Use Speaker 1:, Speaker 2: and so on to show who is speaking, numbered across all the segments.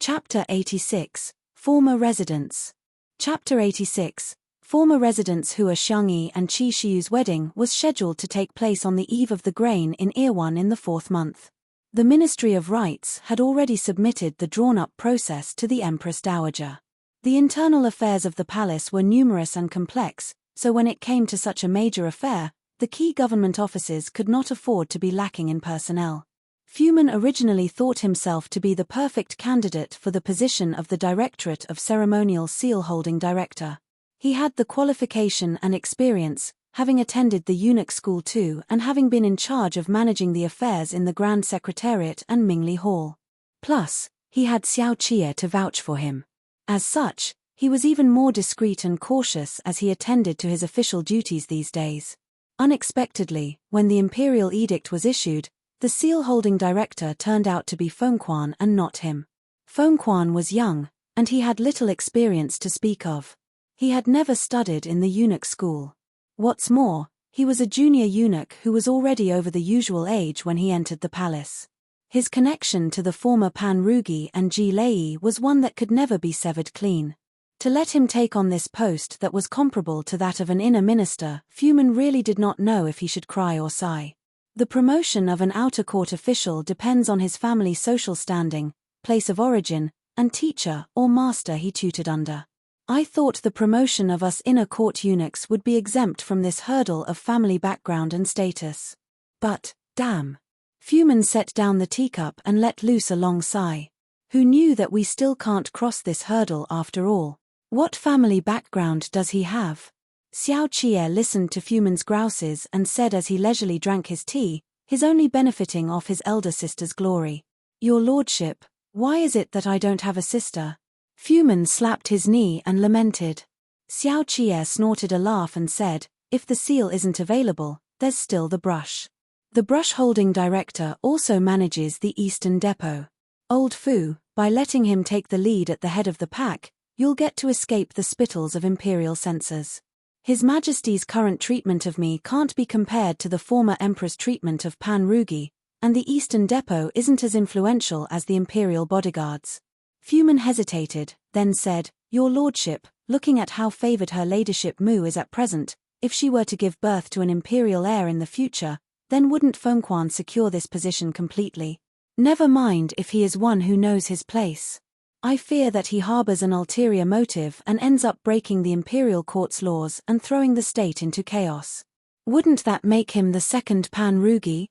Speaker 1: Chapter 86, Former Residents. Chapter 86, Former residents. Hua Xiangyi and Qi Xiu's wedding was scheduled to take place on the eve of the grain in Irwan in the 4th month. The Ministry of Rites had already submitted the drawn-up process to the Empress Dowager. The internal affairs of the palace were numerous and complex, so when it came to such a major affair, the key government offices could not afford to be lacking in personnel. Fuman originally thought himself to be the perfect candidate for the position of the Directorate of Ceremonial Seal-Holding Director. He had the qualification and experience, having attended the eunuch school too and having been in charge of managing the affairs in the Grand Secretariat and Mingli Hall. Plus, he had Xiao Qie to vouch for him. As such, he was even more discreet and cautious as he attended to his official duties these days. Unexpectedly, when the imperial edict was issued, the seal-holding director turned out to be Fengquan and not him. Fengquan was young, and he had little experience to speak of. He had never studied in the eunuch school. What's more, he was a junior eunuch who was already over the usual age when he entered the palace. His connection to the former Pan Rugi and Ji Lei was one that could never be severed clean. To let him take on this post that was comparable to that of an inner minister, Fuman really did not know if he should cry or sigh. The promotion of an outer court official depends on his family social standing, place of origin, and teacher or master he tutored under. I thought the promotion of us inner court eunuchs would be exempt from this hurdle of family background and status. But, damn. Fuman set down the teacup and let loose a long sigh. Who knew that we still can't cross this hurdle after all? What family background does he have? Xiao Qie listened to Fuman's grouses and said as he leisurely drank his tea, his only benefiting off his elder sister's glory. Your lordship, why is it that I don't have a sister? Fuman slapped his knee and lamented. Xiao Qie snorted a laugh and said, if the seal isn't available, there's still the brush. The brush-holding director also manages the Eastern Depot. Old Fu, by letting him take the lead at the head of the pack, you'll get to escape the spittles of imperial censors. His Majesty's current treatment of me can't be compared to the former Emperor's treatment of Pan Rugi, and the Eastern Depot isn't as influential as the imperial bodyguards. Fuman hesitated, then said, Your lordship, looking at how favored her ladyship Mu is at present, if she were to give birth to an imperial heir in the future, then wouldn't Fengquan secure this position completely? Never mind if he is one who knows his place. I fear that he harbors an ulterior motive and ends up breaking the imperial court's laws and throwing the state into chaos. Wouldn't that make him the second Pan Rugi?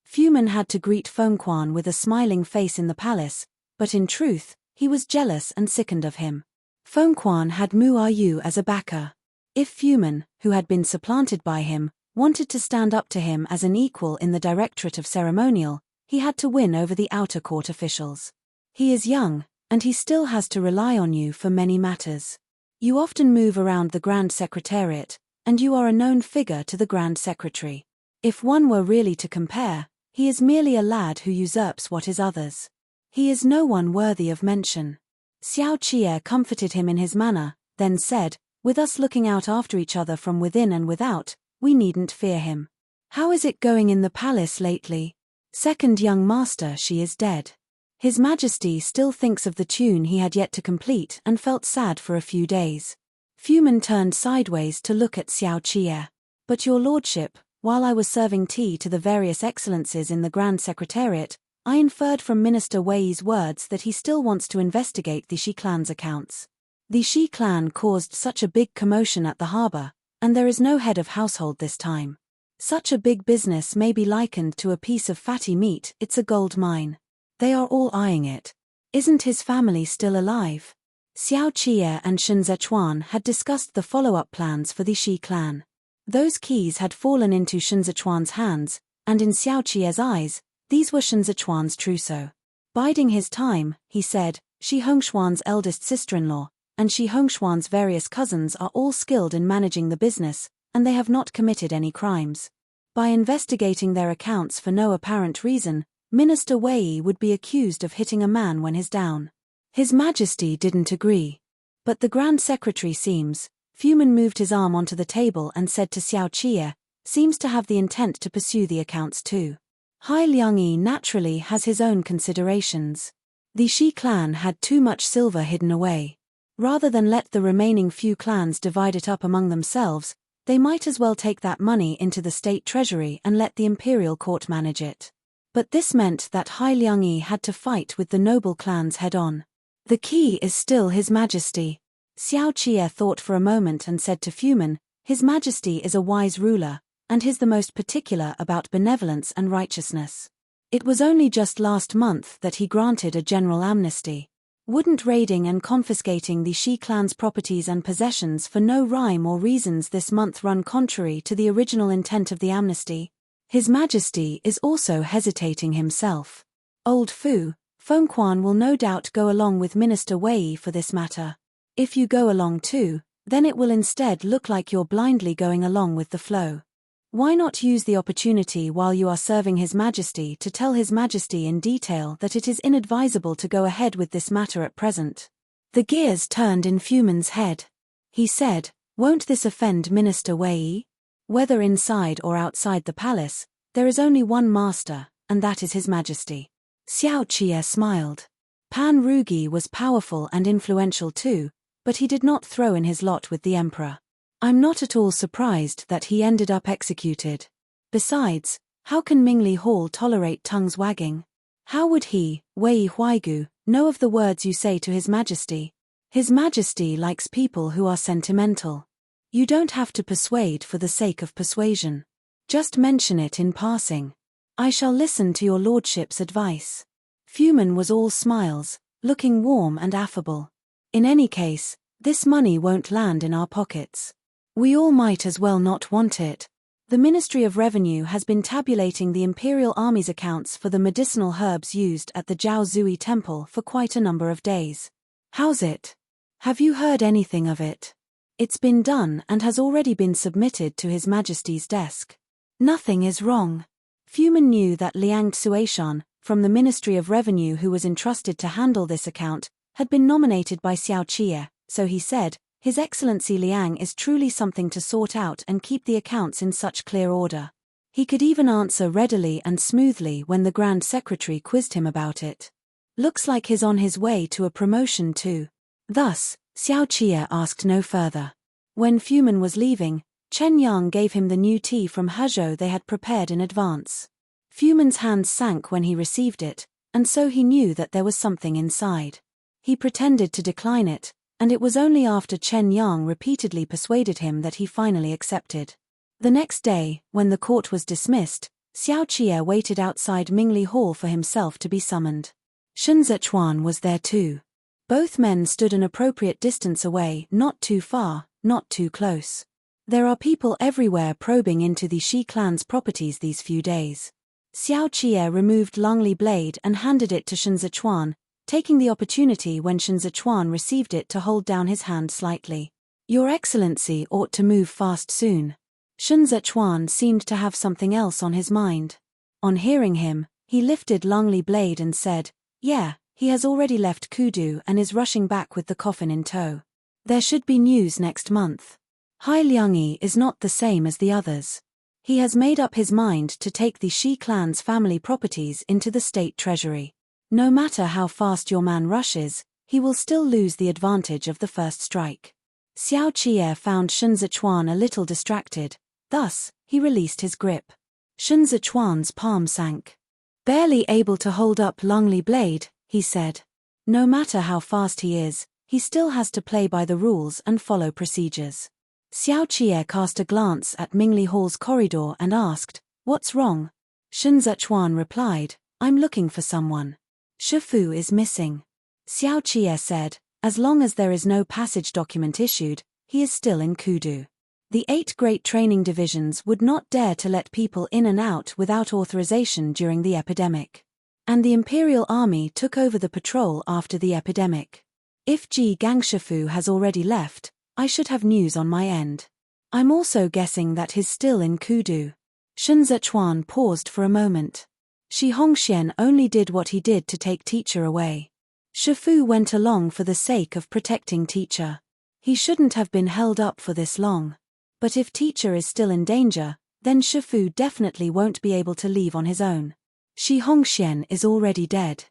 Speaker 1: Fuman had to greet Fengquan with a smiling face in the palace, but in truth, he was jealous and sickened of him. Fengquan had Mu Yu as a backer. If Fuman, who had been supplanted by him, wanted to stand up to him as an equal in the Directorate of Ceremonial, he had to win over the outer court officials. He is young, and he still has to rely on you for many matters. You often move around the Grand Secretariat, and you are a known figure to the Grand Secretary. If one were really to compare, he is merely a lad who usurps what is others. He is no one worthy of mention. Xiao Qie comforted him in his manner, then said, with us looking out after each other from within and without, we needn't fear him. How is it going in the palace lately? Second young master, she is dead. His Majesty still thinks of the tune he had yet to complete and felt sad for a few days. Fuman turned sideways to look at Xiao Qie. But your lordship, while I was serving tea to the various excellencies in the Grand Secretariat, I inferred from Minister Wei's words that he still wants to investigate the Shi clan's accounts. The Shi clan caused such a big commotion at the harbour, and there is no head of household this time. Such a big business may be likened to a piece of fatty meat, it's a gold mine. They are all eyeing it. Isn't his family still alive? Xiao Qie and Shen Zechuan had discussed the follow-up plans for the Shi clan. Those keys had fallen into Shen Zechuan's hands, and in Xiao Qie's eyes, these were Shen Zechuan's trousseau. Biding his time, he said, Shi Hongshuan's eldest sister-in-law, and Shi Hongshuan's various cousins are all skilled in managing the business, and they have not committed any crimes. By investigating their accounts for no apparent reason, Minister Wei would be accused of hitting a man when he's down. His Majesty didn't agree. But the Grand Secretary seems, Fuman moved his arm onto the table and said to Xiao Qie, seems to have the intent to pursue the accounts too. Hai Liangyi naturally has his own considerations. The Shi clan had too much silver hidden away. Rather than let the remaining few clans divide it up among themselves, they might as well take that money into the state treasury and let the imperial court manage it. But this meant that Hai Liangyi had to fight with the noble clans head-on. The key is still His Majesty. Xiao Qie thought for a moment and said to Fumin, His Majesty is a wise ruler, and he's the most particular about benevolence and righteousness. It was only just last month that he granted a general amnesty. Wouldn't raiding and confiscating the Shi clan's properties and possessions for no rhyme or reasons this month run contrary to the original intent of the amnesty? His Majesty is also hesitating himself. Old Fengquan will no doubt go along with Minister Wei for this matter. If you go along too, then it will instead look like you're blindly going along with the flow. Why not use the opportunity while you are serving His Majesty to tell His Majesty in detail that it is inadvisable to go ahead with this matter at present? The gears turned in Fumin's head. He said, won't this offend Minister Wei? Whether inside or outside the palace, there is only one master, and that is His Majesty. Xiao Qie smiled. Pan Rugi was powerful and influential too, but he did not throw in his lot with the emperor. I'm not at all surprised that he ended up executed. Besides, how can Mingli Hall tolerate tongues wagging? How would he, Wei Huaigu, know of the words you say to His Majesty? His Majesty likes people who are sentimental. You don't have to persuade for the sake of persuasion. Just mention it in passing. I shall listen to your lordship's advice. Fumin was all smiles, looking warm and affable. In any case, this money won't land in our pockets. We all might as well not want it. The Ministry of Revenue has been tabulating the Imperial Army's accounts for the medicinal herbs used at the Jiao Zui Temple for quite a number of days. How's it? Have you heard anything of it? It's been done and has already been submitted to His Majesty's desk. Nothing is wrong. Fumin knew that Liang Xueshan, from the Ministry of Revenue who was entrusted to handle this account, had been nominated by Xiao Qie, so he said, His Excellency Liang is truly something to sort out and keep the accounts in such clear order. He could even answer readily and smoothly when the Grand Secretary quizzed him about it. Looks like he's on his way to a promotion too. Thus, Xiao Qie asked no further. When Fumin was leaving, Chen Yang gave him the new tea from Hezhou they had prepared in advance. Fumin's hands sank when he received it, and so he knew that there was something inside. He pretended to decline it, and it was only after Chen Yang repeatedly persuaded him that he finally accepted. The next day, when the court was dismissed, Xiao Qie waited outside Mingli Hall for himself to be summoned. Shen Zichuan was there too. Both men stood an appropriate distance away, not too far, not too close. There are people everywhere probing into the Shi clan's properties these few days. Xiao Qie removed Longli blade and handed it to Shen Zichuan, taking the opportunity when Shen Zichuan received it to hold down his hand slightly. Your Excellency ought to move fast soon. Shen Zichuan seemed to have something else on his mind. On hearing him, he lifted Longli blade and said, Yeah, he has already left Kudu and is rushing back with the coffin in tow. There should be news next month. Hai Liangyi is not the same as the others. He has made up his mind to take the Shi clan's family properties into the state treasury. No matter how fast your man rushes, he will still lose the advantage of the first strike. Xiao Qie found Shen Zichuan a little distracted, thus, he released his grip. Shen Zichuan's palm sank. Barely able to hold up Longli blade, he said. No matter how fast he is, he still has to play by the rules and follow procedures. Xiao Qie cast a glance at Mingli Hall's corridor and asked, What's wrong? Shen Zichuan replied, I'm looking for someone. Shifu is missing. Xiao Qie said, as long as there is no passage document issued, he is still in Kudu. The 8 great training divisions would not dare to let people in and out without authorization during the epidemic. And the Imperial Army took over the patrol after the epidemic. If Ji Gangshifu has already left, I should have news on my end. I'm also guessing that he's still in Kudu. Shen Zichuan paused for a moment. Shi Hongxian only did what he did to take teacher away. Shifu went along for the sake of protecting teacher. He shouldn't have been held up for this long. But if teacher is still in danger, then Shifu definitely won't be able to leave on his own. Shi Hongxian is already dead.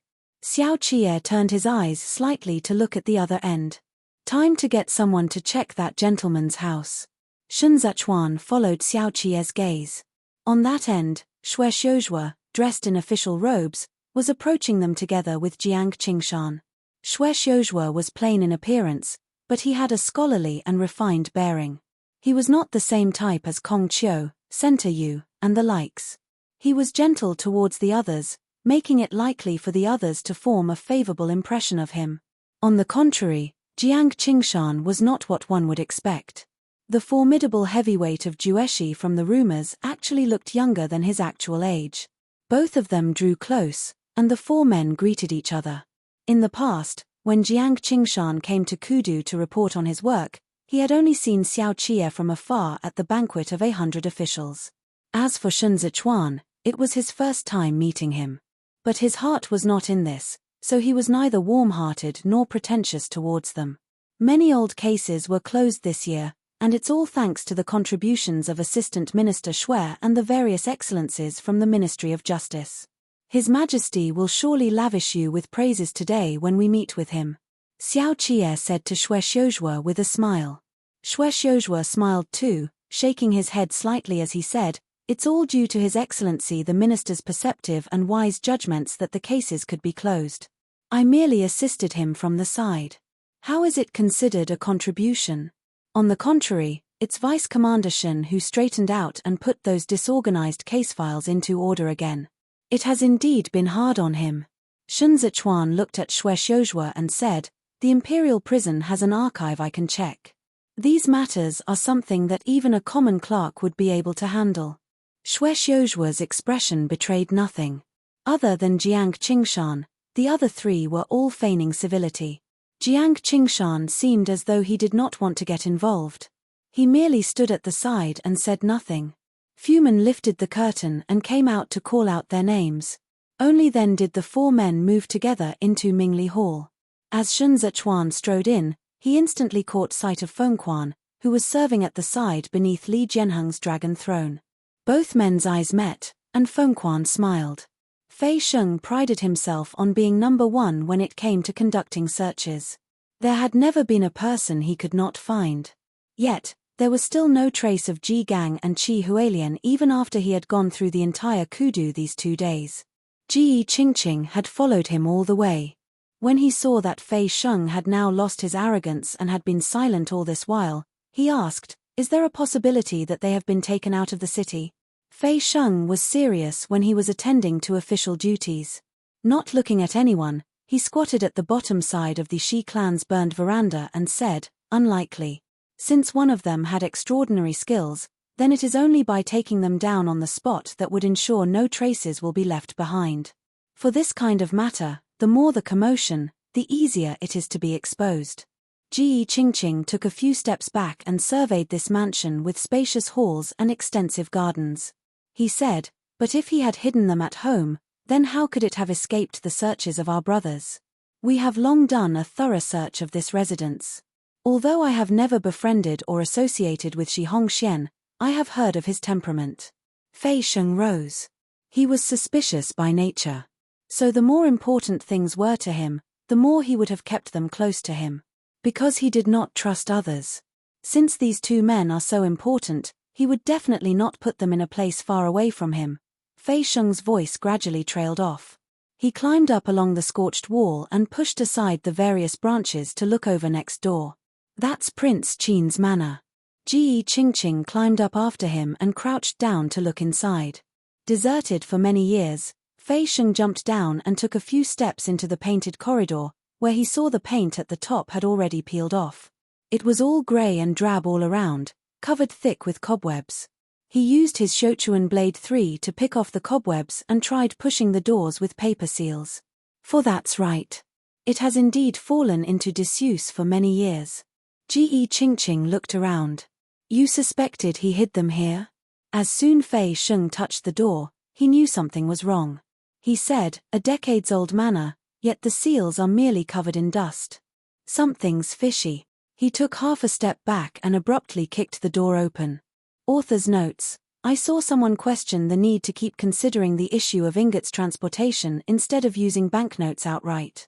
Speaker 1: Xiao Qie turned his eyes slightly to look at the other end. Time to get someone to check that gentleman's house. Shun Zichuan followed Xiao Qie's gaze. On that end, Xue Xiuzhua, dressed in official robes, was approaching them together with Jiang Qingshan. Xue Xiuzhua was plain in appearance, but he had a scholarly and refined bearing. He was not the same type as Kong Qiu, Center Yu, and the likes. He was gentle towards the others, making it likely for the others to form a favorable impression of him. On the contrary, Jiang Qingshan was not what one would expect. The formidable heavyweight of Jueshi from the rumors actually looked younger than his actual age. Both of them drew close, and the four men greeted each other. In the past, when Jiang Qingshan came to Kudu to report on his work, he had only seen Xiao Qie from afar at the banquet of 100 officials. As for Shun Zichuan, it was his first time meeting him. But his heart was not in this, so he was neither warm-hearted nor pretentious towards them. Many old cases were closed this year, and it's all thanks to the contributions of Assistant Minister Xue and the various excellencies from the Ministry of Justice. His Majesty will surely lavish you with praises today when we meet with him, Xiao Qie said to Xue Xiuzhua with a smile. Xue Xiuzhua smiled too, shaking his head slightly as he said, "It's all due to His Excellency the Minister's perceptive and wise judgments that the cases could be closed. I merely assisted him from the side. How is it considered a contribution? On the contrary, it's Vice Commander Shen who straightened out and put those disorganized case files into order again. It has indeed been hard on him." Shun Zichuan looked at Xue Xiuzhua and said, "The Imperial Prison has an archive I can check. These matters are something that even a common clerk would be able to handle." Xue Xiuzhua's expression betrayed nothing. Other than Jiang Qingshan, the other three were all feigning civility. Jiang Qingshan seemed as though he did not want to get involved. He merely stood at the side and said nothing. Fuman lifted the curtain and came out to call out their names. Only then did the four men move together into Mingli Hall. As Shun Zichuan strode in, he instantly caught sight of Fengquan, who was serving at the side beneath Li Jianheng's dragon throne. Both men's eyes met, and Fengquan smiled. Fei Sheng prided himself on being number one when it came to conducting searches. There had never been a person he could not find. Yet, there was still no trace of Ji Gang and Qi Hualian even after he had gone through the entire Kudu these 2 days. Ji Qingqing had followed him all the way. When he saw that Fei Sheng had now lost his arrogance and had been silent all this while, he asked, "Is there a possibility that they have been taken out of the city?" Fei Sheng was serious when he was attending to official duties. Not looking at anyone, he squatted at the bottom side of the Shi clan's burned veranda and said, "Unlikely. Since one of them had extraordinary skills, then it is only by taking them down on the spot that would ensure no traces will be left behind. For this kind of matter, the more the commotion, the easier it is to be exposed." Ji Qingqing took a few steps back and surveyed this mansion with spacious halls and extensive gardens. He said, "But if he had hidden them at home, then how could it have escaped the searches of our brothers? We have long done a thorough search of this residence. Although I have never befriended or associated with Shi Hongxian, I have heard of his temperament." Fei Sheng rose. He was suspicious by nature. So the more important things were to him, the more he would have kept them close to him. Because he did not trust others. Since these two men are so important, he would definitely not put them in a place far away from him. Fei Sheng's voice gradually trailed off. He climbed up along the scorched wall and pushed aside the various branches to look over next door. "That's Prince Qin's manor." Ji Qingqing climbed up after him and crouched down to look inside. Deserted for many years, Fei Sheng jumped down and took a few steps into the painted corridor, where he saw the paint at the top had already peeled off. It was all grey and drab all around, covered thick with cobwebs. He used his Shochuan Blade 3 to pick off the cobwebs and tried pushing the doors with paper seals. For that's right. It has indeed fallen into disuse for many years. Ji Qingqing looked around. "You suspected he hid them here?" As soon Fei Sheng touched the door, he knew something was wrong. He said, "A decades-old manor, yet the seals are merely covered in dust. Something's fishy." He took half a step back and abruptly kicked the door open. Author's notes: I saw someone question the need to keep considering the issue of ingots transportation instead of using banknotes outright.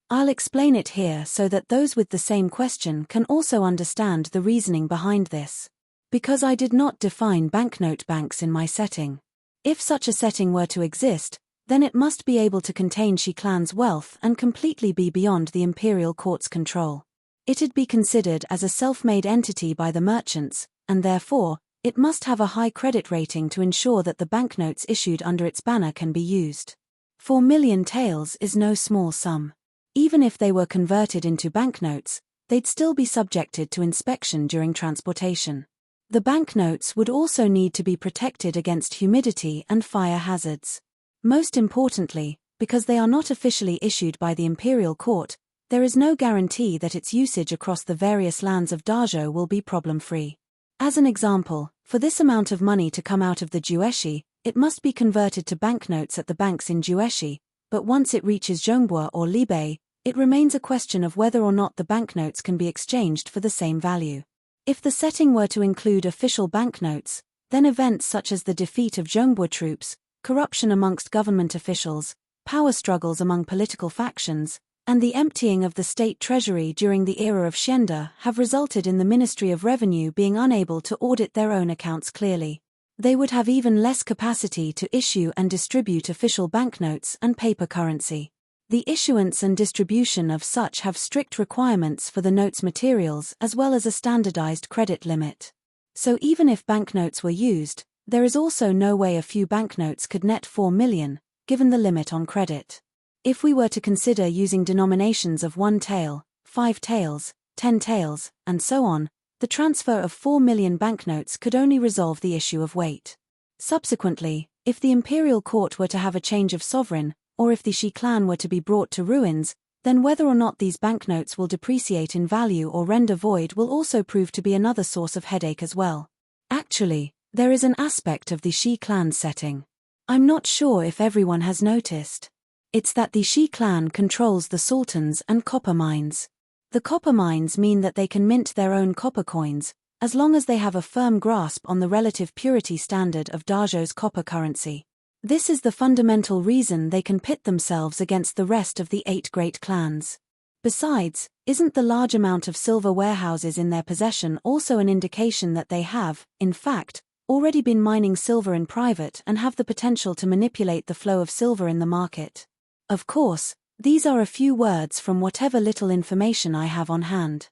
Speaker 1: I'll explain it here so that those with the same question can also understand the reasoning behind this. Because I did not define banknote banks in my setting. If such a setting were to exist, then it must be able to contain Shi clan's wealth and completely be beyond the imperial court's control. It'd be considered as a self-made entity by the merchants, and therefore, it must have a high credit rating to ensure that the banknotes issued under its banner can be used. 4 million taels is no small sum. Even if they were converted into banknotes, they'd still be subjected to inspection during transportation. The banknotes would also need to be protected against humidity and fire hazards. Most importantly, because they are not officially issued by the imperial court, there is no guarantee that its usage across the various lands of Dazhou will be problem-free. As an example, for this amount of money to come out of the Jueshi, it must be converted to banknotes at the banks in Jueshi, but once it reaches Zhongbua or Libei, it remains a question of whether or not the banknotes can be exchanged for the same value. If the setting were to include official banknotes, then events such as the defeat of Zhongbua troops, corruption amongst government officials, power struggles among political factions, and the emptying of the state treasury during the era of Xianda have resulted in the Ministry of Revenue being unable to audit their own accounts clearly. They would have even less capacity to issue and distribute official banknotes and paper currency. The issuance and distribution of such have strict requirements for the notes materials as well as a standardized credit limit. So even if banknotes were used, there is also no way a few banknotes could net 4 million, given the limit on credit. If we were to consider using denominations of 1 tael, 5 taels, 10 taels, and so on, the transfer of 4 million banknotes could only resolve the issue of weight. Subsequently, if the imperial court were to have a change of sovereign, or if the Shi clan were to be brought to ruins, then whether or not these banknotes will depreciate in value or render void will also prove to be another source of headache as well. Actually, there is an aspect of the Shi clan setting. I'm not sure if everyone has noticed. It's that the Shi clan controls the sultans and copper mines. The copper mines mean that they can mint their own copper coins, as long as they have a firm grasp on the relative purity standard of Dazhou's copper currency. This is the fundamental reason they can pit themselves against the rest of the 8 great clans. Besides, isn't the large amount of silver warehouses in their possession also an indication that they have, in fact, already been mining silver in private and have the potential to manipulate the flow of silver in the market? Of course, these are a few words from whatever little information I have on hand.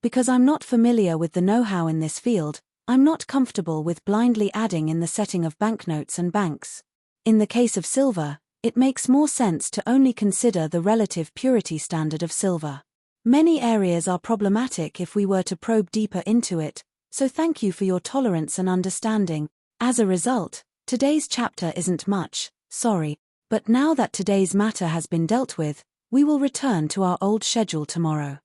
Speaker 1: Because I'm not familiar with the know-how in this field, I'm not comfortable with blindly adding in the setting of banknotes and banks. In the case of silver, it makes more sense to only consider the relative purity standard of silver. Many areas are problematic if we were to probe deeper into it, so thank you for your tolerance and understanding. As a result, today's chapter isn't much, sorry. But now that today's matter has been dealt with, we will return to our old schedule tomorrow.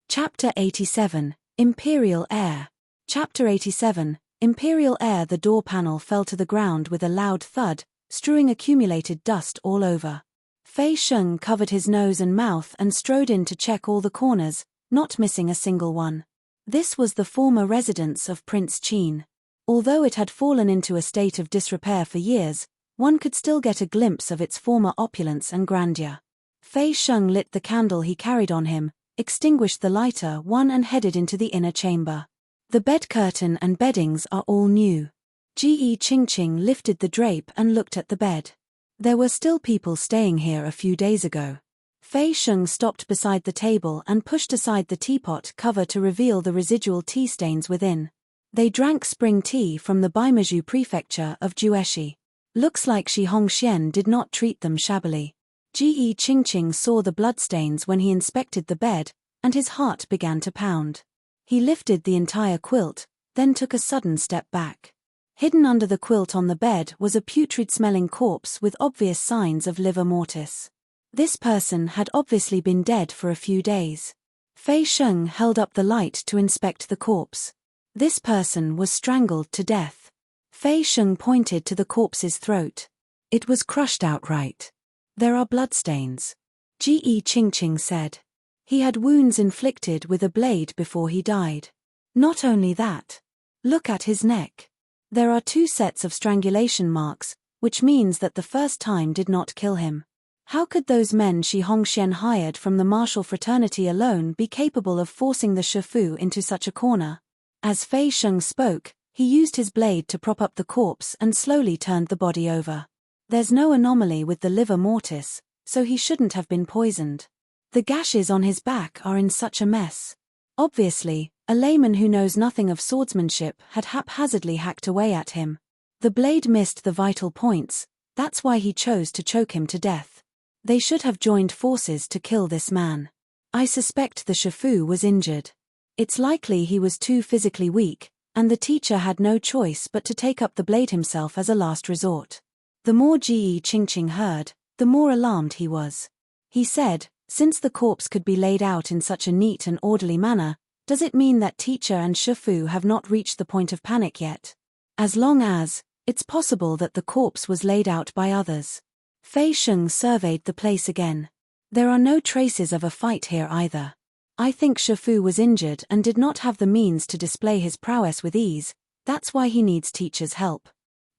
Speaker 1: Chapter 87, Imperial Heir. Chapter 87, Imperial Heir. The door panel fell to the ground with a loud thud, strewing accumulated dust all over. Fei Sheng covered his nose and mouth and strode in to check all the corners, not missing a single one. This was the former residence of Prince Qin. Although it had fallen into a state of disrepair for years, one could still get a glimpse of its former opulence and grandeur. Fei Sheng lit the candle he carried on him, extinguished the lighter one and headed into the inner chamber. The bed curtain and beddings are all new. Ji Qingqing lifted the drape and looked at the bed. There were still people staying here a few days ago. Fei Sheng stopped beside the table and pushed aside the teapot cover to reveal the residual tea stains within. They drank spring tea from the Baimaju prefecture of Jueshi. Looks like Shi Hongxian did not treat them shabbily. Ji Qingqing saw the bloodstains when he inspected the bed, and his heart began to pound. He lifted the entire quilt, then took a sudden step back. Hidden under the quilt on the bed was a putrid-smelling corpse with obvious signs of livor mortis. This person had obviously been dead for a few days. Fei Sheng held up the light to inspect the corpse. This person was strangled to death. Fei Sheng pointed to the corpse's throat. It was crushed outright. There are bloodstains. Ji Qingqing said. He had wounds inflicted with a blade before he died. Not only that. Look at his neck. There are 2 sets of strangulation marks, which means that the first time did not kill him. How could those men Shi Hongxian hired from the martial fraternity alone be capable of forcing the Shifu into such a corner? As Fei Sheng spoke, he used his blade to prop up the corpse and slowly turned the body over. There's no anomaly with the liver mortis, so he shouldn't have been poisoned. The gashes on his back are in such a mess. Obviously, a layman who knows nothing of swordsmanship had haphazardly hacked away at him. The blade missed the vital points, that's why he chose to choke him to death. They should have joined forces to kill this man. I suspect the Shifu was injured. It's likely he was too physically weak, and the teacher had no choice but to take up the blade himself as a last resort. The more Ji Qingqing heard, the more alarmed he was. He said, since the corpse could be laid out in such a neat and orderly manner, does it mean that teacher and Shifu have not reached the point of panic yet? As long as, it's possible that the corpse was laid out by others. Fei Sheng surveyed the place again. There are no traces of a fight here either. I think Shifu was injured and did not have the means to display his prowess with ease, that's why he needs teacher's help.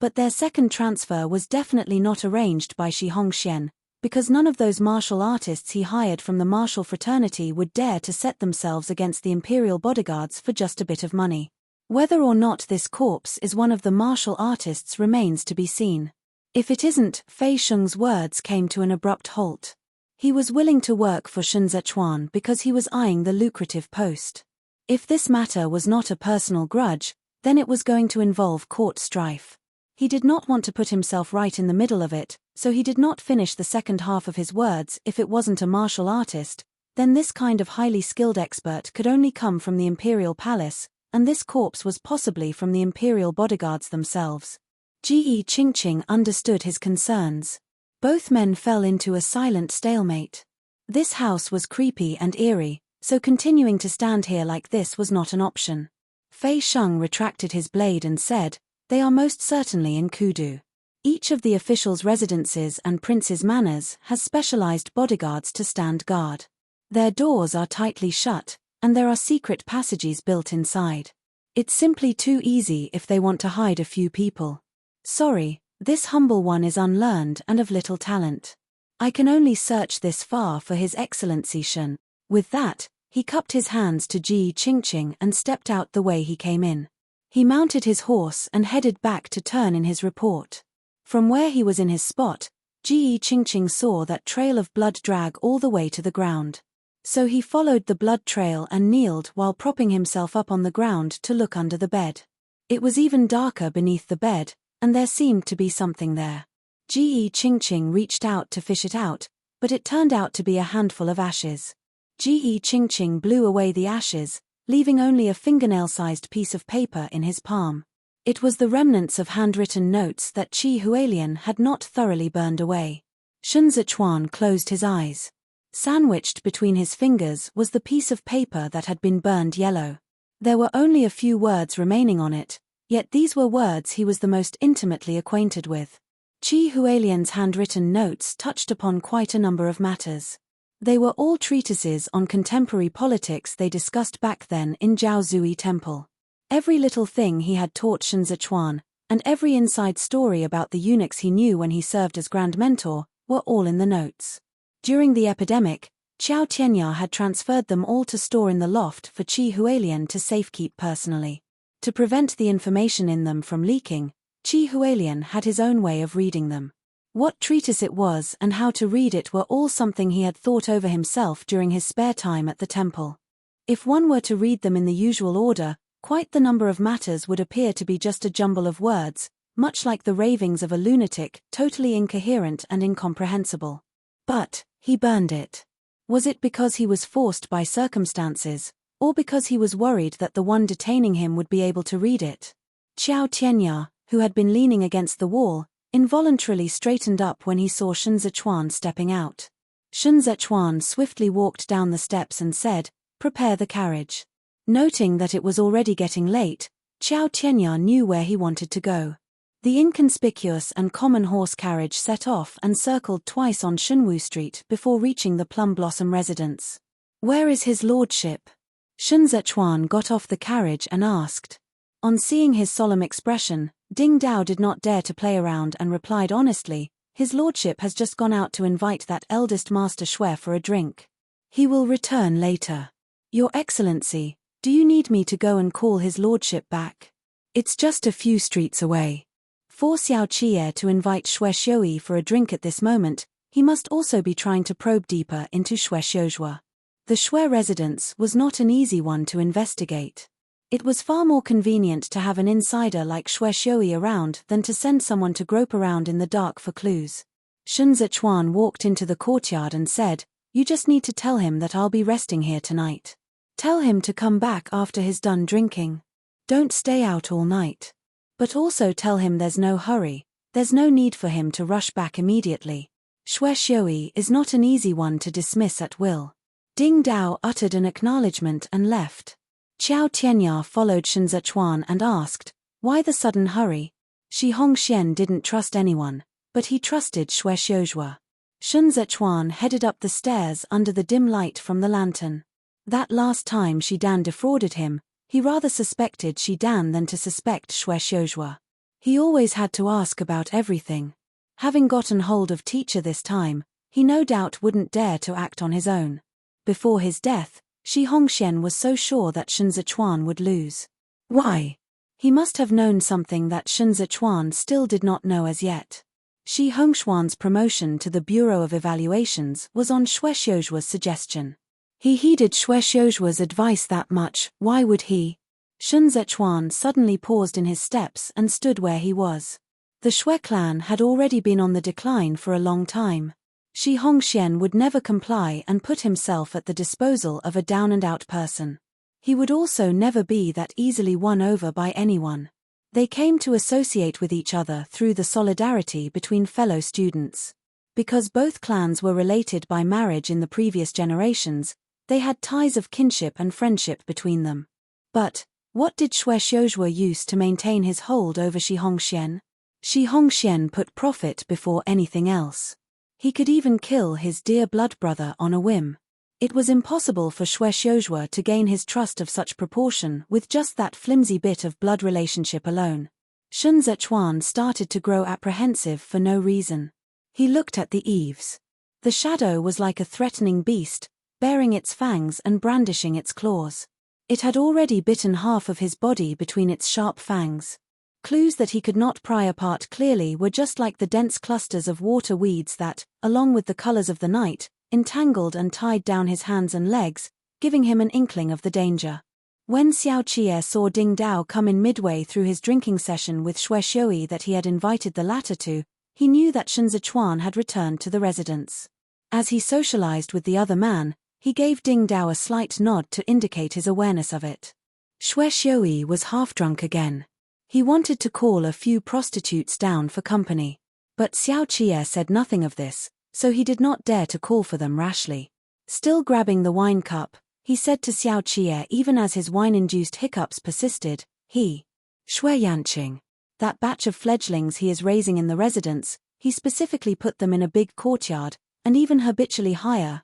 Speaker 1: But their second transfer was definitely not arranged by Shi Hongxian, because none of those martial artists he hired from the martial fraternity would dare to set themselves against the imperial bodyguards for just a bit of money. Whether or not this corpse is one of the martial artists remains to be seen. If it isn't, Fei Sheng's words came to an abrupt halt. He was willing to work for Sun Zechuan because he was eyeing the lucrative post. If this matter was not a personal grudge, then it was going to involve court strife. He did not want to put himself right in the middle of it, so he did not finish the second half of his words. If it wasn't a martial artist, then this kind of highly skilled expert could only come from the imperial palace, and this corpse was possibly from the imperial bodyguards themselves. Ji Qingqing understood his concerns. Both men fell into a silent stalemate. This house was creepy and eerie, so continuing to stand here like this was not an option. Fei Sheng retracted his blade and said, they are most certainly in Kudu. Each of the officials' residences and princes' manors has specialized bodyguards to stand guard. Their doors are tightly shut, and there are secret passages built inside. It's simply too easy if they want to hide a few people. Sorry, this humble one is unlearned and of little talent. I can only search this far for His Excellency Shen. With that, he cupped his hands to Ji Qingqing and stepped out the way he came in. He mounted his horse and headed back to turn in his report. From where he was in his spot, Ji Qingqing saw that trail of blood drag all the way to the ground. So he followed the blood trail and kneeled while propping himself up on the ground to look under the bed. It was even darker beneath the bed, and there seemed to be something there. Ji Qingqing reached out to fish it out, but it turned out to be a handful of ashes. Ji Qingqing blew away the ashes, leaving only a fingernail-sized piece of paper in his palm. It was the remnants of handwritten notes that Qi Hualian had not thoroughly burned away. Sun Zichuan closed his eyes. Sandwiched between his fingers was the piece of paper that had been burned yellow. There were only a few words remaining on it, yet these were words he was the most intimately acquainted with. Qi Hualian's handwritten notes touched upon quite a number of matters. They were all treatises on contemporary politics they discussed back then in Jiaozui Temple. Every little thing he had taught Sun Zichuan, and every inside story about the eunuchs he knew when he served as Grand Mentor, were all in the notes. During the epidemic, Qiao Tianya had transferred them all to store in the loft for Qi Hualian to safekeep personally. To prevent the information in them from leaking, Qi Hualian had his own way of reading them. What treatise it was and how to read it were all something he had thought over himself during his spare time at the temple. If one were to read them in the usual order, quite the number of matters would appear to be just a jumble of words, much like the ravings of a lunatic, totally incoherent and incomprehensible. But he burned it. Was it because he was forced by circumstances, or because he was worried that the one detaining him would be able to read it? Qiao Tianya, who had been leaning against the wall, involuntarily straightened up when he saw Sun Zichuan stepping out. Sun Zichuan swiftly walked down the steps and said, "Prepare the carriage." Noting that it was already getting late, Qiao Tianya knew where he wanted to go. The inconspicuous and common horse carriage set off and circled twice on Shunwu Street before reaching the Plum Blossom residence. "Where is his lordship?" Sun Zichuan got off the carriage and asked. On seeing his solemn expression, Ding Dao did not dare to play around and replied honestly, "His lordship has just gone out to invite that eldest master Shui for a drink. He will return later." "Your Excellency, do you need me to go and call his lordship back? It's just a few streets away." For Xiao Qi'er to invite Shui Xiuyi for a drink at this moment, he must also be trying to probe deeper into Shui Xiuzhua. The Shui residence was not an easy one to investigate. It was far more convenient to have an insider like Shui Xiuyi around than to send someone to grope around in the dark for clues. Shun Zichuan walked into the courtyard and said, "You just need to tell him that I'll be resting here tonight. Tell him to come back after he's done drinking. Don't stay out all night. But also tell him there's no hurry, there's no need for him to rush back immediately. Shui Xiuyi is not an easy one to dismiss at will." Ding Dao uttered an acknowledgement and left. Qiao Tianya followed Shun Zichuan and asked, "Why the sudden hurry?" Shi Hongxian didn't trust anyone, but he trusted Shui Xiuzhua. Shun Zichuan headed up the stairs under the dim light from the lantern. That last time Shi Dan defrauded him, he rather suspected Shi Dan than to suspect Shui Xiuzhua. He always had to ask about everything. Having gotten hold of teacher this time, he no doubt wouldn't dare to act on his own. Before his death, Shi Hongxian was so sure that Shun Zichuan would lose. Why? He must have known something that Shun Zichuan still did not know as yet. Shi Hongxuan's promotion to the Bureau of Evaluations was on Shui Xiuzhua's suggestion. He heeded Shui Xiuzhua's advice that much, why would he? Shun Zichuan suddenly paused in his steps and stood where he was. The Shui clan had already been on the decline for a long time. Shi Hongxian would never comply and put himself at the disposal of a down-and-out person. He would also never be that easily won over by anyone. They came to associate with each other through the solidarity between fellow students. Because both clans were related by marriage in the previous generations, they had ties of kinship and friendship between them. But what did Shui Xiuzhua use to maintain his hold over Shi Hongxian? Shi Hongxian put profit before anything else. He could even kill his dear blood brother on a whim. It was impossible for Shui Xiuzhua to gain his trust of such proportion with just that flimsy bit of blood relationship alone. Shun Zichuan started to grow apprehensive for no reason. He looked at the eaves. The shadow was like a threatening beast, baring its fangs and brandishing its claws. It had already bitten half of his body between its sharp fangs. Clues that he could not pry apart clearly were just like the dense clusters of water weeds that, along with the colors of the night, entangled and tied down his hands and legs, giving him an inkling of the danger. When Xiao Qi'er saw Ding Dao come in midway through his drinking session with Shui Xiuyi that he had invited the latter to, he knew that Shun Zichuan had returned to the residence. As he socialized with the other man, he gave Ding Dao a slight nod to indicate his awareness of it. Shui Xiuyi was half drunk again. He wanted to call a few prostitutes down for company. But Xiao Qi'er said nothing of this, so he did not dare to call for them rashly. Still grabbing the wine cup, he said to Xiao Qi'er even as his wine-induced hiccups persisted, Shui Yanqing. That batch of fledglings he is raising in the residence, he specifically put them in a big courtyard, and even habitually hire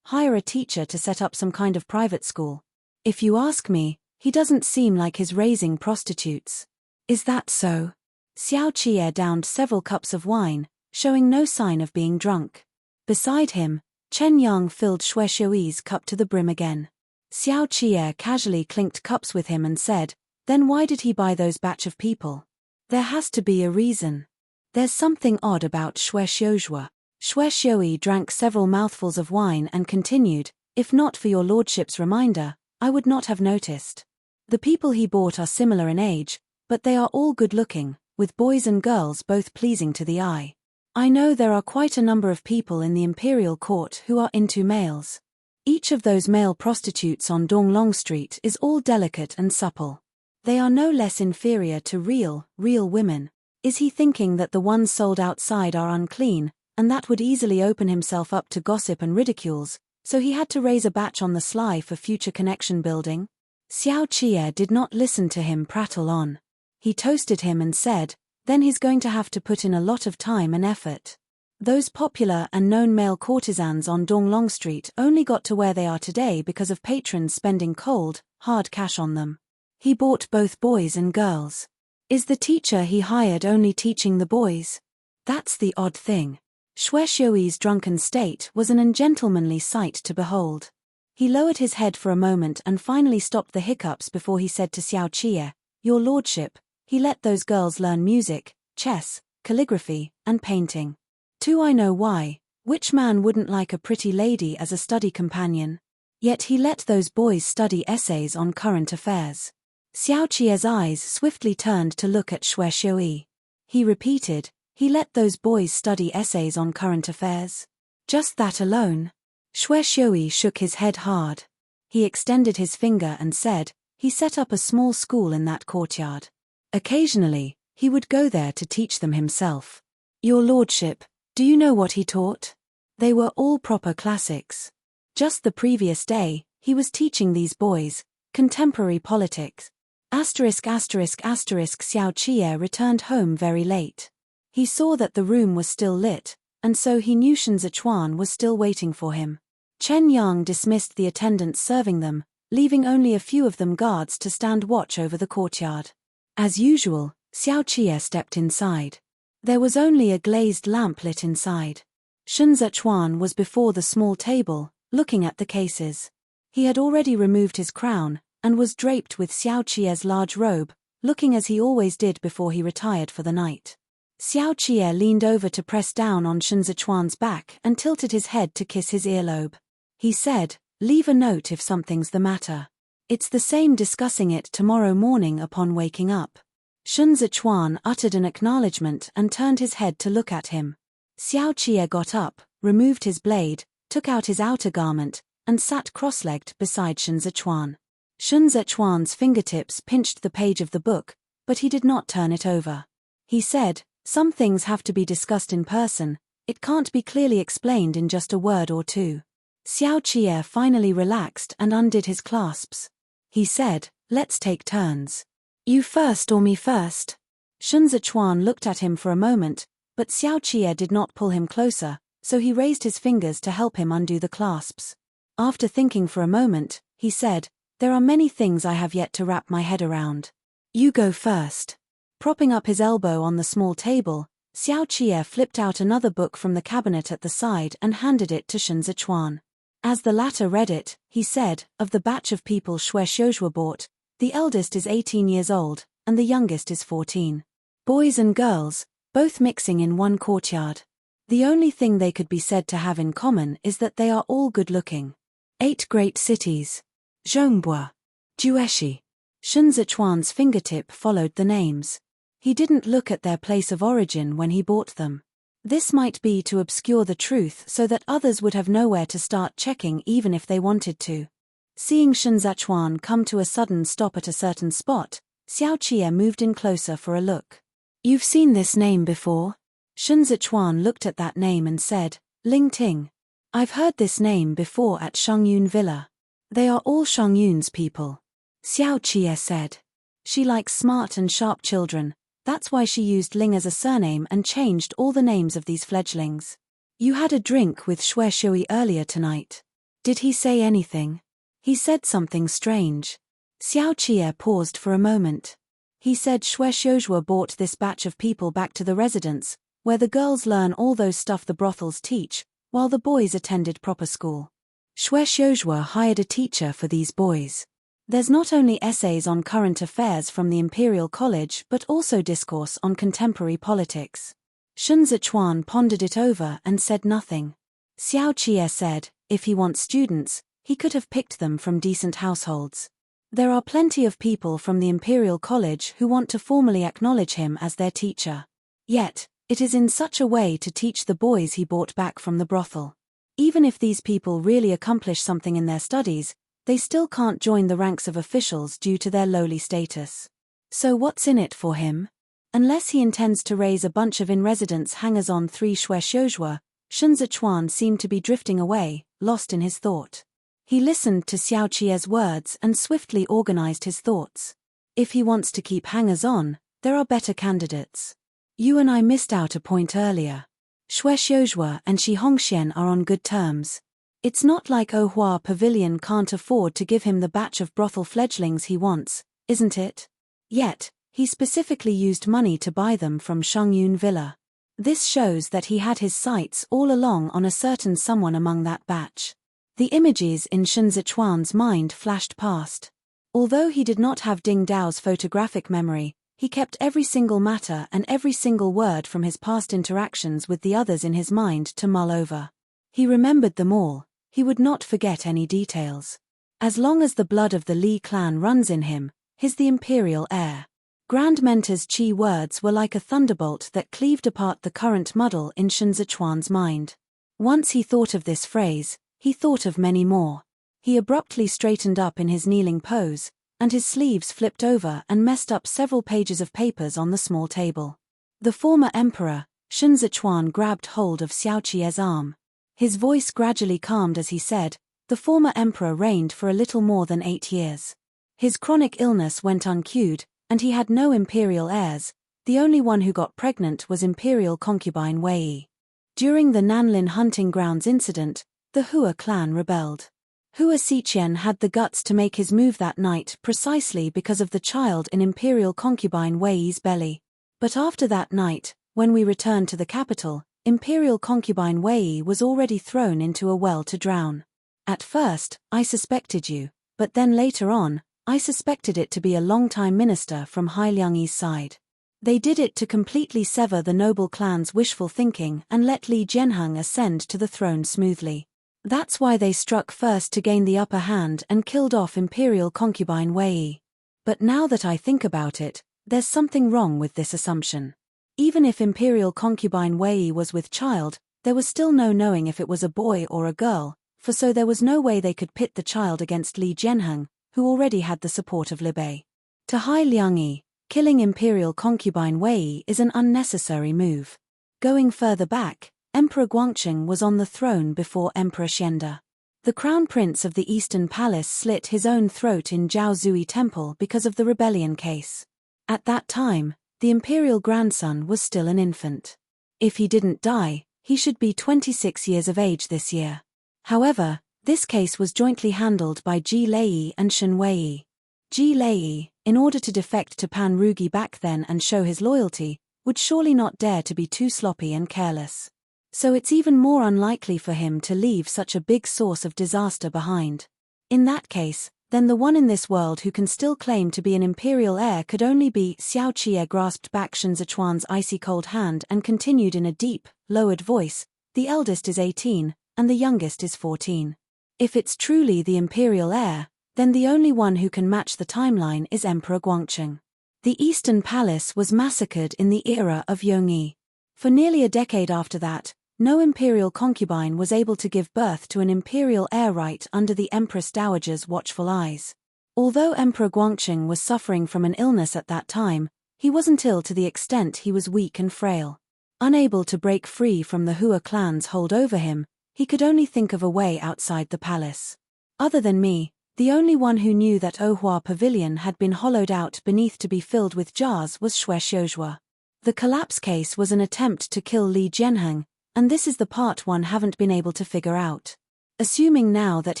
Speaker 1: a teacher to set up some kind of private school. If you ask me, he doesn't seem like he's raising prostitutes. Is that so? Xiao Qi'er downed several cups of wine, showing no sign of being drunk. Beside him, Chen Yang filled Shui Xiuyi's cup to the brim again. Xiao Qi'er casually clinked cups with him and said, "Then why did he buy those batch of people? There has to be a reason. There's something odd about Shui Xiuzhua." Shui Xiuyi drank several mouthfuls of wine and continued, "If not for your lordship's reminder, I would not have noticed. The people he bought are similar in age, but they are all good-looking, with boys and girls both pleasing to the eye. I know there are quite a number of people in the imperial court who are into males. Each of those male prostitutes on Donglong Street is all delicate and supple. They are no less inferior to real women. Is he thinking that the ones sold outside are unclean, and that would easily open himself up to gossip and ridicules, so he had to raise a batch on the sly for future connection building?" Xiao Qi'er did not listen to him prattle on. He toasted him and said, "Then he's going to have to put in a lot of time and effort. Those popular and known male courtesans on Donglong Street only got to where they are today because of patrons spending cold, hard cash on them. He bought both boys and girls. Is the teacher he hired only teaching the boys? That's the odd thing. Xue Xiuyi's drunken state was an ungentlemanly sight to behold. He lowered his head for a moment and finally stopped the hiccups before he said to Xiao Qie, "Your lordship, he let those girls learn music, chess, calligraphy, and painting. Do I know why? Which man wouldn't like a pretty lady as a study companion? Yet he let those boys study essays on current affairs." Xiao Qie's eyes swiftly turned to look at Xue Xiuyi. He repeated, "He let those boys study essays on current affairs? Just that alone?" Xue Xiuyi shook his head hard. He extended his finger and said, "He set up a small school in that courtyard. Occasionally, he would go there to teach them himself." "Your lordship, do you know what he taught?" "They were all proper classics. Just the previous day, he was teaching these boys contemporary politics." Xiao Qie returned home very late. He saw that the room was still lit, and so he knew Shen Zichuan was still waiting for him. Chen Yang dismissed the attendants serving them, leaving only a few of them guards to stand watch over the courtyard. As usual, Xiao Qie stepped inside. There was only a glazed lamp lit inside. Shen Zichuan was before the small table, looking at the cases. He had already removed his crown, and was draped with Xiao Qie's large robe, looking as he always did before he retired for the night. Xiao Qie leaned over to press down on Shen Zichuan's back and tilted his head to kiss his earlobe. He said, "Leave a note if something's the matter. It's the same discussing it tomorrow morning upon waking up." Shen Zichuan uttered an acknowledgement and turned his head to look at him. Xiao Qie got up, removed his blade, took out his outer garment, and sat cross-legged beside Shen Zichuan. Shen Zichuan's fingertips pinched the page of the book, but he did not turn it over. He said, "Some things have to be discussed in person, it can't be clearly explained in just a word or two." Xiao Qie finally relaxed and undid his clasps. He said, "Let's take turns. You first or me first?" Shen Zichuan looked at him for a moment, but Xiao Qie did not pull him closer, so he raised his fingers to help him undo the clasps. After thinking for a moment, he said, "There are many things I have yet to wrap my head around. You go first." Propping up his elbow on the small table, Xiao Qie flipped out another book from the cabinet at the side and handed it to Shen Zichuan. As the latter read it, he said, "Of the batch of people Xue Xiuyi brought, the eldest is 18 years old, and the youngest is 14. Boys and girls, both mixing in one courtyard. The only thing they could be said to have in common is that they are all good-looking. 8 great cities. Zhongbua. Jueshi." Shen Zichuan's fingertip followed the names. He didn't look at their place of origin when he bought them. This might be to obscure the truth so that others would have nowhere to start checking even if they wanted to. Seeing Shen Zichuan come to a sudden stop at a certain spot, Xiao Qie moved in closer for a look. "You've seen this name before?" Shen Zichuan looked at that name and said, "Ling Ting. I've heard this name before at Shongyun Villa. They are all Shongyun's people." Xiao Qie said. "She likes smart and sharp children, that's why she used Ling as a surname and changed all the names of these fledglings. You had a drink with Xue Xiuyi earlier tonight. Did he say anything?" "He said something strange." Xiao Qie paused for a moment. "He said Xue Xiuyi brought this batch of people back to the residence, where the girls learn all those stuff the brothels teach, while the boys attended proper school. Xue Xiuyi hired a teacher for these boys. There's not only essays on current affairs from the Imperial College but also discourse on contemporary politics." Shen Zichuan pondered it over and said nothing. Xiao Qie said, "If he wants students, he could have picked them from decent households. There are plenty of people from the Imperial College who want to formally acknowledge him as their teacher. Yet, it is in such a way to teach the boys he brought back from the brothel. Even if these people really accomplish something in their studies, they still can't join the ranks of officials due to their lowly status. So what's in it for him? Unless he intends to raise a bunch of in-residence hangers-on 3 Xue Xiuyi." Shen Zichuan seemed to be drifting away, lost in his thought. He listened to Xiao Qie's words and swiftly organized his thoughts. If he wants to keep hangers-on, there are better candidates. You and I missed out a point earlier. Xue Xiuyi and Shi Hongxian are on good terms. It's not like Ohua Pavilion can't afford to give him the batch of brothel fledglings he wants, isn't it? Yet, He specifically used money to buy them from Shungyun Villa. This shows that he had his sights all along on a certain someone among that batch. The images in Shen Zichuan's mind flashed past. Although he did not have Ding Dao's photographic memory, he kept every single matter and every single word from his past interactions with the others in his mind to mull over. He remembered them all. He would not forget any details. As long as the blood of the Li clan runs in him, he's the imperial heir. Grand Mentor's Qi words were like a thunderbolt that cleaved apart the current muddle in Shen Zichuan's mind. Once he thought of this phrase, he thought of many more. He abruptly straightened up in his kneeling pose, and his sleeves flipped over and messed up several pages of papers on the small table. The former emperor, Shen Zichuan, grabbed hold of Xiao Qie's arm. His voice gradually calmed as he said, "The former emperor reigned for a little more than 8 years. His chronic illness went uncued, and he had no imperial heirs. The only one who got pregnant was imperial concubine Wei. During the Nanlin hunting grounds incident, the Hua clan rebelled. Hua Xiqian had the guts to make his move that night precisely because of the child in imperial concubine Wei's belly. But after that night, when we returned to the capital, imperial concubine Wei was already thrown into a well to drown. At first, I suspected you, but then later on, I suspected it to be a longtime minister from Hailiangyi's side. They did it to completely sever the noble clan's wishful thinking and let Li Jianheng ascend to the throne smoothly. That's why they struck first to gain the upper hand and killed off imperial concubine Wei. But now that I think about it, there's something wrong with this assumption. Even if imperial concubine Wei was with child, there was still no knowing if it was a boy or a girl, for so there was no way they could pit the child against Li Jianheng, who already had the support of Liu Bei. To Hailiangyi, killing imperial concubine Wei is an unnecessary move. Going further back, Emperor Guangcheng was on the throne before Emperor Xianda. The crown prince of the Eastern Palace slit his own throat in Jiaozui Temple because of the rebellion case. At that time, the imperial grandson was still an infant. If he didn't die, he should be 26 years of age this year. However, this case was jointly handled by Ji Lei and Shen Wei. Ji Lei, in order to defect to Pan Rugi back then and show his loyalty, would surely not dare to be too sloppy and careless. So it's even more unlikely for him to leave such a big source of disaster behind. In that case, then the one in this world who can still claim to be an imperial heir could only be Xiao Qie. Grasped back Shen Zichuan's icy cold hand and continued in a deep, lowered voice, "The eldest is 18, and the youngest is 14. If it's truly the imperial heir, then the only one who can match the timeline is Emperor Guangcheng. The Eastern Palace was massacred in the era of Yongyi. For nearly a decade after that, no imperial concubine was able to give birth to an imperial heir right under the Empress Dowager's watchful eyes. Although Emperor Guangcheng was suffering from an illness at that time, he wasn't ill to the extent he was weak and frail. Unable to break free from the Hua clan's hold over him, he could only think of a way outside the palace. Other than me, the only one who knew that Ohua Pavilion had been hollowed out beneath to be filled with jars was Xue Xiuzhua. The collapse case was an attempt to kill Li Jianheng, and this is the part one haven't been able to figure out. Assuming now that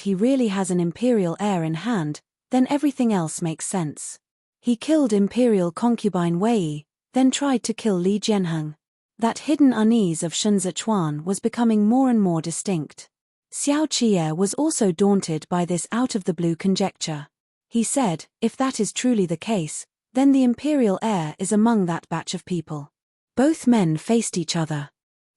Speaker 1: he really has an imperial heir in hand, then everything else makes sense. He killed imperial concubine Wei, then tried to kill Li Jianheng. That hidden unease of Shen Zichuan was becoming more and more distinct. Xiao Qie was also daunted by this out-of-the-blue conjecture. He said, if that is truly the case, then the imperial heir is among that batch of people. Both men faced each other.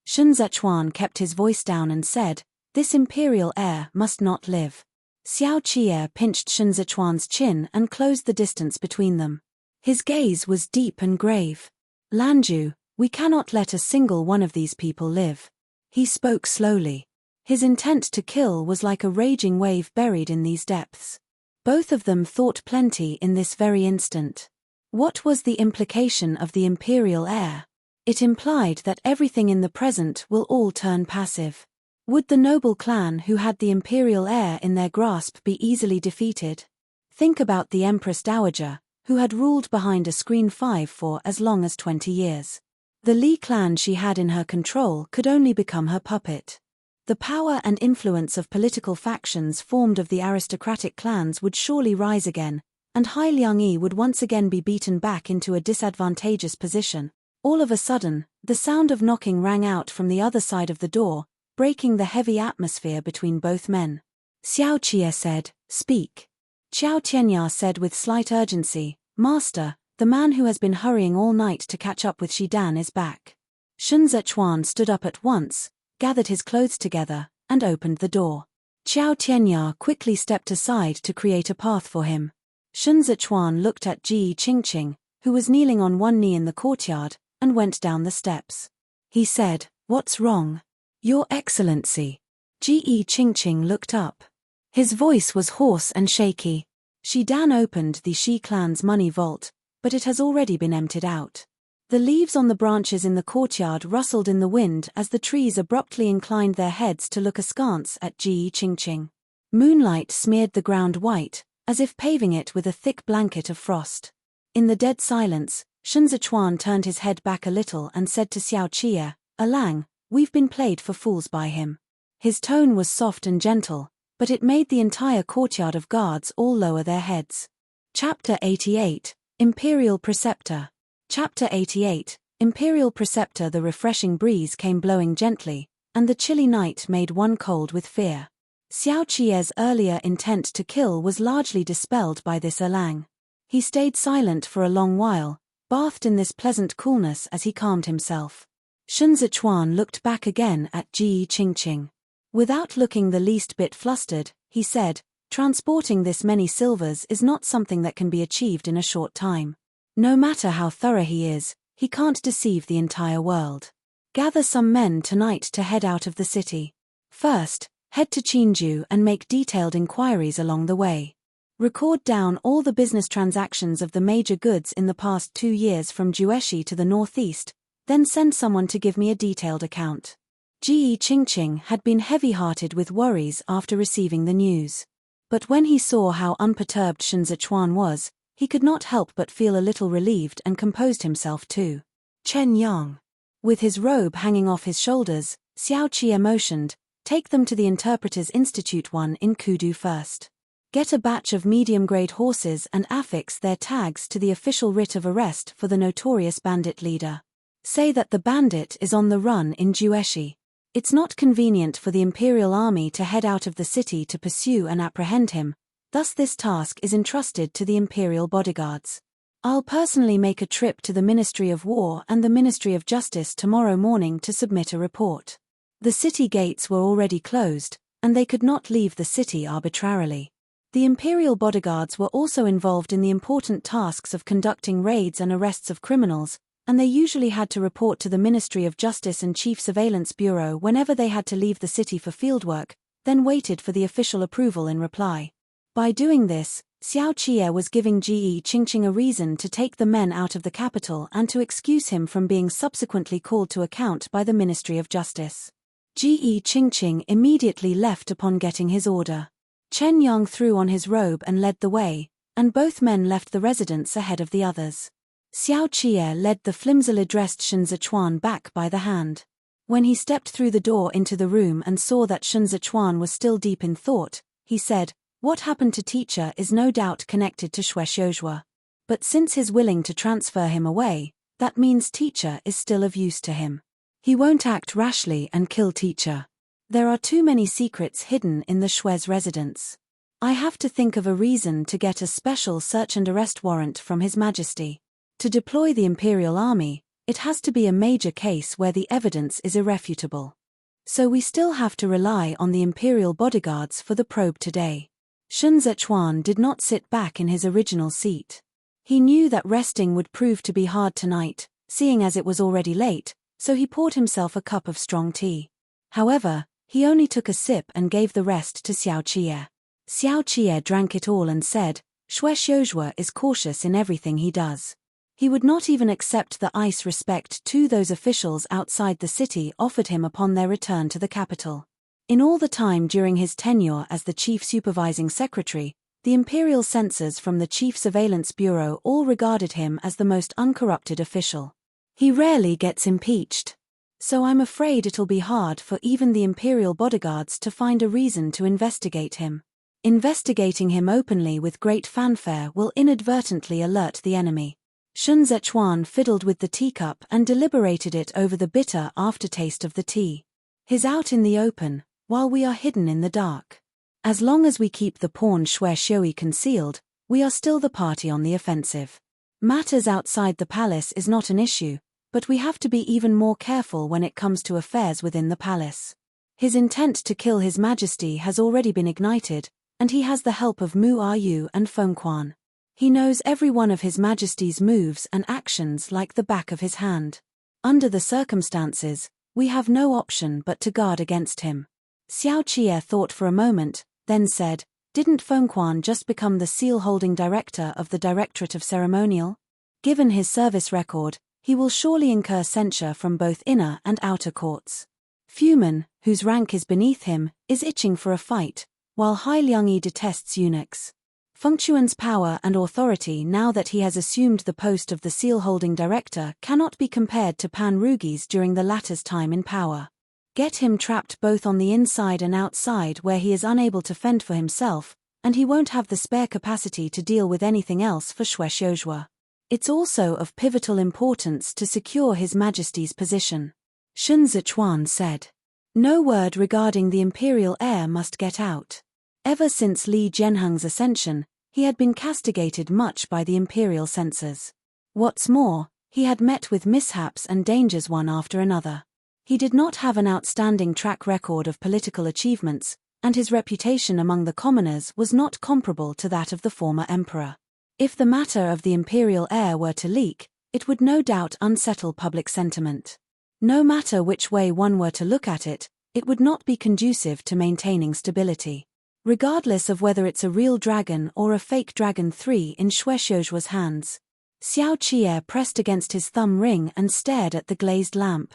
Speaker 1: Shen Zichuan kept his voice down and said, "This imperial heir must not live." Xiao Qie pinched Shen Zichuan's chin and closed the distance between them. His gaze was deep and grave. "Lanju, we cannot let a single one of these people live." He spoke slowly. His intent to kill was like a raging wave buried in these depths. Both of them thought plenty in this very instant. What was the implication of the imperial heir? It implied that everything in the present will all turn passive. Would the noble clan who had the imperial heir in their grasp be easily defeated? Think about the Empress Dowager, who had ruled behind a screen 5 for as long as 20 years. The Li clan she had in her control could only become her puppet. The power and influence of political factions formed of the aristocratic clans would surely rise again, and Hai Liangyi would once again be beaten back into a disadvantageous position. All of a sudden, the sound of knocking rang out from the other side of the door, breaking the heavy atmosphere between both men. Xiao Qie said, "Speak." Xiao Tianya said with slight urgency, "Master, the man who has been hurrying all night to catch up with Shidan is back." Shun Zechuan stood up at once, gathered his clothes together, and opened the door. Xiao Tianya quickly stepped aside to create a path for him. Shun Zechuan looked at Ji Qingqing, who was kneeling on one knee in the courtyard, and went down the steps. He said, "What's wrong?" "Your Excellency." Ji Qingqing looked up. His voice was hoarse and shaky. Shidan opened the Shi clan's money vault, but it has already been emptied out. The leaves on the branches in the courtyard rustled in the wind as the trees abruptly inclined their heads to look askance at Ji Qingqing. Moonlight smeared the ground white, as if paving it with a thick blanket of frost. In the dead silence, Shun Zechuan turned his head back a little and said to Xiao Qie, "Alang, we've been played for fools by him." His tone was soft and gentle, but it made the entire courtyard of guards all lower their heads. Chapter 88, Imperial Preceptor. Chapter 88, Imperial Preceptor. The refreshing breeze came blowing gently, and the chilly night made one cold with fear. Xiao Qie's earlier intent to kill was largely dispelled by this Alang. He stayed silent for a long while, bathed in this pleasant coolness as he calmed himself. Shun Zechuan looked back again at Ji Qingqing. Without looking the least bit flustered, he said, "Transporting this many silvers is not something that can be achieved in a short time. No matter how thorough he is, he can't deceive the entire world. Gather some men tonight to head out of the city. First, head to Qinju and make detailed inquiries along the way. Record down all the business transactions of the major goods in the past 2 years from Jueshi to the northeast, then send someone to give me a detailed account." Ji Qingqing had been heavy-hearted with worries after receiving the news. But when he saw how unperturbed Shun Zechuan was, he could not help but feel a little relieved and composed himself too. "Chen Yang." With his robe hanging off his shoulders, Xiao Qie motioned, "Take them to the Interpreters Institute 1 in Kudu first. Get a batch of medium-grade horses and affix their tags to the official writ of arrest for the notorious bandit leader. Say that the bandit is on the run in Jueshi. It's not convenient for the Imperial Army to head out of the city to pursue and apprehend him, thus this task is entrusted to the Imperial bodyguards. I'll personally make a trip to the Ministry of War and the Ministry of Justice tomorrow morning to submit a report." The city gates were already closed, and they could not leave the city arbitrarily. The Imperial bodyguards were also involved in the important tasks of conducting raids and arrests of criminals, and they usually had to report to the Ministry of Justice and Chief Surveillance Bureau whenever they had to leave the city for fieldwork, then waited for the official approval in reply. By doing this, Xiao Qie was giving Ji Qingqing a reason to take the men out of the capital and to excuse him from being subsequently called to account by the Ministry of Justice. Ji Qingqing immediately left upon getting his order. Chen Yang threw on his robe and led the way, and both men left the residence ahead of the others. Xiao Qie led the flimsily dressed Shun Zechuan back by the hand. When he stepped through the door into the room and saw that Shun Zechuan was still deep in thought, he said, "What happened to teacher is no doubt connected to Shuexiuzhua. But since he's willing to transfer him away, that means teacher is still of use to him. He won't act rashly and kill teacher. There are too many secrets hidden in the Shue's residence. I have to think of a reason to get a special search and arrest warrant from His Majesty. To deploy the Imperial Army, it has to be a major case where the evidence is irrefutable. So we still have to rely on the Imperial bodyguards for the probe today." Shun Zechuan did not sit back in his original seat. He knew that resting would prove to be hard tonight, seeing as it was already late, so he poured himself a cup of strong tea. However, he only took a sip and gave the rest to Xiao Qie. Xiao Qie drank it all and said, "Shuexiuzhua is cautious in everything he does. He would not even accept the ice respect to those officials outside the city offered him upon their return to the capital. In all the time during his tenure as the Chief Supervising Secretary, the Imperial censors from the Chief Surveillance Bureau all regarded him as the most uncorrupted official. He rarely gets impeached. So I'm afraid it'll be hard for even the Imperial bodyguards to find a reason to investigate him. Investigating him openly with great fanfare will inadvertently alert the enemy. Shun Zechuan fiddled with the teacup and deliberated it over the bitter aftertaste of the tea. His out in the open, while we are hidden in the dark. As long as we keep the pawn Xue Xiui concealed, we are still the party on the offensive. Matters outside the palace is not an issue, but we have to be even more careful when it comes to affairs within the palace. His intent to kill His Majesty has already been ignited, and he has the help of Mu Ayu and Feng Quan. He knows every one of His Majesty's moves and actions like the back of his hand. Under the circumstances, we have no option but to guard against him. Xiao Qie thought for a moment, then said, "Didn't Feng Quan just become the seal-holding director of the Directorate of Ceremonial? Given his service record, he will surely incur censure from both inner and outer courts. Fuman, whose rank is beneath him, is itching for a fight, while Hai Liangyi detests eunuchs. Feng Quan's power and authority now that he has assumed the post of the seal-holding director cannot be compared to Pan Rugi's during the latter's time in power. Get him trapped both on the inside and outside where he is unable to fend for himself, and he won't have the spare capacity to deal with anything else for Xue Xiuzhua. It's also of pivotal importance to secure His Majesty's position." Shun Zichuan said. No word regarding the imperial heir must get out. Ever since Li Jianheng's ascension, he had been castigated much by the imperial censors. What's more, he had met with mishaps and dangers one after another. He did not have an outstanding track record of political achievements, and his reputation among the commoners was not comparable to that of the former emperor. If the matter of the imperial heir were to leak, it would no doubt unsettle public sentiment. No matter which way one were to look at it, it would not be conducive to maintaining stability. Regardless of whether it's a real dragon or a fake dragon 3 in Xue Xiuzhua's hands. Xiao Qie pressed against his thumb ring and stared at the glazed lamp.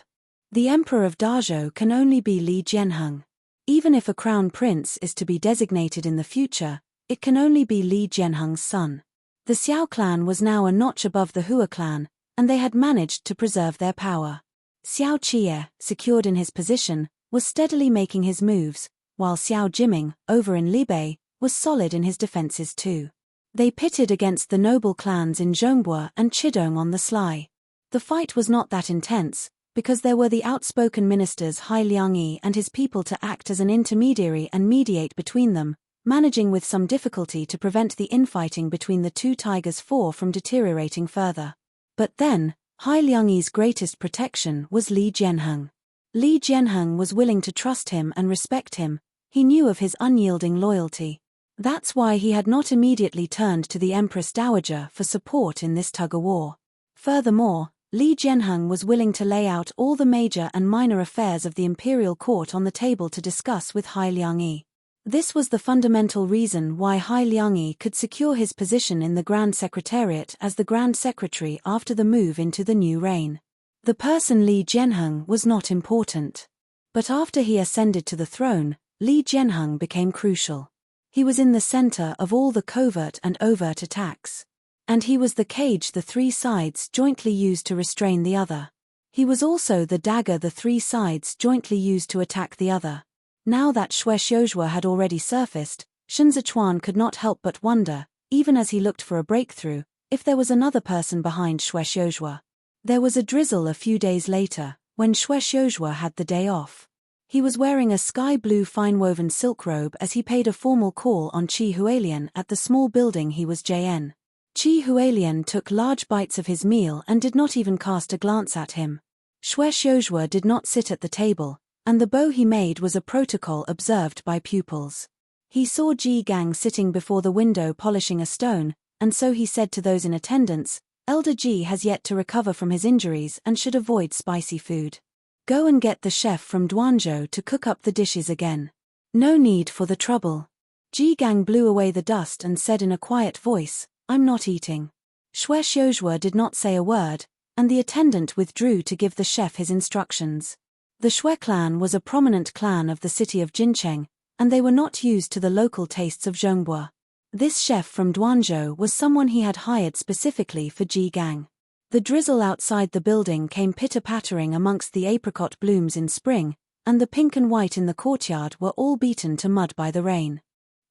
Speaker 1: The Emperor of Dazhou can only be Li Jianheng. Even if a crown prince is to be designated in the future, it can only be Li Jianheng's son. The Xiao clan was now a notch above the Hua clan, and they had managed to preserve their power. Xiao Qie, secured in his position, was steadily making his moves, while Xiao Jiming, over in Libei, was solid in his defenses too. They pitted against the noble clans in Zhongbua and Chidong on the sly. The fight was not that intense, because there were the outspoken ministers Hai Liangyi and his people to act as an intermediary and mediate between them, managing with some difficulty to prevent the infighting between the two tigers from deteriorating further. But then, Hai Liangyi's greatest protection was Li Jianheng. Li Jianheng was willing to trust him and respect him. He knew of his unyielding loyalty. That's why he had not immediately turned to the Empress Dowager for support in this tug-of-war. Furthermore, Li Jianheng was willing to lay out all the major and minor affairs of the imperial court on the table to discuss with Hai Liangyi. This was the fundamental reason why Hai Liangyi could secure his position in the Grand Secretariat as the Grand Secretary after the move into the new reign. The person Li Jianheng was not important. But after he ascended to the throne, Li Jianheng became crucial. He was in the center of all the covert and overt attacks. And he was the cage the three sides jointly used to restrain the other. He was also the dagger the three sides jointly used to attack the other. Now that Xue Xiuzhua had already surfaced, Shun Zichuan could not help but wonder, even as he looked for a breakthrough, if there was another person behind Xue Xiuzhua. There was a drizzle a few days later, when Xue Xiuzhua had the day off. He was wearing a sky-blue fine-woven silk robe as he paid a formal call on Qi Hualian at the small building he was Jn. Qi Hualian took large bites of his meal and did not even cast a glance at him. Xue Xiuzhua did not sit at the table, and the bow he made was a protocol observed by pupils. He saw Ji Gang sitting before the window polishing a stone, and so he said to those in attendance, "Elder Ji has yet to recover from his injuries and should avoid spicy food. Go and get the chef from Duanzhou to cook up the dishes again. No need for the trouble." Ji Gang blew away the dust and said in a quiet voice, "I'm not eating." Xue Xiuzhua did not say a word, and the attendant withdrew to give the chef his instructions. The Xue clan was a prominent clan of the city of Jincheng, and they were not used to the local tastes of Zhongbua. This chef from Duanzhou was someone he had hired specifically for Ji Gang. The drizzle outside the building came pitter-pattering amongst the apricot blooms in spring, and the pink and white in the courtyard were all beaten to mud by the rain.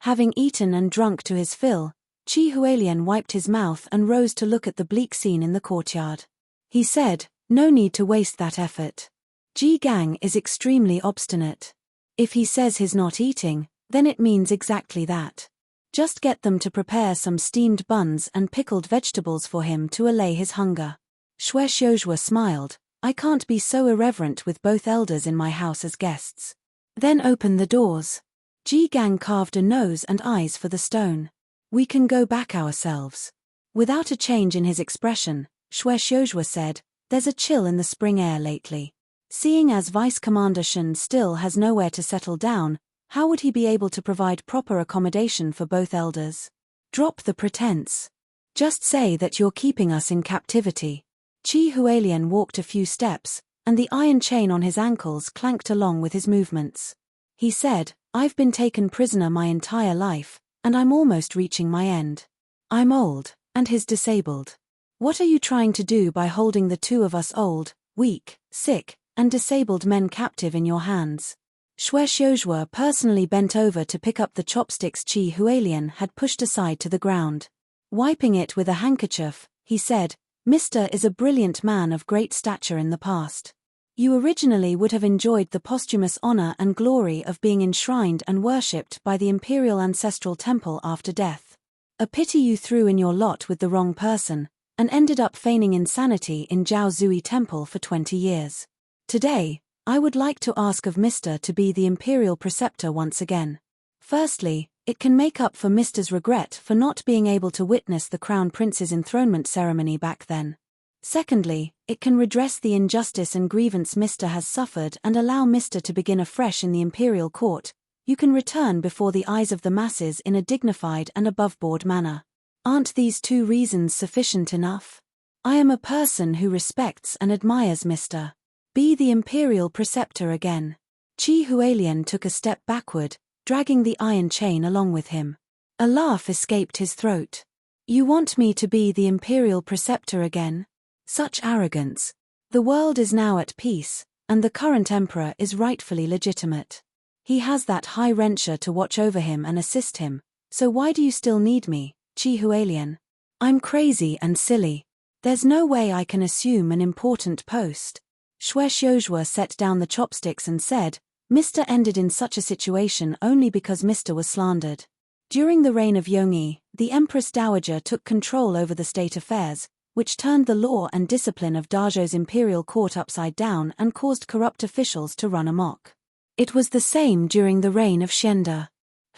Speaker 1: Having eaten and drunk to his fill, Chi Hualien wiped his mouth and rose to look at the bleak scene in the courtyard. He said, "No need to waste that effort. Ji Gang is extremely obstinate. If he says he's not eating, then it means exactly that. Just get them to prepare some steamed buns and pickled vegetables for him to allay his hunger." Xue Xiuzhua smiled. "I can't be so irreverent with both elders in my house as guests." "Then open the doors." Ji Gang carved a nose and eyes for the stone. "We can go back ourselves." Without a change in his expression, Xue Xiuzhua said, "There's a chill in the spring air lately. Seeing as Vice Commander Shen still has nowhere to settle down, how would he be able to provide proper accommodation for both elders? Drop the pretense. Just say that you're keeping us in captivity." Chi Hualien walked a few steps, and the iron chain on his ankles clanked along with his movements. He said, "I've been taken prisoner my entire life, and I'm almost reaching my end. I'm old, and he's disabled. What are you trying to do by holding the two of us old, weak, sick, and disabled men captive in your hands?" Xue Xiuzhua personally bent over to pick up the chopsticks Chi Hualien had pushed aside to the ground. Wiping it with a handkerchief, he said, "Mr. is a brilliant man of great stature in the past. You originally would have enjoyed the posthumous honor and glory of being enshrined and worshipped by the imperial ancestral temple after death. A pity you threw in your lot with the wrong person, and ended up feigning insanity in Jiao Zui Temple for 20 years. Today, I would like to ask of Mr. to be the imperial preceptor once again. Firstly, it can make up for Mr.'s regret for not being able to witness the Crown Prince's enthronement ceremony back then. Secondly, it can redress the injustice and grievance Mr. has suffered and allow Mr. to begin afresh in the imperial court. You can return before the eyes of the masses in a dignified and above-board manner. Aren't these two reasons sufficient enough? I am a person who respects and admires Mr. Be the imperial preceptor again." Chi Hualien took a step backward, dragging the iron chain along with him. A laugh escaped his throat. "You want me to be the imperial preceptor again? Such arrogance. The world is now at peace, and the current emperor is rightfully legitimate. He has that high rancher to watch over him and assist him, so why do you still need me, Chi Hualien? I'm crazy and silly. There's no way I can assume an important post." Xue Xiuzhua set down the chopsticks and said, "Mr. ended in such a situation only because Mr. was slandered. During the reign of Yongyi, the Empress Dowager took control over the state affairs, which turned the law and discipline of Dazhou's imperial court upside down and caused corrupt officials to run amok. It was the same during the reign of Shenda.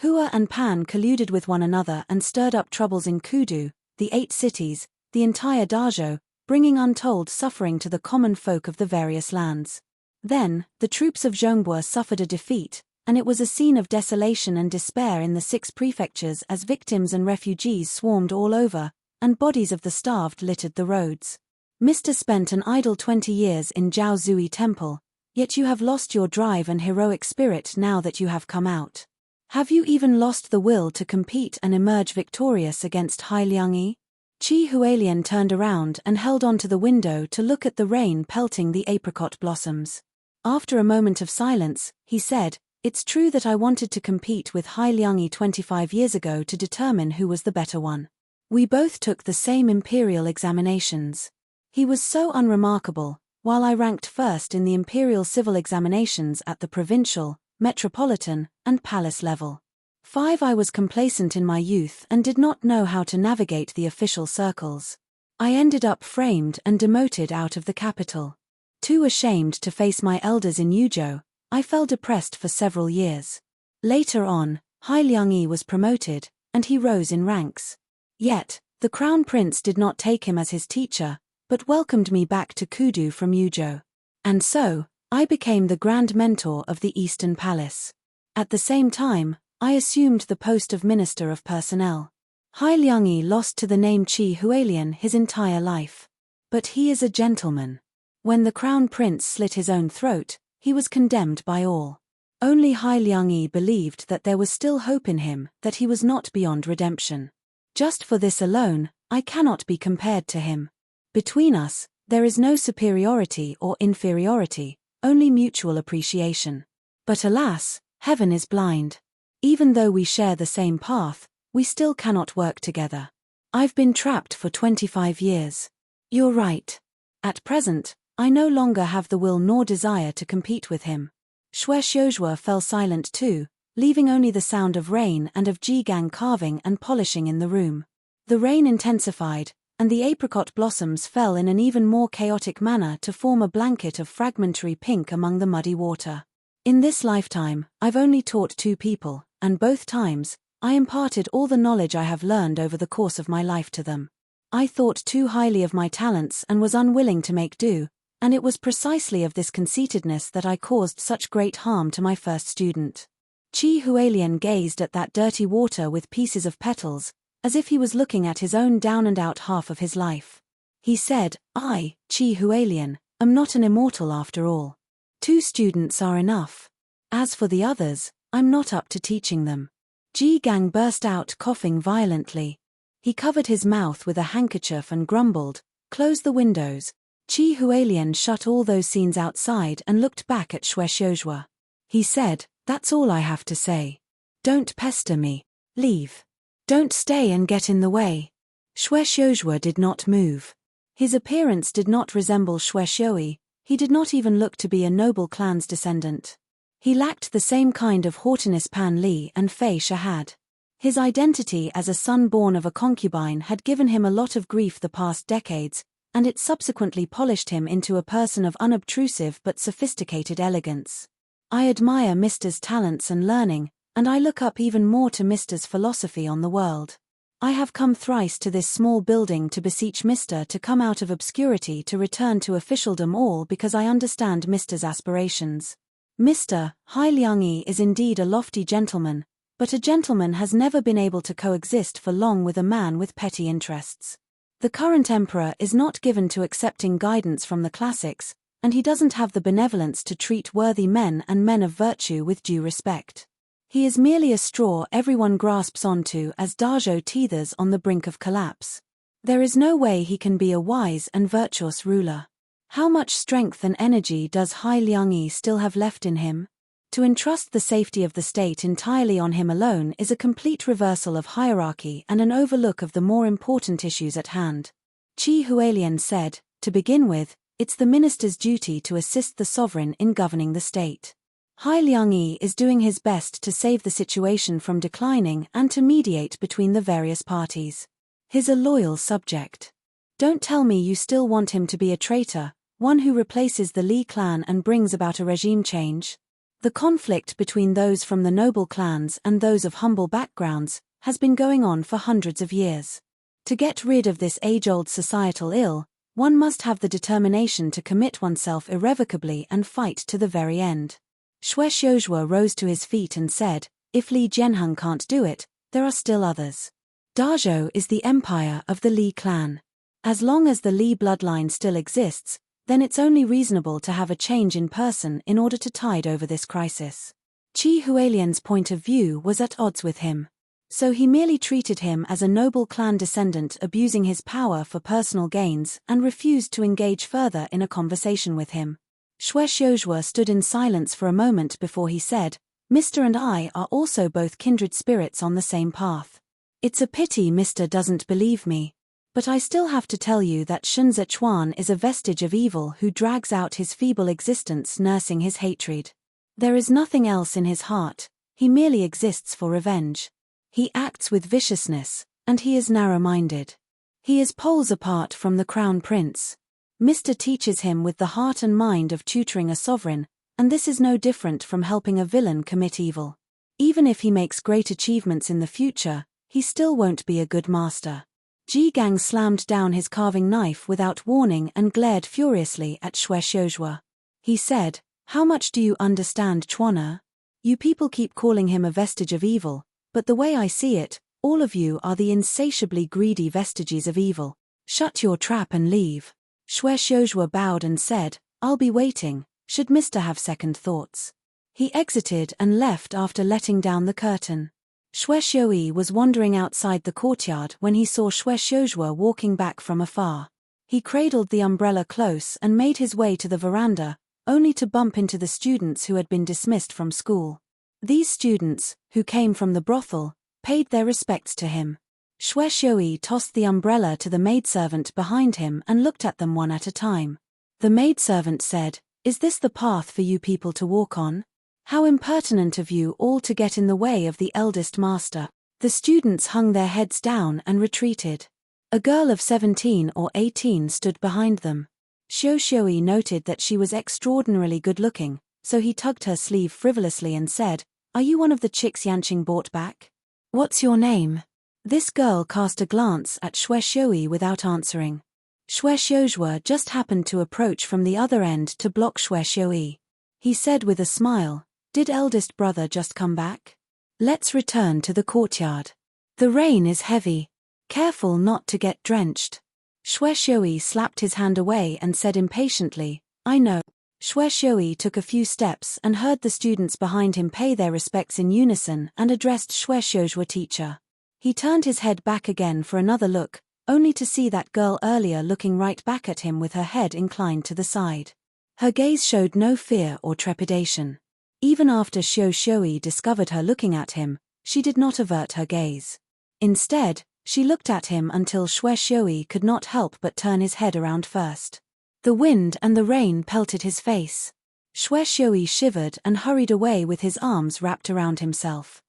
Speaker 1: Hua and Pan colluded with one another and stirred up troubles in Kudu, the 8 cities, the entire Dazhou, bringing untold suffering to the common folk of the various lands. Then, the troops of Zhongbua suffered a defeat, and it was a scene of desolation and despair in the 6 prefectures as victims and refugees swarmed all over, and bodies of the starved littered the roads. Mr. spent an idle 20 years in Jiao Zui Temple, yet you have lost your drive and heroic spirit now that you have come out. Have you even lost the will to compete and emerge victorious against Hai Liangyi?" Chi Hualien turned around and held onto the window to look at the rain pelting the apricot blossoms. After a moment of silence, he said, "It's true that I wanted to compete with Hai Liangyi 25 years ago to determine who was the better one. We both took the same imperial examinations. He was so unremarkable, while I ranked first in the imperial civil examinations at the provincial, metropolitan, and palace level. 5 I was complacent in my youth and did not know how to navigate the official circles. I ended up framed and demoted out of the capital. Too ashamed to face my elders in Yuzhou, I fell depressed for several years. Later on, Hai Liangyi was promoted, and he rose in ranks. Yet, the Crown Prince did not take him as his teacher, but welcomed me back to Kudu from Yuzhou. And so, I became the Grand Mentor of the Eastern Palace. At the same time, I assumed the post of Minister of Personnel. Hai Liangyi lost to the name Chi Hualien his entire life. But he is a gentleman. When the Crown Prince slit his own throat, he was condemned by all. Only Hai Liangyi believed that there was still hope in him, that he was not beyond redemption. Just for this alone, I cannot be compared to him. Between us, there is no superiority or inferiority, only mutual appreciation. But alas, heaven is blind. Even though we share the same path, we still cannot work together. I've been trapped for 25 years. You're right. At present, I no longer have the will nor desire to compete with him. Xue Xiuzhua fell silent too, leaving only the sound of rain and of Jigang carving and polishing in the room. The rain intensified, and the apricot blossoms fell in an even more chaotic manner to form a blanket of fragmentary pink among the muddy water. In this lifetime, I've only taught 2 people, and both times, I imparted all the knowledge I have learned over the course of my life to them. I thought too highly of my talents and was unwilling to make do, and it was precisely of this conceitedness that I caused such great harm to my first student. Qi Hualien gazed at that dirty water with pieces of petals, as if he was looking at his own down-and-out half of his life. He said, I, Qi Hualien, am not an immortal after all. 2 students are enough. As for the others, I'm not up to teaching them. Ji Gang burst out coughing violently. He covered his mouth with a handkerchief and grumbled, close the windows. Qi Hualien shut all those scenes outside and looked back at Xue Xiuzhua. He said, that's all I have to say. Don't pester me. Leave. Don't stay and get in the way. Xue Xiuzhua did not move. His appearance did not resemble Xue Xiui, he did not even look to be a noble clan's descendant. He lacked the same kind of haughtiness Pan Li and Fei Shi had. His identity as a son born of a concubine had given him a lot of grief the past decades, and it subsequently polished him into a person of unobtrusive but sophisticated elegance. I admire Mr.'s talents and learning, and I look up even more to Mr.'s philosophy on the world. I have come thrice to this small building to beseech Mr. to come out of obscurity to return to officialdom, all because I understand Mr.'s aspirations. Mr. Hai Liangyi is indeed a lofty gentleman, but a gentleman has never been able to coexist for long with a man with petty interests. The current emperor is not given to accepting guidance from the classics, and he doesn't have the benevolence to treat worthy men and men of virtue with due respect. He is merely a straw everyone grasps onto as Dazhou teeters on the brink of collapse. There is no way he can be a wise and virtuous ruler. How much strength and energy does Hai Liangyi still have left in him? To entrust the safety of the state entirely on him alone is a complete reversal of hierarchy and an overlook of the more important issues at hand. Qi Hualien said, to begin with, it's the minister's duty to assist the sovereign in governing the state. Hai Liangyi is doing his best to save the situation from declining and to mediate between the various parties. He's a loyal subject. Don't tell me you still want him to be a traitor, one who replaces the Li clan and brings about a regime change. The conflict between those from the noble clans and those of humble backgrounds has been going on for hundreds of years. To get rid of this age-old societal ill, one must have the determination to commit oneself irrevocably and fight to the very end. Xue Xiuzhua rose to his feet and said, if Li Jianheng can't do it, there are still others. Dazhou is the empire of the Li clan. As long as the Li bloodline still exists, then it's only reasonable to have a change in person in order to tide over this crisis. Qi Hualien's point of view was at odds with him. So he merely treated him as a noble clan descendant abusing his power for personal gains and refused to engage further in a conversation with him. Xue Xiuzhua stood in silence for a moment before he said, Mr. and I are also both kindred spirits on the same path. It's a pity Mr. doesn't believe me. But I still have to tell you that Shen Zichuan is a vestige of evil who drags out his feeble existence nursing his hatred. There is nothing else in his heart, he merely exists for revenge. He acts with viciousness, and he is narrow-minded. He is poles apart from the crown prince. Mr. teaches him with the heart and mind of tutoring a sovereign, and this is no different from helping a villain commit evil. Even if he makes great achievements in the future, he still won't be a good master. Ji Gang slammed down his carving knife without warning and glared furiously at Xue Xiuzhua. He said, how much do you understand Chuan? You people keep calling him a vestige of evil, but the way I see it, all of you are the insatiably greedy vestiges of evil. Shut your trap and leave. Xue Xiuzhua bowed and said, I'll be waiting, should Mr. have second thoughts. He exited and left after letting down the curtain. Xue Xiui was wandering outside the courtyard when he saw Xue Xiuzhua walking back from afar. He cradled the umbrella close and made his way to the veranda, only to bump into the students who had been dismissed from school. These students, who came from the brothel, paid their respects to him. Xue Xiui tossed the umbrella to the maidservant behind him and looked at them one at a time. The maidservant said, "Is this the path for you people to walk on? How impertinent of you all to get in the way of the eldest master." The students hung their heads down and retreated. A girl of 17 or 18 stood behind them. Xiu Xiui noted that she was extraordinarily good-looking, so he tugged her sleeve frivolously and said, "Are you one of the chicks Yanqing brought back? What's your name?" This girl cast a glance at Xue Xiui without answering. Xue Xiuzhua just happened to approach from the other end to block Xue Xiui. He said with a smile, "Did eldest brother just come back? Let's return to the courtyard. The rain is heavy. Careful not to get drenched." Xue Xiui slapped his hand away and said impatiently, "I know." Xue Xiui took a few steps and heard the students behind him pay their respects in unison and addressed Xue Xiuzhua teacher. He turned his head back again for another look, only to see that girl earlier looking right back at him with her head inclined to the side. Her gaze showed no fear or trepidation. Even after Xiu Xiui discovered her looking at him, she did not avert her gaze. Instead, she looked at him until Xue Xiui could not help but turn his head around first. The wind and the rain pelted his face. Xue Xiui shivered and hurried away with his arms wrapped around himself.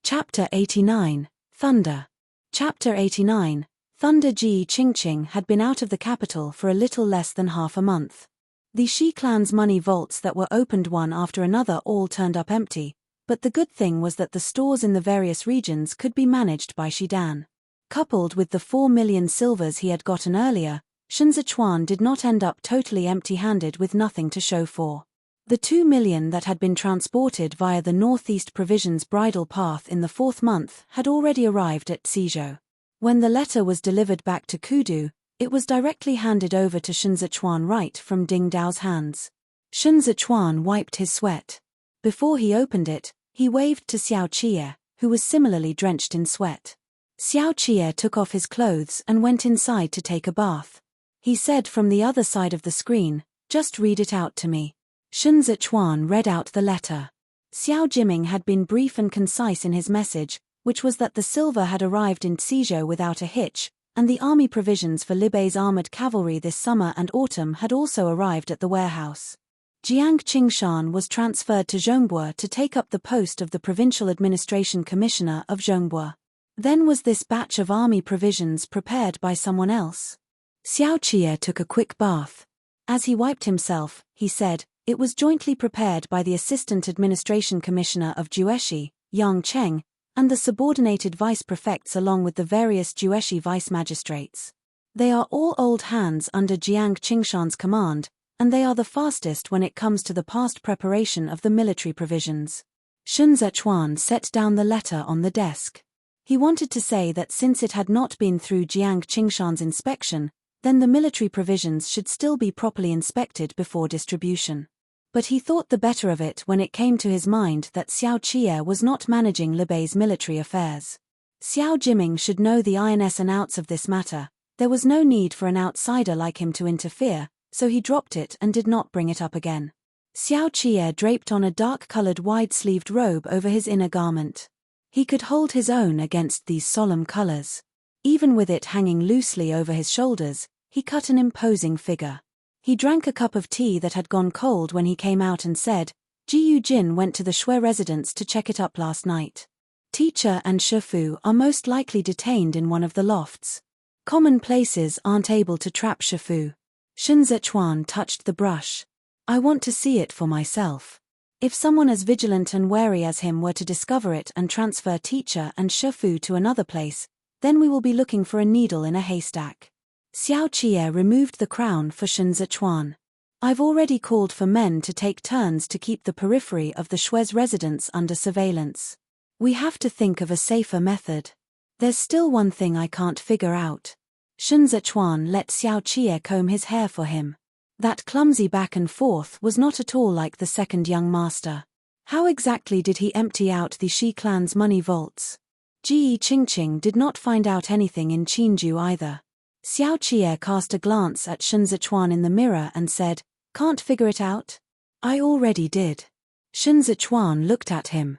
Speaker 1: Chapter 89, Thunder. Chapter 89, Thunder. Ji Qingqing had been out of the capital for a little less than half a month. The Shi clan's money vaults that were opened one after another all turned up empty, but the good thing was that the stores in the various regions could be managed by Shidan. Coupled with the 4 million silvers he had gotten earlier, Shenzichuan did not end up totally empty-handed with nothing to show for. The 2 million that had been transported via the Northeast Provisions bridle path in the 4th month had already arrived at Xizhou. When the letter was delivered back to Kudu, it was directly handed over to Shenzichuan right from Ding Dao's hands. Shenzichuan wiped his sweat. Before he opened it, he waved to Xiao Qie, who was similarly drenched in sweat. Xiao Qie took off his clothes and went inside to take a bath. He said from the other side of the screen, "Just read it out to me." Shenzichuan read out the letter. Xiao Jiming had been brief and concise in his message, which was that the silver had arrived in Xizhou without a hitch, and the army provisions for Libei's armored cavalry this summer and autumn had also arrived at the warehouse. Jiang Qingshan was transferred to Zhongbua to take up the post of the Provincial Administration Commissioner of Zhongbua. Then was this batch of army provisions prepared by someone else? Xiao Qie took a quick bath. As he wiped himself, he said, "It was jointly prepared by the Assistant Administration Commissioner of Jueshi, Yang Cheng, and the subordinated vice-prefects along with the various Jueshi vice-magistrates. They are all old hands under Jiang Qingshan's command, and they are the fastest when it comes to the past preparation of the military provisions." Shenzichuan set down the letter on the desk. He wanted to say that since it had not been through Jiang Qingshan's inspection, then the military provisions should still be properly inspected before distribution. But he thought the better of it when it came to his mind that Xiao Qie was not managing Libei's military affairs. Xiao Jiming should know the ins and outs of this matter. There was no need for an outsider like him to interfere, so he dropped it and did not bring it up again. Xiao Qie draped on a dark-colored wide-sleeved robe over his inner garment. He could hold his own against these solemn colors. Even with it hanging loosely over his shoulders, he cut an imposing figure. He drank a cup of tea that had gone cold when he came out and said, "Ji Yujin went to the Shui residence to check it up last night. Teacher and Shifu are most likely detained in one of the lofts. Common places aren't able to trap Shifu." Shenzichuan touched the brush. "I want to see it for myself. If someone as vigilant and wary as him were to discover it and transfer teacher and Shifu to another place, then we will be looking for a needle in a haystack." Xiao Qie removed the crown for Shenzichuan. "I've already called for men to take turns to keep the periphery of the Shui's residence under surveillance. We have to think of a safer method. There's still one thing I can't figure out." Shenzichuan let Xiao Qie comb his hair for him. That clumsy back and forth was not at all like the second young master. How exactly did he empty out the Shi clan's money vaults? Ji Qingqing did not find out anything in Qinju either. Xiao Qie cast a glance at Shenzichuan in the mirror and said, "Can't figure it out?" "I already did." Shenzichuan looked at him.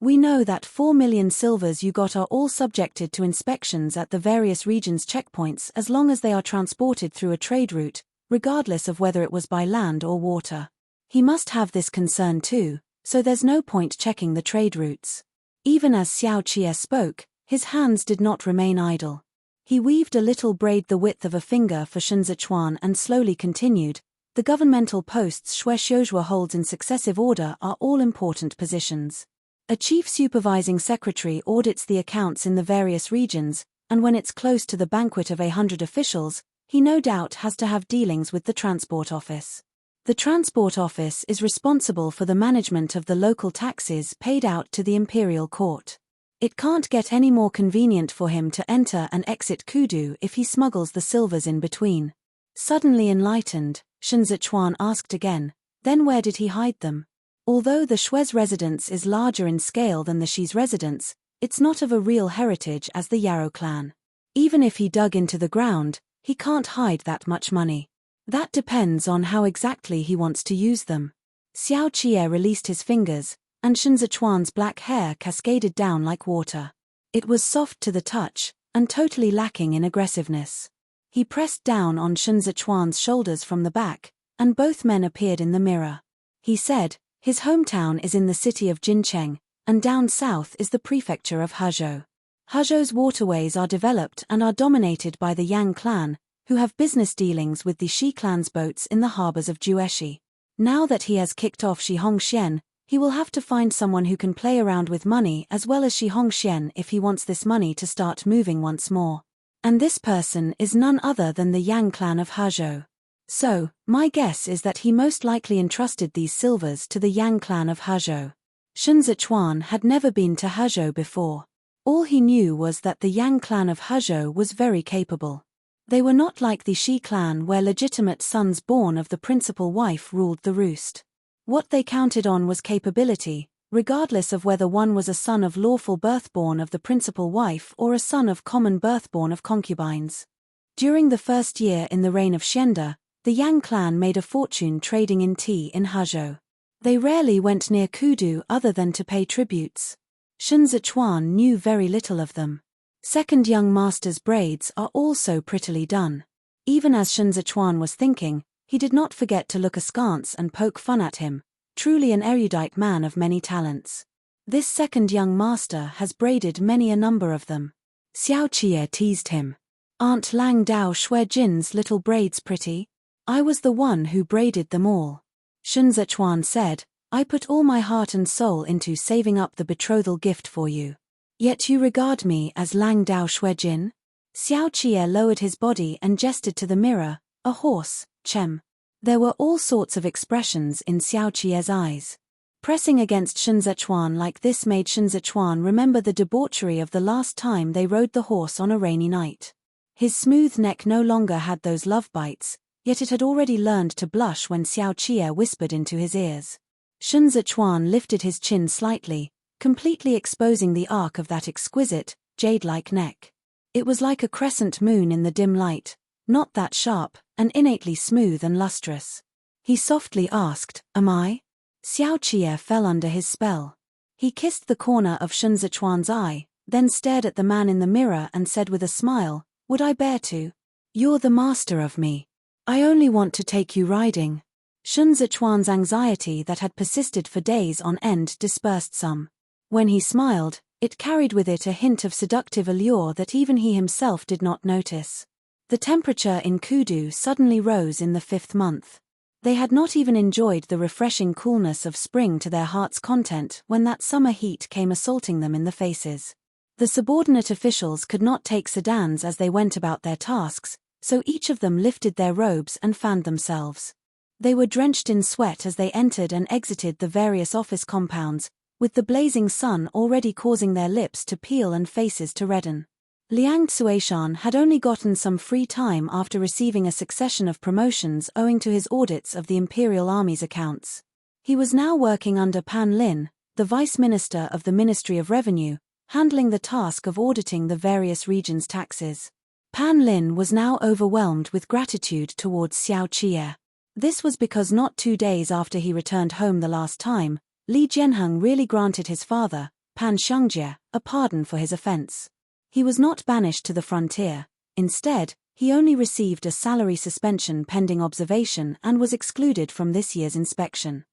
Speaker 1: We know that 4 million silvers you got are all subjected to inspections at the various regions' checkpoints as long as they are transported through a trade route, regardless of whether it was by land or water. He must have this concern too, so there's no point checking the trade routes. Even as Xiao Qie spoke, his hands did not remain idle. He weaved a little braid the width of a finger for Shen Zichuan and slowly continued, the governmental posts Xue Xiuzhua holds in successive order are all important positions. A chief supervising secretary audits the accounts in the various regions, and when it's close to the banquet of 100 officials, he no doubt has to have dealings with the transport office. The transport office is responsible for the management of the local taxes paid out to the imperial court. It can't get any more convenient for him to enter and exit Kudu if he smuggles the silvers in between. Suddenly enlightened, Shen Zichuan asked again, then where did he hide them? Although the Shui's residence is larger in scale than the Shi's residence, it's not of a real heritage as the Yarrow clan. Even if he dug into the ground, he can't hide that much money. That depends on how exactly he wants to use them. Xiao Qie released his fingers, and Shen Zichuan's black hair cascaded down like water. It was soft to the touch, and totally lacking in aggressiveness. He pressed down on Shen Zichuan's shoulders from the back, and both men appeared in the mirror. He said, his hometown is in the city of Jincheng, and down south is the prefecture of Hezhou. Hezhou's waterways are developed and are dominated by the Yang clan, who have business dealings with the Shi clan's boats in the harbors of Jueshi. Now that he has kicked off Shi Hongxian, he will have to find someone who can play around with money as well as Shi Hongxian if he wants this money to start moving once more. And this person is none other than the Yang clan of Hezhou. So, my guess is that he most likely entrusted these silvers to the Yang clan of Hezhou. Shen Zichuan had never been to Hezhou before. All he knew was that the Yang clan of Hezhou was very capable. They were not like the Shi clan where legitimate sons born of the principal wife ruled the roost. What they counted on was capability, regardless of whether one was a son of lawful birthborn of the principal wife or a son of common birthborn of concubines. During the first year in the reign of Xianda, the Yang clan made a fortune trading in tea in Hezhou. They rarely went near Kudu other than to pay tributes. Shen Zichuan knew very little of them. Second young master's braids are also prettily done. Even as Shen Zichuan was thinking, he did not forget to look askance and poke fun at him, truly an erudite man of many talents. This second young master has braided many a number of them. Xiao Qie teased him. Aren't Lang Dao Shui Jin's little braids pretty? I was the one who braided them all. Shen Zichuan said, I put all my heart and soul into saving up the betrothal gift for you. Yet you regard me as Lang Dao Shui Jin? Xiao Qie lowered his body and gestured to the mirror, a horse, Chem. There were all sorts of expressions in Xiao Qie's eyes. Pressing against Shen Zichuan like this made Shen Zichuan remember the debauchery of the last time they rode the horse on a rainy night. His smooth neck no longer had those love bites, yet it had already learned to blush when Xiao Qie whispered into his ears. Shen Zichuan lifted his chin slightly, completely exposing the arc of that exquisite, jade-like neck. It was like a crescent moon in the dim light, not that sharp, and innately smooth and lustrous. He softly asked, Am I? Xiao Qie fell under his spell. He kissed the corner of Shen Zichuan's eye, then stared at the man in the mirror and said with a smile, Would I bear to? You're the master of me. I only want to take you riding. Shen Zichuan's anxiety that had persisted for days on end dispersed some. When he smiled, it carried with it a hint of seductive allure that even he himself did not notice. The temperature in Kudu suddenly rose in the 5th month. They had not even enjoyed the refreshing coolness of spring to their heart's content when that summer heat came assaulting them in the faces. The subordinate officials could not take sedans as they went about their tasks, so each of them lifted their robes and fanned themselves. They were drenched in sweat as they entered and exited the various office compounds, with the blazing sun already causing their lips to peel and faces to redden. Liang Tsuishan had only gotten some free time after receiving a succession of promotions owing to his audits of the Imperial Army's accounts. He was now working under Pan Lin, the Vice Minister of the Ministry of Revenue, handling the task of auditing the various regions' taxes. Pan Lin was now overwhelmed with gratitude towards Xiao Qie. This was because not 2 days after he returned home the last time, Li Jianheng really granted his father, Pan Shungjie, a pardon for his offense. He was not banished to the frontier. Instead, he only received a salary suspension pending observation and was excluded from this year's inspection.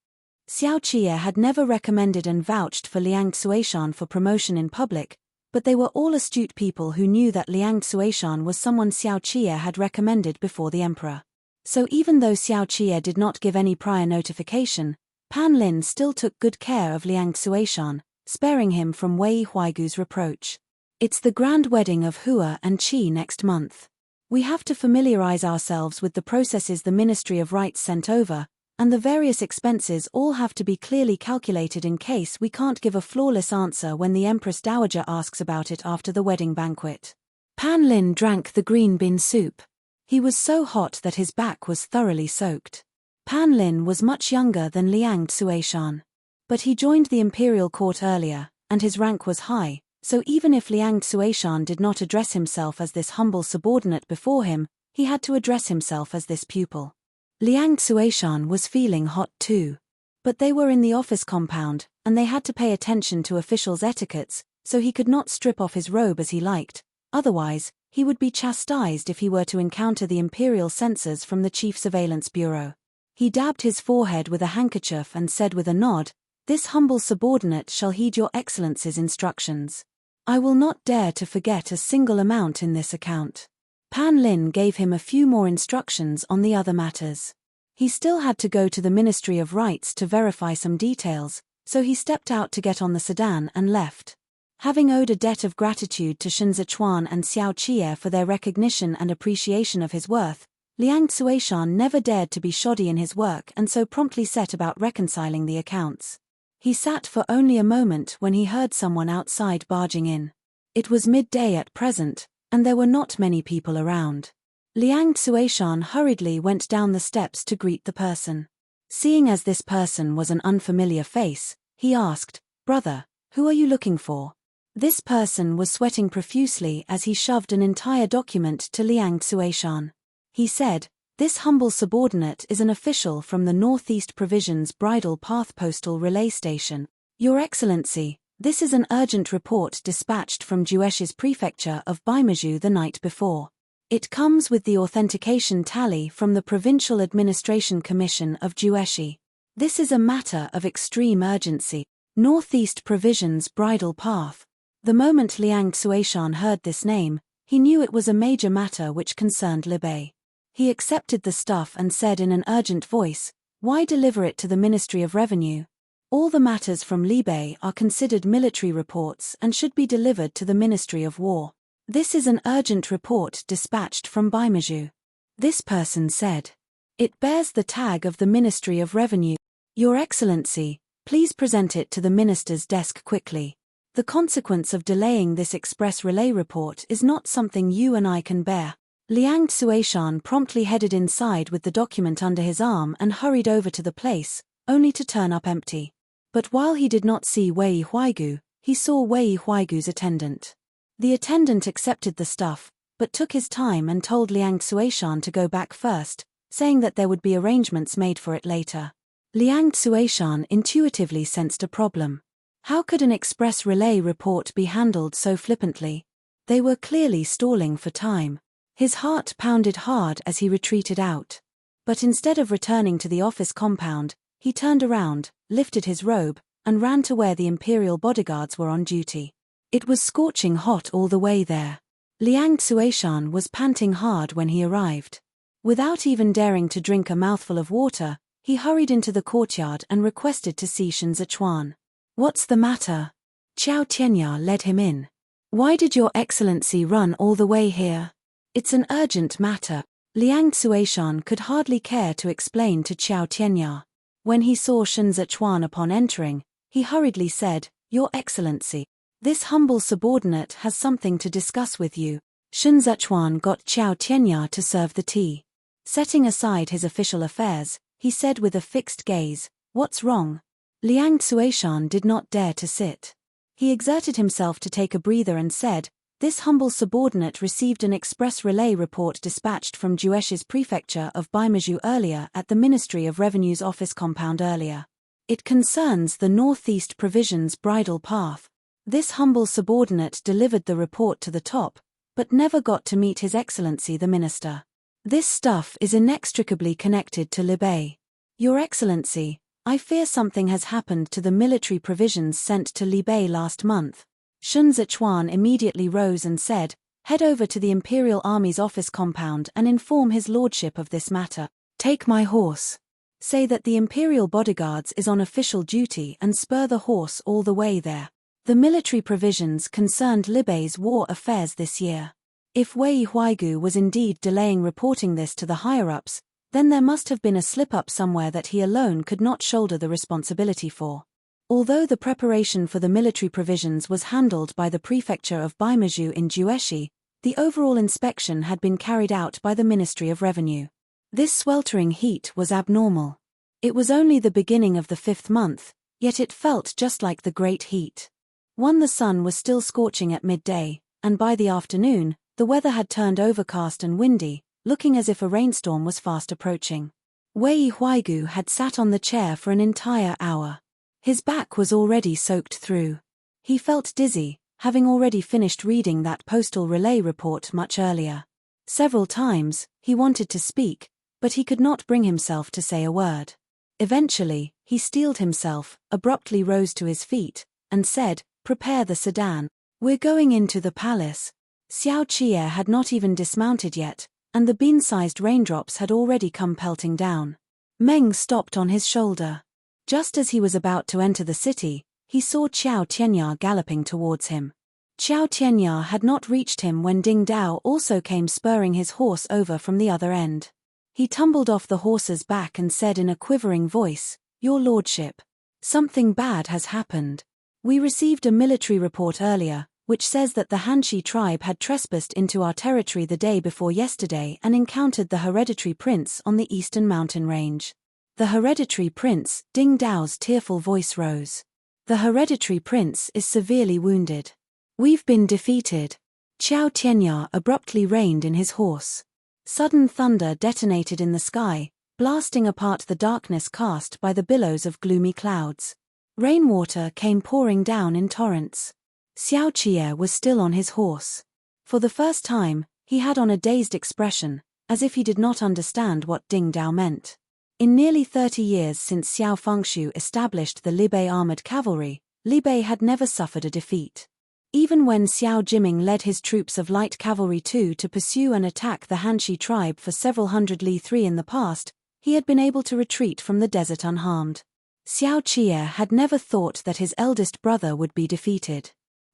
Speaker 1: Xiao Qie had never recommended and vouched for Liang Xueshan for promotion in public, but they were all astute people who knew that Liang Xueshan was someone Xiao Qie had recommended before the emperor. So even though Xiao Qie did not give any prior notification, Pan Lin still took good care of Liang Xueshan, sparing him from Wei Huaigu's reproach. It's the grand wedding of Hua and Qi next month. We have to familiarize ourselves with the processes the Ministry of Rites sent over, and the various expenses all have to be clearly calculated in case we can't give a flawless answer when the Empress Dowager asks about it after the wedding banquet. Pan Lin drank the green bean soup. He was so hot that his back was thoroughly soaked. Pan Lin was much younger than Liang Xueshan. But he joined the imperial court earlier, and his rank was high, so even if Liang Xueshan did not address himself as this humble subordinate before him, he had to address himself as this pupil. Liang Xueshan was feeling hot too. But they were in the office compound, and they had to pay attention to officials' etiquettes, so he could not strip off his robe as he liked, otherwise, he would be chastised if he were to encounter the imperial censors from the Chief Surveillance Bureau. He dabbed his forehead with a handkerchief and said with a nod, "This humble subordinate shall heed your Excellency's instructions. I will not dare to forget a single amount in this account." Pan Lin gave him a few more instructions on the other matters. He still had to go to the Ministry of Rites to verify some details, so he stepped out to get on the sedan and left. Having owed a debt of gratitude to Shen Zichuan and Xiao Qie for their recognition and appreciation of his worth, Liang Xueshan never dared to be shoddy in his work and so promptly set about reconciling the accounts. He sat for only a moment when he heard someone outside barging in. It was midday at present, and there were not many people around. Liang Xueshan hurriedly went down the steps to greet the person. Seeing as this person was an unfamiliar face, he asked, "Brother, who are you looking for?" This person was sweating profusely as he shoved an entire document to Liang Xueshan. He said, "This humble subordinate is an official from the Northeast Provisions Bridle Path Postal Relay Station. Your Excellency, this is an urgent report dispatched from Jueshi's prefecture of Baimaju the night before. It comes with the authentication tally from the Provincial Administration Commission of Jueshi. This is a matter of extreme urgency. Northeast Provisions Bridle Path." The moment Liang Xueshan heard this name, he knew it was a major matter which concerned Libei. He accepted the stuff and said in an urgent voice, "Why deliver it to the Ministry of Revenue? All the matters from Libei are considered military reports and should be delivered to the Ministry of War. This is an urgent report dispatched from Baimaju." This person said, "It bears the tag of the Ministry of Revenue. Your Excellency, please present it to the minister's desk quickly. The consequence of delaying this express relay report is not something you and I can bear." Liang Xueshan promptly headed inside with the document under his arm and hurried over to the place, only to turn up empty. But while he did not see Wei Huaigu, he saw Wei Huaigu's attendant. The attendant accepted the stuff, but took his time and told Liang Xueshan to go back first, saying that there would be arrangements made for it later. Liang Xueshan intuitively sensed a problem. How could an express relay report be handled so flippantly? They were clearly stalling for time. His heart pounded hard as he retreated out. But instead of returning to the office compound, he turned around, lifted his robe, and ran to where the imperial bodyguards were on duty. It was scorching hot all the way there. Liang Xueshan was panting hard when he arrived. Without even daring to drink a mouthful of water, he hurried into the courtyard and requested to see Shen Zichuan. "What's the matter?" Qiao Tianya led him in. "Why did your Excellency run all the way here?" "It's an urgent matter." Liang Xueshan could hardly care to explain to Qiao Tianya. When he saw Shen Zichuan upon entering, he hurriedly said, "Your Excellency, this humble subordinate has something to discuss with you." Shen Zichuan got Qiao Tianya to serve the tea. Setting aside his official affairs, he said with a fixed gaze, "What's wrong?" Liang Xueshan did not dare to sit. He exerted himself to take a breather and said, "This humble subordinate received an express relay report dispatched from Jueshi's prefecture of Baimaju earlier at the Ministry of Revenue's office compound earlier. It concerns the Northeast Provisions Bridle Path. This humble subordinate delivered the report to the top, but never got to meet His Excellency the Minister. This stuff is inextricably connected to Liu Bei. Your Excellency, I fear something has happened to the military provisions sent to Liu Bei last month. Sun Zichuan immediately rose and said, head over to the Imperial Army's office compound and inform His Lordship of this matter. Take my horse. Say that the Imperial bodyguards is on official duty and spur the horse all the way there. The military provisions concerned Liu Bei's war affairs this year. If Wei Huaigu was indeed delaying reporting this to the higher-ups, then there must have been a slip-up somewhere that he alone could not shoulder the responsibility for. Although the preparation for the military provisions was handled by the prefecture of Baimaju in Jueshi, the overall inspection had been carried out by the Ministry of Revenue. This sweltering heat was abnormal. It was only the beginning of the 5th month, yet it felt just like the great heat. The sun was still scorching at midday, and by the afternoon, the weather had turned overcast and windy, looking as if a rainstorm was fast approaching. Wei Huaigu had sat on the chair for an entire hour. His back was already soaked through. He felt dizzy, having already finished reading that postal relay report much earlier. Several times, he wanted to speak, but he could not bring himself to say a word. Eventually, he steeled himself, abruptly rose to his feet, and said, "Prepare the sedan. We're going into the palace." Xiao Qi'e had not even dismounted yet, and the bean-sized raindrops had already come pelting down. Meng stopped on his shoulder. Just as he was about to enter the city, he saw Qiao Tianya galloping towards him. Qiao Tianya had not reached him when Ding Dao also came spurring his horse over from the other end. He tumbled off the horse's back and said in a quivering voice, "Your Lordship, something bad has happened. We received a military report earlier, which says that the Hanshi tribe had trespassed into our territory the day before yesterday and encountered the hereditary prince on the eastern mountain range." The hereditary prince, Ding Dao's tearful voice rose. The hereditary prince is severely wounded. We've been defeated. Qiao Tianya abruptly reined in his horse. Sudden thunder detonated in the sky, blasting apart the darkness cast by the billows of gloomy clouds. Rainwater came pouring down in torrents. Xiao Qi'e was still on his horse. For the first time, he had on a dazed expression, as if he did not understand what Ding Dao meant. In nearly 30 years since Xiao Fengshu established the Liu Bei armored cavalry, Liu Bei had never suffered a defeat. Even when Xiao Jiming led his troops of light cavalry to pursue and attack the Hanshi tribe for several hundred li 3 in the past, he had been able to retreat from the desert unharmed. Xiao Qi'e had never thought that his eldest brother would be defeated.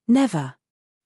Speaker 1: Never.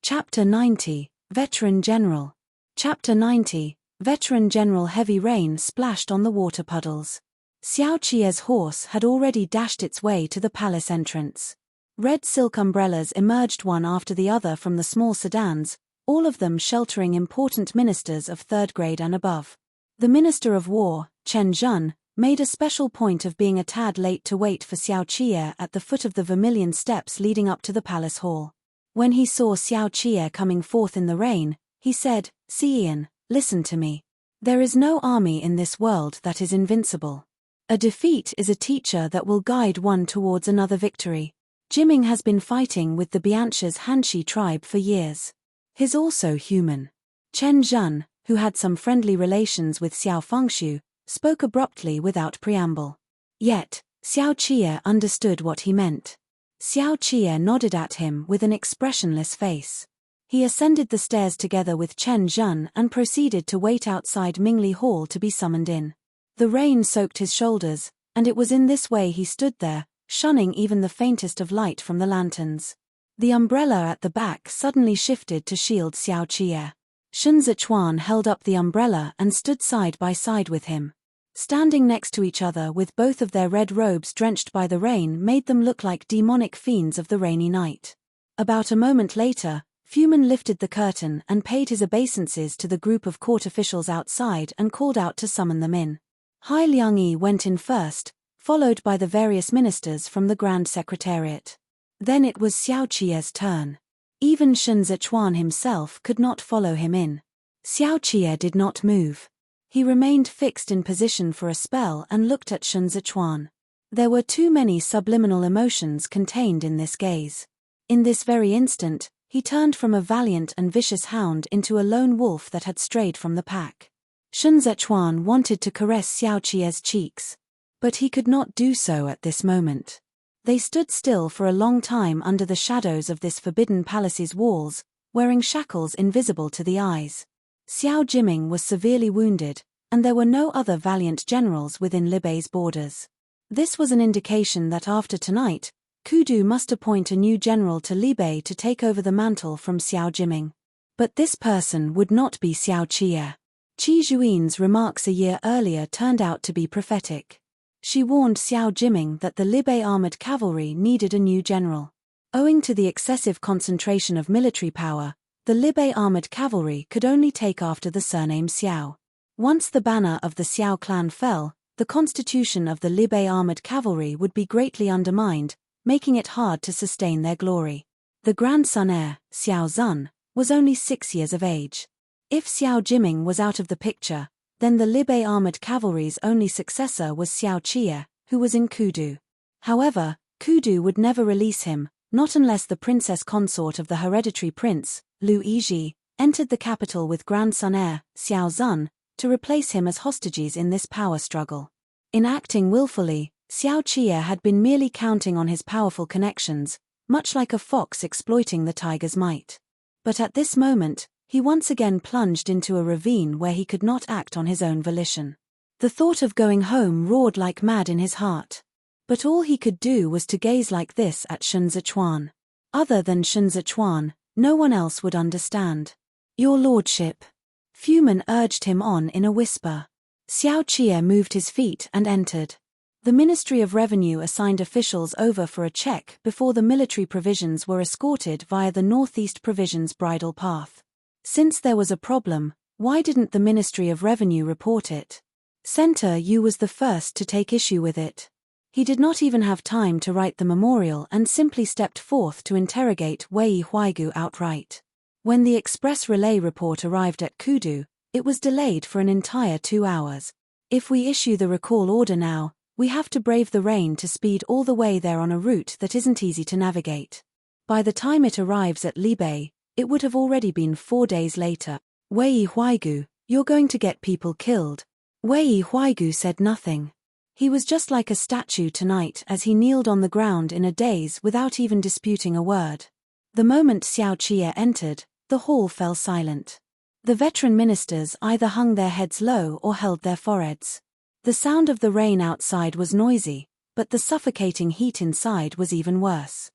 Speaker 1: Chapter 90, Veteran General. Chapter 90, Veteran General. Heavy rain splashed on the water puddles. Xiao Qi'e's horse had already dashed its way to the palace entrance. Red silk umbrellas emerged one after the other from the small sedans, all of them sheltering important ministers of 3rd grade and above. The Minister of War, Chen Zhen, made a special point of being a tad late to wait for Xiao Qi'e at the foot of the vermilion steps leading up to the palace hall. When he saw Xiao Qi'e coming forth in the rain, he said, "Xian, listen to me. There is no army in this world that is invincible. A defeat is a teacher that will guide one towards another victory. Jiming has been fighting with the Biancha's Hanshi tribe for years. He's also human." Chen Zhen, who had some friendly relations with Xiao Fengshu, spoke abruptly without preamble. Yet, Xiao Qi'e understood what he meant. Xiao Qi'e nodded at him with an expressionless face. He ascended the stairs together with Chen Zhen and proceeded to wait outside Mingli Hall to be summoned in. The rain soaked his shoulders, and it was in this way he stood there, shunning even the faintest of light from the lanterns. The umbrella at the back suddenly shifted to shield Xiao Qi'e. Sun Zichuan held up the umbrella and stood side by side with him. Standing next to each other with both of their red robes drenched by the rain made them look like demonic fiends of the rainy night. About a moment later, Fuman lifted the curtain and paid his obeisances to the group of court officials outside and called out to summon them in. Hai Liangyi went in first, followed by the various ministers from the Grand Secretariat. Then it was Xiao Qi'e's turn. Even Sun Zichuan himself could not follow him in. Xiao Qi'e did not move. He remained fixed in position for a spell and looked at Sun Zichuan. There were too many subliminal emotions contained in this gaze. In this very instant, he turned from a valiant and vicious hound into a lone wolf that had strayed from the pack. Sun Zechuan wanted to caress Xiao Qie's cheeks, but he could not do so at this moment. They stood still for a long time under the shadows of this forbidden palace's walls, wearing shackles invisible to the eyes. Xiao Jiming was severely wounded, and there were no other valiant generals within Libei's borders. This was an indication that after tonight, Kudu must appoint a new general to Libei to take over the mantle from Xiao Jiming. But this person would not be Xiao Qie. Qi Zhuin's remarks a year earlier turned out to be prophetic. She warned Xiao Jiming that the Libei armored cavalry needed a new general. Owing to the excessive concentration of military power, the Libei armored cavalry could only take after the surname Xiao. Once the banner of the Xiao clan fell, the constitution of the Libei armored cavalry would be greatly undermined, making it hard to sustain their glory. The grandson heir, Xiao Zun, was only 6 years of age. If Xiao Jiming was out of the picture, then the Libei armored cavalry's only successor was Xiao Qie, who was in Kudu. However, Kudu would never release him, not unless the princess consort of the hereditary prince, Lu Yizhi, entered the capital with grandson heir, Xiao Zun, to replace him as hostages in this power struggle. In acting willfully, Xiao Qie had been merely counting on his powerful connections, much like a fox exploiting the tiger's might. But at this moment, he once again plunged into a ravine where he could not act on his own volition. The thought of going home roared like mad in his heart. But all he could do was to gaze like this at Sun Zechuan. Other than Sun Zechuan, no one else would understand. "Your lordship." Fuman urged him on in a whisper. Xiao Qie moved his feet and entered. The Ministry of Revenue assigned officials over for a check before the military provisions were escorted via the Northeast Provisions bridle path. Since there was a problem, why didn't the Ministry of Revenue report it? Center Yu was the first to take issue with it. He did not even have time to write the memorial and simply stepped forth to interrogate Wei Huaigu outright. When the express relay report arrived at Kudu, it was delayed for an entire 2 hours. If we issue the recall order now, we have to brave the rain to speed all the way there on a route that isn't easy to navigate. By the time it arrives at Libei, it would have already been 4 days later. Wei Huaigu, you're going to get people killed. Wei Huaigu said nothing. He was just like a statue tonight as he kneeled on the ground in a daze without even disputing a word. The moment Xiao Qie entered, the hall fell silent. The veteran ministers either hung their heads low or held their foreheads. The sound of the rain outside was noisy, but the suffocating heat inside was even worse.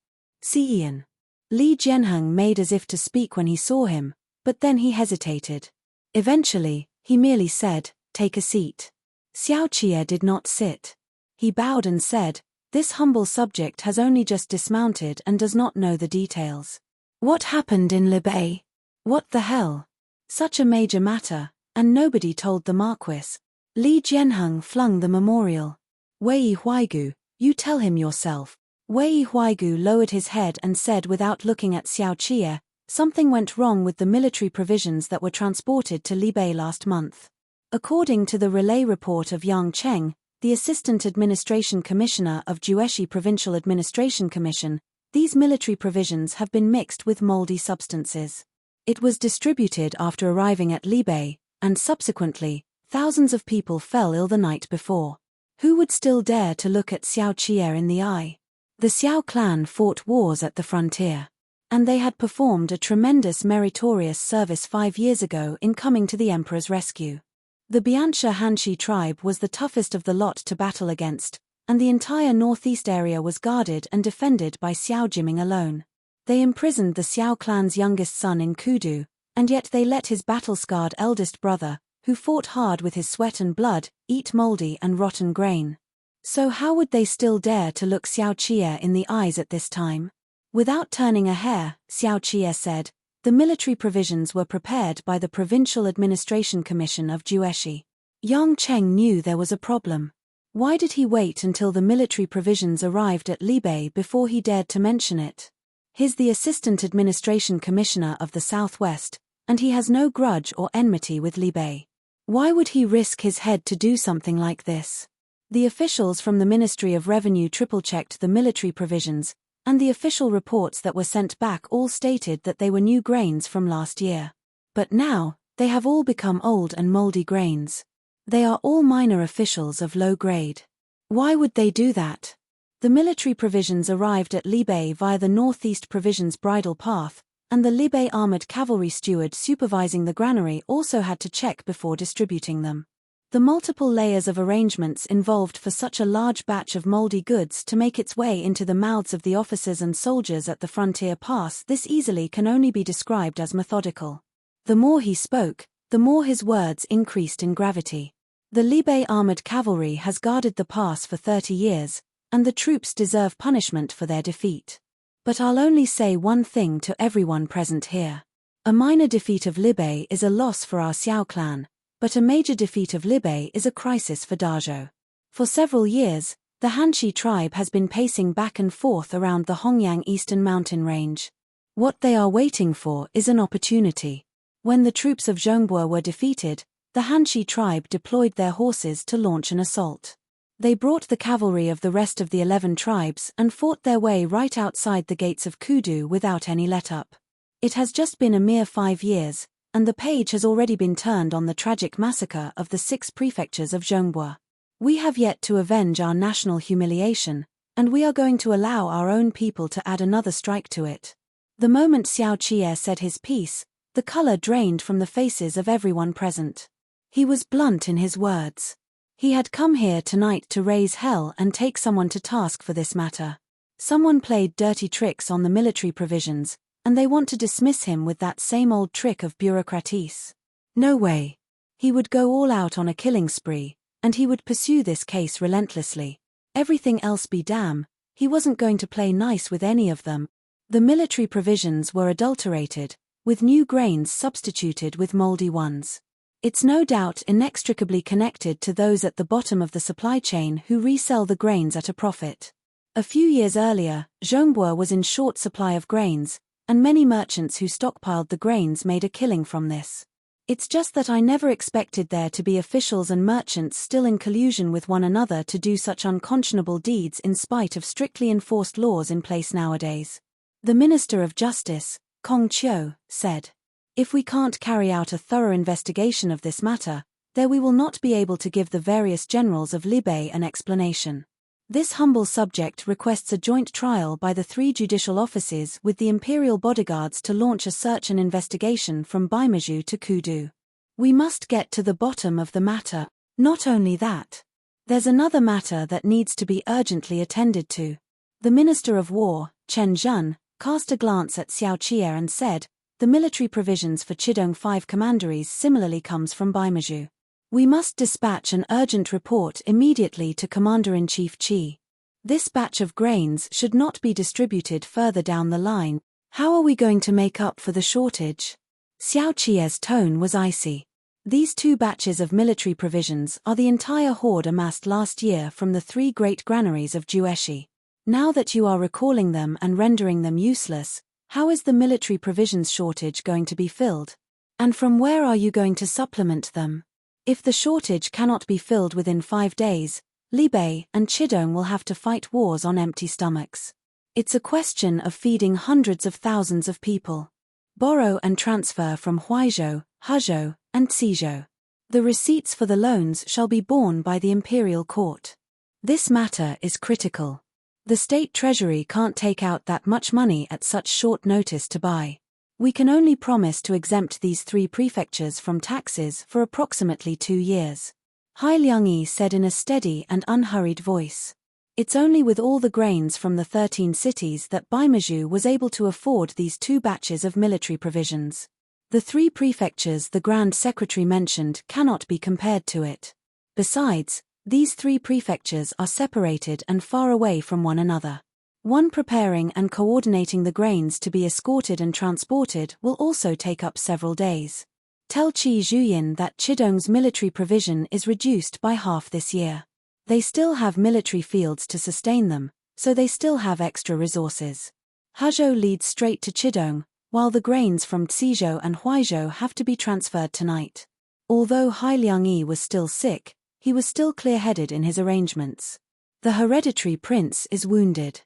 Speaker 1: Ian. Li Jianheng made as if to speak when he saw him, but then he hesitated. Eventually, he merely said, "Take a seat." Xiao Qie did not sit. He bowed and said, "This humble subject has only just dismounted and does not know the details." "What happened in Libei? What the hell? Such a major matter, and nobody told the Marquis." Li Jianheng flung the memorial. "Wei Huaigu, you tell him yourself." Wei Huaigu lowered his head and said without looking at Xiao Qie, "Something went wrong with the military provisions that were transported to Libei last month." According to the relay report of Yang Cheng, the Assistant Administration Commissioner of Jueshi Provincial Administration Commission, these military provisions have been mixed with moldy substances. It was distributed after arriving at Libei, and subsequently, thousands of people fell ill the night before. Who would still dare to look at Xiao Qie in the eye? The Xiao clan fought wars at the frontier. And they had performed a tremendous meritorious service 5 years ago in coming to the emperor's rescue. The Biancha Hanshi tribe was the toughest of the lot to battle against, and the entire northeast area was guarded and defended by Xiao Jiming alone. They imprisoned the Xiao clan's youngest son in Kudu, and yet they let his battle-scarred eldest brother, who fought hard with his sweat and blood, eat moldy and rotten grain. So how would they still dare to look Xiao Qie in the eyes at this time? Without turning a hair, Xiao Qie said, "The military provisions were prepared by the Provincial Administration Commission of Jueshi." Yang Cheng knew there was a problem. Why did he wait until the military provisions arrived at Libei before he dared to mention it? He's the Assistant Administration Commissioner of the Southwest, and he has no grudge or enmity with Libei. Why would he risk his head to do something like this? The officials from the Ministry of Revenue triple-checked the military provisions, and the official reports that were sent back all stated that they were new grains from last year. But now, they have all become old and moldy grains. They are all minor officials of low grade. Why would they do that? The military provisions arrived at Libe via the Northeast Provisions Bridle Path, and the Libe armored cavalry steward supervising the granary also had to check before distributing them. The multiple layers of arrangements involved for such a large batch of moldy goods to make its way into the mouths of the officers and soldiers at the frontier pass this easily can only be described as methodical. The more he spoke, the more his words increased in gravity. The Libe armored cavalry has guarded the pass for 30 years, and the troops deserve punishment for their defeat. But I'll only say one thing to everyone present here. A minor defeat of Libe is a loss for our Xiao clan, but a major defeat of Libe is a crisis for Dazhou. For several years, the Hanshi tribe has been pacing back and forth around the Hongyang Eastern Mountain Range. What they are waiting for is an opportunity. When the troops of Zhongbua were defeated, the Hanshi tribe deployed their horses to launch an assault. They brought the cavalry of the rest of the 11 tribes and fought their way right outside the gates of Kudu without any let-up. It has just been a mere 5 years, and the page has already been turned on the tragic massacre of the 6 prefectures of Zhongbua. We have yet to avenge our national humiliation, and we are going to allow our own people to add another strike to it. The moment Xiao Qie said his piece, the color drained from the faces of everyone present. He was blunt in his words. He had come here tonight to raise hell and take someone to task for this matter. Someone played dirty tricks on the military provisions, and they want to dismiss him with that same old trick of bureaucraties. No way. He would go all out on a killing spree, and he would pursue this case relentlessly. Everything else be damn, he wasn't going to play nice with any of them. The military provisions were adulterated, with new grains substituted with moldy ones. It's no doubt inextricably connected to those at the bottom of the supply chain who resell the grains at a profit. A few years earlier, Zhongbua was in short supply of grains, and many merchants who stockpiled the grains made a killing from this. It's just that I never expected there to be officials and merchants still in collusion with one another to do such unconscionable deeds in spite of strictly enforced laws in place nowadays. The Minister of Justice, Kong Chiu, said, "If we can't carry out a thorough investigation of this matter, then we will not be able to give the various generals of Libe an explanation. This humble subject requests a joint trial by the 3 judicial offices with the imperial bodyguards to launch a search and investigation from Baimaju to Kudu. We must get to the bottom of the matter. Not only that. There's another matter that needs to be urgently attended to." The Minister of War, Chen Zhen, cast a glance at Xiao Qie and said, "The military provisions for Chidong 5 commanderies similarly comes from Baimaju. We must dispatch an urgent report immediately to Commander-in-Chief Qi. This batch of grains should not be distributed further down the line. How are we going to make up for the shortage?" Xiao Qie's tone was icy. These 2 batches of military provisions are the entire hoard amassed last year from the 3 great granaries of Jueshi. Now that you are recalling them and rendering them useless, how is the military provisions shortage going to be filled? And from where are you going to supplement them? If the shortage cannot be filled within 5 days, Libe and Chidong will have to fight wars on empty stomachs. It's a question of feeding hundreds of thousands of people. Borrow and transfer from Huaizhou, Hezhou, and Cizhou. The receipts for the loans shall be borne by the imperial court. This matter is critical. The state treasury can't take out that much money at such short notice to buy. We can only promise to exempt these 3 prefectures from taxes for approximately 2 years. Hai Liangyi said in a steady and unhurried voice. It's only with all the grains from the 13 cities that Baimaju was able to afford these 2 batches of military provisions. The 3 prefectures the Grand Secretary mentioned cannot be compared to it. Besides, these 3 prefectures are separated and far away from one another. One preparing and coordinating the grains to be escorted and transported will also take up several days. Tell Qi Zhuyin that Chidong's military provision is reduced by half this year. They still have military fields to sustain them, so they still have extra resources. Hezhou leads straight to Chidong, while the grains from Cizhou and Huaizhou have to be transferred tonight. Although Hai Liangyi was still sick, he was still clear-headed in his arrangements. The hereditary prince is wounded.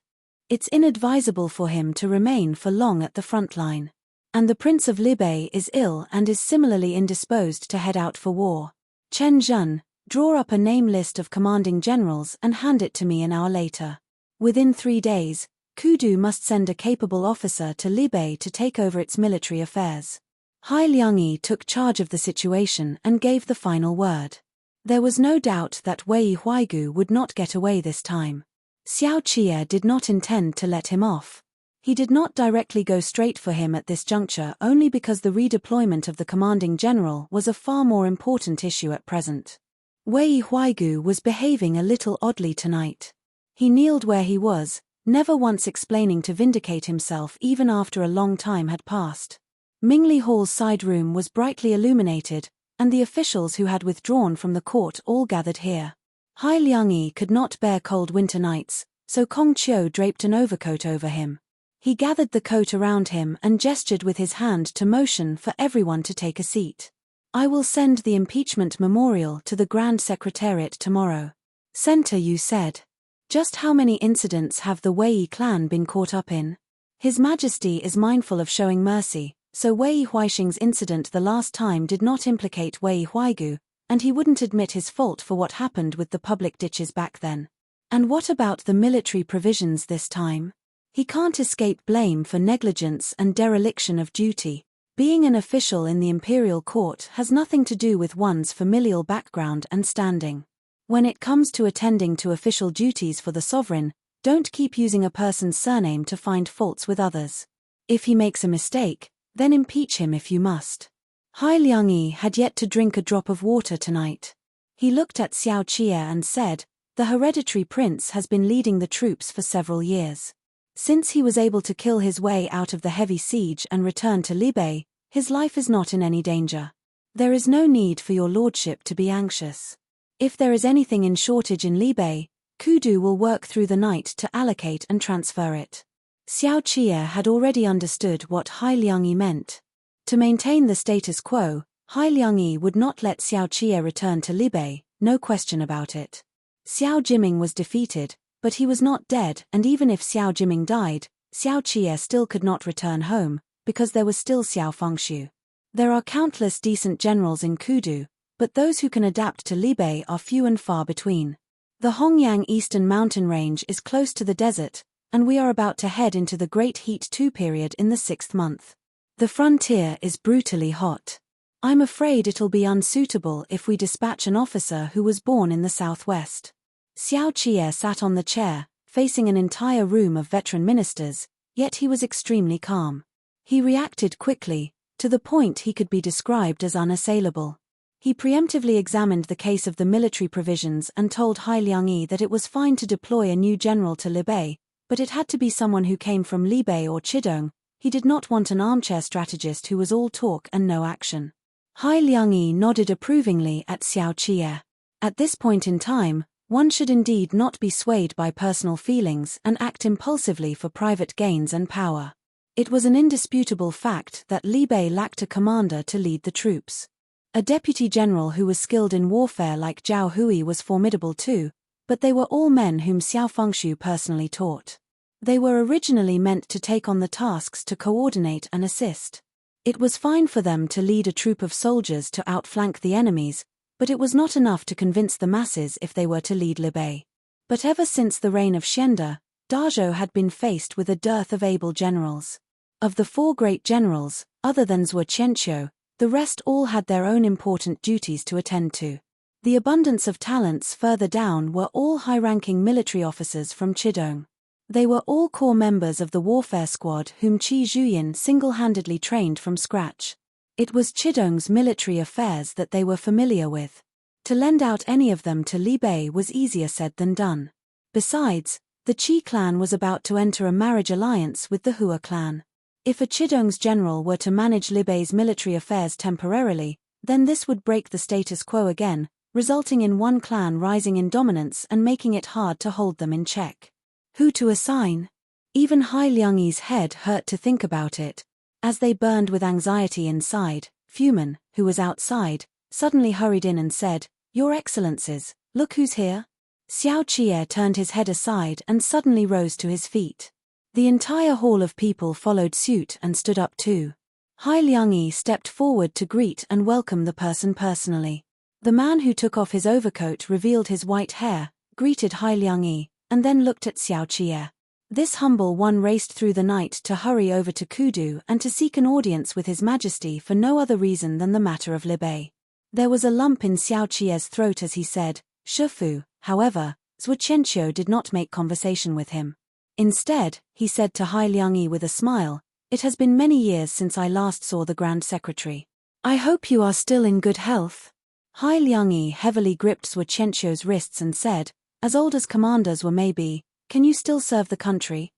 Speaker 1: It's inadvisable for him to remain for long at the front line. And the Prince of Libei is ill and is similarly indisposed to head out for war. Chen Zhen, draw up a name list of commanding generals and hand it to me an hour later. Within 3 days, Kudu must send a capable officer to Libei to take over its military affairs. Hai Liangyi took charge of the situation and gave the final word. There was no doubt that Wei Huaigu would not get away this time. Xiao Qie did not intend to let him off. He did not directly go straight for him at this juncture only because the redeployment of the commanding general was a far more important issue at present. Wei Huaigu was behaving a little oddly tonight. He kneeled where he was, never once explaining to vindicate himself even after a long time had passed. Mingli Hall's side room was brightly illuminated, and the officials who had withdrawn from the court all gathered here. Hai Liangyi could not bear cold winter nights, so Kong Qiu draped an overcoat over him. He gathered the coat around him and gestured with his hand to motion for everyone to take a seat. I will send the impeachment memorial to the Grand Secretariat tomorrow. Center, you said. Just how many incidents have the Wei clan been caught up in? His Majesty is mindful of showing mercy, so Wei Huixing's incident the last time did not implicate Wei Huaigu, and he wouldn't admit his fault for what happened with the public ditches back then. And what about the military provisions this time? He can't escape blame for negligence and dereliction of duty. Being an official in the imperial court has nothing to do with one's familial background and standing. When it comes to attending to official duties for the sovereign, don't keep using a person's surname to find faults with others. If he makes a mistake, then impeach him if you must. Hai Liangyi had yet to drink a drop of water tonight. He looked at Xiao Qie and said, "The hereditary prince has been leading the troops for several years. Since he was able to kill his way out of the heavy siege and return to Libei, his life is not in any danger. There is no need for your lordship to be anxious. If there is anything in shortage in Libei, Kudu will work through the night to allocate and transfer it." Xiao Qie had already understood what Hai Liangyi meant. To maintain the status quo, Hai Liangyi would not let Xiao Qie return to Libei, no question about it. Xiao Jiming was defeated, but he was not dead, and even if Xiao Jiming died, Xiao Qie still could not return home, because there was still Xiao Fengshu. There are countless decent generals in Kudu, but those who can adapt to Libei are few and far between. The Hongyang Eastern Mountain Range is close to the desert, and we are about to head into the Great Heat 2 period in the 6th month. The frontier is brutally hot. I'm afraid it'll be unsuitable if we dispatch an officer who was born in the southwest. Xiao Qie sat on the chair, facing an entire room of veteran ministers, yet he was extremely calm. He reacted quickly, to the point he could be described as unassailable. He preemptively examined the case of the military provisions and told Hai Liangyi that it was fine to deploy a new general to Libei, but it had to be someone who came from Libei or Chidong. He did not want an armchair strategist who was all talk and no action. Hai Liangyi nodded approvingly at Xiao Qie. At this point in time, one should indeed not be swayed by personal feelings and act impulsively for private gains and power. It was an indisputable fact that Libei lacked a commander to lead the troops. A deputy general who was skilled in warfare like Zhao Hui was formidable too, but they were all men whom Xiao Fengshu personally taught. They were originally meant to take on the tasks to coordinate and assist. It was fine for them to lead a troop of soldiers to outflank the enemies, but it was not enough to convince the masses if they were to lead Libei. But ever since the reign of Xianda, Dazhou had been faced with a dearth of able generals. Of the 4 great generals, other than Zhuo Qianqiu, the rest all had their own important duties to attend to. The abundance of talents further down were all high-ranking military officers from Chidong. They were all core members of the warfare squad whom Qi Zhuyin single-handedly trained from scratch. It was Chidong's military affairs that they were familiar with. To lend out any of them to Libei was easier said than done. Besides, the Qi clan was about to enter a marriage alliance with the Hua clan. If a Chidong's general were to manage Libei's military affairs temporarily, then this would break the status quo again, resulting in one clan rising in dominance and making it hard to hold them in check. Who to assign? Even Hai Liangyi's head hurt to think about it. As they burned with anxiety inside, Fuman, who was outside, suddenly hurried in and said, "Your Excellencies, look who's here." Xiao Qie turned his head aside and suddenly rose to his feet. The entire hall of people followed suit and stood up too. Hai Liangyi stepped forward to greet and welcome the person personally. The man who took off his overcoat revealed his white hair, greeted Hai Liangyi, and then looked at Xiao Qie. This humble one raced through the night to hurry over to Kudu and to seek an audience with His Majesty for no other reason than the matter of Li Bei. There was a lump in Xiao Qie's throat as he said, "Shifu." However, Zhuo Qianqiu did not make conversation with him. Instead, he said to Hai Liangyi with a smile, "It has been many years since I last saw the Grand Secretary. I hope you are still in good health." Hai Liangyi heavily gripped Zhuo Qianqiu's wrists and said, "As old as commanders were may be, can you still serve the country?"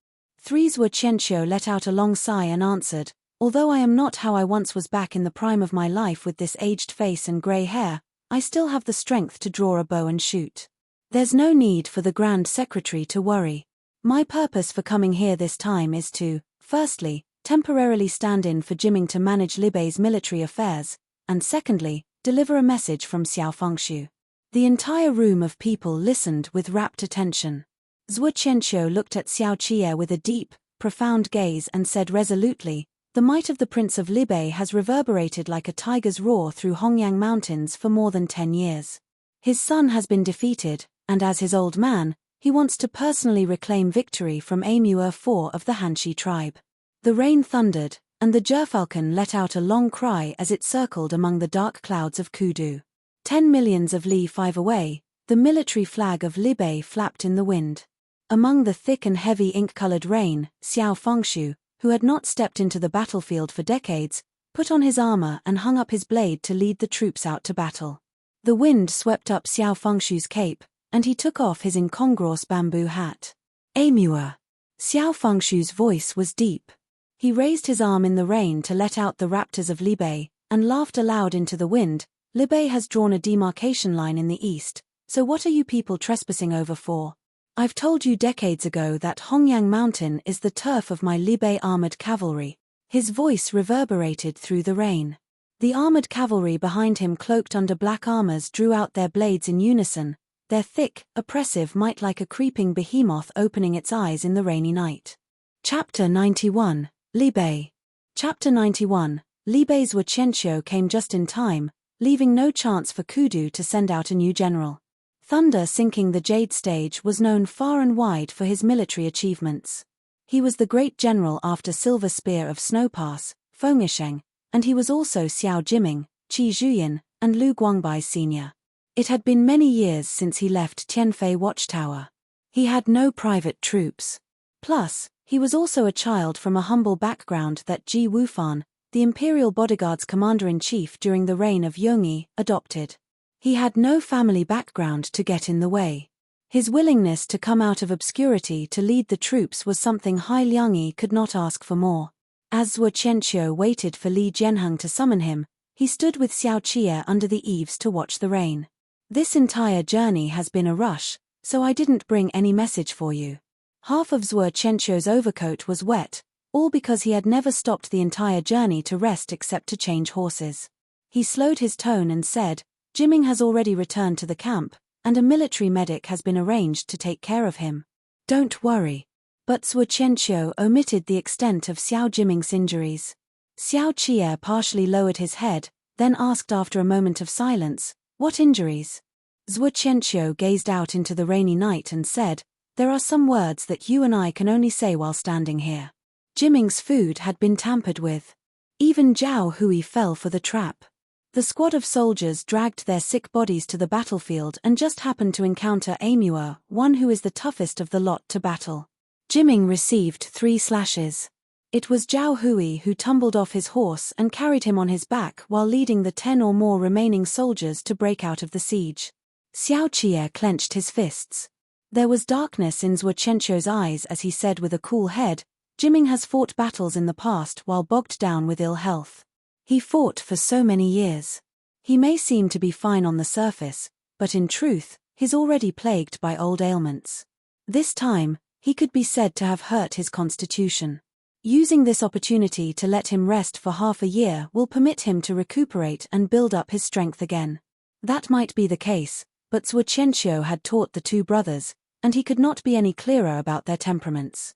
Speaker 1: Zhuo Qianqiu let out a long sigh and answered, "Although I am not how I once was back in the prime of my life with this aged face and grey hair, I still have the strength to draw a bow and shoot. There's no need for the Grand Secretary to worry. My purpose for coming here this time is to, firstly, temporarily stand in for Jiming to manage Li Bei's military affairs, and secondly, deliver a message from Xiao Fengshu." The entire room of people listened with rapt attention. Zhuo Qianqiu looked at Xiao Qie with a deep, profound gaze and said resolutely, "The might of the Prince of Li Bei has reverberated like a tiger's roar through Hongyang Mountains for more than 10 years. His son has been defeated, and as his old man, he wants to personally reclaim victory from Amur IV of the Hanshi tribe." The rain thundered, and the gerfalcon let out a long cry as it circled among the dark clouds of Kudu. 10 millions of li 5 away, the military flag of Li Bei flapped in the wind. Among the thick and heavy ink-colored rain, Xiao Fengshu, who had not stepped into the battlefield for decades, put on his armor and hung up his blade to lead the troops out to battle. The wind swept up Xiao Fengshu's cape, and he took off his incongruous bamboo hat. "Amur." Xiao Fengshu's voice was deep. He raised his arm in the rain to let out the raptors of Li Bei, and laughed aloud into the wind. "Li Bei has drawn a demarcation line in the east, so what are you people trespassing over for? I've told you decades ago that Hongyang Mountain is the turf of my Li Bei armored cavalry." His voice reverberated through the rain. The armored cavalry behind him cloaked under black armors drew out their blades in unison, their thick, oppressive might like a creeping behemoth opening its eyes in the rainy night. Chapter 91, Li Bei. Chapter 91, Li Bei's Zhuo Qianqiu came just in time, leaving no chance for Kudu to send out a new general. Thunder sinking the Jade Stage was known far and wide for his military achievements. He was the great general after Silver Spear of Snow Pass, Fengisheng, and he was also Xiao Jiming, Qi Zhuyin, and Lu Guangbai's senior. It had been many years since he left Tianfei Watchtower. He had no private troops. Plus, he was also a child from a humble background that Ji Wufan, the imperial bodyguard's commander-in-chief during the reign of Yongyi, adopted. He had no family background to get in the way. His willingness to come out of obscurity to lead the troops was something Hai Liangyi could not ask for more. As Zhuo Qianqiu waited for Li Jianheng to summon him, he stood with Xiao Qie under the eaves to watch the rain. "This entire journey has been a rush, so I didn't bring any message for you." Half of Zhuo Qianqiu's overcoat was wet, all because he had never stopped the entire journey to rest except to change horses. He slowed his tone and said, "Jiming has already returned to the camp, and a military medic has been arranged to take care of him. Don't worry." But Zhuo Qianqiu omitted the extent of Xiao Jiming's injuries. Xiao Qie partially lowered his head, then asked after a moment of silence, "What injuries?" Zhuo Qianqiu gazed out into the rainy night and said, "There are some words that you and I can only say while standing here. Jiming's food had been tampered with. Even Zhao Hui fell for the trap. The squad of soldiers dragged their sick bodies to the battlefield and just happened to encounter Amur, one who is the toughest of the lot to battle. Jiming received 3 slashes. It was Zhao Hui who tumbled off his horse and carried him on his back while leading the 10 or more remaining soldiers to break out of the siege." Xiao Qie clenched his fists. There was darkness in Zhuo Qianqiu's eyes as he said with a cool head, "Jiming has fought battles in the past while bogged down with ill health. He fought for so many years. He may seem to be fine on the surface, but in truth, he's already plagued by old ailments. This time, he could be said to have hurt his constitution. Using this opportunity to let him rest for half a year will permit him to recuperate and build up his strength again." That might be the case, but Zhuo Qianqiu had taught the two brothers, and he could not be any clearer about their temperaments.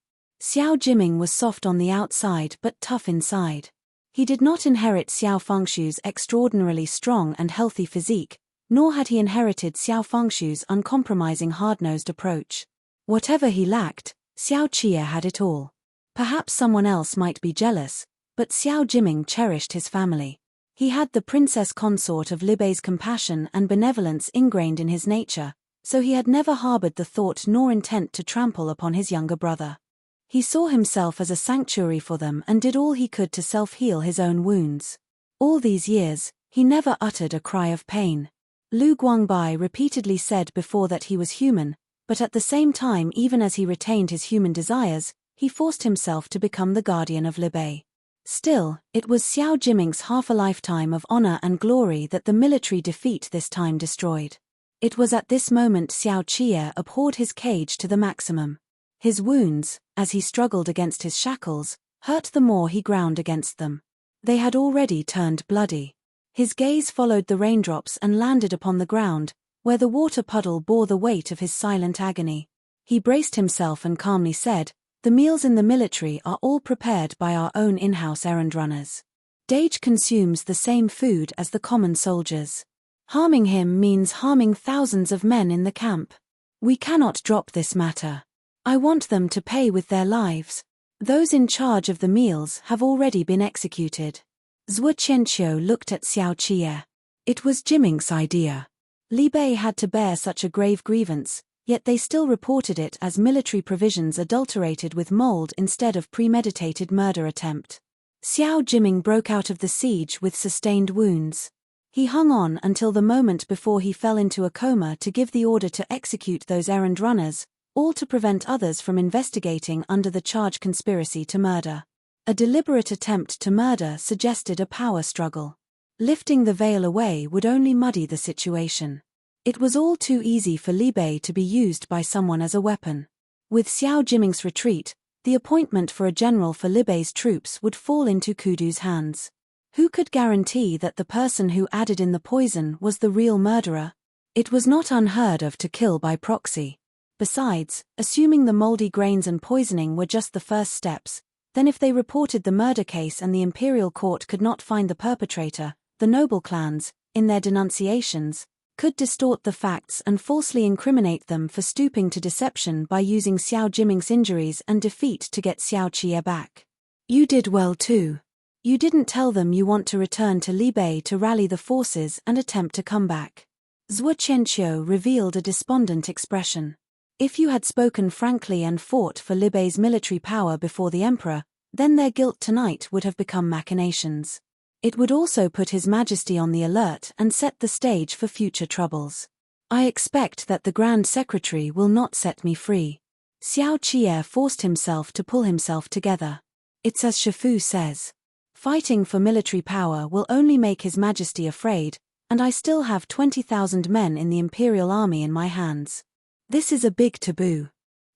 Speaker 1: Xiao Jiming was soft on the outside but tough inside. He did not inherit Xiao Fengshu's extraordinarily strong and healthy physique, nor had he inherited Xiao Fengshu's uncompromising hard-nosed approach. Whatever he lacked, Xiao Qie had it all. Perhaps someone else might be jealous, but Xiao Jiming cherished his family. He had the princess consort of Libei's compassion and benevolence ingrained in his nature, so he had never harbored the thought nor intent to trample upon his younger brother. He saw himself as a sanctuary for them and did all he could to self-heal his own wounds. All these years, he never uttered a cry of pain. Lu Guangbai repeatedly said before that he was human, but at the same time, even as he retained his human desires, he forced himself to become the guardian of Libei. Still, it was Xiao Jiming's half a lifetime of honor and glory that the military defeat this time destroyed. It was at this moment Xiao Qie abhorred his cage to the maximum. His wounds, as he struggled against his shackles, hurt the more he ground against them. They had already turned bloody. His gaze followed the raindrops and landed upon the ground, where the water puddle bore the weight of his silent agony. He braced himself and calmly said, "The meals in the military are all prepared by our own in-house errand runners. Dage consumes the same food as the common soldiers. Harming him means harming thousands of men in the camp. We cannot drop this matter. I want them to pay with their lives. Those in charge of the meals have already been executed." Zhuo Qianqiu looked at Xiao Qie. It was Jiming's idea. Libei had to bear such a grave grievance, yet they still reported it as military provisions adulterated with mold instead of premeditated murder attempt. Xiao Jiming broke out of the siege with sustained wounds. He hung on until the moment before he fell into a coma to give the order to execute those errand runners, all to prevent others from investigating under the charge conspiracy to murder. A deliberate attempt to murder suggested a power struggle. Lifting the veil away would only muddy the situation. It was all too easy for Libei to be used by someone as a weapon. With Xiao Jiming's retreat, the appointment for a general for Libei's troops would fall into Kudu's hands. Who could guarantee that the person who added in the poison was the real murderer? It was not unheard of to kill by proxy. Besides, assuming the moldy grains and poisoning were just the first steps, then if they reported the murder case and the imperial court could not find the perpetrator, the noble clans, in their denunciations, could distort the facts and falsely incriminate them for stooping to deception by using Xiao Jiming's injuries and defeat to get Xiao Qie back. You did well too. You didn't tell them you want to return to Libei to rally the forces and attempt a comeback. Zhuo Qianqiu revealed a despondent expression. If you had spoken frankly and fought for Libei's military power before the emperor, then their guilt tonight would have become machinations. It would also put His Majesty on the alert and set the stage for future troubles. I expect that the Grand Secretary will not set me free. Xiao Qie forced himself to pull himself together. It's as Shifu says. Fighting for military power will only make His Majesty afraid, and I still have 20,000 men in the Imperial Army in my hands. This is a big taboo.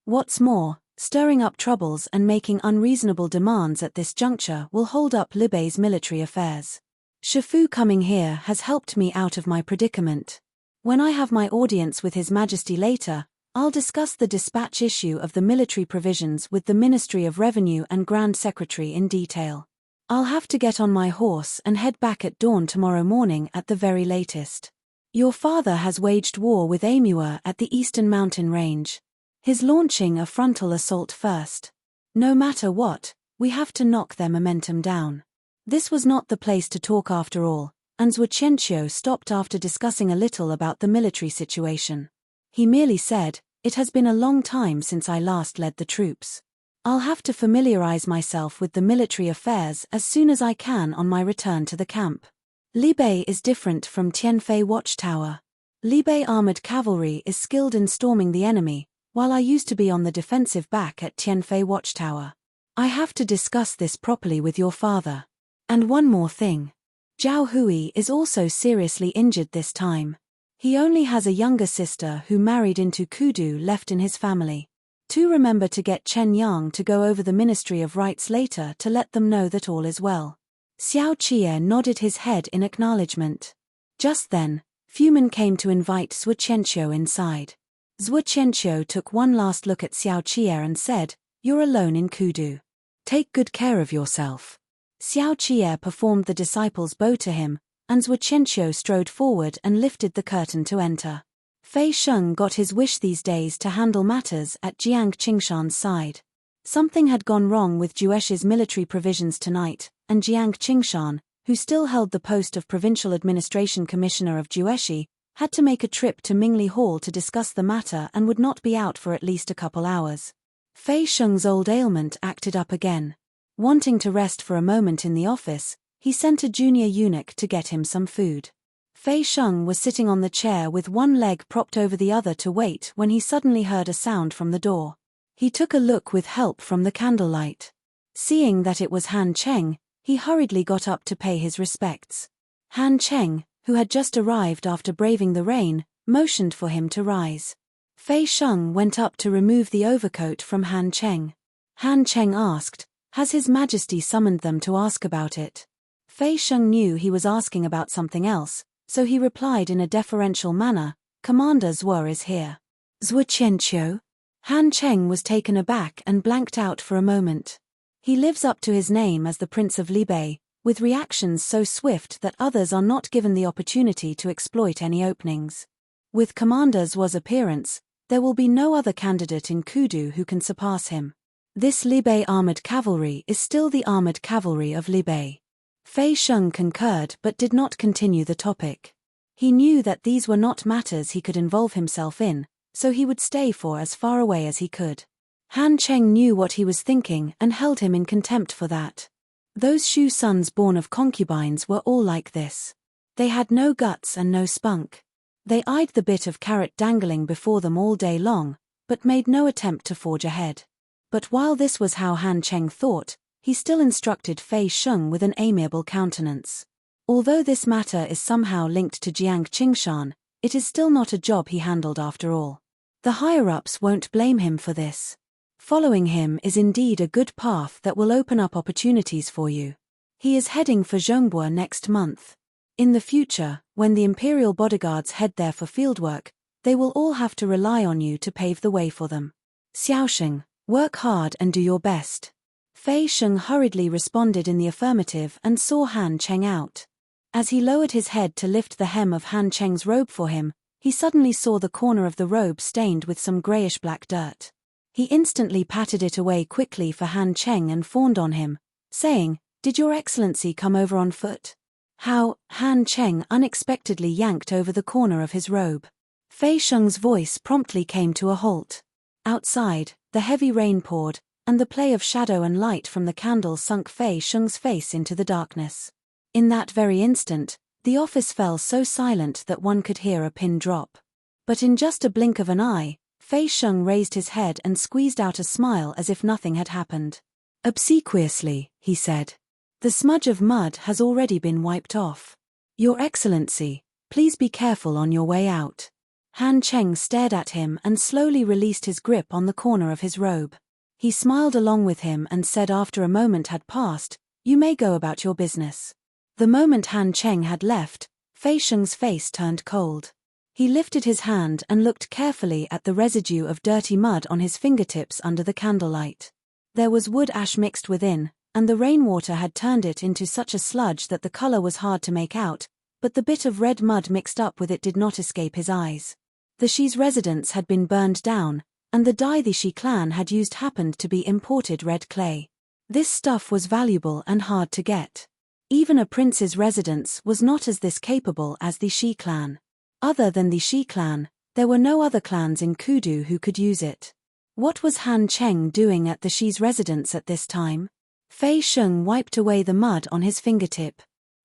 Speaker 1: What's more, stirring up troubles and making unreasonable demands at this juncture will hold up Libei's military affairs. Shifu coming here has helped me out of my predicament. When I have my audience with His Majesty later, I'll discuss the dispatch issue of the military provisions with the Ministry of Revenue and Grand Secretary in detail. I'll have to get on my horse and head back at dawn tomorrow morning at the very latest. Your father has waged war with Amur at the eastern mountain range. He's launching a frontal assault first. No matter what, we have to knock their momentum down. This was not the place to talk after all, and Zhuo Qianqiu stopped after discussing a little about the military situation. He merely said, "It has been a long time since I last led the troops. I'll have to familiarize myself with the military affairs as soon as I can on my return to the camp. Libei is different from Tianfei Watchtower. Libei armored cavalry is skilled in storming the enemy, while I used to be on the defensive back at Tianfei Watchtower. I have to discuss this properly with your father. And one more thing. Zhao Hui is also seriously injured this time. He only has a younger sister who married into Kudu left in his family. Do remember to get Chen Yang to go over the Ministry of Rights later to let them know that all is well." Xiao Qie nodded his head in acknowledgement. Just then, Fumin came to invite Zhuo Qianqiu inside. Zhuo Qianqiu took one last look at Xiao Qie and said, You're alone in Kudu. Take good care of yourself. Xiao Qi'er performed the disciples' bow to him, and Zhuo Qianqiu strode forward and lifted the curtain to enter. Fei Sheng got his wish these days to handle matters at Jiang Qingshan's side. Something had gone wrong with Jueshi's military provisions tonight, and Jiang Qingshan, who still held the post of Provincial Administration Commissioner of Jueshi, had to make a trip to Mingli Hall to discuss the matter and would not be out for at least a couple hours. Fei Sheng's old ailment acted up again. Wanting to rest for a moment in the office, he sent a junior eunuch to get him some food. Fei Sheng was sitting on the chair with one leg propped over the other to wait when he suddenly heard a sound from the door. He took a look with help from the candlelight. Seeing that it was Han Cheng, he hurriedly got up to pay his respects. Han Cheng, who had just arrived after braving the rain, motioned for him to rise. Fei Sheng went up to remove the overcoat from Han Cheng. Han Cheng asked, "Has His Majesty summoned them to ask about it?" Fei Sheng knew he was asking about something else, so he replied in a deferential manner, "Commander Zhuo is here." "Zhuo Qianqiu?" Han Cheng was taken aback and blanked out for a moment. He lives up to his name as the Prince of Libei, with reactions so swift that others are not given the opportunity to exploit any openings. With Commander Zhuo's appearance, there will be no other candidate in Kudu who can surpass him. This Libei armored cavalry is still the armored cavalry of Libei. Fei Sheng concurred but did not continue the topic. He knew that these were not matters he could involve himself in, so he would stay for as far away as he could. Han Cheng knew what he was thinking and held him in contempt for that. Those Shu sons born of concubines were all like this. They had no guts and no spunk. They eyed the bit of carrot dangling before them all day long, but made no attempt to forge ahead. But while this was how Han Cheng thought, he still instructed Fei Sheng with an amiable countenance. Although this matter is somehow linked to Jiang Qingshan, it is still not a job he handled after all. The higher-ups won't blame him for this. Following him is indeed a good path that will open up opportunities for you. He is heading for Zhongbua next month. In the future, when the imperial bodyguards head there for fieldwork, they will all have to rely on you to pave the way for them. Xiaosheng, work hard and do your best. Fei Sheng hurriedly responded in the affirmative and saw Han Cheng out. As he lowered his head to lift the hem of Han Cheng's robe for him, he suddenly saw the corner of the robe stained with some grayish-black dirt. He instantly patted it away quickly for Han Cheng and fawned on him, saying, "Did Your Excellency come over on foot?" "How?" Han Cheng unexpectedly yanked over the corner of his robe. Fei Sheng's voice promptly came to a halt. Outside, the heavy rain poured, and the play of shadow and light from the candle sunk Fei Sheng's face into the darkness. In that very instant, the office fell so silent that one could hear a pin drop. But in just a blink of an eye, Fei Sheng raised his head and squeezed out a smile as if nothing had happened. Obsequiously, he said, "The smudge of mud has already been wiped off. Your Excellency, please be careful on your way out." Han Cheng stared at him and slowly released his grip on the corner of his robe. He smiled along with him and said after a moment had passed, "You may go about your business." The moment Han Cheng had left, Fei Sheng's face turned cold. He lifted his hand and looked carefully at the residue of dirty mud on his fingertips under the candlelight. There was wood ash mixed within, and the rainwater had turned it into such a sludge that the color was hard to make out, but the bit of red mud mixed up with it did not escape his eyes. The Shi's residence had been burned down, and the dye the Shi clan had used happened to be imported red clay. This stuff was valuable and hard to get. Even a prince's residence was not as this capable as the Shi clan. Other than the Shi clan, there were no other clans in Kudu who could use it. What was Han Cheng doing at the Shi's residence at this time? Fei Sheng wiped away the mud on his fingertip.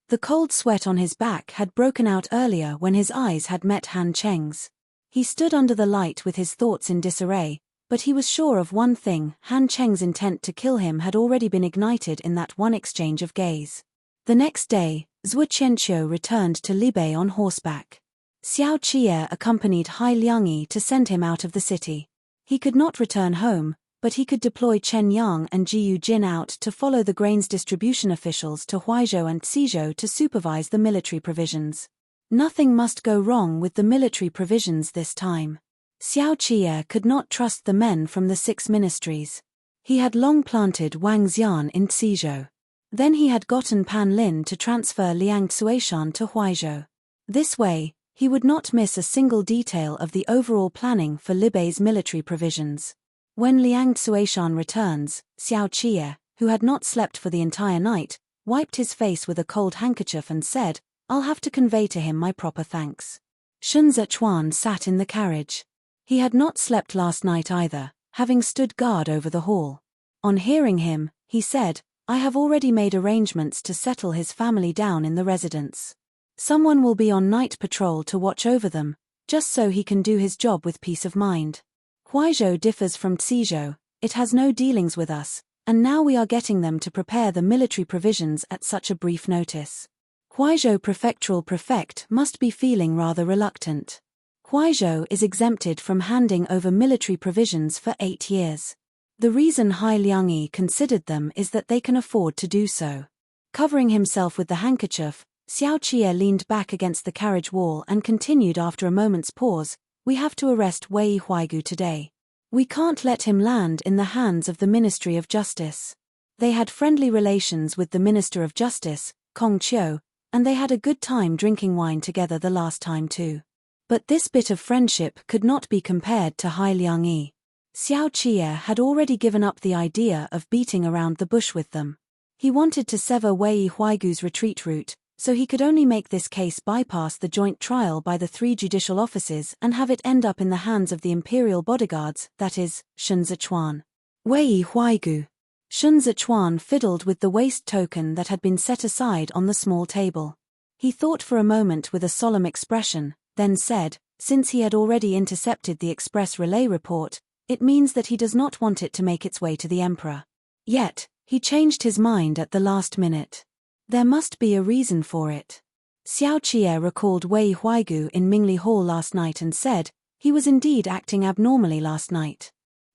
Speaker 1: The cold sweat on his back had broken out earlier when his eyes had met Han Cheng's. He stood under the light with his thoughts in disarray, but he was sure of one thing: Han Cheng's intent to kill him had already been ignited in that one exchange of gaze. The next day, Zhuo Qianqiu returned to Libei on horseback. Xiao Qi'er accompanied Hai Liangyi to send him out of the city. He could not return home, but he could deploy Chen Yang and Jiyu Jin out to follow the grains distribution officials to Huaizhou and Xizhou to supervise the military provisions. Nothing must go wrong with the military provisions this time. Xiao Qi'er could not trust the men from the 6 ministries. He had long planted Wang Xian in Cizhou. Then he had gotten Pan Lin to transfer Liang Xueshan to Huaizhou. This way, he would not miss a single detail of the overall planning for Libei's military provisions. When Liang Xueshan returns, Xiao Qie, who had not slept for the entire night, wiped his face with a cold handkerchief and said, "I'll have to convey to him my proper thanks." Shun Zichuan sat in the carriage. He had not slept last night either, having stood guard over the hall. On hearing him, he said, "I have already made arrangements to settle his family down in the residence. Someone will be on night patrol to watch over them, just so he can do his job with peace of mind. Huaizhou differs from Cizhou, it has no dealings with us, and now we are getting them to prepare the military provisions at such a brief notice." Huaizhou prefectural prefect must be feeling rather reluctant. Huaizhou is exempted from handing over military provisions for 8 years. The reason Hai Liangyi considered them is that they can afford to do so. Covering himself with the handkerchief, Xiao Qie leaned back against the carriage wall and continued after a moment's pause, "We have to arrest Wei Huaigu today. We can't let him land in the hands of the Ministry of Justice. They had friendly relations with the Minister of Justice, Kong Chiu, and they had a good time drinking wine together the last time too. But this bit of friendship could not be compared to Hai Liangyi." Xiao Qie had already given up the idea of beating around the bush with them. He wanted to sever Wei Huaigu's retreat route, so he could only make this case bypass the joint trial by the 3 judicial offices and have it end up in the hands of the imperial bodyguards, that is, Shun Zichuan. Wei Huaigu. Shun Zichuan fiddled with the waste token that had been set aside on the small table. He thought for a moment with a solemn expression, then said, since he had already intercepted the express relay report, it means that he does not want it to make its way to the emperor. Yet, he changed his mind at the last minute. There must be a reason for it. Xiao Qie recalled Wei Huaigu in Mingli Hall last night and said, he was indeed acting abnormally last night.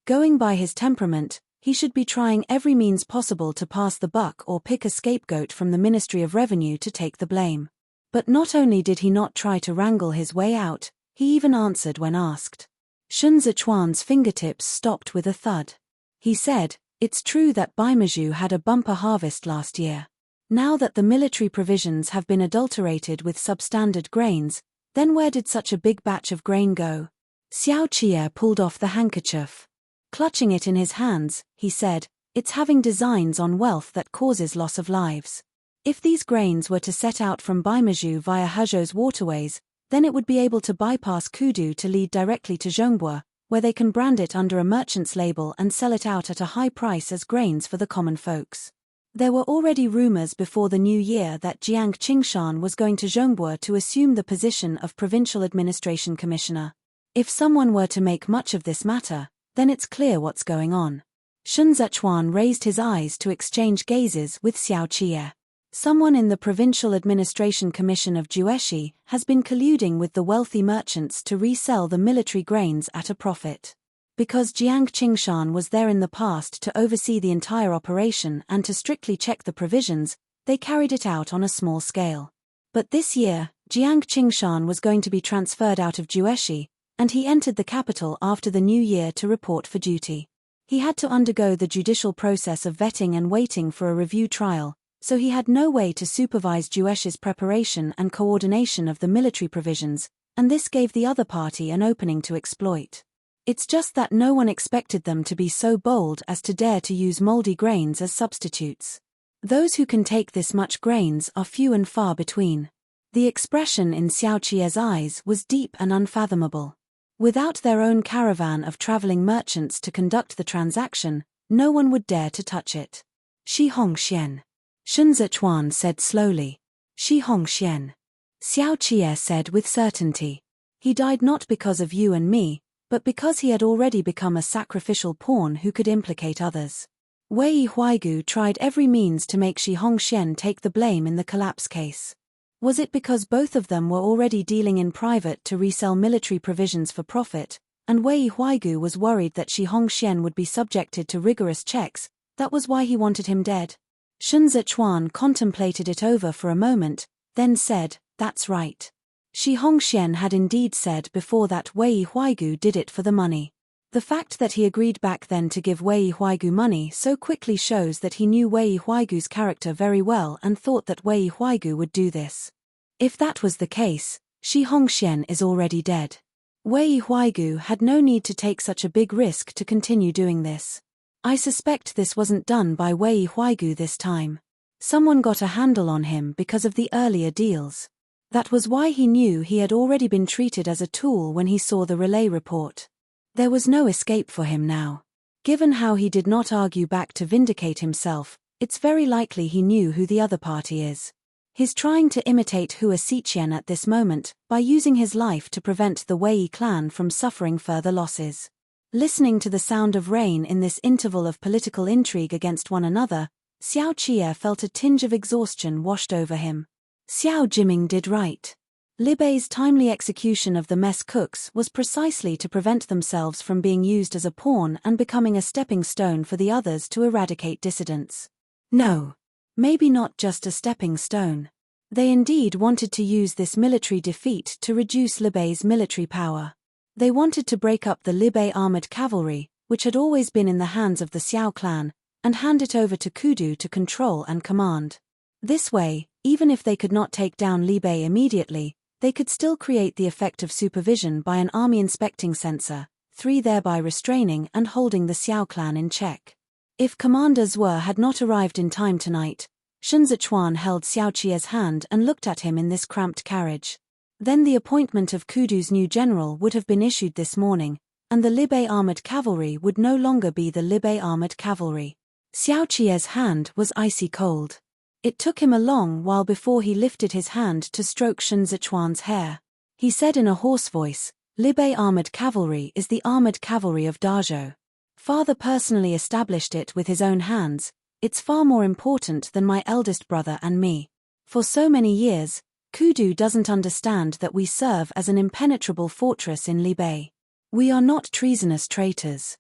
Speaker 1: Going by his temperament, he should be trying every means possible to pass the buck or pick a scapegoat from the Ministry of Revenue to take the blame. But not only did he not try to wrangle his way out, he even answered when asked. Shun Zichuan's fingertips stopped with a thud. He said, "It's true that Baimaju had a bumper harvest last year. Now that the military provisions have been adulterated with substandard grains, then where did such a big batch of grain go?" Xiao Qie pulled off the handkerchief. Clutching it in his hands, he said, "It's having designs on wealth that causes loss of lives. If these grains were to set out from Baimaju via Hezhou's waterways, then it would be able to bypass Kudu to lead directly to Zhongbua, where they can brand it under a merchant's label and sell it out at a high price as grains for the common folks. There were already rumors before the new year that Jiang Qingshan was going to Zhongbua to assume the position of Provincial Administration Commissioner. If someone were to make much of this matter, then it's clear what's going on." Shun Zichuan raised his eyes to exchange gazes with Xiao Qie. Someone in the Provincial Administration Commission of Jueshi has been colluding with the wealthy merchants to resell the military grains at a profit. Because Jiang Qingshan was there in the past to oversee the entire operation and to strictly check the provisions, they carried it out on a small scale. But this year, Jiang Qingshan was going to be transferred out of Jueshi, and he entered the capital after the new year to report for duty. He had to undergo the judicial process of vetting and waiting for a review trial, so he had no way to supervise Jueshi's preparation and coordination of the military provisions, and this gave the other party an opening to exploit. It's just that no one expected them to be so bold as to dare to use moldy grains as substitutes. Those who can take this much grains are few and far between. The expression in Xiao Qie's eyes was deep and unfathomable. Without their own caravan of traveling merchants to conduct the transaction, no one would dare to touch it. Shi Hongxian. Shun Zichuan said slowly. Shi Hongxian. Xiao Qie said with certainty. He died not because of you and me, but because he had already become a sacrificial pawn who could implicate others. Wei Huaigu tried every means to make Shi Hongxian take the blame in the collapse case. Was it because both of them were already dealing in private to resell military provisions for profit, and Wei Huaigu was worried that Shi Hongxian would be subjected to rigorous checks? That was why he wanted him dead? Shun Zichuan contemplated it over for a moment, then said, "That's right. Shi Hongxian had indeed said before that Wei Huaigu did it for the money. The fact that he agreed back then to give Wei Huaigu money so quickly shows that he knew Wei Huaigu's character very well and thought that Wei Huaigu would do this. If that was the case, Shi Hongxian is already dead. Wei Huaigu had no need to take such a big risk to continue doing this. I suspect this wasn't done by Wei Huaigu this time. Someone got a handle on him because of the earlier deals. That was why he knew he had already been treated as a tool when he saw the relay report. There was no escape for him now. Given how he did not argue back to vindicate himself, it's very likely he knew who the other party is. He's trying to imitate Hua Xiqian at this moment, by using his life to prevent the Wei clan from suffering further losses. Listening to the sound of rain in this interval of political intrigue against one another, Xiao Qie felt a tinge of exhaustion washed over him. Xiao Jiming did right. Li Bei's timely execution of the mess cooks was precisely to prevent themselves from being used as a pawn and becoming a stepping stone for the others to eradicate dissidents. No. Maybe not just a stepping stone. They indeed wanted to use this military defeat to reduce Li Bei's military power. They wanted to break up the Li Bei armored cavalry, which had always been in the hands of the Xiao clan, and hand it over to Kudu to control and command. This way, even if they could not take down Li Bei immediately, they could still create the effect of supervision by an army inspecting censor, thereby restraining and holding the Xiao clan in check. If Commander Zhuo had not arrived in time tonight, Shun Zichuan held Xiao Qie's hand and looked at him in this cramped carriage. Then the appointment of Kudu's new general would have been issued this morning, and the Li Bei armored cavalry would no longer be the Li Bei armored cavalry. Xiao Qie's hand was icy cold. It took him a long while before he lifted his hand to stroke Shun Zichuan's hair. He said in a hoarse voice, "Li Bei armored cavalry is the armored cavalry of Dazhou. Father personally established it with his own hands. It's far more important than my eldest brother and me. For so many years, Kudu doesn't understand that we serve as an impenetrable fortress in Li Bei. We are not treasonous traitors."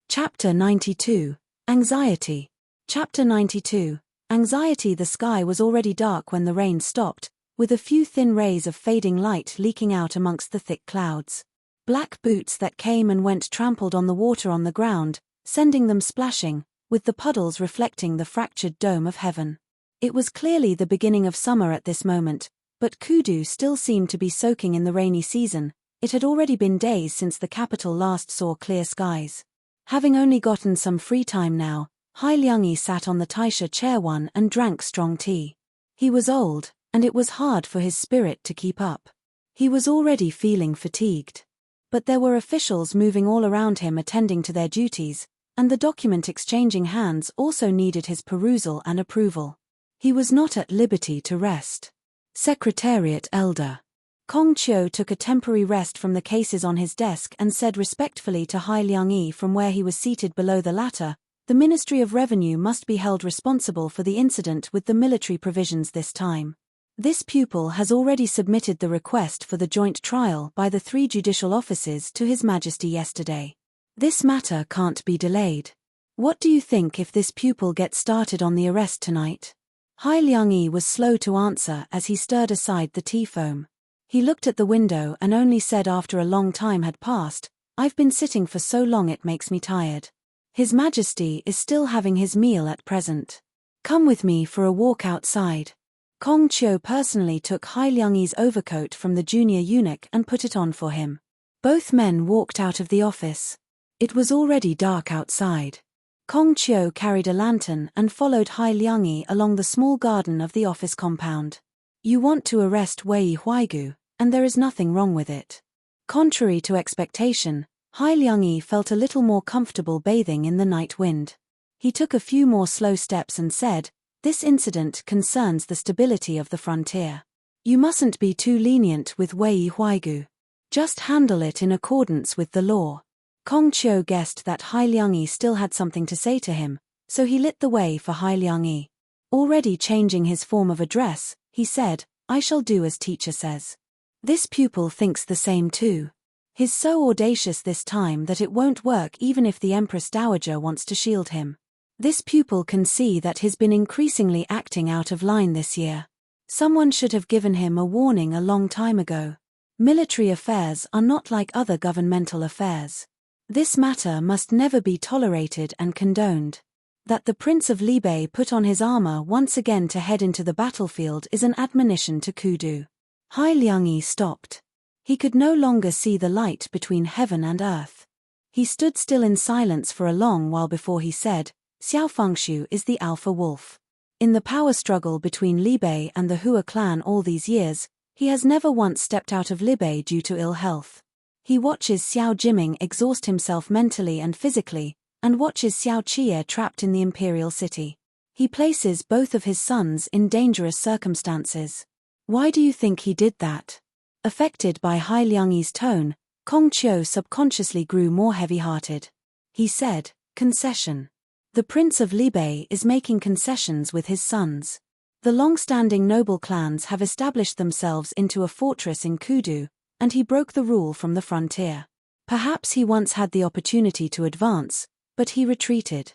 Speaker 1: Chapter 92. Anxiety. Chapter 92. Anxiety. The sky was already dark when the rain stopped, with a few thin rays of fading light leaking out amongst the thick clouds. Black boots that came and went trampled on the water on the ground, sending them splashing, with the puddles reflecting the fractured dome of heaven. It was clearly the beginning of summer at this moment, but Kudu still seemed to be soaking in the rainy season. It had already been days since the capital last saw clear skies. Having only gotten some free time now, Hai Liangyi sat on the Taisha chair one and drank strong tea. He was old, and it was hard for his spirit to keep up. He was already feeling fatigued. But there were officials moving all around him attending to their duties, and the document-exchanging hands also needed his perusal and approval. He was not at liberty to rest. Secretariat Elder Kong Qiu took a temporary rest from the cases on his desk and said respectfully to Hai Liangyi from where he was seated below the latter, "The Ministry of Revenue must be held responsible for the incident with the military provisions this time. This pupil has already submitted the request for the joint trial by the 3 judicial offices to His Majesty yesterday. This matter can't be delayed. What do you think if this pupil gets started on the arrest tonight?" Hai Liangyi was slow to answer as he stirred aside the tea foam. He looked at the window and only said after a long time had passed, "I've been sitting for so long it makes me tired. His Majesty is still having his meal at present. Come with me for a walk outside." Kong Qiu personally took Hai Liangyi's overcoat from the junior eunuch and put it on for him. Both men walked out of the office. It was already dark outside. Kong Qiu carried a lantern and followed Hai Liangyi along the small garden of the office compound. "You want to arrest Wei Huaigu, and there is nothing wrong with it." Contrary to expectation, Hai Liangyi felt a little more comfortable bathing in the night wind. He took a few more slow steps and said, "This incident concerns the stability of the frontier. You mustn't be too lenient with Wei Huaigu. Just handle it in accordance with the law." Kong Qiu guessed that Hai Liangyi still had something to say to him, so he lit the way for Hai Liangyi. Already changing his form of address, he said, "I shall do as teacher says." This pupil thinks the same too. He's so audacious this time that it won't work even if the Empress Dowager wants to shield him. This pupil can see that he's been increasingly acting out of line this year. Someone should have given him a warning a long time ago. Military affairs are not like other governmental affairs. This matter must never be tolerated and condoned. That the Prince of Libei put on his armor once again to head into the battlefield is an admonition to Kudu. Hai Liangyi stopped. He could no longer see the light between heaven and earth. He stood still in silence for a long while before he said, Xiao Fengshu is the alpha wolf. In the power struggle between Libei and the Hua clan all these years, he has never once stepped out of Libei due to ill health. He watches Xiao Jiming exhaust himself mentally and physically, and watches Xiao Qie trapped in the imperial city. He places both of his sons in dangerous circumstances. Why do you think he did that? Affected by Hai Liangyi's tone, Kong Qiu subconsciously grew more heavy-hearted. He said, concession. The Prince of Libei is making concessions with his sons. The long-standing noble clans have established themselves into a fortress in Kudu, and he broke the rule from the frontier. Perhaps he once had the opportunity to advance, but he retreated.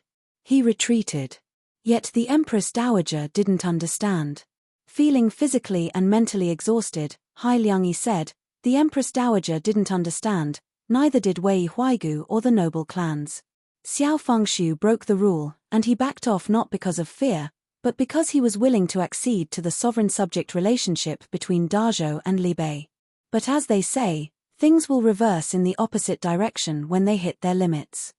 Speaker 1: Yet the Empress Dowager didn't understand. Feeling physically and mentally exhausted, Hai Liangyi said, the Empress Dowager didn't understand, neither did Wei Huaigu or the noble clans. Xiao Fengshu broke the rule, and he backed off not because of fear, but because he was willing to accede to the sovereign-subject relationship between Dazhou and Libei. But as they say, things will reverse in the opposite direction when they hit their limits.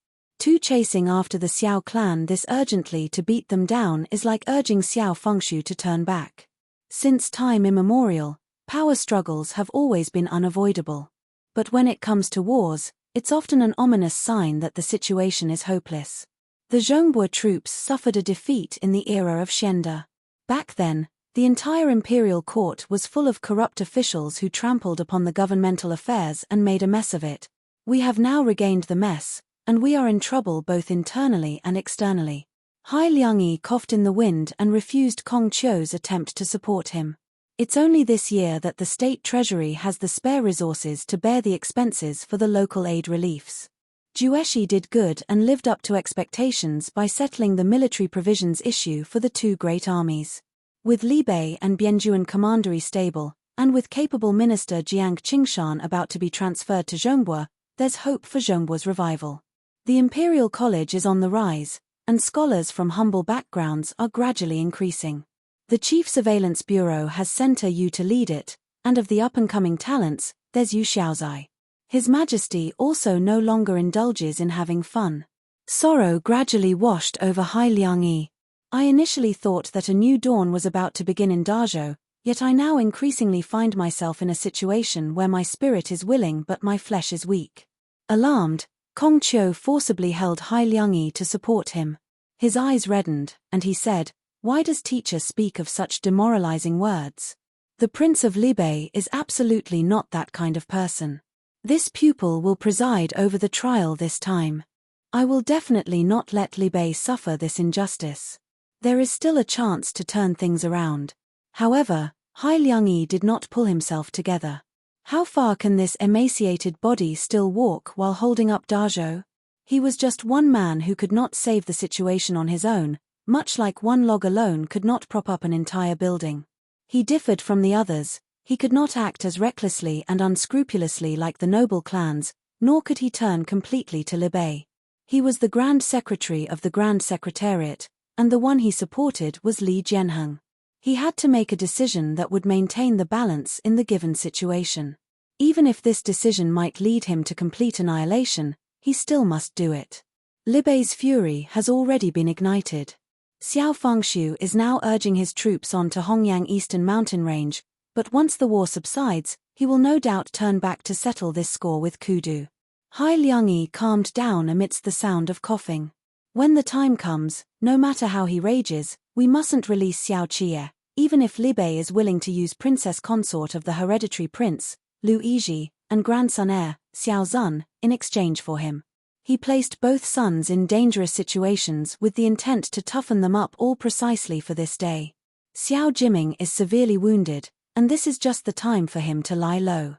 Speaker 1: Chasing after the Xiao clan this urgently to beat them down is like urging Xiao Fengshu to turn back. Since time immemorial, power struggles have always been unavoidable. But when it comes to wars, it's often an ominous sign that the situation is hopeless. The Zhongbua troops suffered a defeat in the era of Xianda. Back then, the entire imperial court was full of corrupt officials who trampled upon the governmental affairs and made a mess of it. We have now regained the mess, and we are in trouble both internally and externally. Hai Liangyi coughed in the wind and refused Kong Qiu's attempt to support him. It's only this year that the state treasury has the spare resources to bear the expenses for the local aid reliefs. Jueshi did good and lived up to expectations by settling the military provisions issue for the two great armies. With Libei and Bianjuan commandery stable, and with capable minister Jiang Qingshan about to be transferred to Zhongbua, there's hope for Zhongbua's revival. The Imperial College is on the rise, and scholars from humble backgrounds are gradually increasing. The Chief Surveillance Bureau has sent Yu to lead it, and of the up-and-coming talents, there's Yu Xiaozai. His Majesty also no longer indulges in having fun. Sorrow gradually washed over Hai Liangyi. I initially thought that a new dawn was about to begin in Dazhou, yet I now increasingly find myself in a situation where my spirit is willing but my flesh is weak. Alarmed, Kong Qiu forcibly held Hai Liangyi to support him. His eyes reddened, and he said, why does teacher speak of such demoralizing words? The Prince of Libei is absolutely not that kind of person. This pupil will preside over the trial this time. I will definitely not let Libei suffer this injustice. There is still a chance to turn things around. However, Hai Liangyi did not pull himself together. How far can this emaciated body still walk while holding up Dazhou? He was just one man who could not save the situation on his own, much like one log alone could not prop up an entire building. He differed from the others. He could not act as recklessly and unscrupulously like the noble clans, nor could he turn completely to Libei. He was the Grand Secretary of the Grand Secretariat, and the one he supported was Li Jianheng. He had to make a decision that would maintain the balance in the given situation. Even if this decision might lead him to complete annihilation, he still must do it. Libei's fury has already been ignited. Xiao Fengshu is now urging his troops on to Hongyang Eastern Mountain Range, but once the war subsides, he will no doubt turn back to settle this score with Kudu. Hai Liangyi calmed down amidst the sound of coughing. When the time comes, no matter how he rages, we mustn't release Xiao Qie, even if Libei is willing to use princess consort of the hereditary prince, Lu Yizhi, and grandson heir, Xiao Zun, in exchange for him. He placed both sons in dangerous situations with the intent to toughen them up all precisely for this day. Xiao Jiming is severely wounded, and this is just the time for him to lie low.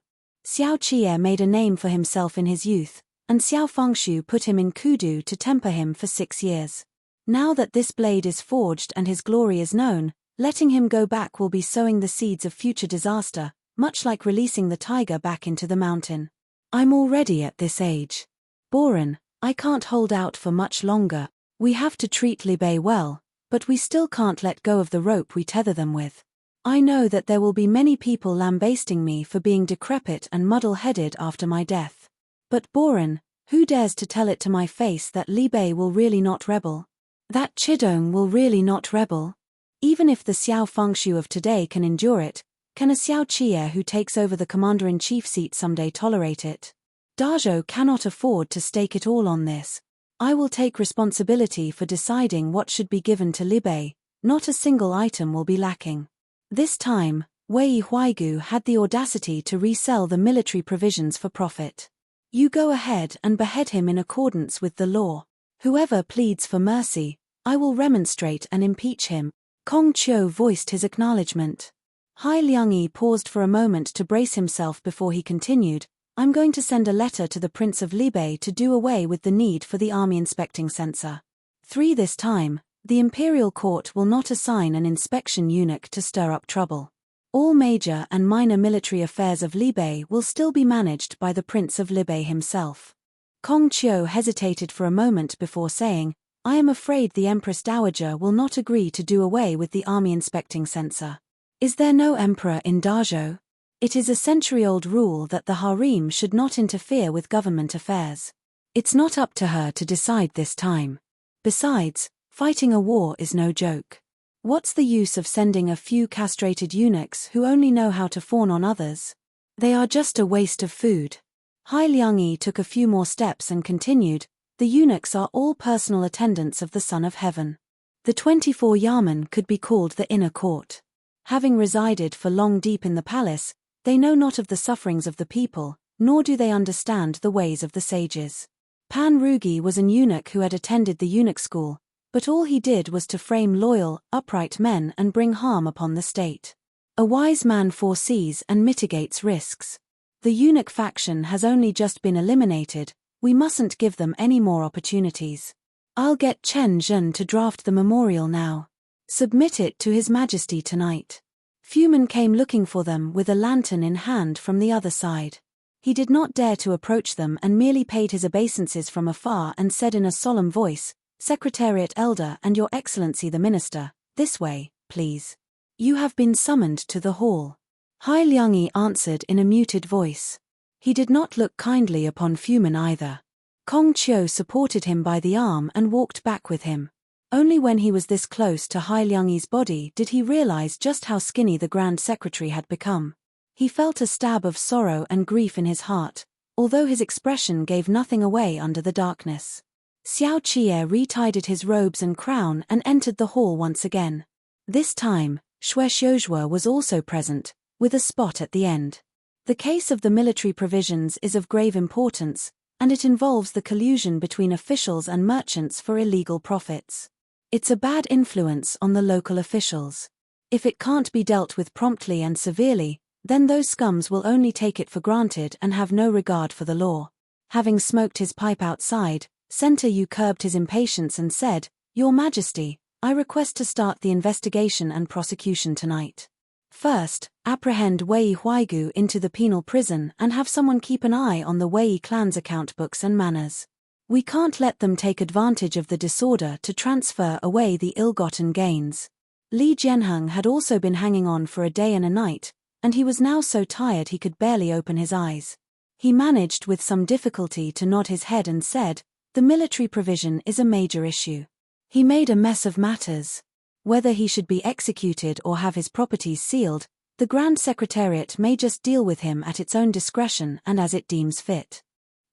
Speaker 1: Xiao Qie made a name for himself in his youth, and Xiao Fengshu put him in Kudu to temper him for 6 years. Now that this blade is forged and his glory is known, letting him go back will be sowing the seeds of future disaster, much like releasing the tiger back into the mountain. I'm already at this age. Boren, I can't hold out for much longer. We have to treat Li Bei well, but we still can't let go of the rope we tether them with. I know that there will be many people lambasting me for being decrepit and muddle-headed after my death. But Boren, who dares to tell it to my face that Li Bei will really not rebel? That Chidong will really not rebel? Even if the Xiao Fengshu of today can endure it, can a Xiao Qie who takes over the commander-in-chief seat someday tolerate it? Dazhou cannot afford to stake it all on this. I will take responsibility for deciding what should be given to Li Bei. Not a single item will be lacking. This time, Wei Huaigu had the audacity to resell the military provisions for profit. You go ahead and behead him in accordance with the law. Whoever pleads for mercy, I will remonstrate and impeach him. Kong Qiu voiced his acknowledgement. Hai Liangyi paused for a moment to brace himself before he continued, I'm going to send a letter to the Prince of Li Bei to do away with the need for the army inspecting censor. 3 This time, the imperial court will not assign an inspection eunuch to stir up trouble. All major and minor military affairs of Li Bei will still be managed by the Prince of Li Bei himself. Kong Qiu hesitated for a moment before saying, I am afraid the Empress Dowager will not agree to do away with the army inspecting censor. Is there no emperor in Dazhou? It is a century-old rule that the harem should not interfere with government affairs. It's not up to her to decide this time. Besides, fighting a war is no joke. What's the use of sending a few castrated eunuchs who only know how to fawn on others? They are just a waste of food. Hai Liangyi took a few more steps and continued, the eunuchs are all personal attendants of the Son of Heaven. The 24 yamen could be called the inner court. Having resided for long deep in the palace, they know not of the sufferings of the people, nor do they understand the ways of the sages. Pan Rugi was an eunuch who had attended the eunuch school, but all he did was to frame loyal, upright men and bring harm upon the state. A wise man foresees and mitigates risks. The eunuch faction has only just been eliminated, we mustn't give them any more opportunities. I'll get Chen Zhen to draft the memorial now. Submit it to His Majesty tonight. Fuman came looking for them with a lantern in hand from the other side. He did not dare to approach them and merely paid his obeisances from afar and said in a solemn voice, Secretariat Elder and Your Excellency the Minister, this way, please. You have been summoned to the hall. Hai Liangyi answered in a muted voice. He did not look kindly upon Fuman either. Kong Qiu supported him by the arm and walked back with him. Only when he was this close to Hai Liangyi's body did he realize just how skinny the Grand Secretary had become. He felt a stab of sorrow and grief in his heart, although his expression gave nothing away under the darkness. Xiao Qie retidied his robes and crown and entered the hall once again. This time, Xue Xiuzhua was also present, with a spot at the end. The case of the military provisions is of grave importance, and it involves the collusion between officials and merchants for illegal profits. It's a bad influence on the local officials. If it can't be dealt with promptly and severely, then those scums will only take it for granted and have no regard for the law. Having smoked his pipe outside, Senta Yu curbed his impatience and said, Your Majesty, I request to start the investigation and prosecution tonight. First, apprehend Wei Huaigu into the penal prison and have someone keep an eye on the Wei clan's account books and manners. We can't let them take advantage of the disorder to transfer away the ill-gotten gains. Li Jianheng had also been hanging on for a day and a night, and he was now so tired he could barely open his eyes. He managed with some difficulty to nod his head and said, The military provision is a major issue. He made a mess of matters. Whether he should be executed or have his properties sealed, the Grand Secretariat may just deal with him at its own discretion and as it deems fit.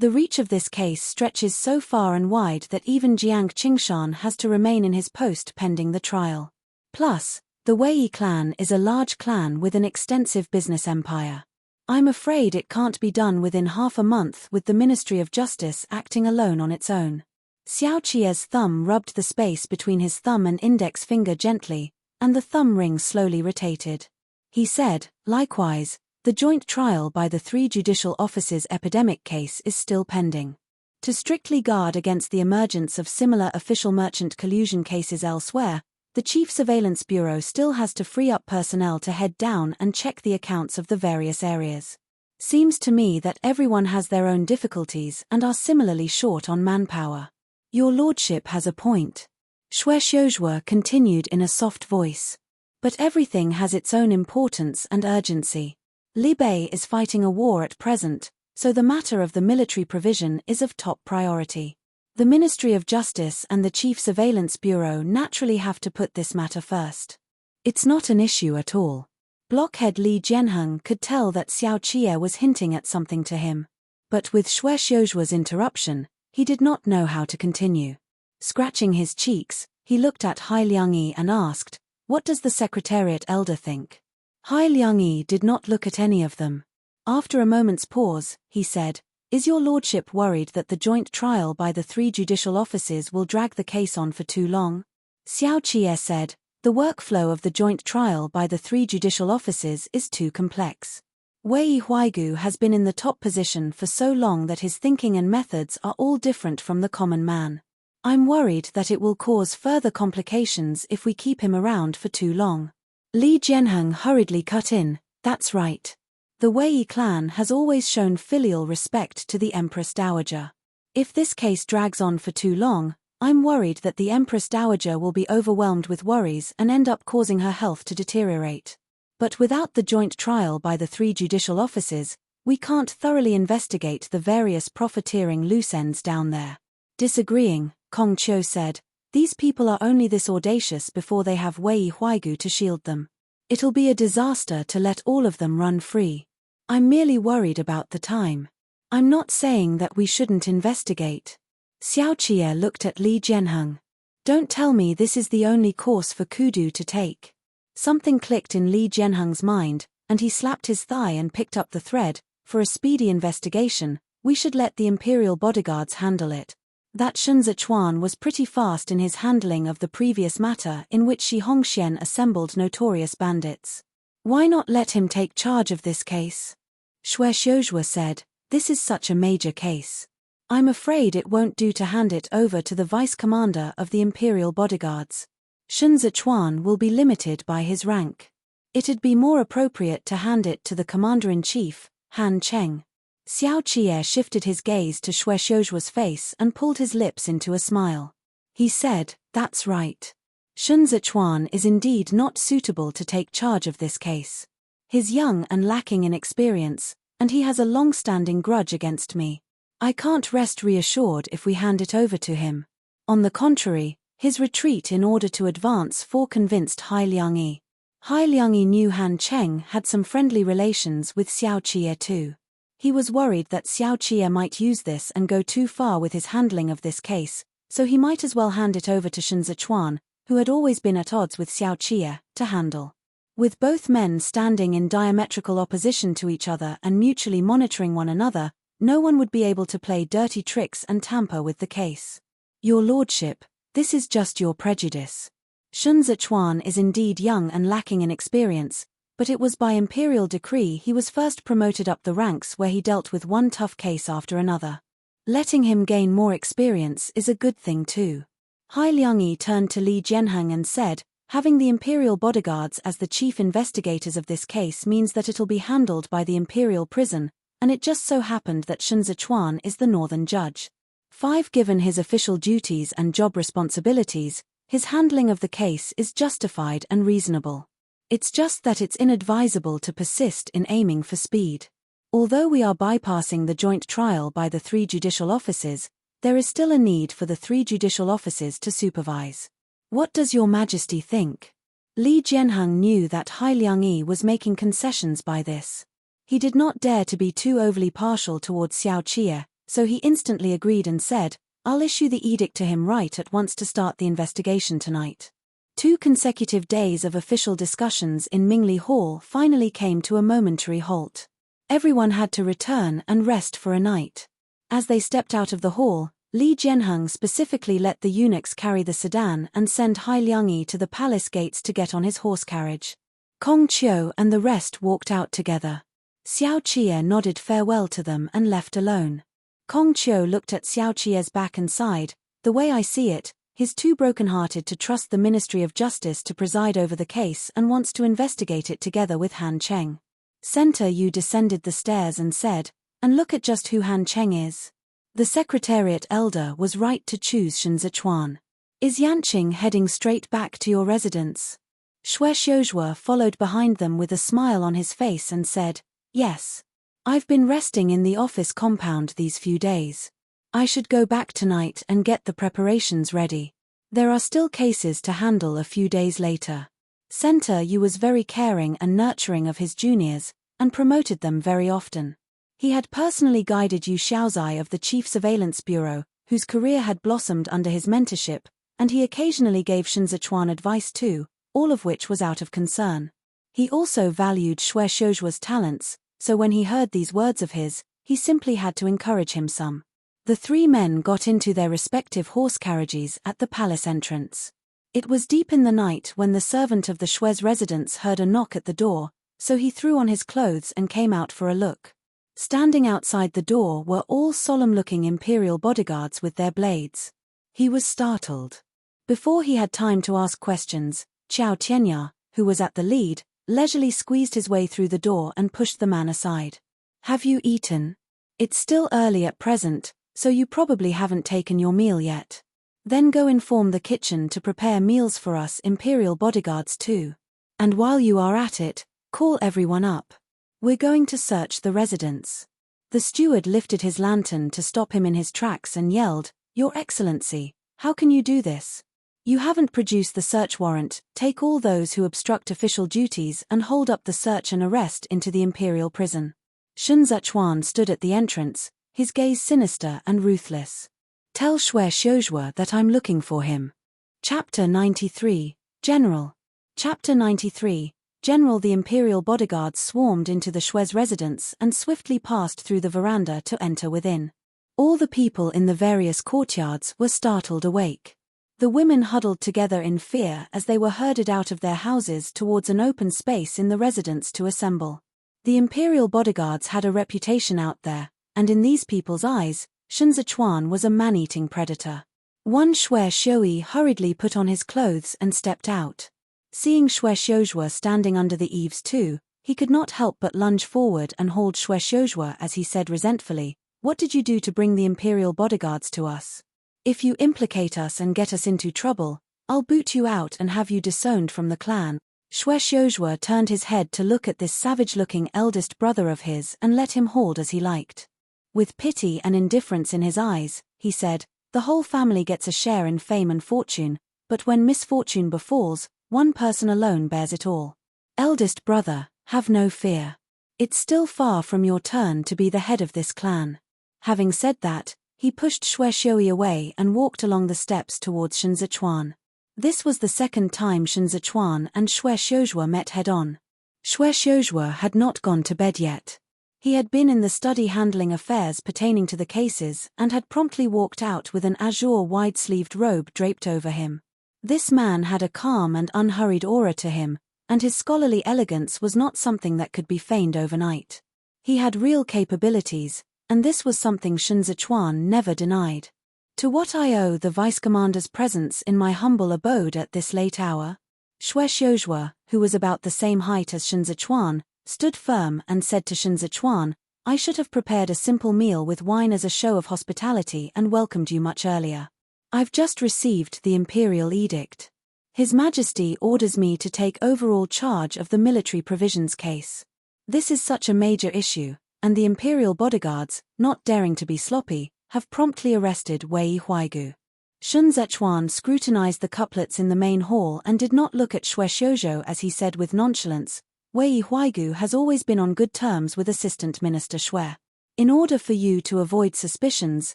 Speaker 1: The reach of this case stretches so far and wide that even Jiang Qingshan has to remain in his post pending the trial. Plus, the Wei clan is a large clan with an extensive business empire. I'm afraid it can't be done within half a month with the Ministry of Justice acting alone on its own. Xiao Qie's thumb rubbed the space between his thumb and index finger gently, and the thumb ring slowly rotated. He said, likewise, the joint trial by the 3 judicial offices epidemic case is still pending. To strictly guard against the emergence of similar official merchant collusion cases elsewhere, the Chief Surveillance Bureau still has to free up personnel to head down and check the accounts of the various areas. Seems to me that everyone has their own difficulties and are similarly short on manpower. Your lordship has a point. Shuexiuzhua continued in a soft voice. But everything has its own importance and urgency. Li Bei is fighting a war at present, so the matter of the military provision is of top priority. The Ministry of Justice and the Chief Surveillance Bureau naturally have to put this matter first. It's not an issue at all. Blockhead Li Jianheng could tell that Xiao Qie was hinting at something to him. But with Shuexiuzhua's interruption, he did not know how to continue. Scratching his cheeks, he looked at Hai Liangyi and asked, "What does the Secretariat Elder think?" Hai Liangyi did not look at any of them. After a moment's pause, he said, "Is your lordship worried that the joint trial by the 3 judicial offices will drag the case on for too long?" Xiao Qie said, "The workflow of the joint trial by the 3 judicial offices is too complex. Wei Huaigu has been in the top position for so long that his thinking and methods are all different from the common man. I'm worried that it will cause further complications if we keep him around for too long." Li Jianheng hurriedly cut in, "That's right. The Wei clan has always shown filial respect to the Empress Dowager. If this case drags on for too long, I'm worried that the Empress Dowager will be overwhelmed with worries and end up causing her health to deteriorate. But without the joint trial by the 3 judicial offices, we can't thoroughly investigate the various profiteering loose ends down there." Disagreeing, Kong Qiu said, "These people are only this audacious before they have Wei Huaigu to shield them. It'll be a disaster to let all of them run free. I'm merely worried about the time. I'm not saying that we shouldn't investigate." Xiao Qie looked at Li Jianheng. "Don't tell me this is the only course for Kudu to take." Something clicked in Li Jianheng's mind, and he slapped his thigh and picked up the thread. "For a speedy investigation, we should let the imperial bodyguards handle it. That Shun Zichuan was pretty fast in his handling of the previous matter in which Shi Hongxian assembled notorious bandits. Why not let him take charge of this case?" Shuexiuzhua said, "This is such a major case. I'm afraid it won't do to hand it over to the vice commander of the imperial bodyguards. Shun Zichuan will be limited by his rank. It'd be more appropriate to hand it to the commander-in-chief, Han Cheng." Xiao Qie shifted his gaze to Shuexiuzhua's face and pulled his lips into a smile. He said, "That's right. Shun Zichuan is indeed not suitable to take charge of this case. He's young and lacking in experience, and he has a long-standing grudge against me. I can't rest reassured if we hand it over to him. On the contrary, his retreat in order to advance convinced Hai Liangyi." Hai Liangyi knew Han Cheng had some friendly relations with Xiao Qie too. He was worried that Xiao Qie might use this and go too far with his handling of this case, so he might as well hand it over to Shun Zichuan, who had always been at odds with Xiao Qie, to handle. With both men standing in diametrical opposition to each other and mutually monitoring one another, no one would be able to play dirty tricks and tamper with the case. "Your lordship, this is just your prejudice. Shun Zichuan is indeed young and lacking in experience, but it was by imperial decree he was first promoted up the ranks where he dealt with one tough case after another. Letting him gain more experience is a good thing too." Hai Liangyi turned to Li Jianheng and said, "Having the imperial bodyguards as the chief investigators of this case means that it'll be handled by the imperial prison, and it just so happened that Shun Zichuan is the northern judge. 5 Given his official duties and job responsibilities, his handling of the case is justified and reasonable. It's just that it's inadvisable to persist in aiming for speed. Although we are bypassing the joint trial by the 3 judicial offices, there is still a need for the 3 judicial offices to supervise. What does your majesty think?" Li Jianheng knew that Hai Liangyi was making concessions by this. He did not dare to be too overly partial towards Xiao Qie, so he instantly agreed and said, "I'll issue the edict to him right at once to start the investigation tonight." 2 consecutive days of official discussions in Mingli Hall finally came to a momentary halt. Everyone had to return and rest for a night. As they stepped out of the hall, Li Jianheng specifically let the eunuchs carry the sedan and send Hai Liangyi to the palace gates to get on his horse carriage. Kong Qiu and the rest walked out together. Xiao Qie nodded farewell to them and left alone. Kong Qiu looked at Xiao Qie's back and sighed. "The way I see it, he's too broken-hearted to trust the Ministry of Justice to preside over the case and wants to investigate it together with Han Cheng. Center Yu descended the stairs and said, "And look at just who Han Cheng is." The Secretariat Elder was right to choose Shen Zichuan. "Is Yanqing heading straight back to your residence?" Xue Xiuzhua followed behind them with a smile on his face and said, "Yes. I've been resting in the office compound these few days. I should go back tonight and get the preparations ready. There are still cases to handle a few days later." Center Yu was very caring and nurturing of his juniors, and promoted them very often. He had personally guided Yu Xiaozai of the Chief Surveillance Bureau, whose career had blossomed under his mentorship, and he occasionally gave Shen Zichuan advice too, all of which was out of concern. He also valued Xue Xiuzhua's talents, so when he heard these words of his, he simply had to encourage him some. The three men got into their respective horse carriages at the palace entrance. It was deep in the night when the servant of the Xue's residence heard a knock at the door, so he threw on his clothes and came out for a look. Standing outside the door were all solemn-looking imperial bodyguards with their blades. He was startled. Before he had time to ask questions, Qiao Tianya, who was at the lead, leisurely squeezed his way through the door and pushed the man aside. "Have you eaten? It's still early at present, so you probably haven't taken your meal yet. Then go inform the kitchen to prepare meals for us imperial bodyguards too. And while you are at it, call everyone up. We're going to search the residence." The steward lifted his lantern to stop him in his tracks and yelled, "Your Excellency, how can you do this? You haven't produced the search warrant. Take all those who obstruct official duties and hold up the search and arrest into the imperial prison." Shen Zichuan stood at the entrance, his gaze sinister and ruthless. "Tell Xue Xiuzhua that I'm looking for him." Chapter 93, General. Chapter 93, General. The imperial bodyguards swarmed into the Xue's residence and swiftly passed through the veranda to enter within. All the people in the various courtyards were startled awake. The women huddled together in fear as they were herded out of their houses towards an open space in the residence to assemble. The imperial bodyguards had a reputation out there, and in these people's eyes, Shen Zichuan was a man-eating predator. One Xue Xiui hurriedly put on his clothes and stepped out. Seeing Xue Xiuzhua standing under the eaves too, he could not help but lunge forward and hold Xue Xiuzhua as he said resentfully, "What did you do to bring the imperial bodyguards to us? If you implicate us and get us into trouble, I'll boot you out and have you disowned from the clan." Xue Xiuzhua turned his head to look at this savage-looking eldest brother of his and let him hold as he liked. With pity and indifference in his eyes, he said, "The whole family gets a share in fame and fortune, but when misfortune befalls, one person alone bears it all. Eldest brother, have no fear. It's still far from your turn to be the head of this clan." Having said that, he pushed Xue Xiui away and walked along the steps towards Shen Zichuan. This was the second time Shen Zichuan and Xue Xiuzhua met head-on. Xue Xiuzhua had not gone to bed yet. He had been in the study handling affairs pertaining to the cases and had promptly walked out with an azure wide-sleeved robe draped over him. This man had a calm and unhurried aura to him, and his scholarly elegance was not something that could be feigned overnight. He had real capabilities, and this was something Shen Zichuan never denied. "To what I owe the vice-commander's presence in my humble abode at this late hour?" Xue Xiuzhua, who was about the same height as Shen Zichuan, stood firm and said to Shen Zichuan, "I should have prepared a simple meal with wine as a show of hospitality and welcomed you much earlier. I've just received the imperial edict. His Majesty orders me to take overall charge of the military provisions case. This is such a major issue, and the imperial bodyguards, not daring to be sloppy, have promptly arrested Wei Huaigu." Shen Zichuan scrutinized the couplets in the main hall and did not look at Xue Xiuzhou as he said with nonchalance, "Wei Huaigu has always been on good terms with Assistant Minister Xue. In order for you to avoid suspicions,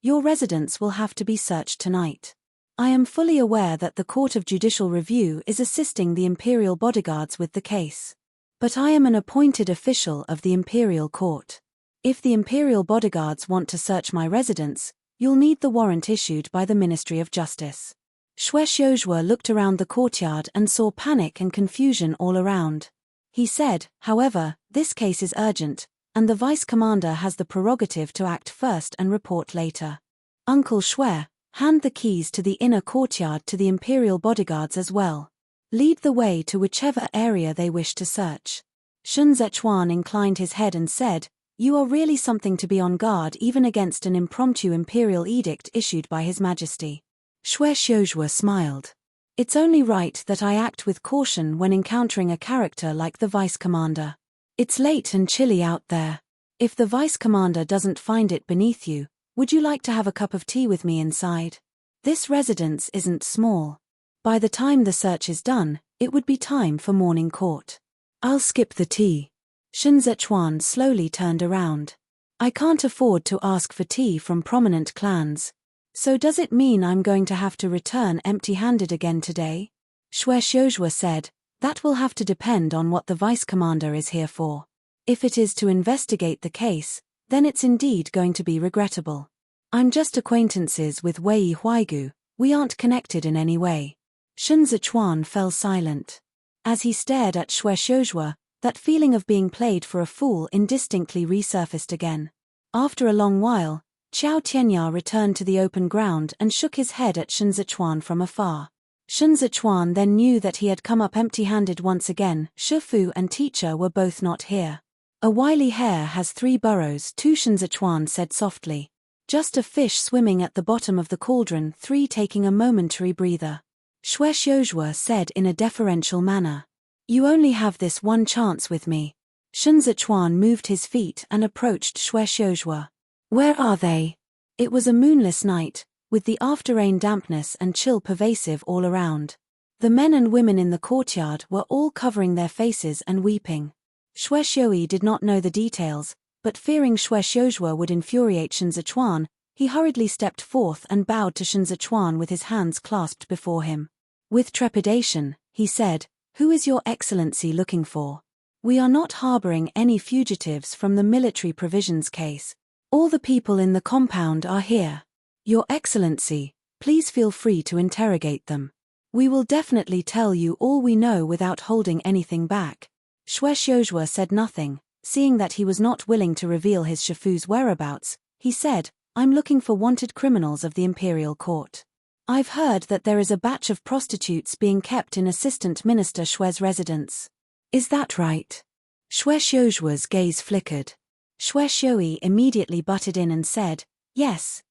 Speaker 1: your residence will have to be searched tonight. I am fully aware that the Court of Judicial Review is assisting the imperial bodyguards with the case. But I am an appointed official of the imperial court. If the imperial bodyguards want to search my residence, you'll need the warrant issued by the Ministry of Justice." Xue Xiuzhua looked around the courtyard and saw panic and confusion all around. He said, "However, this case is urgent, and the vice-commander has the prerogative to act first and report later. Uncle Xue, hand the keys to the inner courtyard to the imperial bodyguards as well. Lead the way to whichever area they wish to search." Shun Zechuan inclined his head and said, "You are really something to be on guard even against an impromptu imperial edict issued by His Majesty." Xue Xiuzhua smiled. "It's only right that I act with caution when encountering a character like the Vice Commander. It's late and chilly out there. If the Vice Commander doesn't find it beneath you, would you like to have a cup of tea with me inside? This residence isn't small. By the time the search is done, it would be time for morning court." "I'll skip the tea." Shun Zechuan slowly turned around. "I can't afford to ask for tea from prominent clans. So does it mean I'm going to have to return empty-handed again today?" Xue Xiuzhua said, "That will have to depend on what the Vice Commander is here for. If it is to investigate the case, then it's indeed going to be regrettable. I'm just acquaintances with Wei Huaigu, we aren't connected in any way." Shun Zechuan fell silent. As he stared at Xue Xiuzhua, that feeling of being played for a fool indistinctly resurfaced again. After a long while, Qiao Tianya returned to the open ground and shook his head at Shun Zechuan from afar. Shun Zechuan then knew that he had come up empty-handed once again. Shifu and teacher were both not here. "A wily hare has 3 burrows too," Shun Zechuan said softly. "Just a fish swimming at the bottom of the cauldron, 3 taking a momentary breather." Xue Xiuzhua said in a deferential manner. "You only have this one chance with me." Shun Zechuan moved his feet and approached Xue Xiuzhua. "Where are they?" It was a moonless night, with the after-rain dampness and chill pervasive all around. The men and women in the courtyard were all covering their faces and weeping. Xue Xiui did not know the details, but fearing Xue Xiuzhua would infuriate Shun Zechuan, he hurriedly stepped forth and bowed to Shun Zechuan with his hands clasped before him. With trepidation, he said, "Who is your excellency looking for? We are not harboring any fugitives from the military provisions case. All the people in the compound are here. Your excellency, please feel free to interrogate them. We will definitely tell you all we know without holding anything back." Xue Xiuzhua said nothing, seeing that he was not willing to reveal his Shifu's whereabouts. He said, "I'm looking for wanted criminals of the imperial court. I've heard that there is a batch of prostitutes being kept in Assistant Minister Xue's residence. Is that right?" Xue Xiuzhua's gaze flickered. Xue Xiui immediately butted in and said, Yes,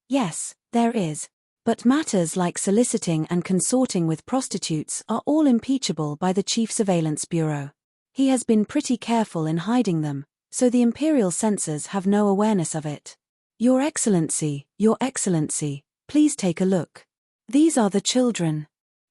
Speaker 1: there is. But matters like soliciting and consorting with prostitutes are all impeachable by the Chief Surveillance Bureau. He has been pretty careful in hiding them, so the imperial censors have no awareness of it. Your Excellency, please take a look. These are the children.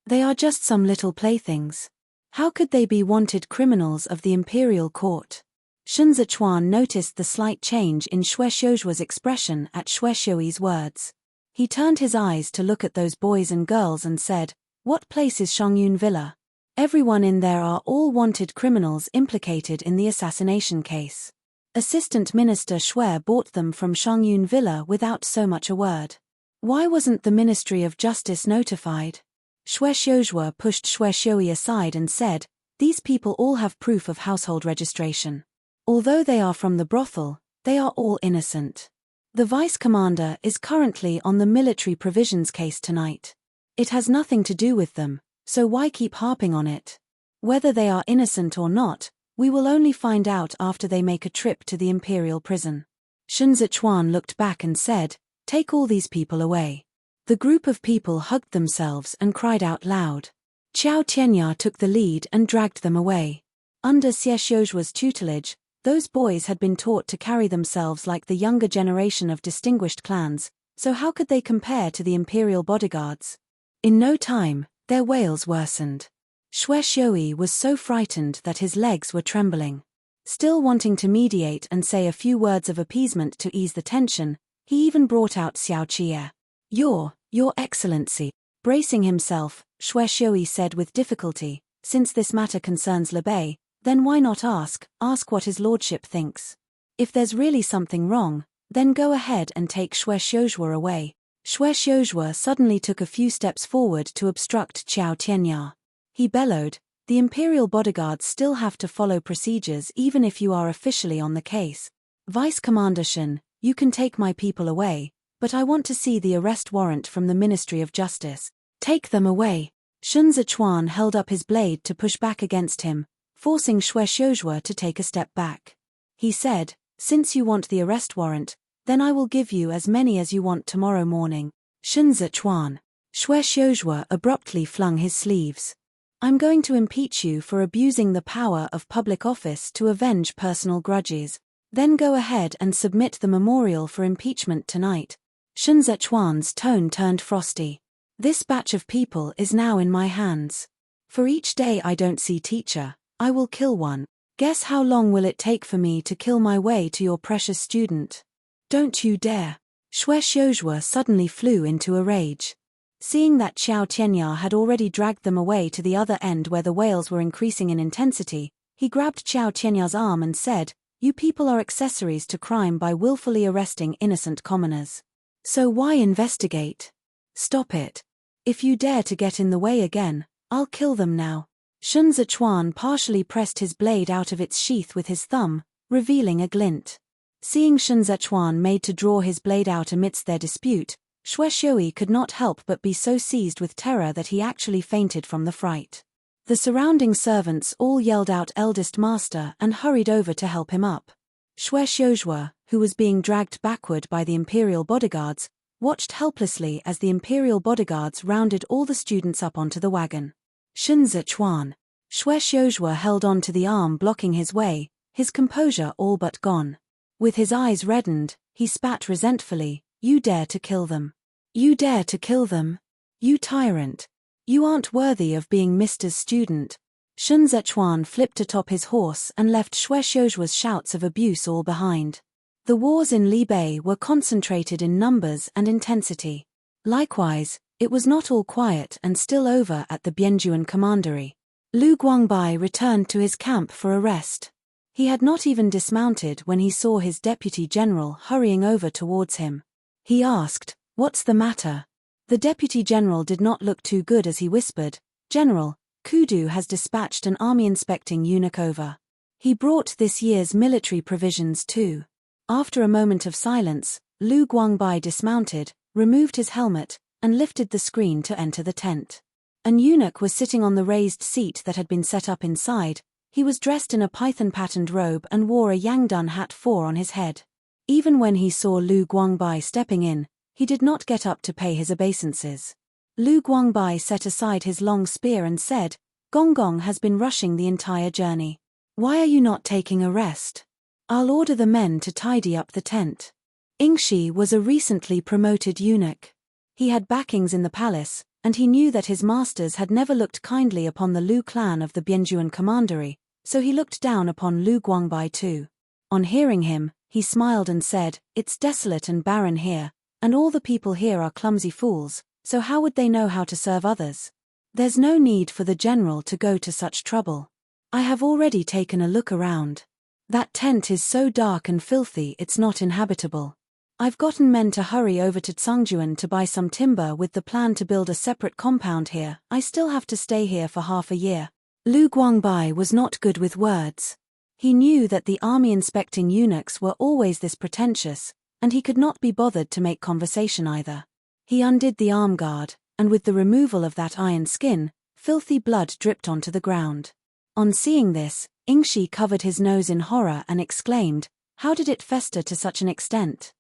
Speaker 1: They are just some little playthings. How could they be wanted criminals of the imperial court? Shun Zechuan noticed the slight change in Xue Xiuzhua's expression at Xue Xiui's words. He turned his eyes to look at those boys and girls and said, "What place is Shongyun Villa? Everyone in there are all wanted criminals implicated in the assassination case. Assistant Minister Xue bought them from Shongyun Villa without so much a word. Why wasn't the Ministry of Justice notified?" Xue Xiuzhua pushed Xue Xiui aside and said, "These people all have proof of household registration. Although they are from the brothel, they are all innocent. The Vice Commander is currently on the military provisions case tonight. It has nothing to do with them, so why keep harping on it? Whether they are innocent or not, we will only find out after they make a trip to the imperial prison." Shun Zechuan looked back and said, "Take all these people away." The group of people hugged themselves and cried out loud. Qiao Tianya took the lead and dragged them away. Under Xie Xiuzhua's tutelage, those boys had been taught to carry themselves like the younger generation of distinguished clans, so how could they compare to the imperial bodyguards? In no time, their wails worsened. Xue Xiui was so frightened that his legs were trembling. Still wanting to mediate and say a few words of appeasement to ease the tension, he even brought out Xiao Qie. Your Excellency." Bracing himself, Xue Xiui said with difficulty, "Since this matter concerns Lebei, then why not ask what his lordship thinks? If there's really something wrong, then go ahead and take Xue Xiuzhua away." Xue Xiuzhua suddenly took a few steps forward to obstruct Qiao Tianya. He bellowed, "The imperial bodyguards still have to follow procedures even if you are officially on the case. Vice Commander Shen, you can take my people away, but I want to see the arrest warrant from the Ministry of Justice. Take them away." Shun Zechuan held up his blade to push back against him, forcing Shuexiuzhua to take a step back. He said, "Since you want the arrest warrant, then I will give you as many as you want tomorrow morning." Shuexiuzhua. Shuexiuzhua abruptly flung his sleeves. "I'm going to impeach you for abusing the power of public office to avenge personal grudges. Then go ahead and submit the memorial for impeachment tonight." Shuexiuan's tone turned frosty. "This batch of people is now in my hands. For each day I don't see teacher, I will kill one. Guess how long will it take for me to kill my way to your precious student? Don't you dare." Shuexiuzhua suddenly flew into a rage. Seeing that Xiao Tianya had already dragged them away to the other end where the wails were increasing in intensity, he grabbed Xiao Tianya's arm and said, "You people are accessories to crime by willfully arresting innocent commoners. So why investigate? Stop it. If you dare to get in the way again, I'll kill them now." Shuexiuan partially pressed his blade out of its sheath with his thumb, revealing a glint. Seeing Shuexiuan made to draw his blade out amidst their dispute, Shuexiu could not help but be so seized with terror that he actually fainted from the fright. The surrounding servants all yelled out "Eldest Master" and hurried over to help him up. Shuexiuzhua, who was being dragged backward by the imperial bodyguards, watched helplessly as the imperial bodyguards rounded all the students up onto the wagon. Shuexiuan. Shuexiuzhua held on to the arm blocking his way, his composure all but gone. With his eyes reddened, he spat resentfully, "You dare to kill them. You dare to kill them? You tyrant. You aren't worthy of being Mister's student." Shuexiuan flipped atop his horse and left Shuexiuzhua's shouts of abuse all behind. The wars in Libei were concentrated in numbers and intensity. Likewise, it was not all quiet and still over at the Bianjuan commandery. Lu Guangbai returned to his camp for a rest. He had not even dismounted when he saw his deputy general hurrying over towards him. He asked, "What's the matter?" The deputy general did not look too good as he whispered, "General, Kudu has dispatched an army inspecting eunuch over. He brought this year's military provisions too." After a moment of silence, Lu Guangbai dismounted, removed his helmet, and lifted the screen to enter the tent. An eunuch was sitting on the raised seat that had been set up inside. He was dressed in a python-patterned robe and wore a Yangdun hat on his head. Even when he saw Lu Guangbai stepping in, he did not get up to pay his obeisances. Lu Guangbai set aside his long spear and said, "Gong has been rushing the entire journey. Why are you not taking a rest? I'll order the men to tidy up the tent." Ingshi was a recently promoted eunuch. He had backings in the palace, and he knew that his masters had never looked kindly upon the Lu clan of the Bianjuan commandery, so he looked down upon Lu Guangbai too. On hearing him, he smiled and said, "It's desolate and barren here, and all the people here are clumsy fools, so how would they know how to serve others? There's no need for the general to go to such trouble. I have already taken a look around. That tent is so dark and filthy it's not inhabitable. I've gotten men to hurry over to Tsangjuan to buy some timber with the plan to build a separate compound here. I still have to stay here for half a year." Lu Guangbai was not good with words. He knew that the army inspecting eunuchs were always this pretentious, and he could not be bothered to make conversation either. He undid the arm guard, and with the removal of that iron skin, filthy blood dripped onto the ground. On seeing this, Ingshi covered his nose in horror and exclaimed, "How did it fester to such an extent?"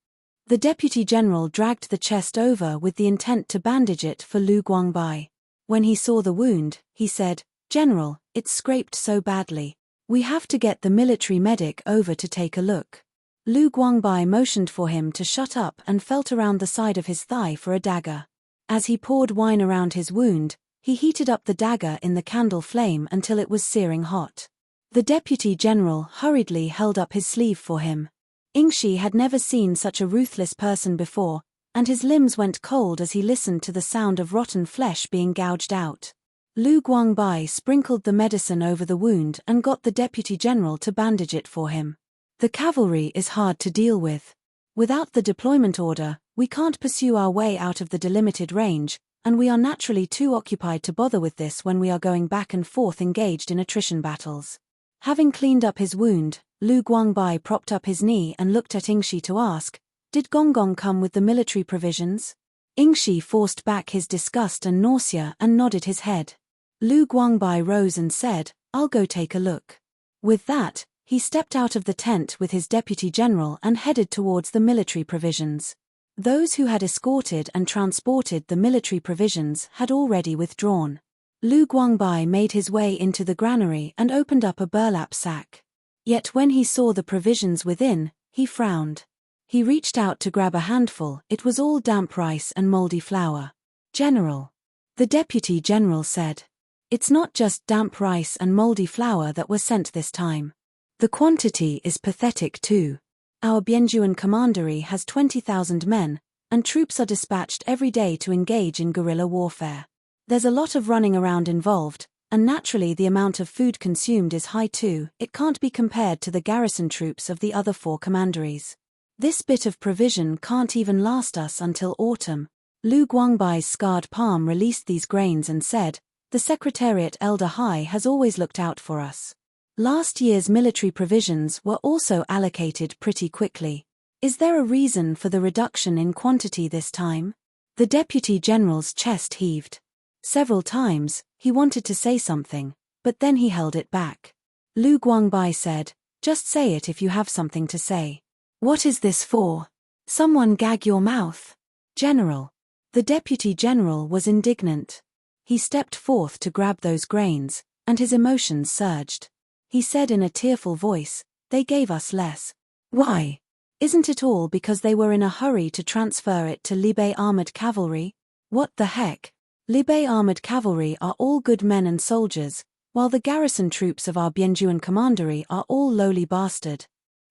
Speaker 1: The deputy general dragged the chest over with the intent to bandage it for Lu Guangbai. When he saw the wound, he said, "General, it's scraped so badly. We have to get the military medic over to take a look." Lu Guangbai motioned for him to shut up and felt around the side of his thigh for a dagger. As he poured wine around his wound, he heated up the dagger in the candle flame until it was searing hot. The deputy general hurriedly held up his sleeve for him. Ingshi had never seen such a ruthless person before, and his limbs went cold as he listened to the sound of rotten flesh being gouged out. Lu Guangbai sprinkled the medicine over the wound and got the deputy general to bandage it for him. "The cavalry is hard to deal with. Without the deployment order, we can't pursue our way out of the delimited range, and we are naturally too occupied to bother with this when we are going back and forth engaged in attrition battles." Having cleaned up his wound, Lu Guangbai propped up his knee and looked at Ingshi to ask, "Did Gong come with the military provisions?" Ingshi forced back his disgust and nausea and nodded his head. Lu Guangbai rose and said, I'll go take a look." With that, he stepped out of the tent with his deputy general and headed towards the military provisions. Those who had escorted and transported the military provisions had already withdrawn. Lu Guangbai made his way into the granary and opened up a burlap sack. Yet when he saw the provisions within, he frowned. He reached out to grab a handful. It was all damp rice and moldy flour. "General," the deputy general said, "it's not just damp rice and moldy flour that were sent this time. The quantity is pathetic too. Our Bianjuan commandery has 20,000 men, and troops are dispatched every day to engage in guerrilla warfare. There's a lot of running around involved, and naturally the amount of food consumed is high too. It can't be compared to the garrison troops of the other 4 commanderies. This bit of provision can't even last us until autumn." Lu Guangbai's scarred palm released these grains and said, "The Secretariat Elder High has always looked out for us. Last year's military provisions were also allocated pretty quickly. Is there a reason for the reduction in quantity this time?" The deputy general's chest heaved. Several times, he wanted to say something, but then he held it back. Lu Guangbai said, "Just say it if you have something to say." "What is this for? Someone gag your mouth." "General." The deputy general was indignant. He stepped forth to grab those grains, and his emotions surged. He said in a tearful voice, "They gave us less." "Why? Isn't it all because they were in a hurry to transfer it to Libe armored cavalry? What the heck? Libe armored cavalry are all good men and soldiers, while the garrison troops of our Bianjuan commandery are all lowly bastard.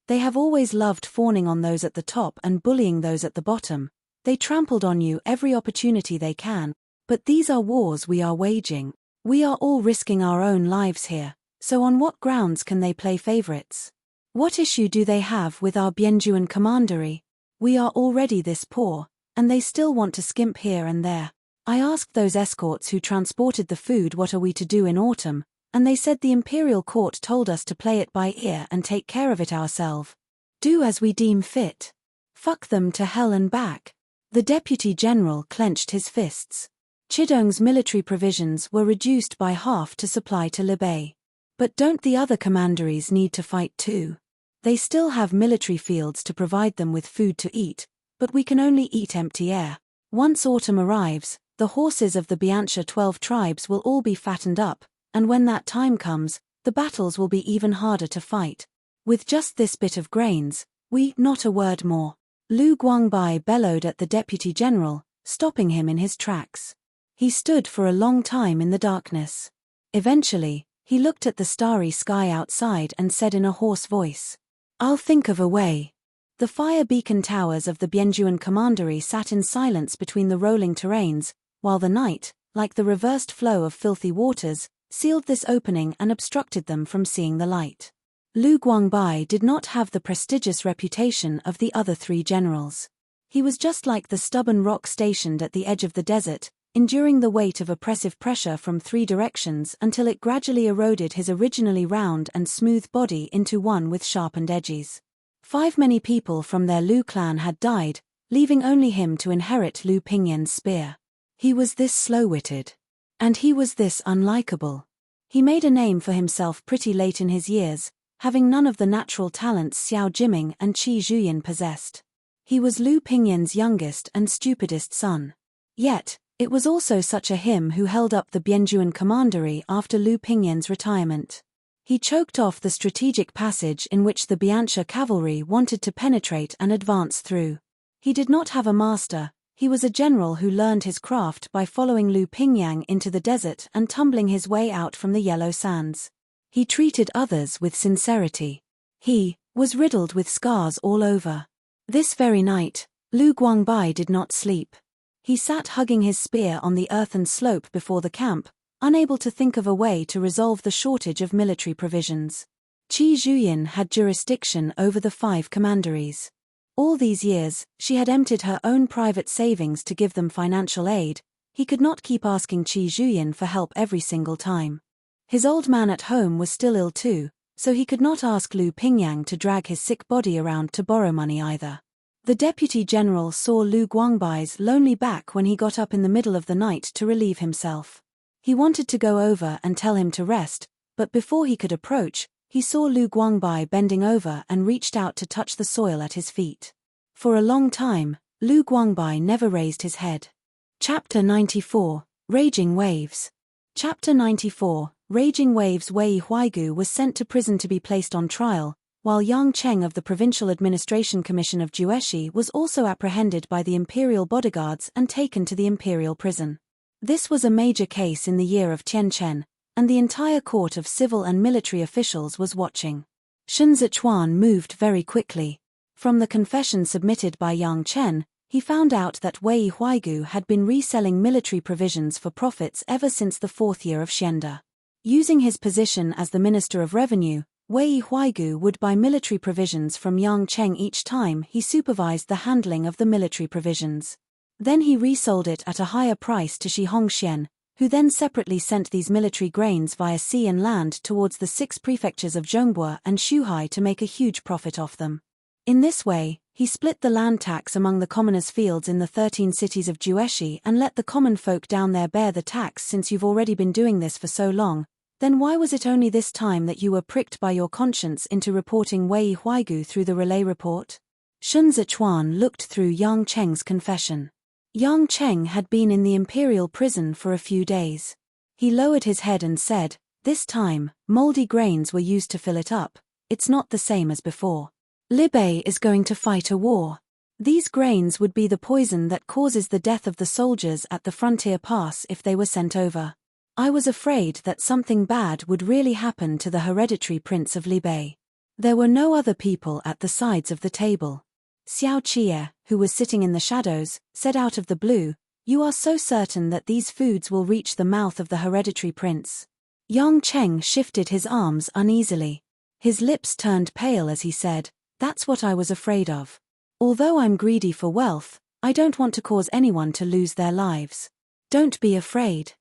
Speaker 1: They have always loved fawning on those at the top and bullying those at the bottom. They trampled on you every opportunity they can, but these are wars we are waging. We are all risking our own lives here, so on what grounds can they play favorites? What issue do they have with our Bianjuan commandery? We are already this poor, and they still want to skimp here and there. I asked those escorts who transported the food what are we to do in autumn, and they said the imperial court told us to play it by ear and take care of it ourselves. Do as we deem fit. Fuck them to hell and back." The deputy general clenched his fists. Chidong's military provisions were reduced by half to supply to Libe. But don't the other commanderies need to fight too? They still have military fields to provide them with food to eat, but we can only eat empty air. Once autumn arrives, the horses of the Biancha 12 tribes will all be fattened up, and when that time comes, the battles will be even harder to fight. With just this bit of grains, not a word more. Lu Guangbai bellowed at the deputy general, stopping him in his tracks. He stood for a long time in the darkness. Eventually, he looked at the starry sky outside and said in a hoarse voice, "I'll think of a way." The fire beacon towers of the Bianjuan commandery sat in silence between the rolling terrains, while the night, like the reversed flow of filthy waters, sealed this opening and obstructed them from seeing the light. Lu Guangbai did not have the prestigious reputation of the other 3 generals. He was just like the stubborn rock stationed at the edge of the desert, enduring the weight of oppressive pressure from 3 directions until it gradually eroded his originally round and smooth body into one with sharpened edges. 5 many people from their Lu clan had died, leaving only him to inherit Lu Pingyan's spear. He was this slow-witted. And he was this unlikable. He made a name for himself pretty late in his years, having none of the natural talents Xiao Jiming and Qi Zhuyan possessed. He was Lu Pingyan's youngest and stupidest son. Yet, it was also such a him who held up the Bianjuan commandery after Lu Pingyan's retirement. He choked off the strategic passage in which the Biancha cavalry wanted to penetrate and advance through. He did not have a master. He was a general who learned his craft by following Lu Pingyang into the desert and tumbling his way out from the yellow sands. He treated others with sincerity. He was riddled with scars all over. This very night, Lu Guangbai did not sleep. He sat hugging his spear on the earthen slope before the camp, unable to think of a way to resolve the shortage of military provisions. Qi Zhuyan had jurisdiction over the 5 commanderies. All these years, she had emptied her own private savings to give them financial aid. He could not keep asking Qi Zhuyan for help every single time. His old man at home was still ill too, so he could not ask Lu Pingyang to drag his sick body around to borrow money either. The deputy general saw Lu Guangbai's lonely back when he got up in the middle of the night to relieve himself. He wanted to go over and tell him to rest, but before he could approach, he saw Lu Guangbai bending over and reached out to touch the soil at his feet. For a long time, Lu Guangbai never raised his head. Chapter 94, Raging Waves. Chapter 94, Raging Waves. Wei Huaigu was sent to prison to be placed on trial, while Yang Cheng of the Provincial Administration Commission of Jueshi was also apprehended by the imperial bodyguards and taken to the imperial prison. This was a major case in the year of Tianchen, and the entire court of civil and military officials was watching. Shen Zichuan moved very quickly. From the confession submitted by Yang Chen, he found out that Wei Huaigu had been reselling military provisions for profits ever since the 4th year of Xianda. Using his position as the Minister of Revenue, Wei Huaigu would buy military provisions from Yang Cheng each time he supervised the handling of the military provisions. Then he resold it at a higher price to Shi Hongxian, who then separately sent these military grains via sea and land towards the 6 prefectures of Zhongbua and Shuhai to make a huge profit off them. In this way, he split the land tax among the commoners' fields in the 13 cities of Jueshi and let the common folk down there bear the tax. Since you've already been doing this for so long, then why was it only this time that you were pricked by your conscience into reporting Wei Huaigu through the relay report? Shen Zichuan looked through Yang Cheng's confession. Yang Cheng had been in the imperial prison for a few days. He lowered his head and said, "This time, moldy grains were used to fill it up. It's not the same as before. Libe is going to fight a war. These grains would be the poison that causes the death of the soldiers at the frontier pass if they were sent over. I was afraid that something bad would really happen to the hereditary prince of Libe." There were no other people at the sides of the table. Xiao Qie, who was sitting in the shadows, said out of the blue, "You are so certain that these foods will reach the mouth of the hereditary prince?" Yang Cheng shifted his arms uneasily. His lips turned pale as he said, "That's what I was afraid of. Although I'm greedy for wealth, I don't want to cause anyone to lose their lives. Don't be afraid."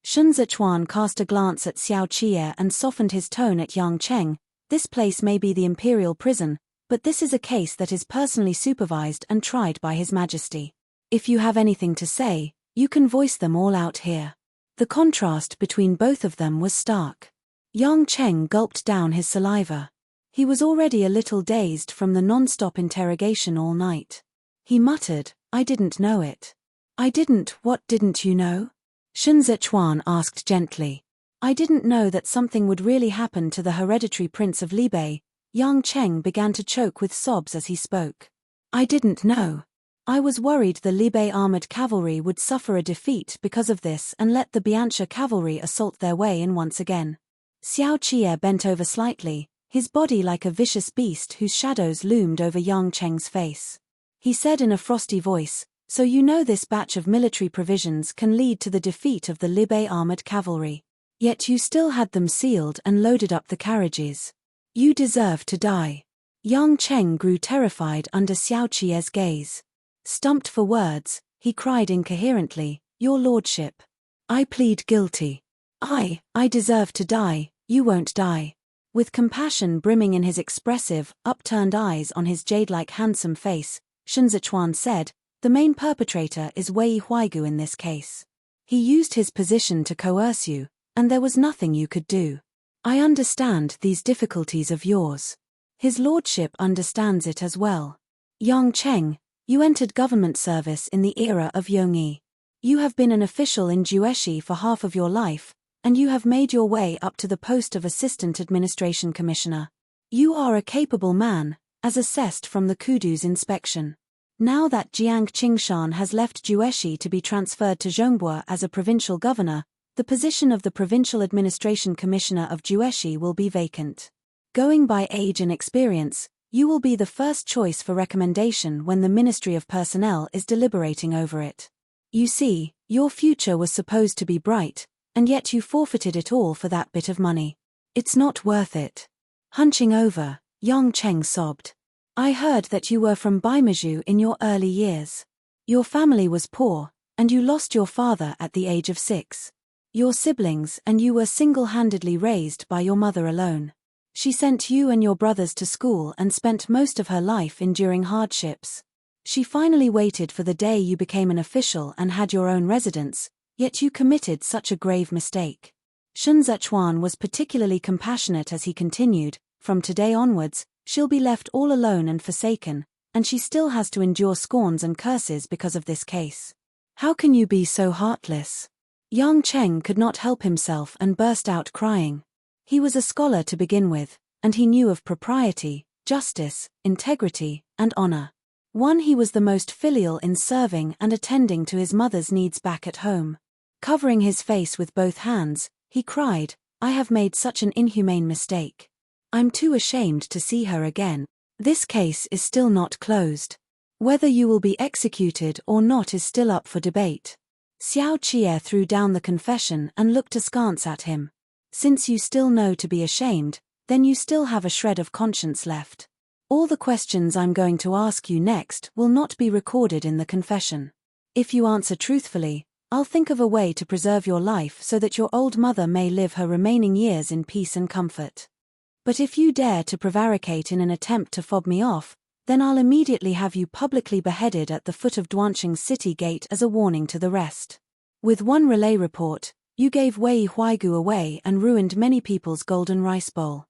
Speaker 1: Shen Zichuan cast a glance at Xiao Qie and softened his tone at Yang Cheng. "This place may be the imperial prison, but this is a case that is personally supervised and tried by His Majesty. If you have anything to say, you can voice them all out here." The contrast between both of them was stark. Yang Cheng gulped down his saliva. He was already a little dazed from the non-stop interrogation all night. He muttered, "I didn't know it." "I didn't, what didn't you know?" Shen Zichuan asked gently. "I didn't know that something would really happen to the hereditary prince of Libe." Yang Cheng began to choke with sobs as he spoke. "I didn't know. I was worried the Libe armored cavalry would suffer a defeat because of this and let the Biancha cavalry assault their way in once again." Xiao Qie bent over slightly, his body like a vicious beast whose shadows loomed over Yang Cheng's face. He said in a frosty voice, "So you know this batch of military provisions can lead to the defeat of the Libe armored cavalry. Yet you still had them sealed and loaded up the carriages. You deserve to die." Yang Cheng grew terrified under Xiao Qie's gaze. Stumped for words, he cried incoherently, "Your lordship. I plead guilty. I deserve to die, you won't die." With compassion brimming in his expressive, upturned eyes on his jade-like handsome face, Shen Zichuan said, "The main perpetrator is Wei Huaigu in this case. He used his position to coerce you, and there was nothing you could do. I understand these difficulties of yours. His lordship understands it as well. Yang Cheng, you entered government service in the era of Yongyi. You have been an official in Jueshi for half of your life, and you have made your way up to the post of Assistant Administration Commissioner. You are a capable man, as assessed from the Kudu's inspection. Now that Jiang Qingshan has left Jueshi to be transferred to Zhongbua as a provincial governor, the position of the Provincial Administration Commissioner of Jueshi will be vacant. Going by age and experience, you will be the first choice for recommendation when the Ministry of Personnel is deliberating over it. You see, your future was supposed to be bright, and yet you forfeited it all for that bit of money. It's not worth it." Hunching over, Yang Cheng sobbed. "I heard that you were from Baimaju in your early years. Your family was poor, and you lost your father at the age of 6. Your siblings and you were single-handedly raised by your mother alone. She sent you and your brothers to school and spent most of her life enduring hardships. She finally waited for the day you became an official and had your own residence, yet you committed such a grave mistake. Shun Zechuan was particularly compassionate as he continued, "From today onwards, she'll be left all alone and forsaken, and she still has to endure scorns and curses because of this case. How can you be so heartless?" Yang Cheng could not help himself and burst out crying. He was a scholar to begin with, and he knew of propriety, justice, integrity, and honor. He was the most filial in serving and attending to his mother's needs back at home. Covering his face with both hands, he cried, "I have made such an inhumane mistake. I'm too ashamed to see her again. This case is still not closed. Whether you will be executed or not is still up for debate." Xiao Jie threw down the confession and looked askance at him. "Since you still know to be ashamed, then you still have a shred of conscience left. All the questions I'm going to ask you next will not be recorded in the confession. If you answer truthfully, I'll think of a way to preserve your life so that your old mother may live her remaining years in peace and comfort. But if you dare to prevaricate in an attempt to fob me off, then I'll immediately have you publicly beheaded at the foot of Duanqing's city gate as a warning to the rest." With one relay report, "You gave Wei Huaigu away and ruined many people's golden rice bowl.